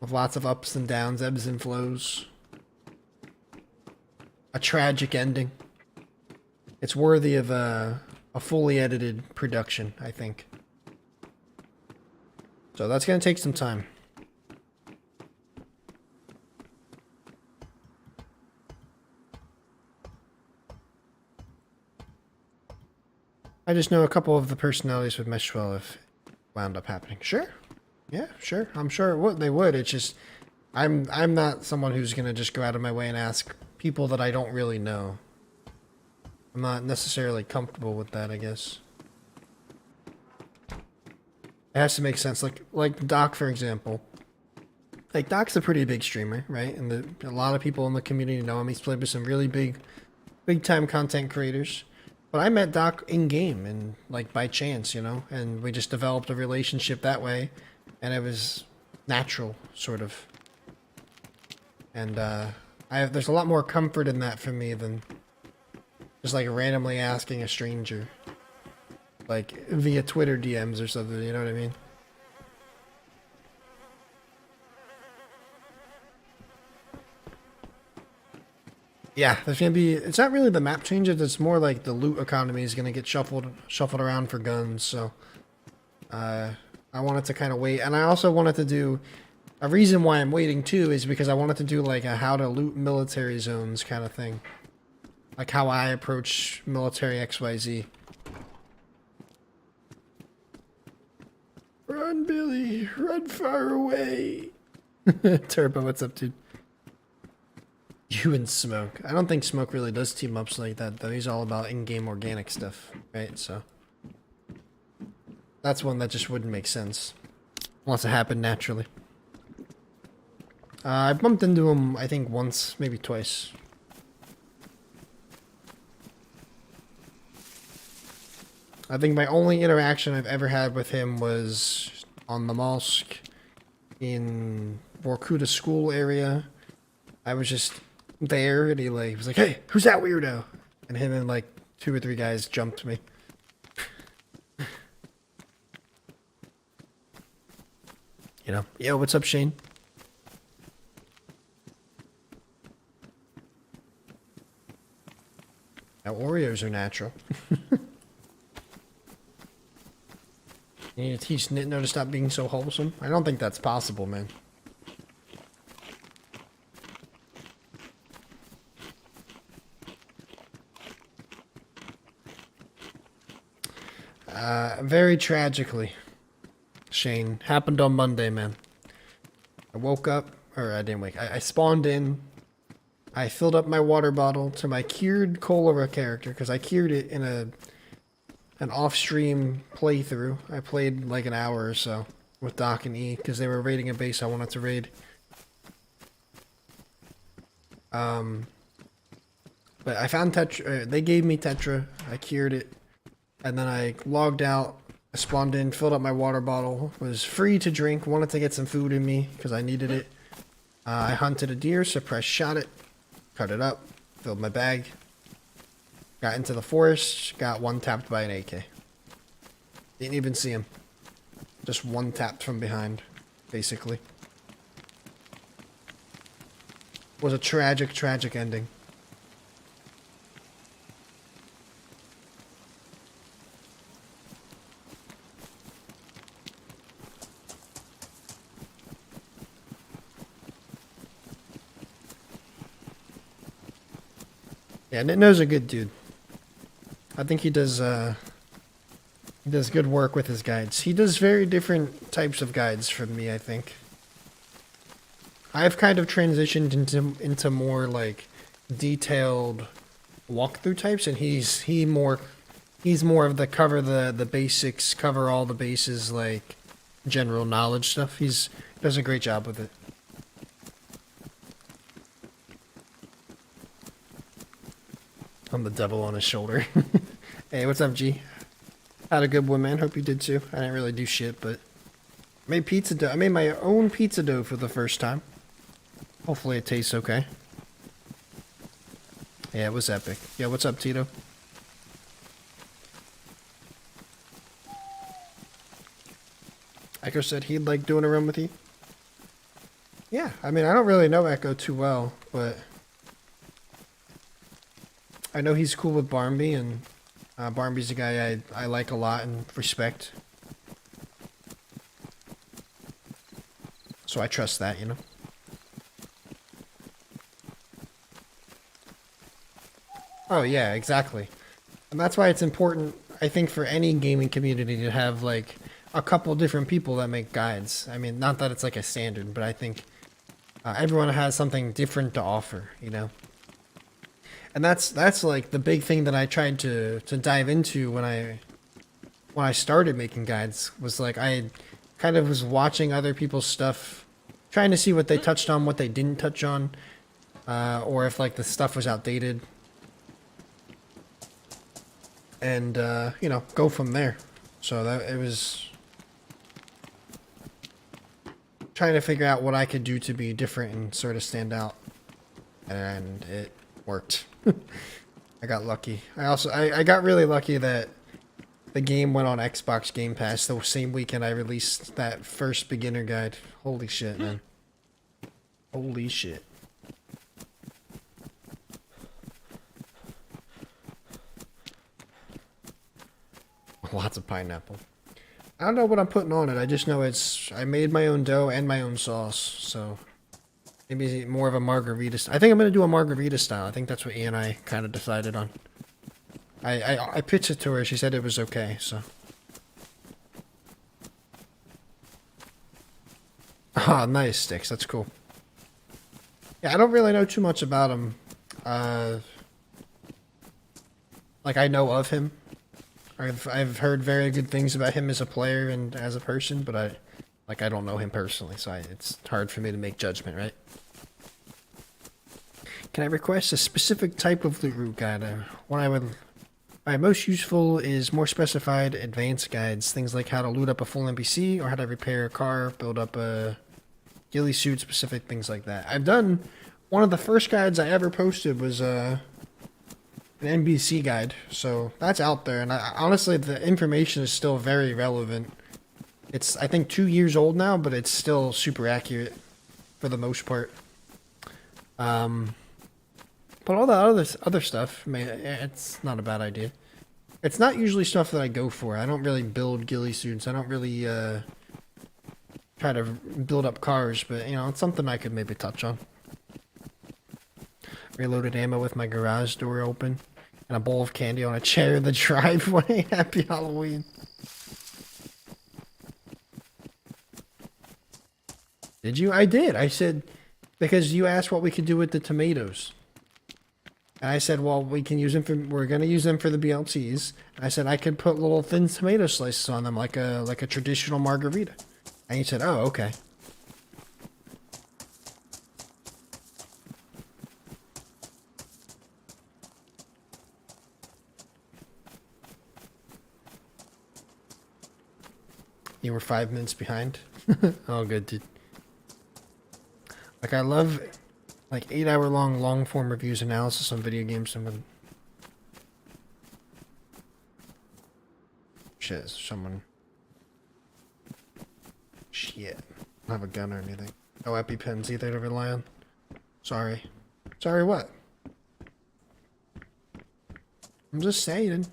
With lots of ups and downs, ebbs and flows. A tragic ending. It's worthy of a fully edited production, I think. So that's going to take some time. I just know a couple of the personalities would mesh well if it wound up happening. Sure. Yeah, sure. I'm sure they would. It's just, I'm not someone who's going to just go out of my way and ask people that I don't really know. I'm not necessarily comfortable with that, I guess. It has to make sense. Like Doc, for example. Like, Doc's a pretty big streamer, right? And a lot of people in the community know him. He's played with some really big time content creators. But I met Doc in-game, and, like, by chance, you know? And we just developed a relationship that way. And it was natural, sort of. And there's a lot more comfort in that for me than just like randomly asking a stranger, like via Twitter DMs or something. You know what I mean? Yeah, there's gonna be. It's not really the map changes. It's more like the loot economy is gonna get shuffled around for guns. So, I wanted to kind of wait, and I also wanted to do. A reason why I'm waiting too is because I wanted to do like a how to loot military zones kind of thing, like how I approach military XYZ. Run, Billy, run far away. Turbo, what's up, dude? You and Smoke. I don't think Smoke really does team ups like that, though. He's all about in-game organic stuff, right? So that's one that just wouldn't make sense unless it happened naturally. I bumped into him, I think, once, maybe twice. I think my only interaction I've ever had with him was on the mosque in Vorkuta school area. I was just there, and he was like, "Hey, who's that weirdo?" And him and like 2 or 3 guys jumped me. You know, yo, what's up, Shane? Now, Oreos are natural. You need to teach Nitno to stop being so wholesome? I don't think that's possible, man. Very tragically, Shane, happened on Monday, man. I woke up, or I didn't wake, I spawned in. I filled up my water bottle to my cured cholera character, because I cured it in an off-stream playthrough. I played like an hour or so with Doc and E, because they were raiding a base I wanted to raid. But I found Tetra, they gave me Tetra, I cured it, and then I logged out, I spawned in, filled up my water bottle, was free to drink, wanted to get some food in me, because I needed it. I hunted a deer, suppressed shot it, cut it up, filled my bag, got into the forest, got one-tapped by an AK. Didn't even see him. Just one-tapped from behind, basically. Was a tragic, tragic ending. Yeah, Nitno's a good dude. I think he does good work with his guides. He does very different types of guides from me, I think. I've kind of transitioned into more like detailed walkthrough types, and he's more of the cover the basics, cover all the bases, like general knowledge stuff. Does a great job with it. I'm the devil on his shoulder. Hey, what's up, G? Had a good one, man. Hope you did too. I didn't really do shit, but made pizza dough. I made my own pizza dough for the first time. Hopefully it tastes okay. Yeah, it was epic. Yeah, what's up, Tito? Echo said he'd like doing a run with you. Yeah, I mean, I don't really know Echo too well, but I know he's cool with Barmby, and Barmby's a guy I like a lot and respect. So I trust that, you know? Oh yeah, exactly. And that's why it's important, I think, for any gaming community to have, like, a couple different people that make guides. I mean, not that it's like a standard, but I think everyone has something different to offer, you know? And that's like the big thing that I tried to dive into when I started making guides, was like I kind of was watching other people's stuff, trying to see what they touched on, what they didn't touch on, or if like the stuff was outdated, and you know, go from there. So that it was trying to figure out what I could do to be different and sort of stand out, and it worked. I got lucky. I got really lucky that the game went on Xbox Game Pass the same weekend I released that first beginner guide. Holy shit, man. Holy shit. Lots of pineapple. I don't know what I'm putting on it. I just know I made my own dough and my own sauce. So maybe more of a margarita. I think I'm going to do a margarita style. I think that's what Ian and I kind of decided on. I pitched it to her. She said it was okay, so. Ah, nice, Sticks. That's cool. Yeah, I don't really know too much about him. Like, I know of him. I've heard very good things about him as a player and as a person, but I don't know him personally, so it's hard for me to make judgment, right? Can I request a specific type of loot route guide? What I would find most useful is more specified advanced guides, things like how to loot up a full NPC or how to repair a car, build up a ghillie suit, specific things like that. I've done one of the first guides I ever posted was an NPC guide, so that's out there, and honestly the information is still very relevant. It's I think 2 years old now, but it's still super accurate for the most part. But all the other stuff, it's not a bad idea. It's not usually stuff that I go for. I don't really build ghillie suits. I don't really try to build up cars, but you know, it's something I could maybe touch on. Reloaded ammo with my garage door open. And a bowl of candy on a chair in the driveway. Happy Halloween. Did you? I did. I said, because you asked what we could do with the tomatoes. And I said, well, we can use them for, we're going to use them for the BLTs. And I said, I could put little thin tomato slices on them like a traditional margarita. And you said, oh, okay. You were 5 minutes behind? Oh, good, dude. Like, I love, like, 8-hour-long, long-form reviews analysis on video games. Shit, someone... Shit. I don't have a gun or anything. No EpiPens either to rely on. Sorry. Sorry what? I'm just saying.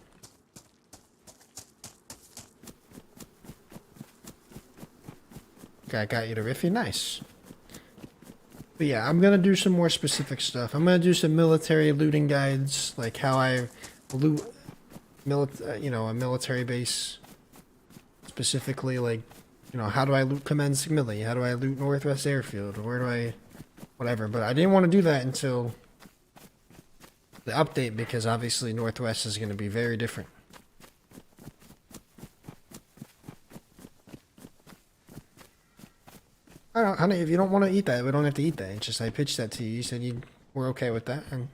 Okay, I got you to Riffy. Nice. But yeah, I'm gonna do some more specific stuff. I'm gonna do some military looting guides, like how I loot, you know, a military base. Specifically, like, you know, how do I loot Command Sigmilli? How do I loot Northwest Airfield? Where do I, whatever. But I didn't want to do that until the update because obviously Northwest is gonna be very different. I don't, honey, if you don't want to eat that, we don't have to eat that. It's just I pitched that to you. You said you were okay with that, and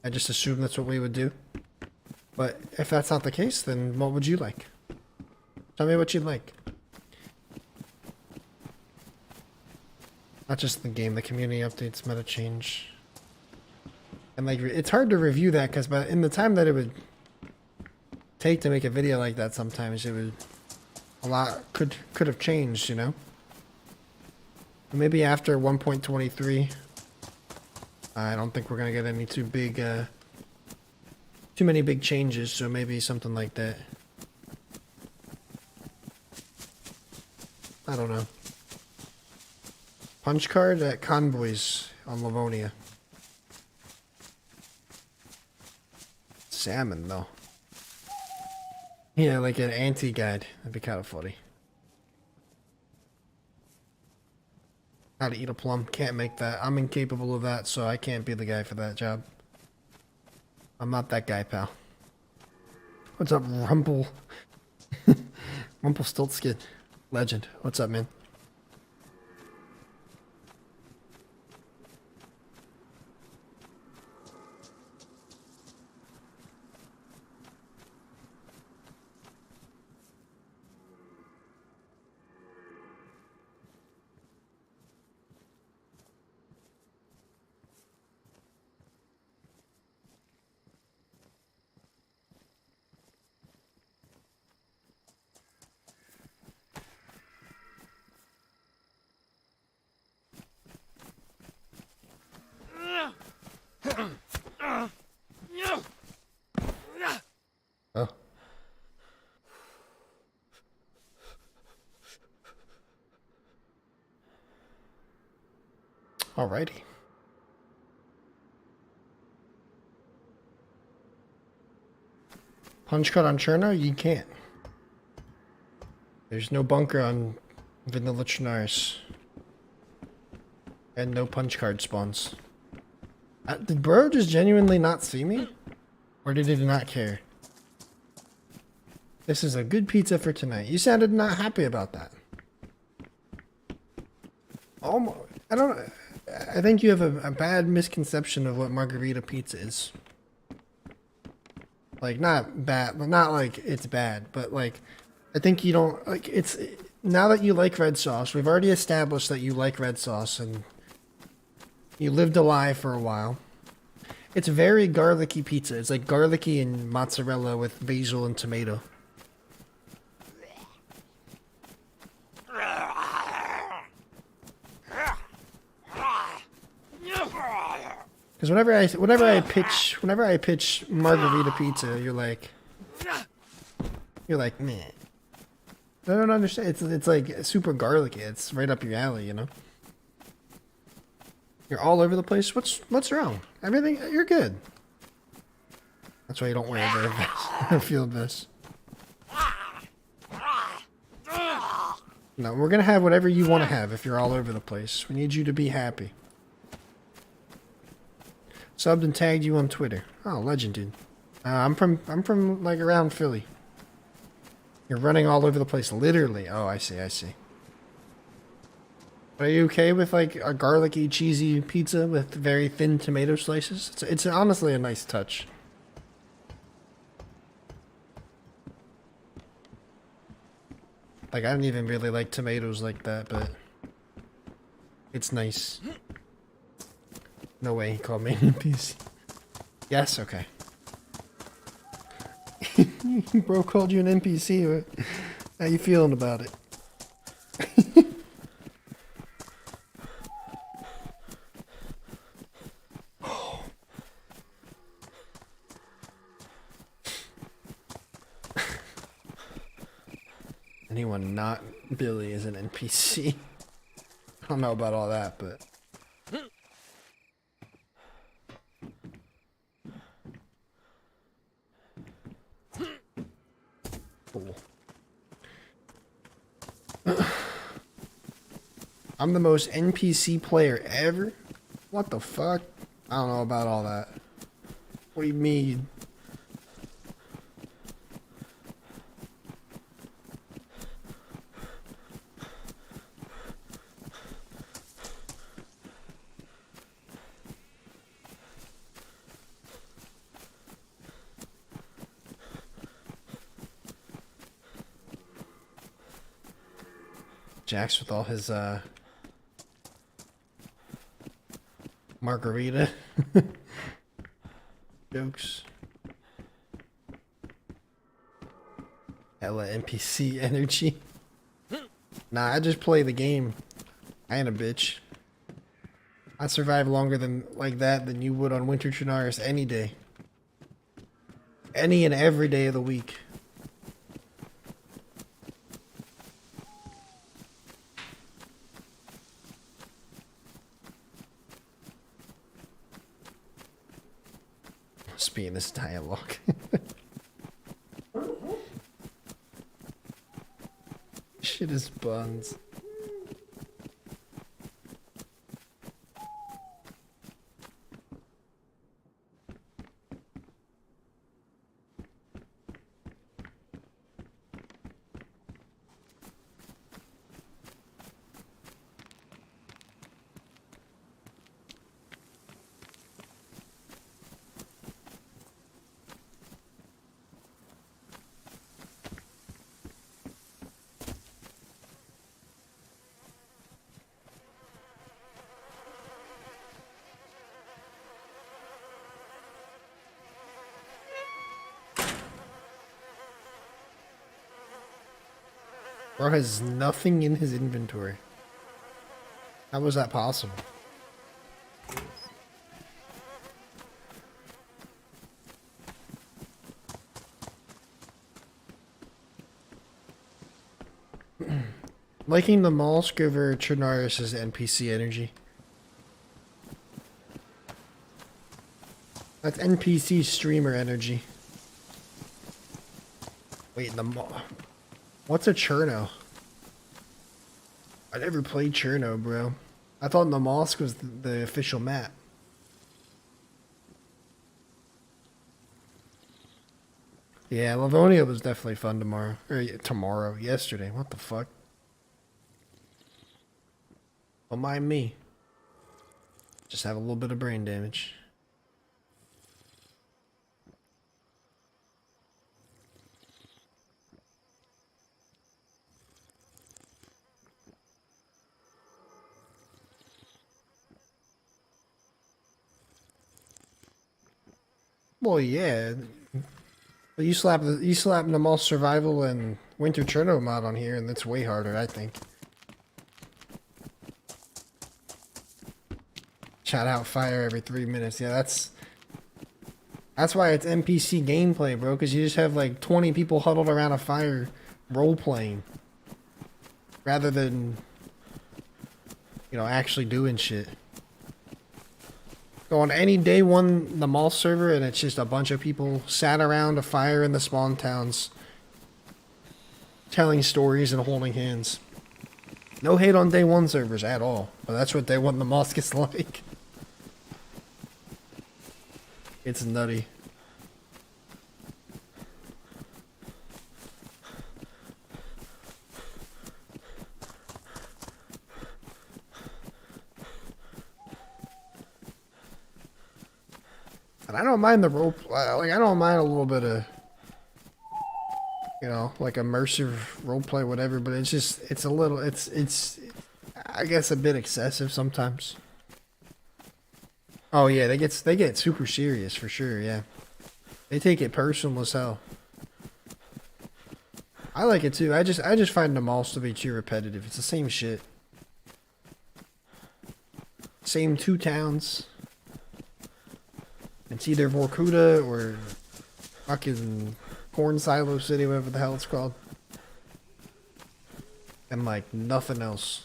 I just assumed that's what we would do. But if that's not the case, then what would you like? Tell me what you'd like. Not just the game, the community updates, meta change. And like, it's hard to review that because in the time that it would take to make a video like that, sometimes it would, a lot could have changed, you know? Maybe after 1.23, I don't think we're gonna get any too many big changes. So maybe something like that. I don't know. Punch card at Convoys on Livonia. Salmon though. Yeah, like an anti-guide. That'd be kind of funny. How to eat a plum. Can't make that. I'm incapable of that, so I can't be the guy for that job. I'm not that guy, pal. What's up, Rumpelstiltskin? Legend. What's up, man? Alrighty. Punch card on Cherno? You can't. There's no bunker on Vanilla Chernarus. And no punch card spawns. Did bro just genuinely not see me? Or did he not care? This is a good pizza for tonight. You sounded not happy about that. Almost. I think you have a bad misconception of what margarita pizza is. Like, not bad, not like it's bad, but like, I think you don't, like, it's, now that you like red sauce, we've already established that you like red sauce and you lived a lie for a while. It's very garlicky pizza. It's like garlicky and mozzarella with basil and tomato. Because whenever I pitch margarita pizza, you're like, meh. I don't understand. It's like super garlicky. It's right up your alley, you know. You're all over the place. What's wrong? Everything. You're good. That's why you don't wear a vest, field vest. No, we're gonna have whatever you want to have. If you're all over the place, we need you to be happy. Subbed and tagged you on Twitter. Oh, legend, dude. I'm from like around Philly. You're running all over the place, literally. Oh, I see. Are you okay with like a garlicky, cheesy pizza with very thin tomato slices? It's honestly a nice touch. Like, I don't even really like tomatoes like that, but it's nice. No way he called me an NPC. Yes, okay. Bro called you an NPC. How you feeling about it? Anyone not Billy is an NPC. I don't know about all that, but... Cool. I'm the most NPC player ever? What the fuck? I don't know about all that. What do you mean? Jax with all his margarita jokes. Hella NPC energy. Nah, I just play the game. I ain't a bitch. I survive longer than like that than you would on Winter Chernarus any day. Any and every day of the week. Must be in this dialogue. Shit is buns. Bro has nothing in his inventory. How was that possible? Liking the Molsk over Chernarus' NPC energy. That's NPC streamer energy. Wait, what's a Cherno? I never played Cherno, bro. I thought the mosque was the official map. Yeah, Livonia was definitely fun tomorrow. Or yesterday. What the fuck? Don't mind me. Just have a little bit of brain damage. Well, yeah. But you slap the most survival and winter Cherno mod on here, and that's way harder, I think. Shout out fire every 3 minutes. Yeah, that's why it's NPC gameplay, bro. Because you just have like 20 people huddled around a fire, role playing, rather than actually doing shit. Go on any day one the mall server and it's just a bunch of people sat around a fire in the spawn towns telling stories and holding hands. No hate on day one servers at all, but that's what day one the mosque is like. It's nutty. And I don't mind the role, like I don't mind a little bit of, like immersive roleplay, whatever. But it's just, it's a little, it's, I guess a bit excessive sometimes. Oh yeah, they get super serious for sure. Yeah, they take it personal as hell. I like it too. I just find them all to be too repetitive. It's the same shit. Same two towns. It's either Vorkuta or fucking Corn Silo City, whatever the hell it's called. And like nothing else.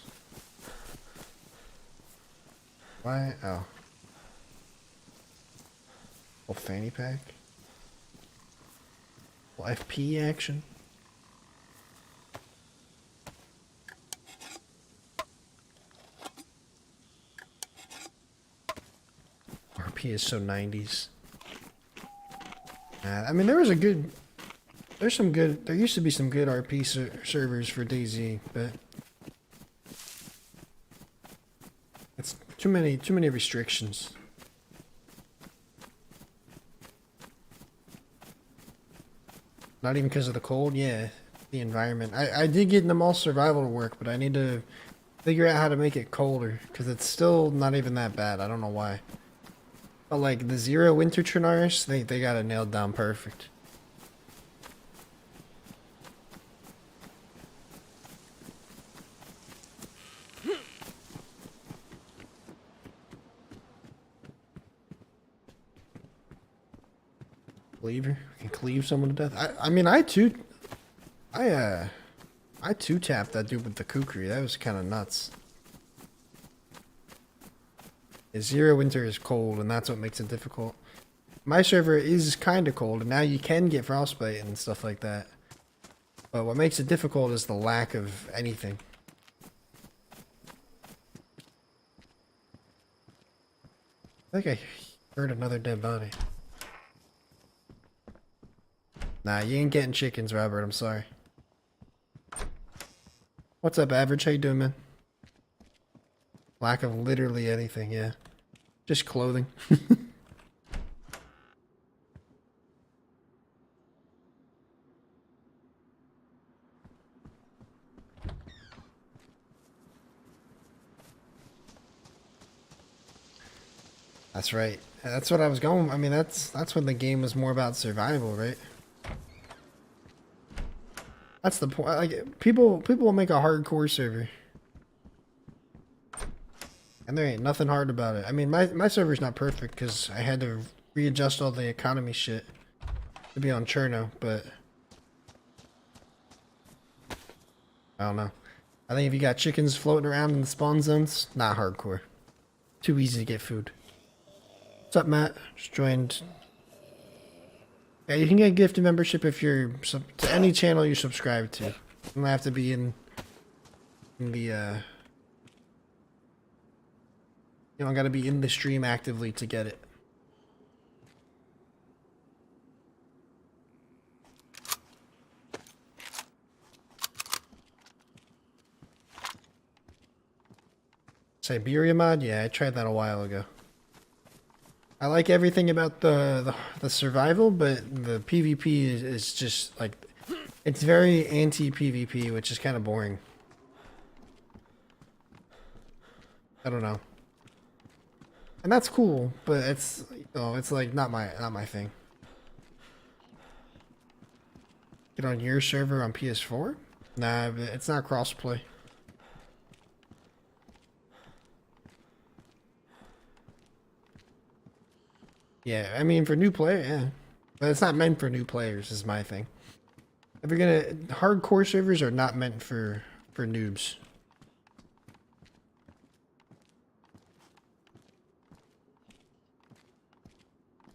Why? Oh. Well, fanny pack. Well, FP action. RP is so 90s. I mean, there used to be some good RP servers for DayZ, but it's too many restrictions. Not even because of the cold, yeah, the environment. I did get them all survival to work, but I need to figure out how to make it colder, because it's still not even that bad. I don't know why. But like the Zero Winter Trinaris, they got it nailed down perfect. Cleaver? I can cleave someone to death. I mean, I two tapped that dude with the kukri. That was kind of nuts. Zero Winter is cold, and that's what makes it difficult. My server is kind of cold, and now you can get frostbite and stuff like that. But what makes it difficult is the lack of anything. I think I heard another dead body. Nah, you ain't getting chickens, Robert. I'm sorry. What's up, Average? How you doing, man? Lack of literally anything, yeah. Just clothing. That's right. That's what I was going. I mean, that's when the game was more about survival, right? That's the point. Like people will make a hardcore server. And there ain't nothing hard about it. I mean, my server's not perfect because I had to readjust all the economy shit to be on Cherno, but I don't know. I think if you got chickens floating around in the spawn zones, not hardcore. Too easy to get food. What's up, Matt? Just joined. Yeah, you can get a gifted membership if you're to any channel you subscribe to. You don't have to be in the you don't gotta be in the stream actively to get it. Siberia mod? Yeah, I tried that a while ago. I like everything about the survival, but the PvP is just like, it's very anti-PvP, which is kind of boring. I don't know. And that's cool, but it's, you know, it's like not my thing. Get on your server on PS4? Nah, it's not crossplay. Yeah, I mean, for new players, yeah. But it's not meant for new players, is my thing. If you're gonna... Hardcore servers are not meant for noobs.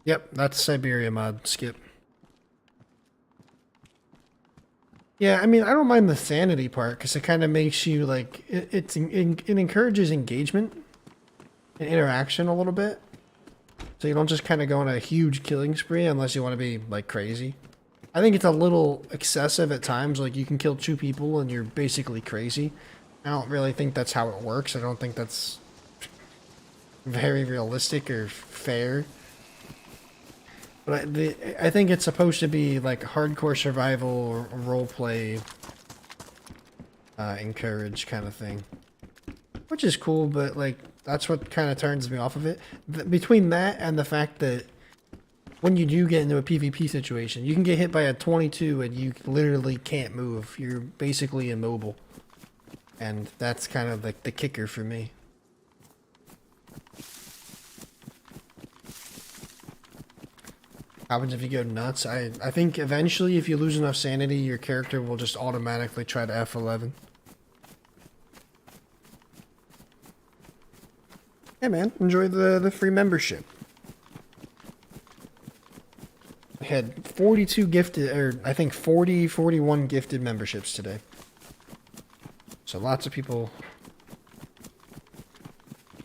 Yep, that's Siberia mod, Skip. Yeah, I mean, I don't mind the sanity part, because it kind of makes you, like... It encourages engagement and interaction a little bit. So you don't just kind of go on a huge killing spree unless you want to be, like, crazy. I think it's a little excessive at times. Like, you can kill 2 people and you're basically crazy. I don't really think that's how it works. I don't think that's very realistic or fair. But I think it's supposed to be, like, hardcore survival or roleplay encouraged kind of thing. Which is cool, but, like... That's what kind of turns me off of it. Between that and the fact that when you do get into a PvP situation, you can get hit by a 22 and you literally can't move. You're basically immobile. And that's kind of like the kicker for me. Happens if you go nuts. I think eventually if you lose enough sanity, your character will just automatically try to F11. Hey man, enjoy the free membership. I had 42 gifted, or I think 41 gifted memberships today. So lots of people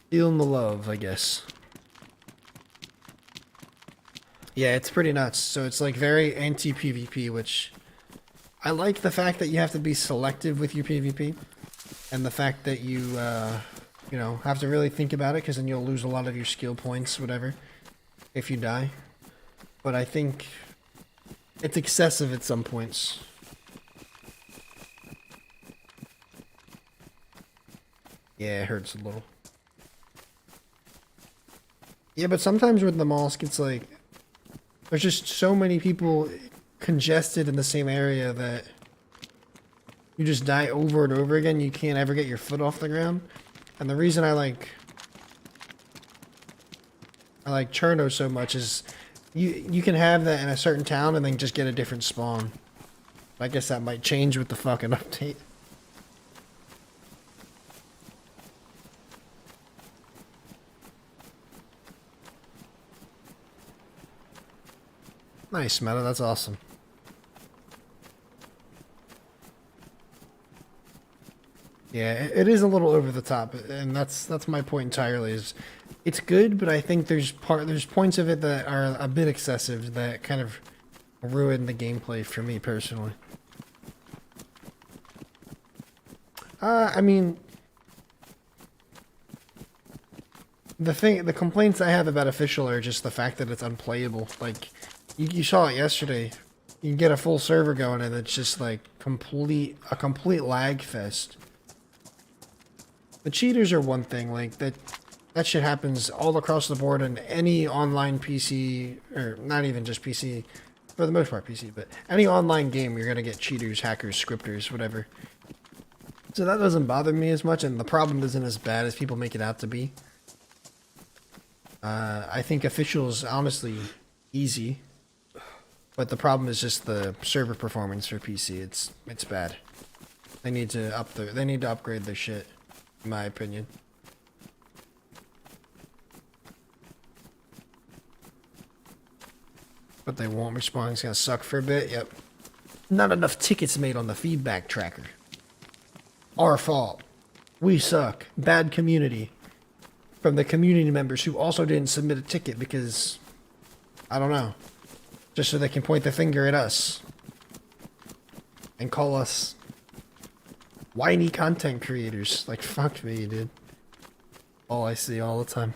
feeling the love, I guess. Yeah, it's pretty nuts. So it's like very anti-PvP, which I like the fact that you have to be selective with your PvP. And the fact that you know, have to really think about it, because then you'll lose a lot of your skill points, whatever, if you die. But I think it's excessive at some points. Yeah, it hurts a little. Yeah, but sometimes with the mosque, it's like, there's just so many people congested in the same area that you just die over and over again. You can't ever get your foot off the ground. And the reason I like Cherno so much is you can have that in a certain town and then just get a different spawn. I guess that might change with the fucking update. Nice, Meta, that's awesome. Yeah, it is a little over the top, and that's my point entirely. Is it's good, but I think there's points of it that are a bit excessive that kind of ruin the gameplay for me personally. I mean, the complaints I have about official are just the fact that it's unplayable. Like, you saw it yesterday. You can get a full server going, and it's just like a complete lag fest. The cheaters are one thing, like that shit happens all across the board in any online PC, or not even just PC, for the most part PC, but any online game you're gonna get cheaters, hackers, scripters, whatever. So that doesn't bother me as much, and the problem isn't as bad as people make it out to be. I think official's honestly easy, but the problem is just the server performance for PC. It's bad. They need to upgrade their shit. In my opinion. But they won't respond. It's gonna suck for a bit. Yep. Not enough tickets made on the feedback tracker. Our fault. We suck. Bad community. From the community members who also didn't submit a ticket because, I don't know, just so they can point the finger at us and call us whiny content creators. Like, fuck me, dude. All I see all the time.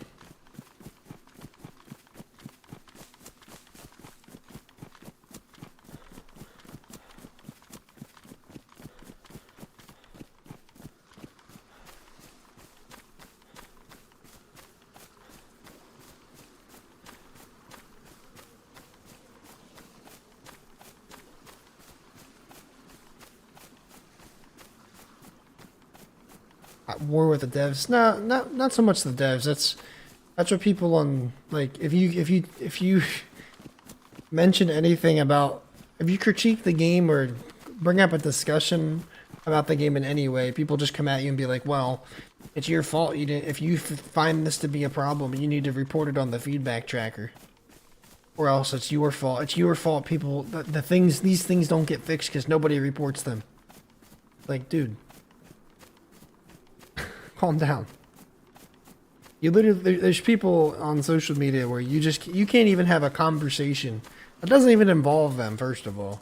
War with the devs? No, not so much the devs. That's what people on, like, if you mention anything about, if you critique the game or bring up a discussion about the game in any way, people just come at you and be like, well, it's your fault. You didn't. If you find this to be a problem, you need to report it on the feedback tracker, or else it's your fault. It's your fault. People, these things don't get fixed because nobody reports them. Like, dude. Calm down. You literally, there's people on social media where you can't even have a conversation. It doesn't even involve them, first of all.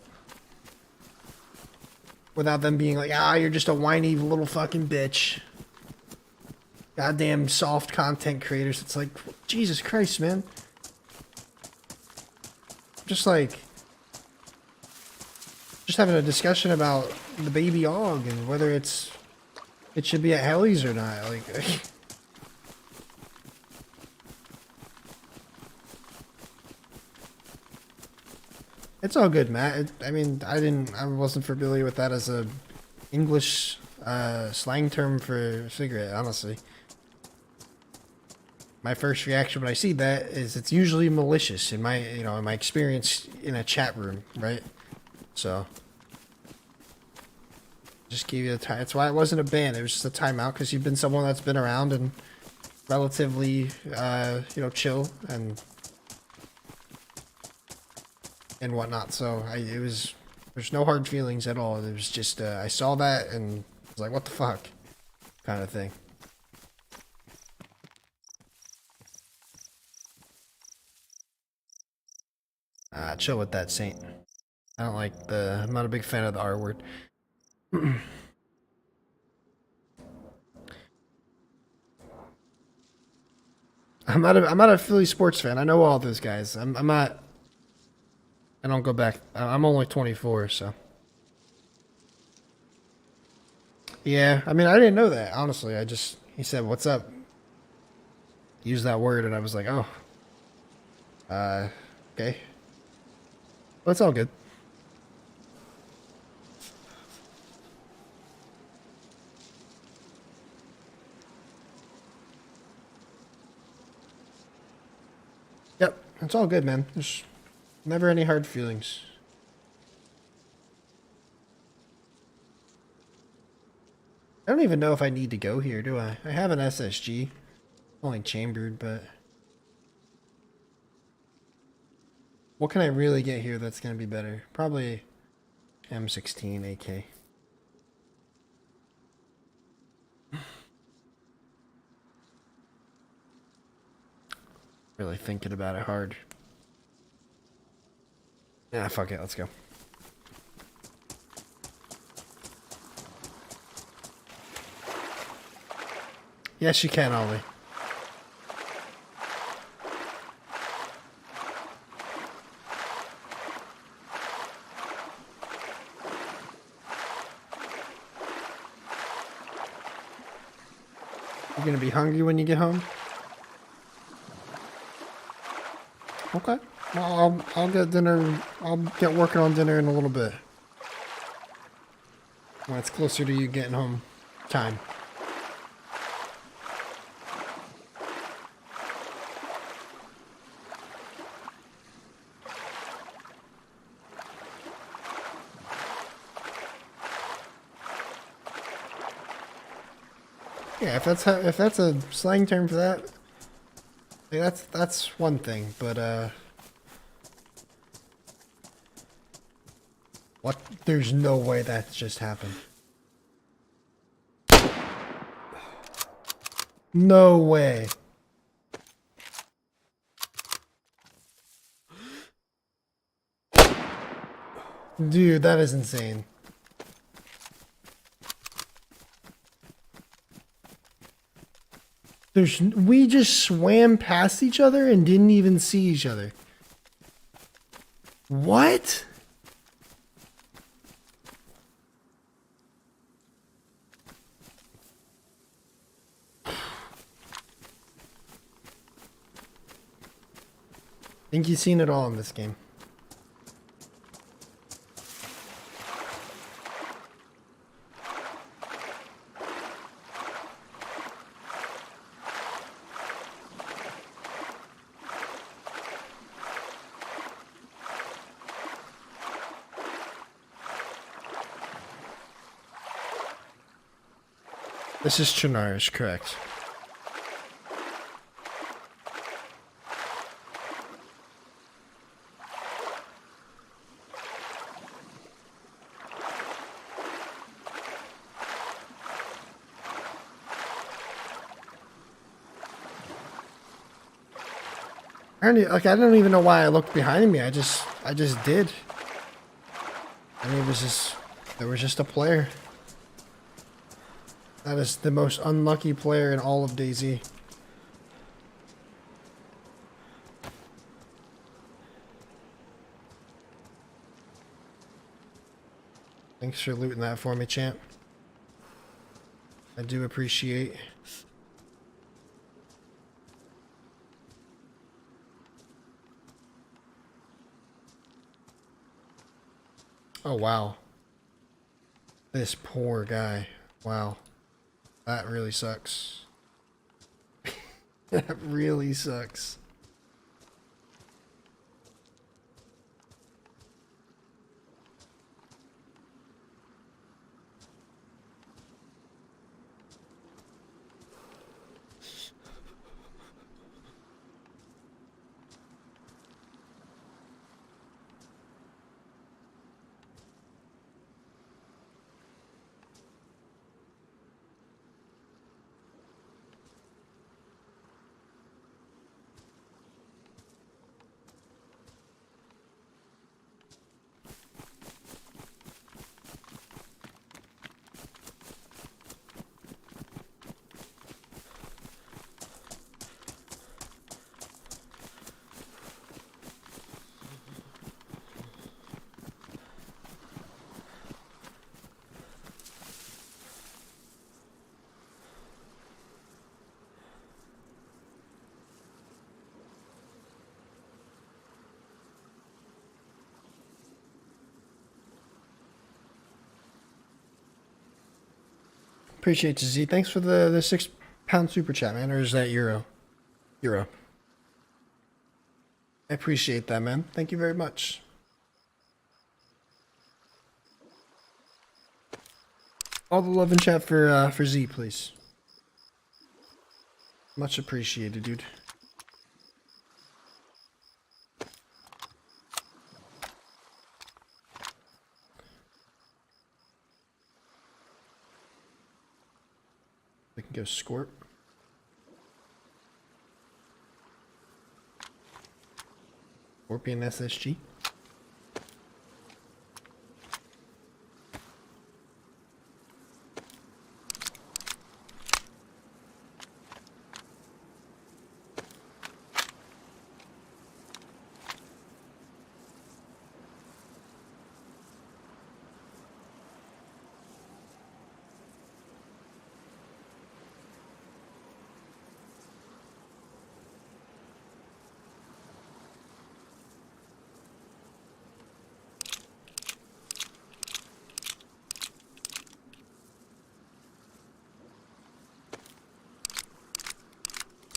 Without them being like, you're just a whiny little fucking bitch. Goddamn soft content creators. It's like, Jesus Christ, man. Just having a discussion about the baby hog and whether it should be at Helly's or not. Like, it's all good, Matt. I mean, I wasn't familiar with that as a English slang term for cigarette, honestly. My first reaction when I see that is it's usually malicious in my experience in a chat room, right? So just give you a time. That's why it wasn't a ban. It was just a timeout because you've been someone that's been around and relatively, chill and whatnot. So there's no hard feelings at all. It was just I saw that and I was like, what the fuck, kind of thing. Chill with that, Saint. I'm not a big fan of the R word. I'm not a Philly sports fan. I know all those guys. I'm not. I don't go back. I'm only 24, so. Yeah, I mean, I didn't know that, honestly. He said, "What's up?" Use that word, and I was like, "Oh, okay." But it's all good. Yep, it's all good, man. There's never any hard feelings. I don't even know if I need to go here, do I? I have an SSG. Only chambered, but... What can I really get here that's going to be better? Probably M16 AK. Really thinking about it hard. Yeah, fuck it, let's go. Yes, you can, Ollie. You gonna be hungry when you get home? Okay. Well, I'll get dinner. I'll get working on dinner in a little bit. When it's closer to you getting home time. Yeah, if that's a slang term for that, that's one thing. But What? There's no way that just happened. No way. Dude, that is insane. We just swam past each other and didn't even see each other. What? I think you've seen it all in this game. This is Chernarish, correct. I don't even know why I looked behind me. I just did. I mean, there was just a player. That is the most unlucky player in all of DayZ. Thanks for looting that for me, champ. I do appreciate. Oh, wow. This poor guy. Wow. That really sucks. That really sucks. Appreciate you, Z. Thanks for the £6 super chat, man. Or is that euro? Euro. I appreciate that, man. Thank you very much. All the love in chat for Z, please. Much appreciated, dude. We can go Scorp. Scorpion SSG.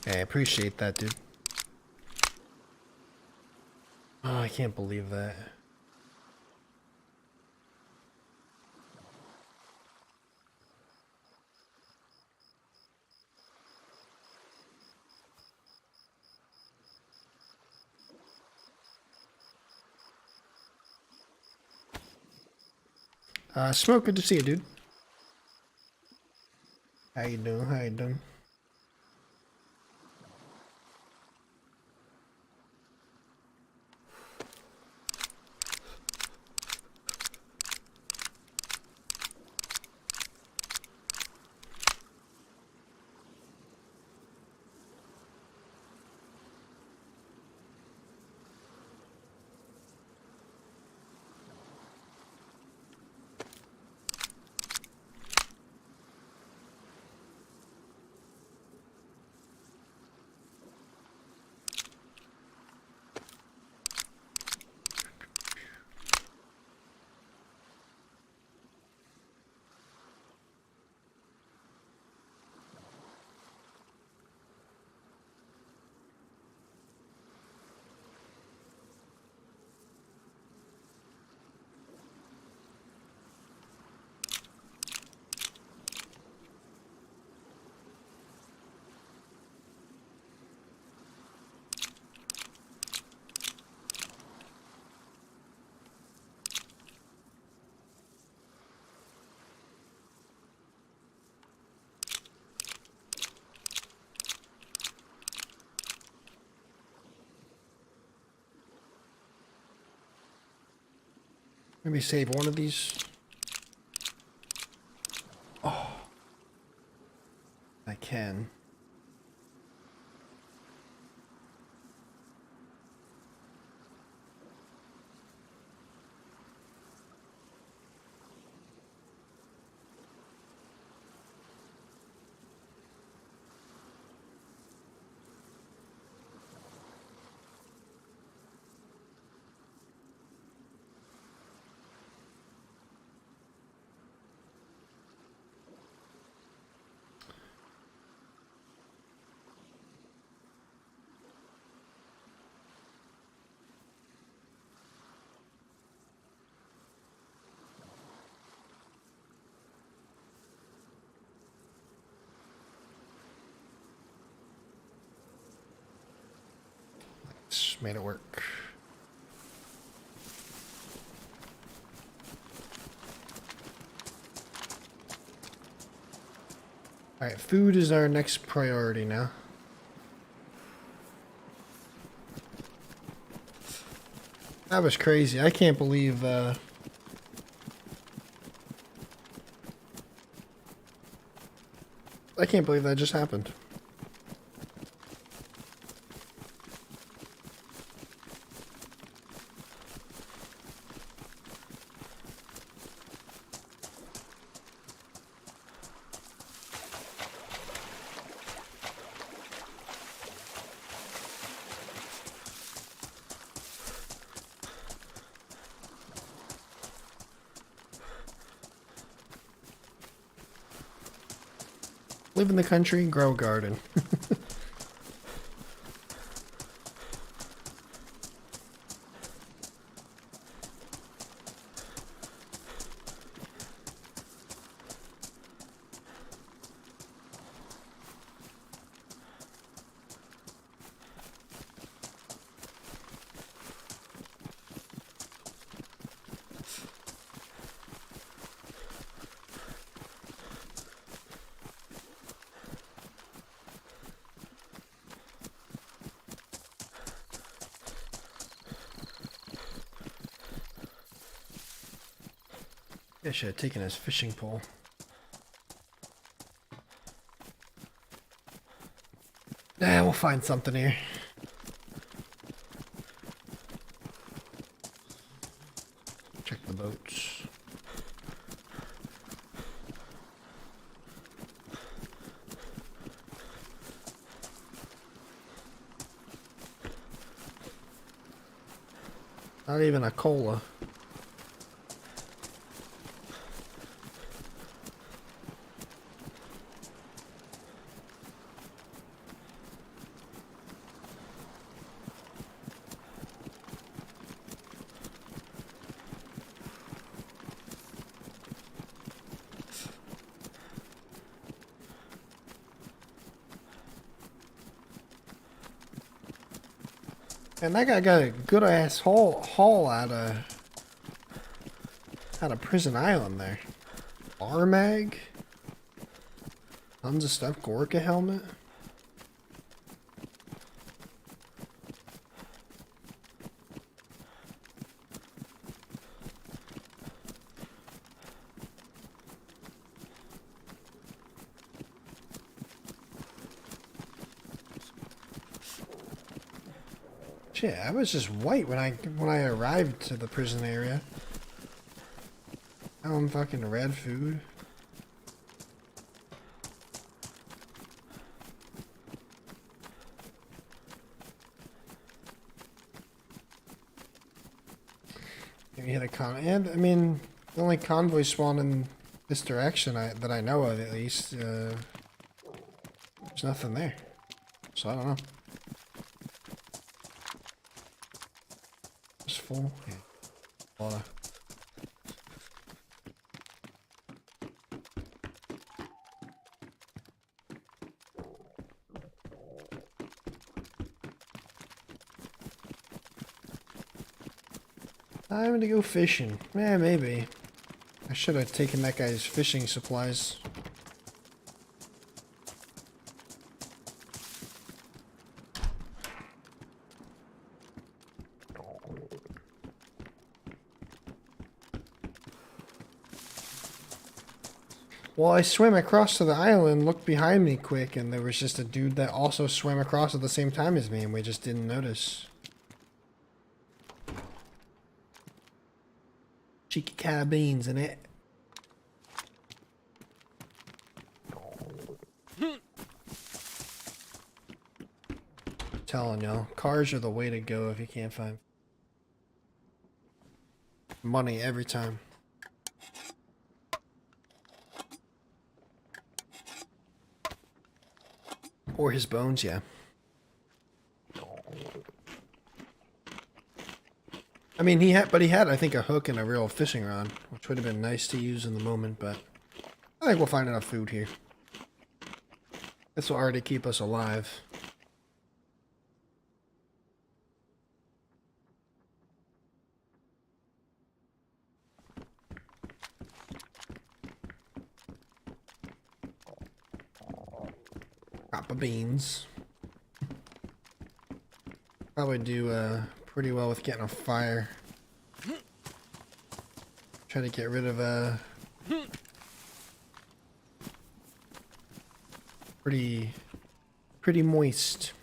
I appreciate that, dude. Oh, I can't believe that. Smoke, good to see you, dude. How you doing? How you doing? Maybe save one of these. Oh, I can. Just made it work. Alright, food is our next priority now. That was crazy. I can't believe that just happened. Live in the country, grow a garden. I should have taken his fishing pole. Nah, we'll find something here. Check the boats. Not even a cola. And that guy got a good ass haul out of Had a prison island there. Bar mag. Tons of stuff. Gorka helmet. Shit, I was just white when I arrived to the prison area. Now I'm fucking red food. Maybe hit a con. And I mean, the only convoy spawned in this direction that I know of, at least. There's nothing there, so I don't know. It's full. Yeah. Water. Time to go fishing. Yeah, maybe. I should have taken that guy's fishing supplies. Well, I swam across to the island, looked behind me quick, and there was just a dude that also swam across at the same time as me, and we just didn't notice. Cheeky carabines in it. Telling y'all, cars are the way to go if you can't find money every time. Or his bones, yeah. I mean, he had, I think, a hook and a real fishing rod, which would have been nice to use in the moment, but I think we'll find enough food here. This will already keep us alive. Crop of beans. Probably do pretty well with getting a fire. Try to get rid of pretty moist.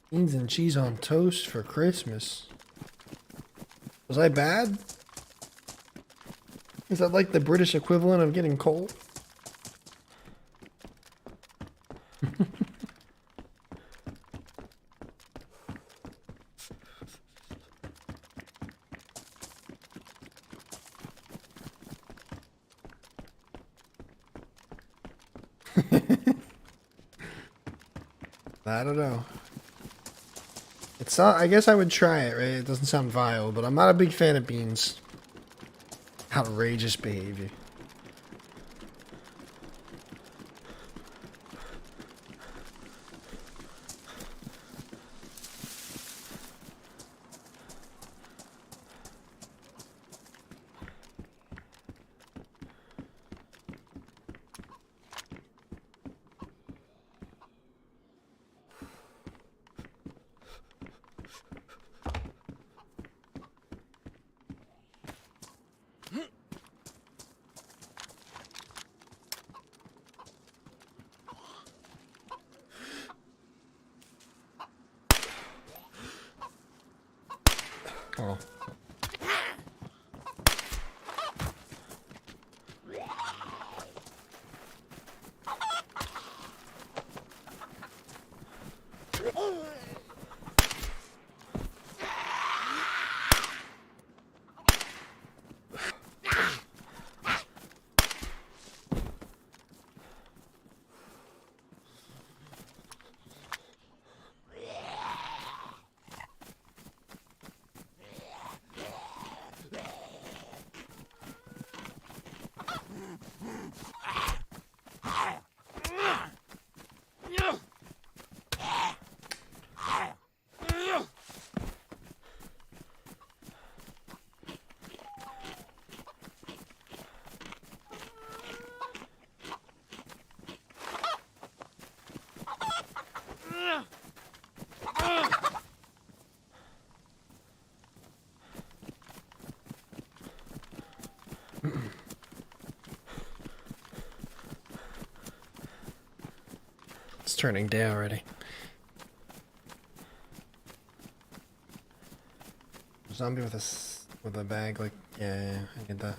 Beans and cheese on toast for Christmas. Was I bad? Is that like the British equivalent of getting cold? I don't know. It's not, I guess I would try it, right? It doesn't sound vile, but I'm not a big fan of beans. Outrageous behavior. Oh. It's turning day already. Zombie with a bag, like, yeah, I get that.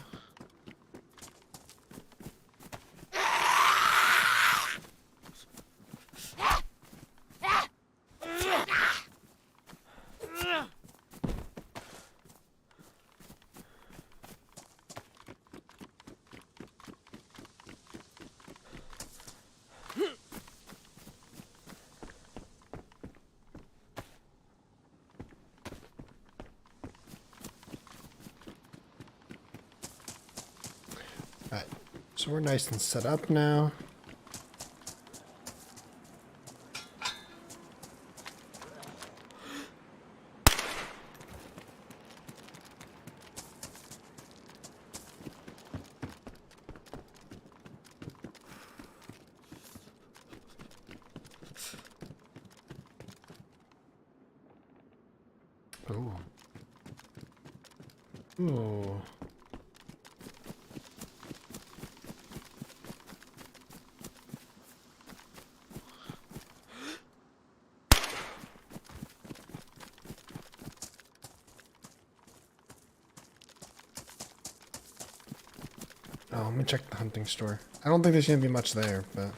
Alright, so we're nice and set up now. Ooh. Ooh. Oh, let me check the hunting store. I don't think there's gonna be much there, but...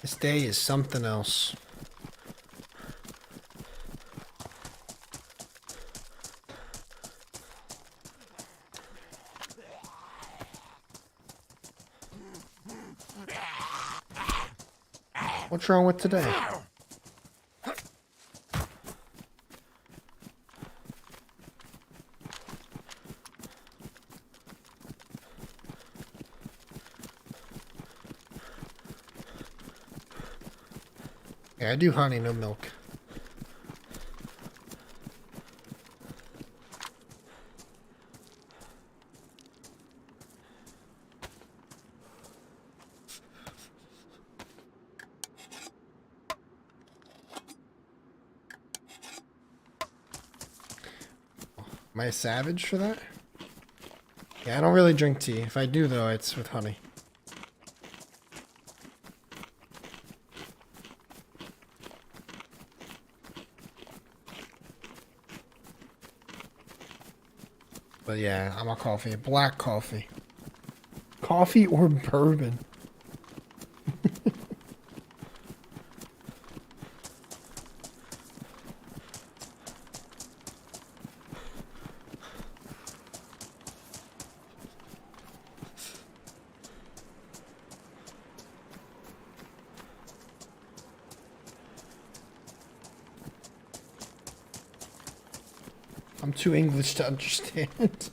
This day is something else. What's wrong with today? Yeah, I do honey, no milk. Am I a savage for that? Yeah, I don't really drink tea. If I do, though, it's with honey. But yeah, I'm a coffee. Black coffee. Coffee or bourbon? I'm too English to understand.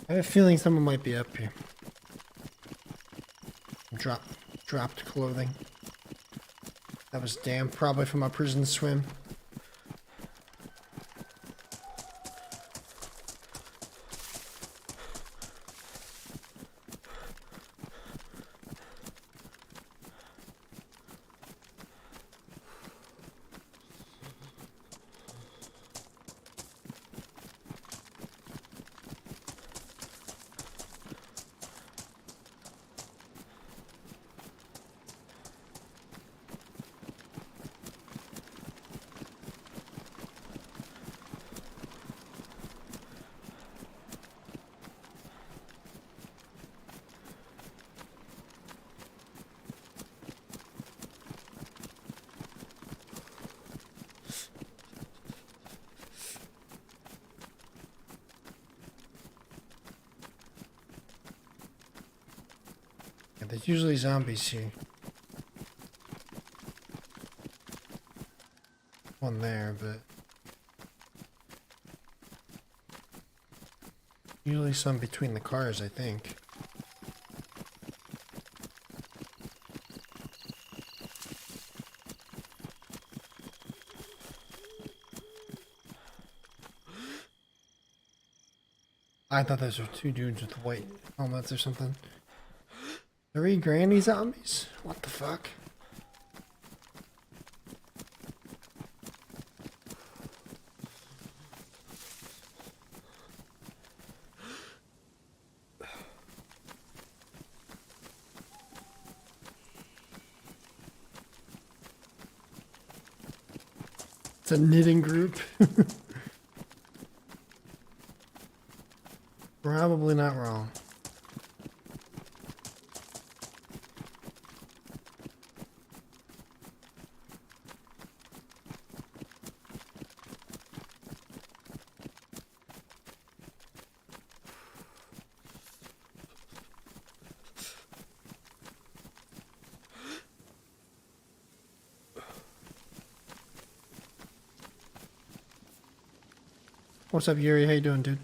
I have a feeling someone might be up here. Dropped clothing. That was damp, probably from a prison swim. Yeah, there's usually zombies here. One there, but usually some between the cars, I think. I thought those were two dudes with white helmets or something. 3 granny zombies? What the fuck? It's a knitting group. Probably not wrong. What's up, Yuri? How you doing, dude?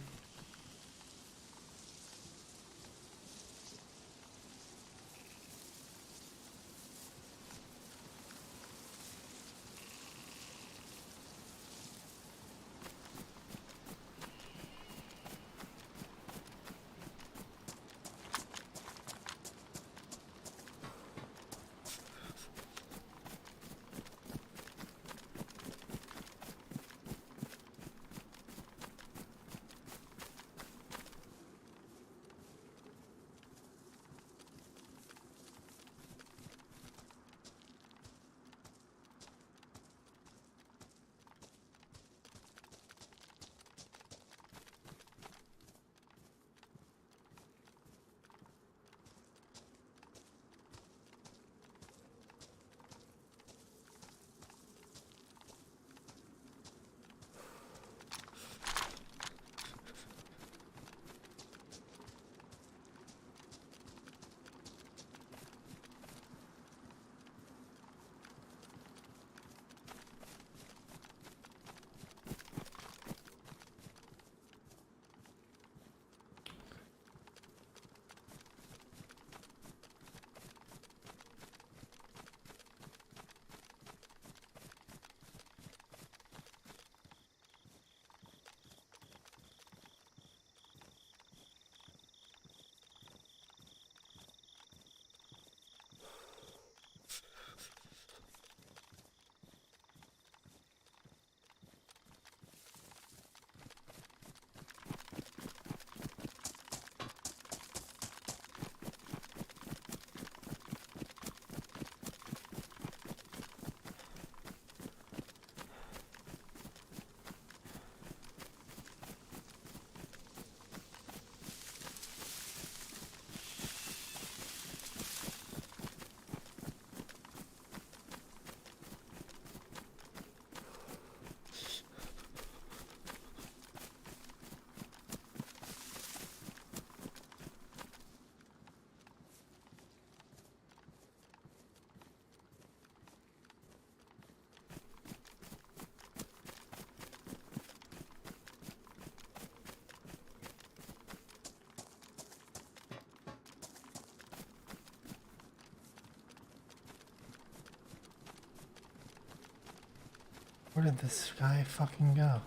Where did this guy fucking go?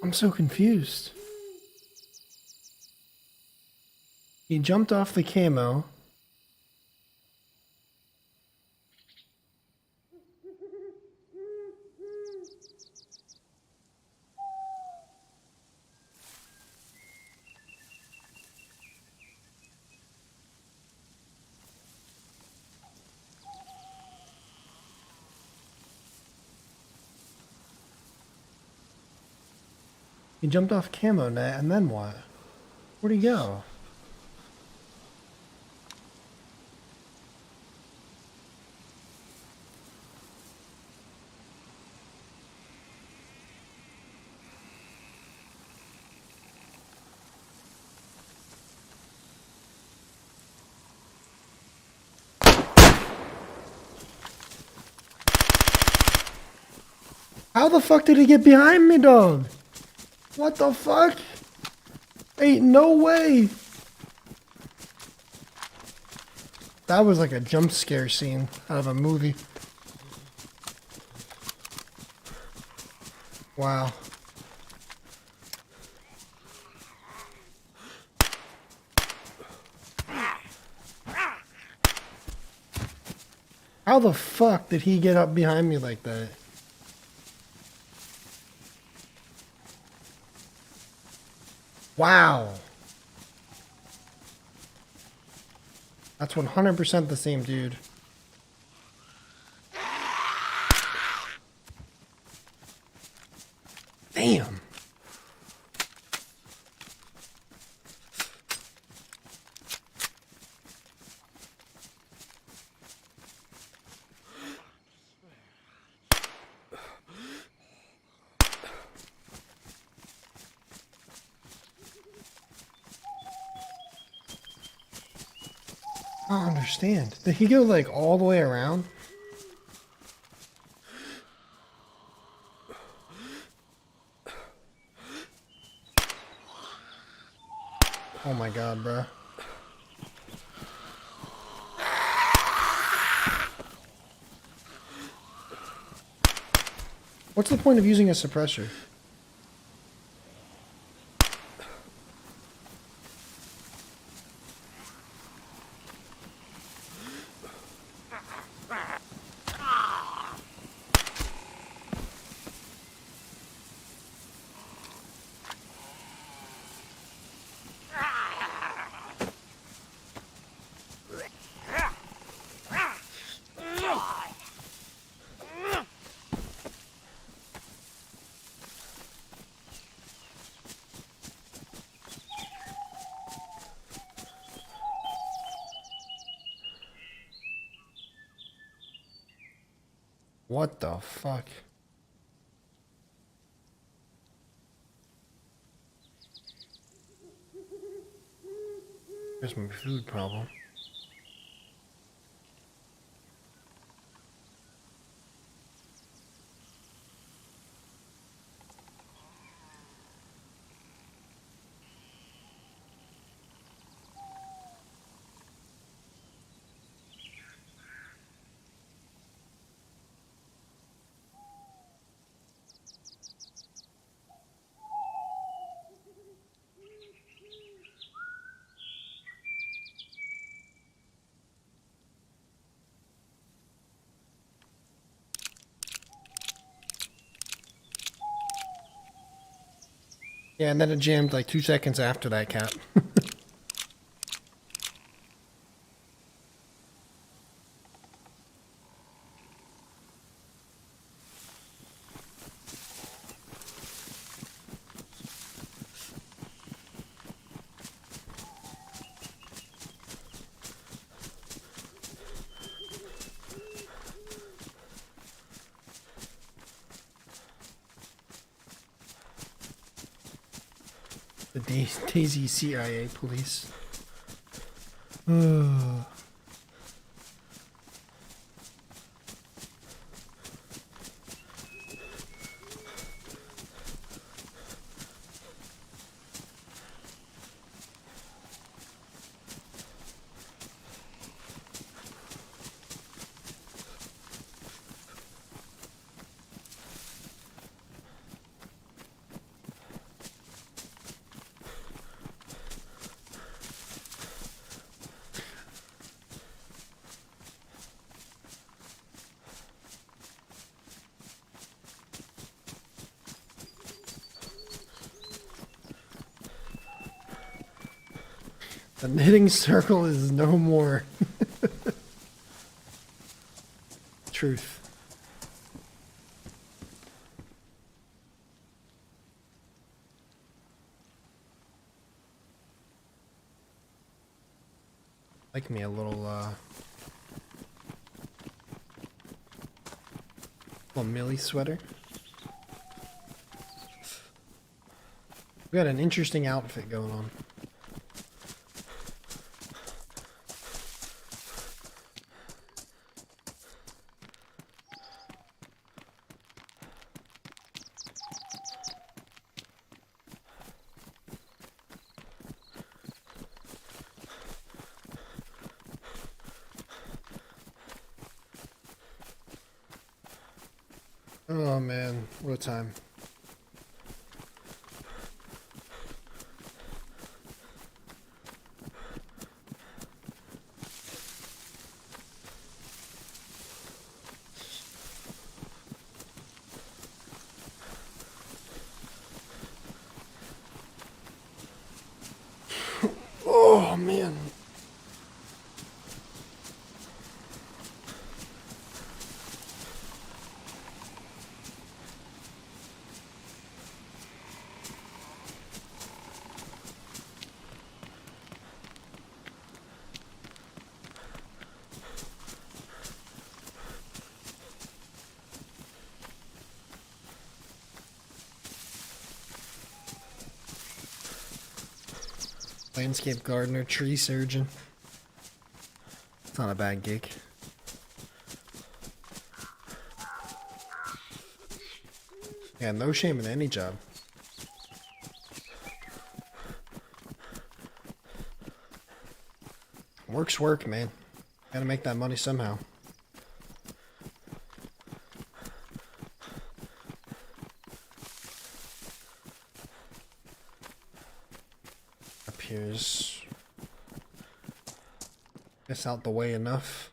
I'm so confused. He jumped off the camo. He jumped off camo net, and then what? Where'd he go? How the fuck did he get behind me, dog? What the fuck? Ain't no way. That was like a jump scare scene out of a movie. Wow. How the fuck did he get up behind me like that? Wow. That's 100% the same dude. Damn. I don't understand. Did he go like all the way around? Oh my god, bro. What's the point of using a suppressor? What the fuck? There's my food problem. Yeah, and then it jammed like 2 seconds after that, Cap. The DayZ CIA police. Ugh. The knitting circle is no more. Truth. Like me a little Millie sweater. We got an interesting outfit going on. Oh man, what a time. Oh man. Landscape gardener, tree surgeon. It's not a bad gig. Yeah, no shame in any job. Work's work, man. Gotta make that money somehow. Up here's... Guess out the way enough.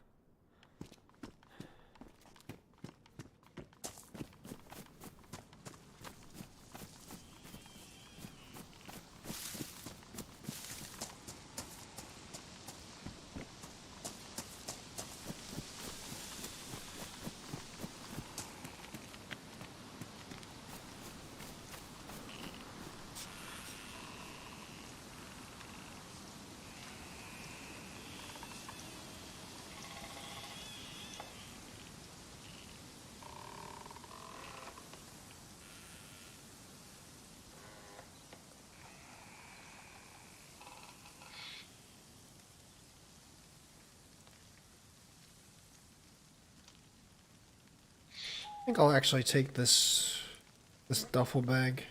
I think I'll actually take this duffel bag.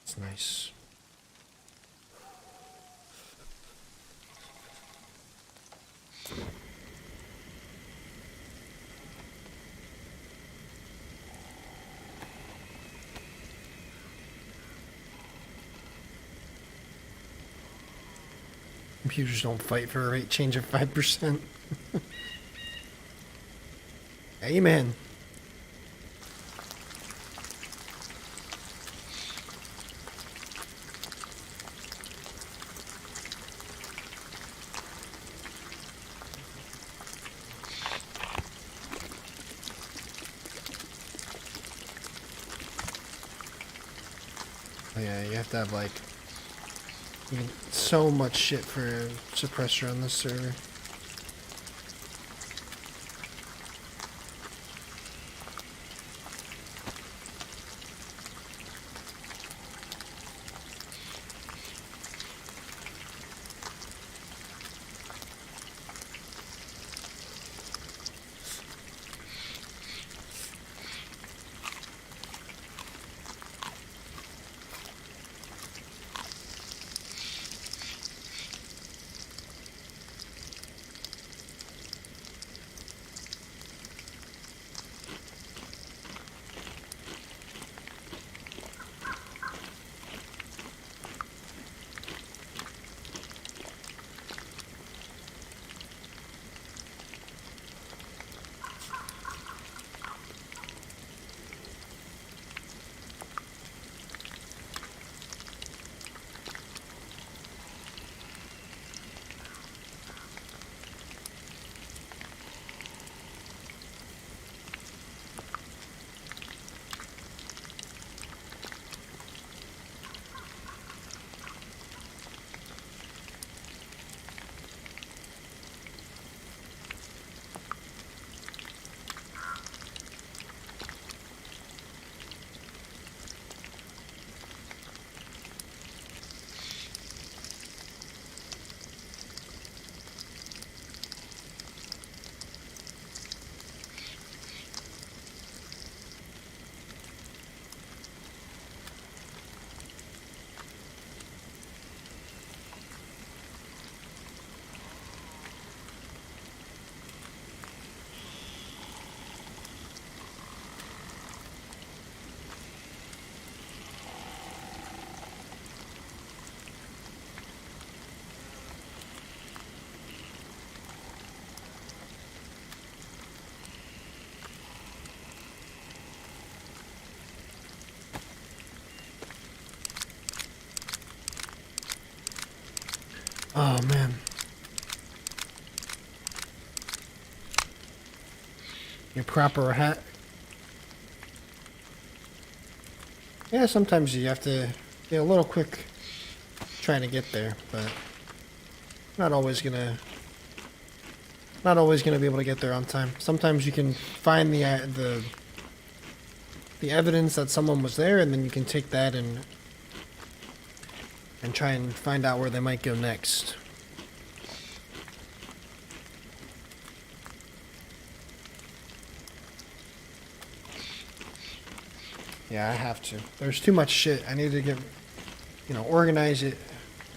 It's nice. Computers don't fight for a rate change of 5%. Amen. Yeah, you have to have like so much shit for a suppressor on this server. Oh man. Your proper hat. Yeah, sometimes you have to be a little quick trying to get there, but not always gonna be able to get there on time. Sometimes you can find the evidence that someone was there, and then you can take that and try and find out where they might go next. Yeah, I have to. There's too much shit. I need to get, organize it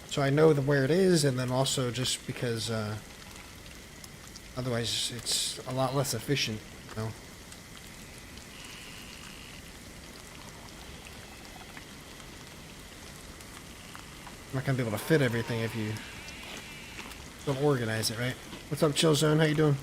so I know where it is, and then also just because otherwise it's a lot less efficient, I'm not gonna be able to fit everything if you don't organize it, right? What's up, Chill Zone? How you doing?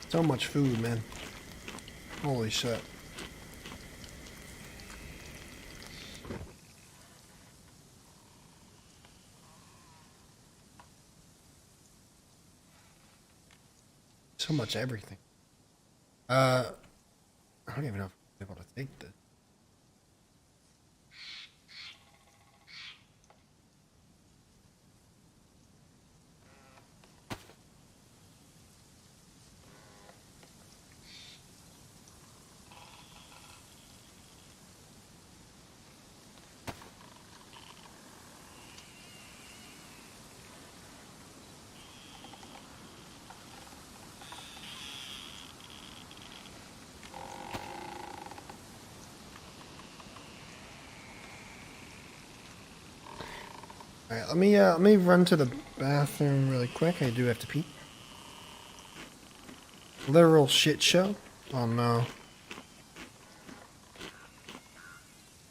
So much food, man. Holy shit. So much everything. I don't even know if I'm able to take this. Alright, let me run to the bathroom really quick. I do have to pee. Literal shit show. Oh no.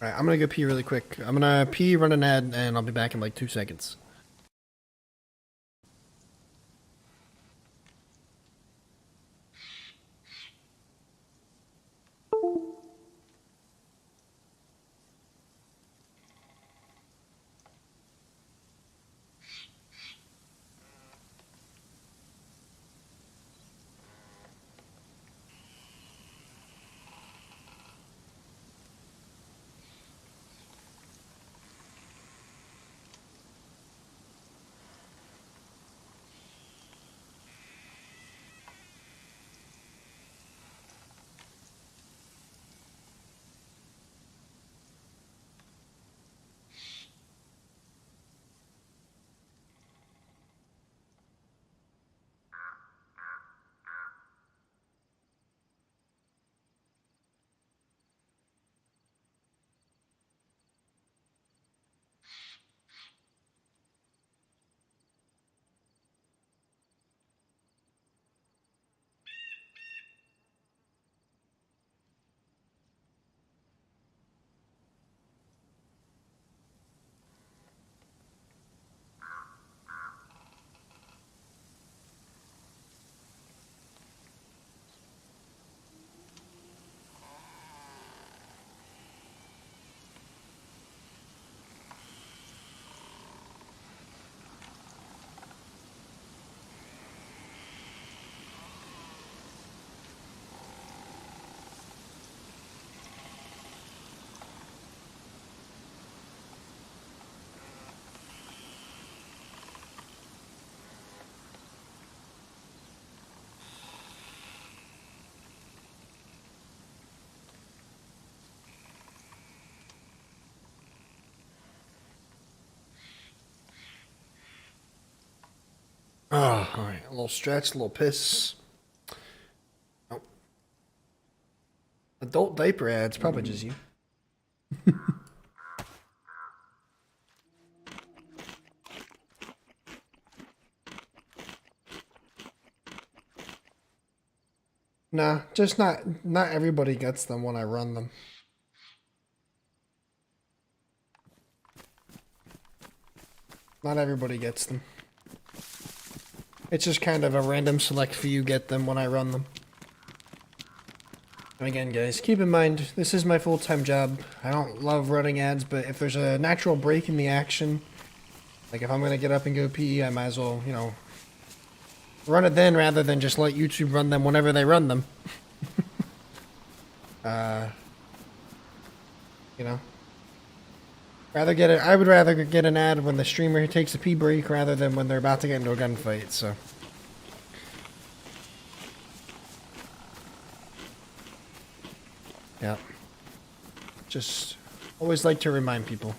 Alright, I'm gonna go pee really quick. I'm gonna pee, run an ad, and I'll be back in like 2 seconds. Alright, a little stretch, a little piss. Oh. Adult diaper ads, probably just you. Nah, just not everybody gets them when I run them. Not everybody gets them. It's just kind of a random select few get them when I run them. And again, guys, keep in mind, this is my full-time job. I don't love running ads, but if there's a natural break in the action, like if I'm going to get up and go pee, I might as well, you know, run it then rather than just let YouTube run them whenever they run them. You know. I would rather get an ad when the streamer takes a pee break rather than when they're about to get into a gunfight, so. Yeah. Just always like to remind people.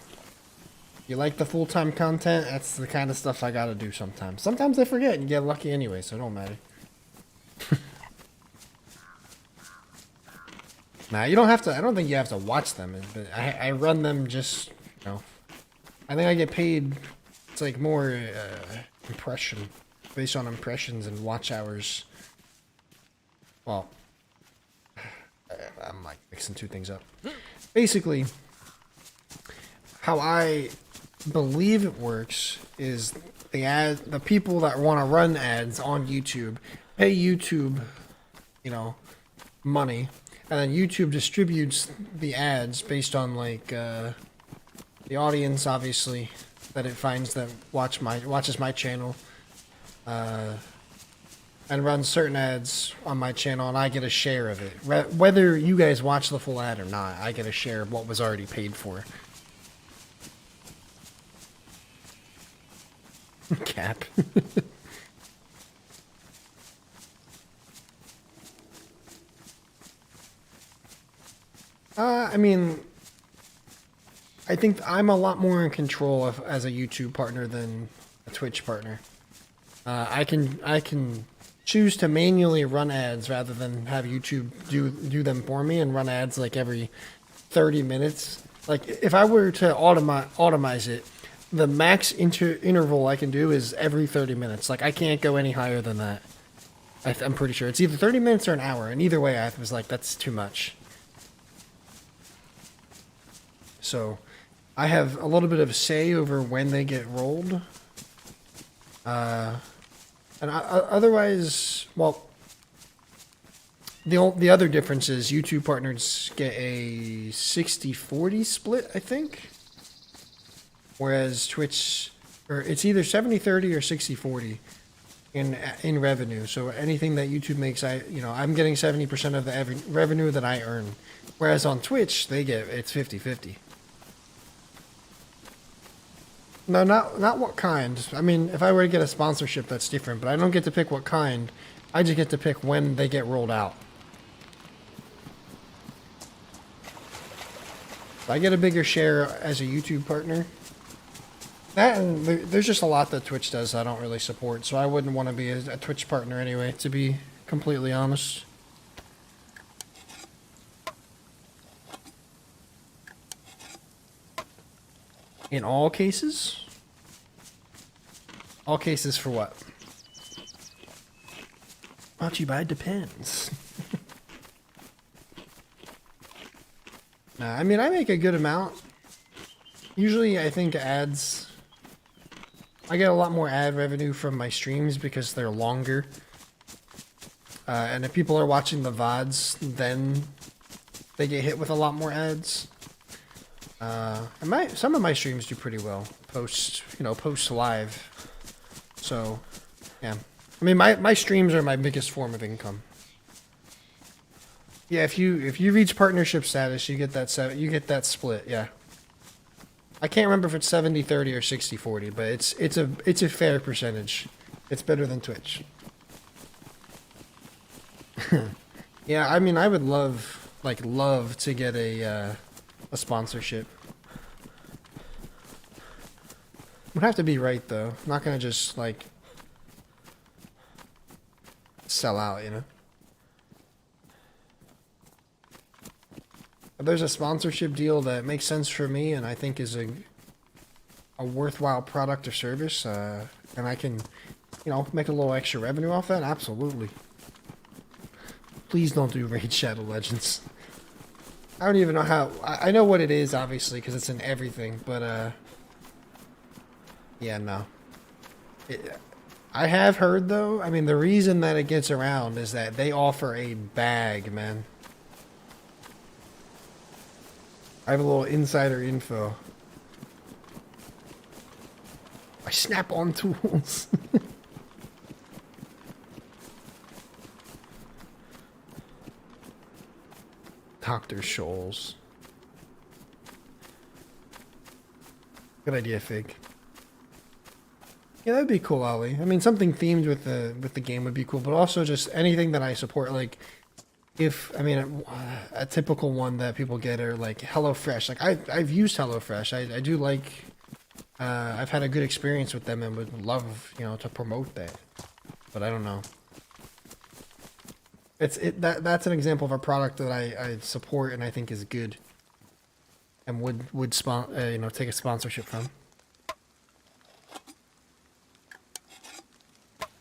You like the full-time content, that's the kind of stuff I gotta do sometimes. Sometimes I forget and get lucky anyway, so it don't matter. Nah, you don't have to, I don't think you have to watch them, but I run them just, you know. I think I get paid, it's like more impression, based on impressions and watch hours. Well, I'm like mixing two things up. Basically, how I believe it works is the people that want to run ads on YouTube pay YouTube, you know, money, and then YouTube distributes the ads based on like the audience, obviously, that it finds that watches my channel, and runs certain ads on my channel, and I get a share of it. Whether you guys watch the full ad or not, I get a share of what was already paid for. Cap. I mean, I think I'm a lot more in control as a YouTube partner than a Twitch partner. I can choose to manually run ads rather than have YouTube do them for me and run ads like every 30 minutes. Like if I were to automize it, the max interval I can do is every 30 minutes. Like I can't go any higher than that. I'm pretty sure it's either 30 minutes or an hour, and either way I was like, that's too much. So I have a little bit of say over when they get rolled. Otherwise, well, the other difference is YouTube partners get a 60-40 split, I think. Whereas Twitch, or it's either 70-30 or 60-40 in revenue. So anything that YouTube makes, I'm getting 70% of the revenue that I earn. Whereas on Twitch, it's 50-50. No, not what kind. I mean, if I were to get a sponsorship, that's different. But I don't get to pick what kind. I just get to pick when they get rolled out. So I get a bigger share as a YouTube partner. That and there's just a lot that Twitch does I don't really support. So I wouldn't want to be a Twitch partner anyway, to be completely honest. In all cases? All cases for what? Brought to you by Depends. Nah, I mean, I make a good amount. Usually, I think ads... I get a lot more ad revenue from my streams because they're longer. And if people are watching the VODs, then they get hit with a lot more ads. And some of my streams do pretty well post live. So, yeah. I mean, my streams are my biggest form of income. Yeah, if you reach partnership status, you get that split. Yeah. I can't remember if it's 70-30 or 60-40, but it's a fair percentage. It's better than Twitch. Yeah, I mean, I would love to get a sponsorship. Would have to be right though. I'm not gonna just like sell out, you know? If there's a sponsorship deal that makes sense for me and I think is a worthwhile product or service, and I can, you know, make a little extra revenue off that, absolutely. Please don't do Raid Shadow Legends. I don't even know how. I know what it is, obviously, because it's in everything, but, yeah, no. I have heard, though, I mean, the reason that it gets around is that they offer a bag, man. I have a little insider info. My snap-on tools. Dr. Scholes. Good idea, Fig. Yeah, that'd be cool, Ollie. I mean, something themed with the game would be cool, but also just anything that I support. Like, if I mean, a typical one that people get are like HelloFresh. Like, I've used HelloFresh. I do like. I've had a good experience with them and would love, you know, to promote that. But I don't know. That's an example of a product that I support and I think is good, and would you know, take a sponsorship from.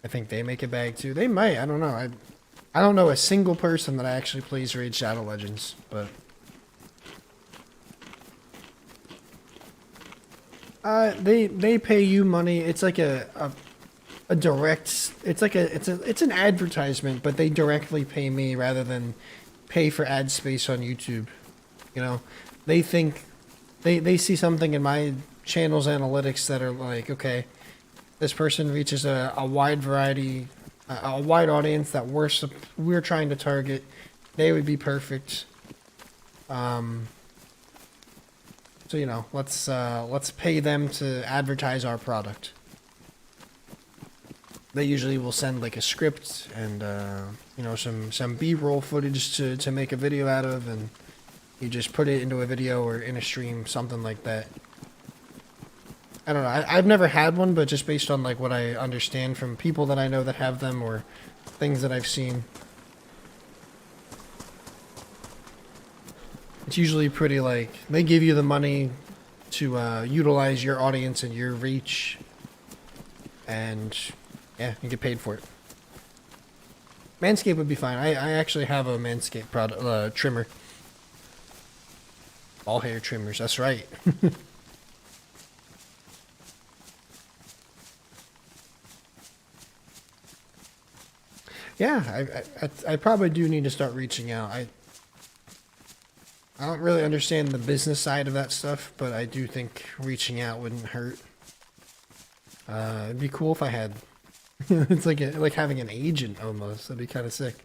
I think they make a bag too. They might. I don't know. I don't know a single person that actually plays Raid Shadow Legends, but they pay you money. It's like a direct. It's like it's an advertisement, but they directly pay me rather than pay for ad space on YouTube. You know, they think they see something in my channel's analytics that are like, okay, this person reaches a wide variety, a wide audience that we're trying to target. They would be perfect. So, you know, let's pay them to advertise our product. They usually will send like a script and you know, some B-roll footage to make a video out of, and you just put it into a video or in a stream, something like that. I don't know. I've never had one, but just based on like what I understand from people that I know that have them or things that I've seen, it's usually pretty like they give you the money to utilize your audience and your reach, and yeah, you get paid for it. Manscaped would be fine. I actually have a Manscaped product trimmer. All hair trimmers. That's right. Yeah, I probably do need to start reaching out. I don't really understand the business side of that stuff, but I do think reaching out wouldn't hurt. It'd be cool if I had. It's like having an agent almost. That'd be kind of sick.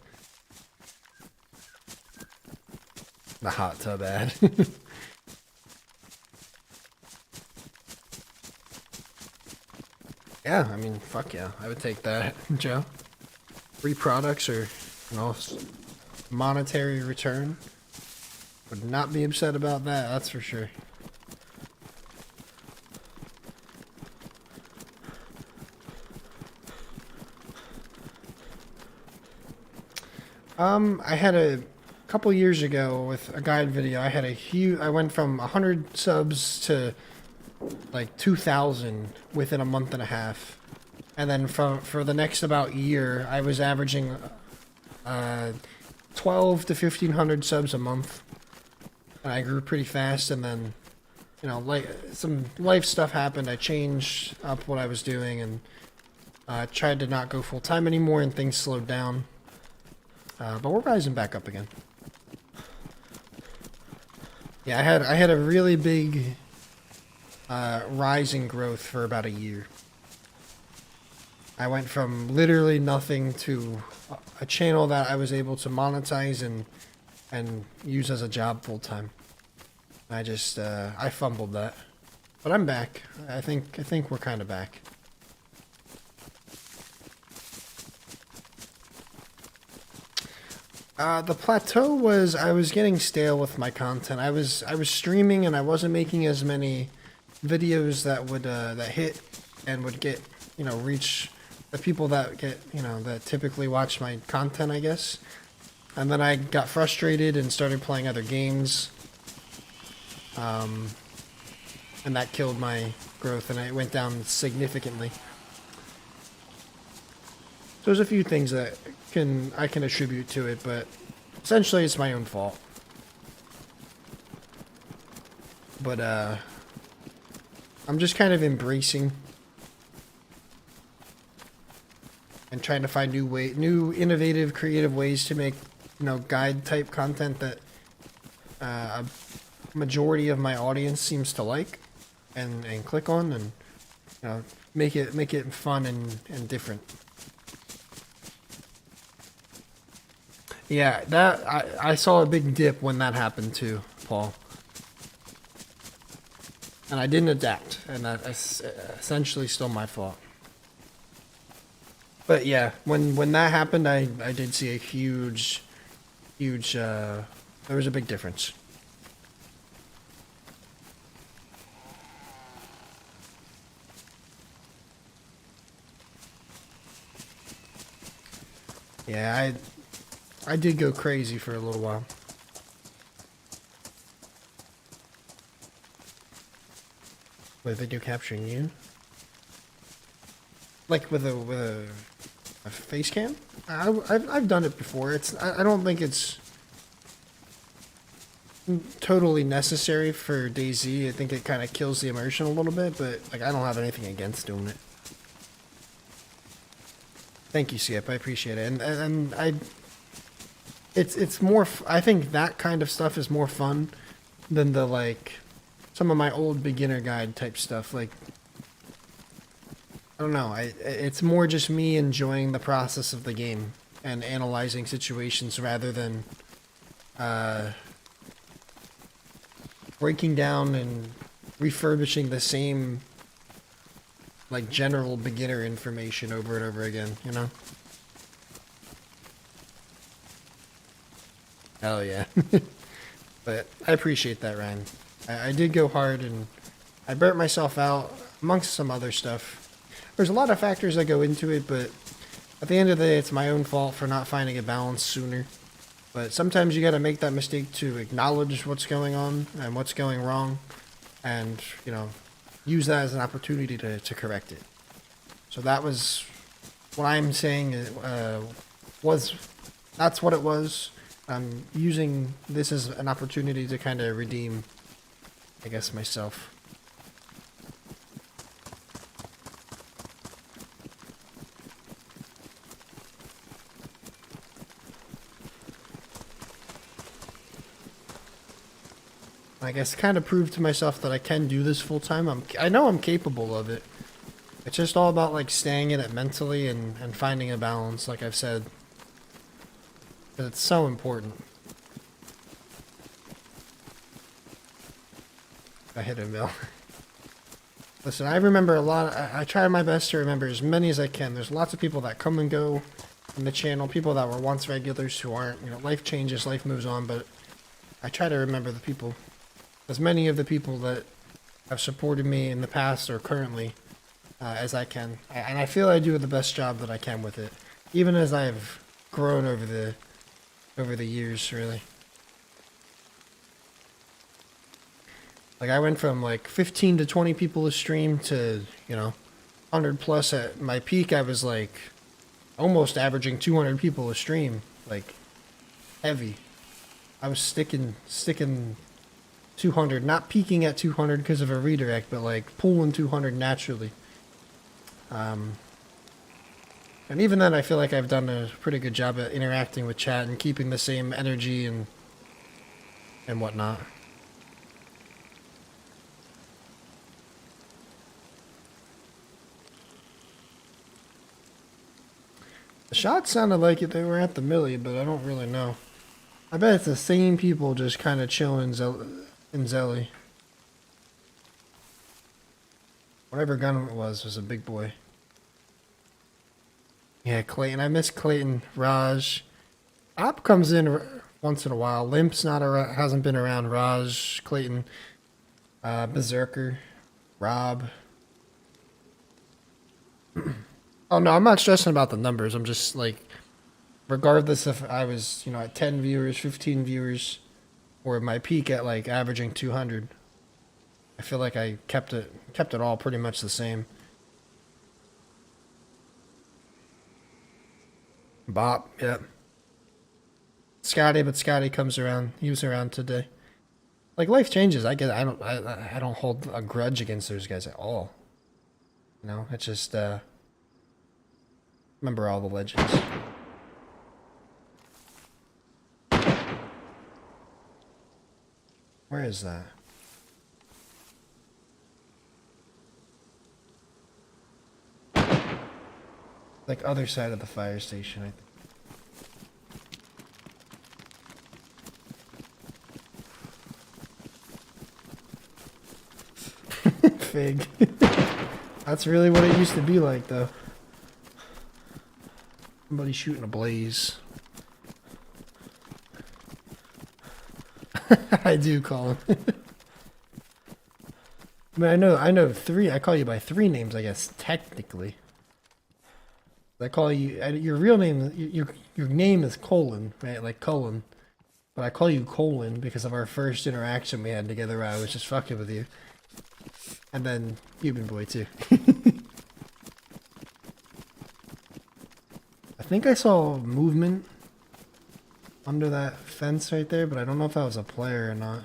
The hot tub ad. Yeah, I mean, fuck yeah, I would take that, Joe. Free products or, you know, monetary return. Would not be upset about that, that's for sure. I had a couple years ago with a guide video, I went from 100 subs to like 2,000 within a month and a half. And then for the next about year, I was averaging 12 to 1,500 subs a month. And I grew pretty fast, and then, you know, like some life stuff happened. I changed up what I was doing and tried to not go full time anymore, and things slowed down. But we're rising back up again. Yeah, I had a really big rise in growth for about a year. I went from literally nothing to a channel that I was able to monetize and use as a job full time. I just I fumbled that, but I'm back. I think we're kind of back. The plateau was I was getting stale with my content. I was streaming and I wasn't making as many videos that would that hit and would get, you know, reach the people that get, that typically watch my content, I guess. And then I got frustrated and started playing other games. And that killed my growth, and it went down significantly. So there's a few things that I can attribute to it, but essentially it's my own fault. But I'm just kind of embracing and trying to find new innovative, creative ways to make, guide type content that a majority of my audience seems to like and click on, and make it fun and different. Yeah, I saw a big dip when that happened too, Paul. And I didn't adapt, and that's essentially still my fault. But yeah, when that happened, I did see a huge, there was a big difference. Yeah, I did go crazy for a little while. With video capturing you? Like with a face cam? I've done it before. I don't think it's totally necessary for DayZ. I think it kind of kills the immersion a little bit, but like I don't have anything against doing it. Thank you, Skip. I appreciate it. And it's more. I think that kind of stuff is more fun than the like some of my old beginner guide type stuff. Like I don't know. It's more just me enjoying the process of the game and analyzing situations rather than breaking down and refurbishing the same like general beginner information over and over again, Hell yeah. But I appreciate that, Ryan. I did go hard, and I burnt myself out amongst some other stuff. There's a lot of factors that go into it, but at the end of the day, it's my own fault for not finding a balance sooner. But sometimes you gotta make that mistake to acknowledge what's going on and what's going wrong, and, use that as an opportunity to correct it. So that was what I'm saying that's what it was. I'm using this as an opportunity to kind of redeem, I guess, myself. I guess kind of prove to myself that I can do this full time. I know I'm capable of it. It's just all about like staying in it mentally and finding a balance, like I've said. But it's so important. I hit a mill. Listen, I remember a lot. I try my best to remember as many as I can. There's lots of people that come and go in the channel, people that were once regulars who aren't. Life changes, life moves on, but I try to remember the people. As many of the people that have supported me in the past or currently as I can. And I feel I do the best job that I can with it. Even as I've grown over the years, really. Like, I went from, like, 15 to 20 people a stream to, 100 plus. At my peak, I was, like, almost averaging 200 people a stream. Like, heavy. I was sticking 200, not peaking at 200 because of a redirect, but, like, pulling 200 naturally. And even then, I feel like I've done a pretty good job at interacting with chat and keeping the same energy and whatnot. The shots sounded like they were at the millie, but I don't really know. I bet it's the same people just kind of chilling in Zelly. Whatever gun it was a big boy. Yeah, Clayton. I miss Clayton. Raj. Op comes in once in a while. Limp's hasn't been around. Raj, Clayton, Berserker, Rob. Oh no, I'm not stressing about the numbers. I'm just like, regardless if I was, you know, at 10 viewers, 15 viewers, or my peak at like averaging 200, I feel like I kept it all pretty much the same. Bop, yep. Scotty, but Scotty comes around. He was around today. Like life changes. I get. I don't hold a grudge against those guys at all. You know, it's just remember all the legends. Where is that? Like other side of the fire station, I think. Fig. That's really what it used to be like, though. Somebody shooting a blaze. I do call him. I mean, I know three. I call you by three names, I guess, technically. I call you your real name. Your name is Colin, right? Like Colin. But I call you Colin because of our first interaction we had together. Where I was just fucking with you, and then Human Boy too. I think I saw movement under that fence right there, but I don't know if that was a player or not.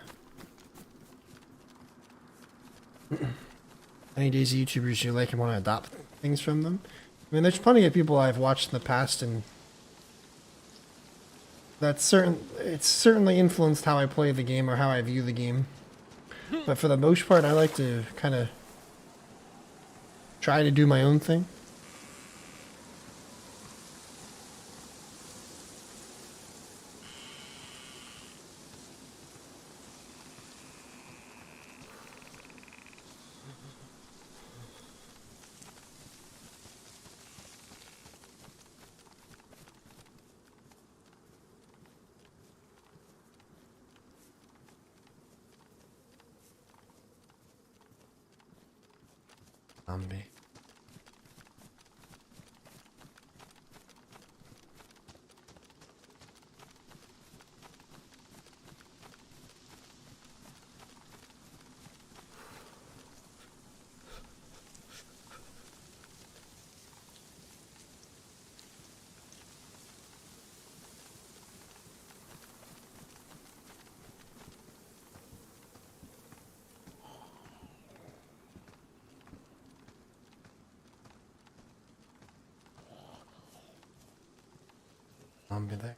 Any DayZ YouTubers you like and want to adopt things from them? I mean, there's plenty of people I've watched in the past, and it's certainly influenced how I play the game or how I view the game. But for the most part, I like to kind of try to do my own thing. Zombie. Zombie there.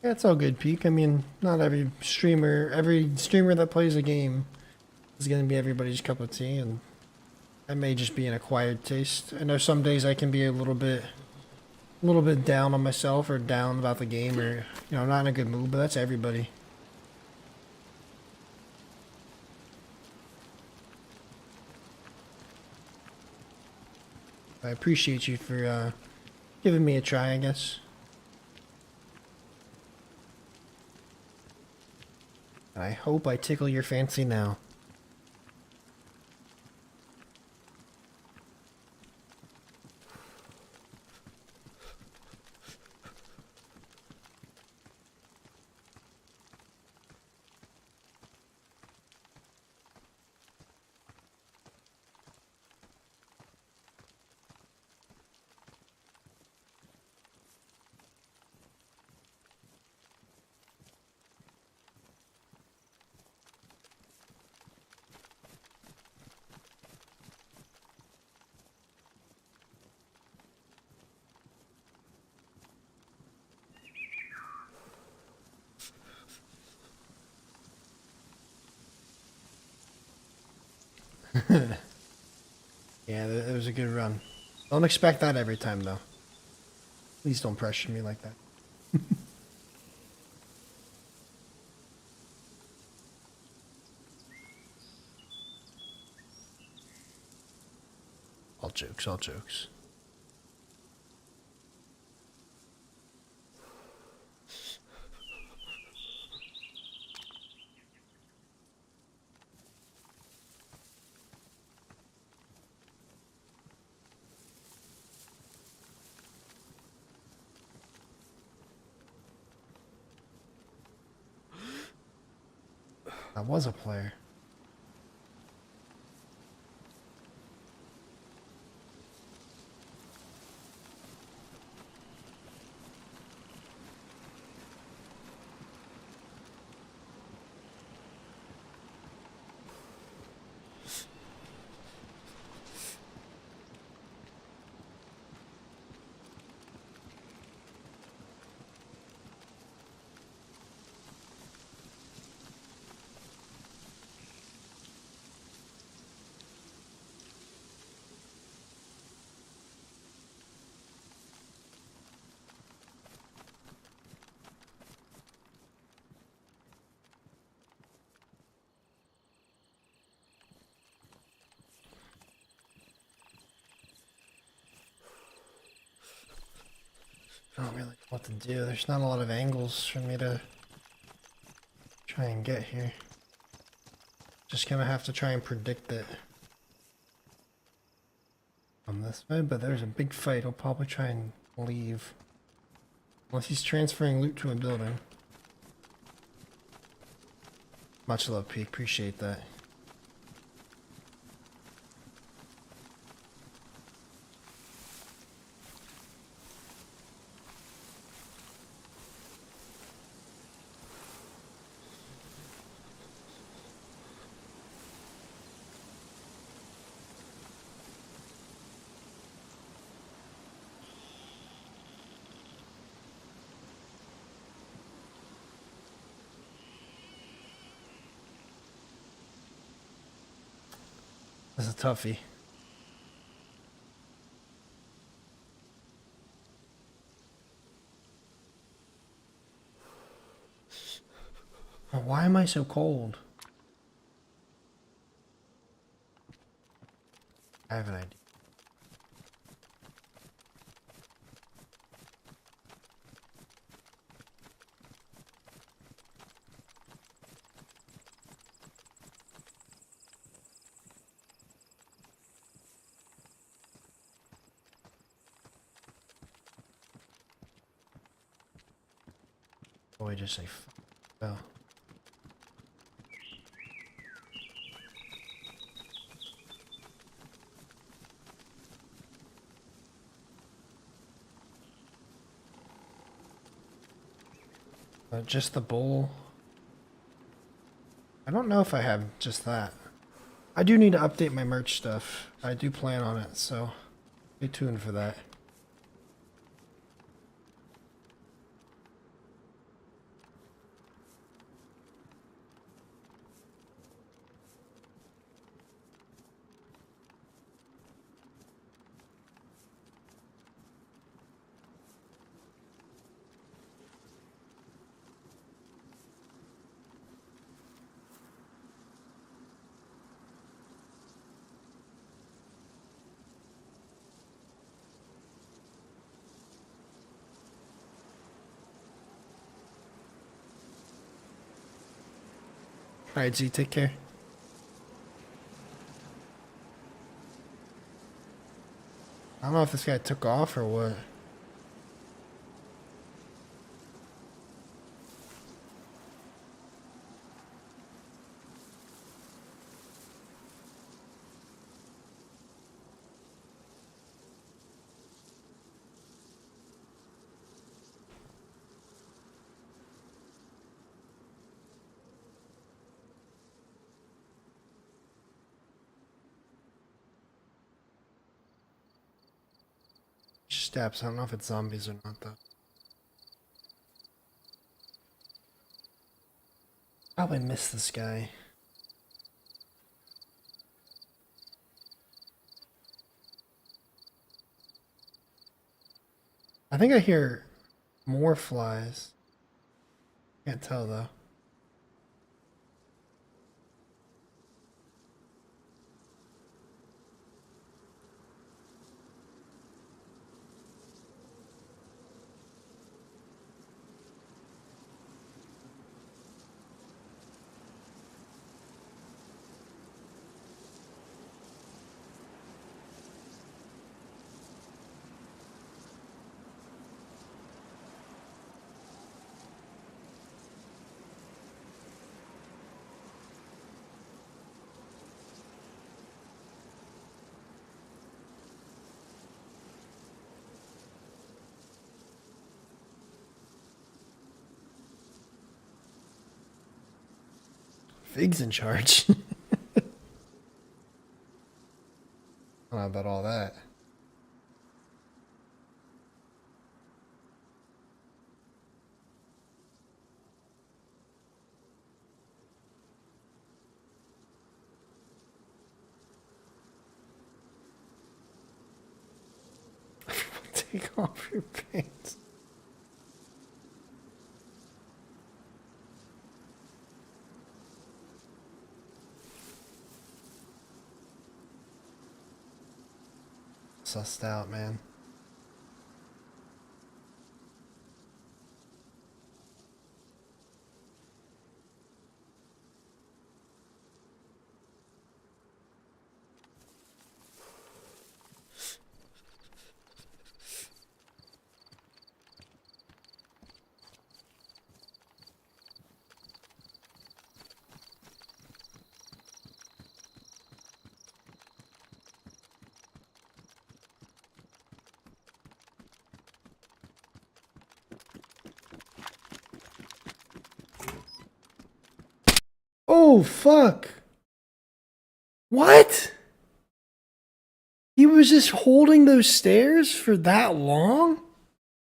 Yeah, it's all good, Peak. I mean, not every streamer that plays a game is gonna be everybody's cup of tea, and that may just be an acquired taste. I know some days I can be a little bit down on myself or down about the game, or you know, not in a good mood. But that's everybody. I appreciate you for giving me a try, I guess. I hope I tickle your fancy now. Yeah, it was a good run. Don't expect that every time, though. Please don't pressure me like that. All jokes, all jokes. I was a player. I don't really know what to do. There's not a lot of angles for me to try and get here. Just gonna have to try and predict it on this way, but there's a big fight. He'll probably try and leave. Unless he's transferring loot to a building. Much love, Peak. Appreciate that. This is a toughie. Oh, why am I so cold? I have an idea. Oh, I just say well. Just the bowl. I don't know if I have just that. I do need to update my merch stuff. I do plan on it, so stay tuned for that. Alright, Z, take care. I don't know if this guy took off or what. Steps. I don't know if it's zombies or not, though. Probably missed this guy. I think I hear more flies. Can't tell though. Fig's in charge. I don't know about all that. Take off your pants. Sussed out, man. Oh, fuck. What? He was just holding those stairs for that long?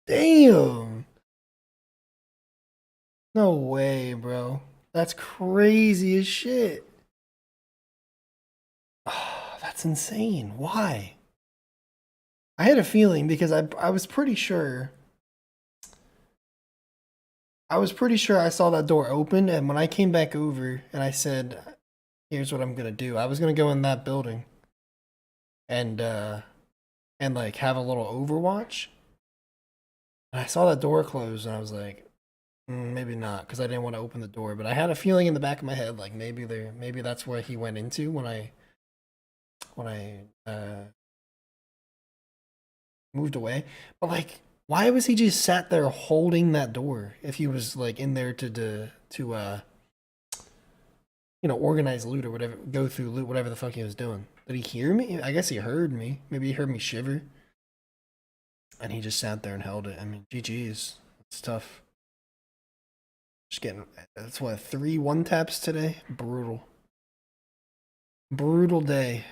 Damn. No way, bro. That's crazy as shit. Oh, that's insane. Why? I had a feeling because I was pretty sure. I was pretty sure I saw that door open, and when I came back over and I said, here's what I'm gonna do. I was gonna go in that building and like have a little overwatch. And I saw that door close and I was like, maybe not, because I didn't want to open the door. But I had a feeling in the back of my head, like maybe that's where he went into when I moved away. But like, why was he just sat there holding that door if he was like in there to organize loot or whatever, go through loot, whatever the fuck he was doing? Did he hear me? I guess he heard me. Maybe he heard me shiver. And he just sat there and held it. I mean, GG's. It's tough. Just getting, that's what, 3 1-taps today? Brutal. Brutal day.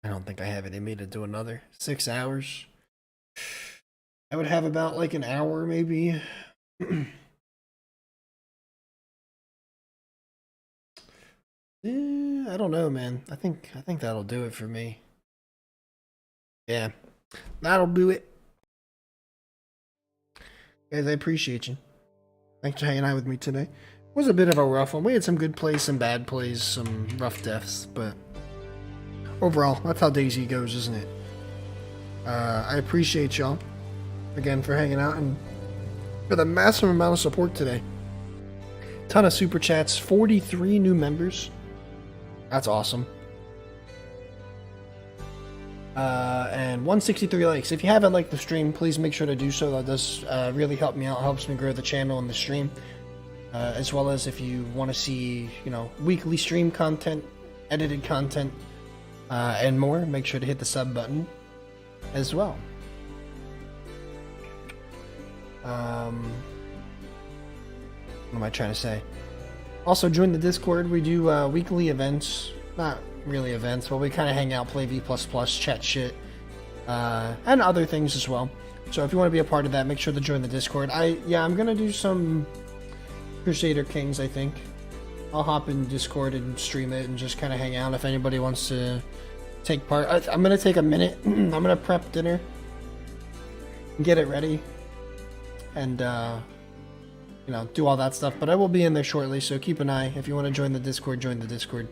I don't think I have it in me to do another 6 hours. I would have about like an hour maybe. I don't know, man. I think that'll do it for me. Yeah, that'll do it. Guys, I appreciate you. Thanks for hanging out with me today. It was a bit of a rough one. We had some good plays, some bad plays, some rough deaths, but overall, that's how DayZ goes, isn't it? I appreciate y'all again for hanging out and for the massive amount of support today. Ton of super chats, 43 new members. That's awesome. And 163 likes. If you haven't liked the stream, please make sure to do so. That does really help me out. Helps me grow the channel and the stream. As well as if you want to see, weekly stream content, edited content, and more, make sure to hit the sub button as well. What am I trying to say? Also, join the Discord. We do weekly events. Not really events, but we kind of hang out, play V++, chat shit, and other things as well. So if you want to be a part of that, make sure to join the Discord. I'm going to do some Crusader Kings, I think. I'll hop in Discord and stream it and just kind of hang out if anybody wants to take part. I'm gonna take a minute. I'm gonna prep dinner, get it ready, and you know, do all that stuff. But I will be in there shortly, so keep an eye. If you want to join the Discord, join the Discord,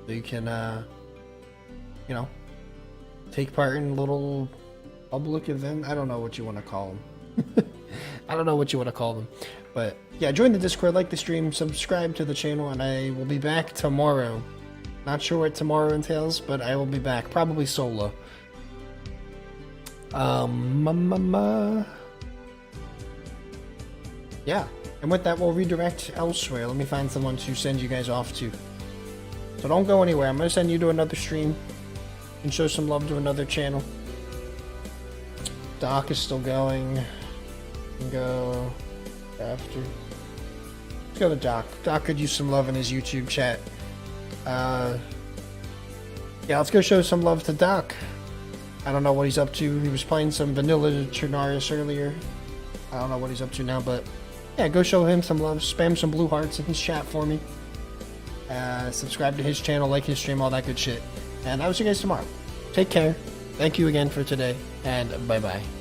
so you can you know, take part in a little public event. I don't know what you want to call them. I don't know what you want to call them, but yeah, join the Discord, like the stream, subscribe to the channel, and I will be back tomorrow. Not sure what tomorrow entails, but I will be back, probably solo. Yeah, and with that, we'll redirect elsewhere. Let me find someone to send you guys off to. So don't go anywhere. I'm gonna send you to another stream and show some love to another channel. Doc is still going. Go after. Let's go to Doc. Doc could use some love in his YouTube chat. Yeah, let's go show some love to Doc. I don't know what he's up to. He was playing some vanilla Chernarius earlier. I don't know what he's up to now, but yeah, go show him some love. Spam some blue hearts in his chat for me. Subscribe to his channel, like his stream, all that good shit. And I will see you guys tomorrow. Take care. Thank you again for today, and bye-bye.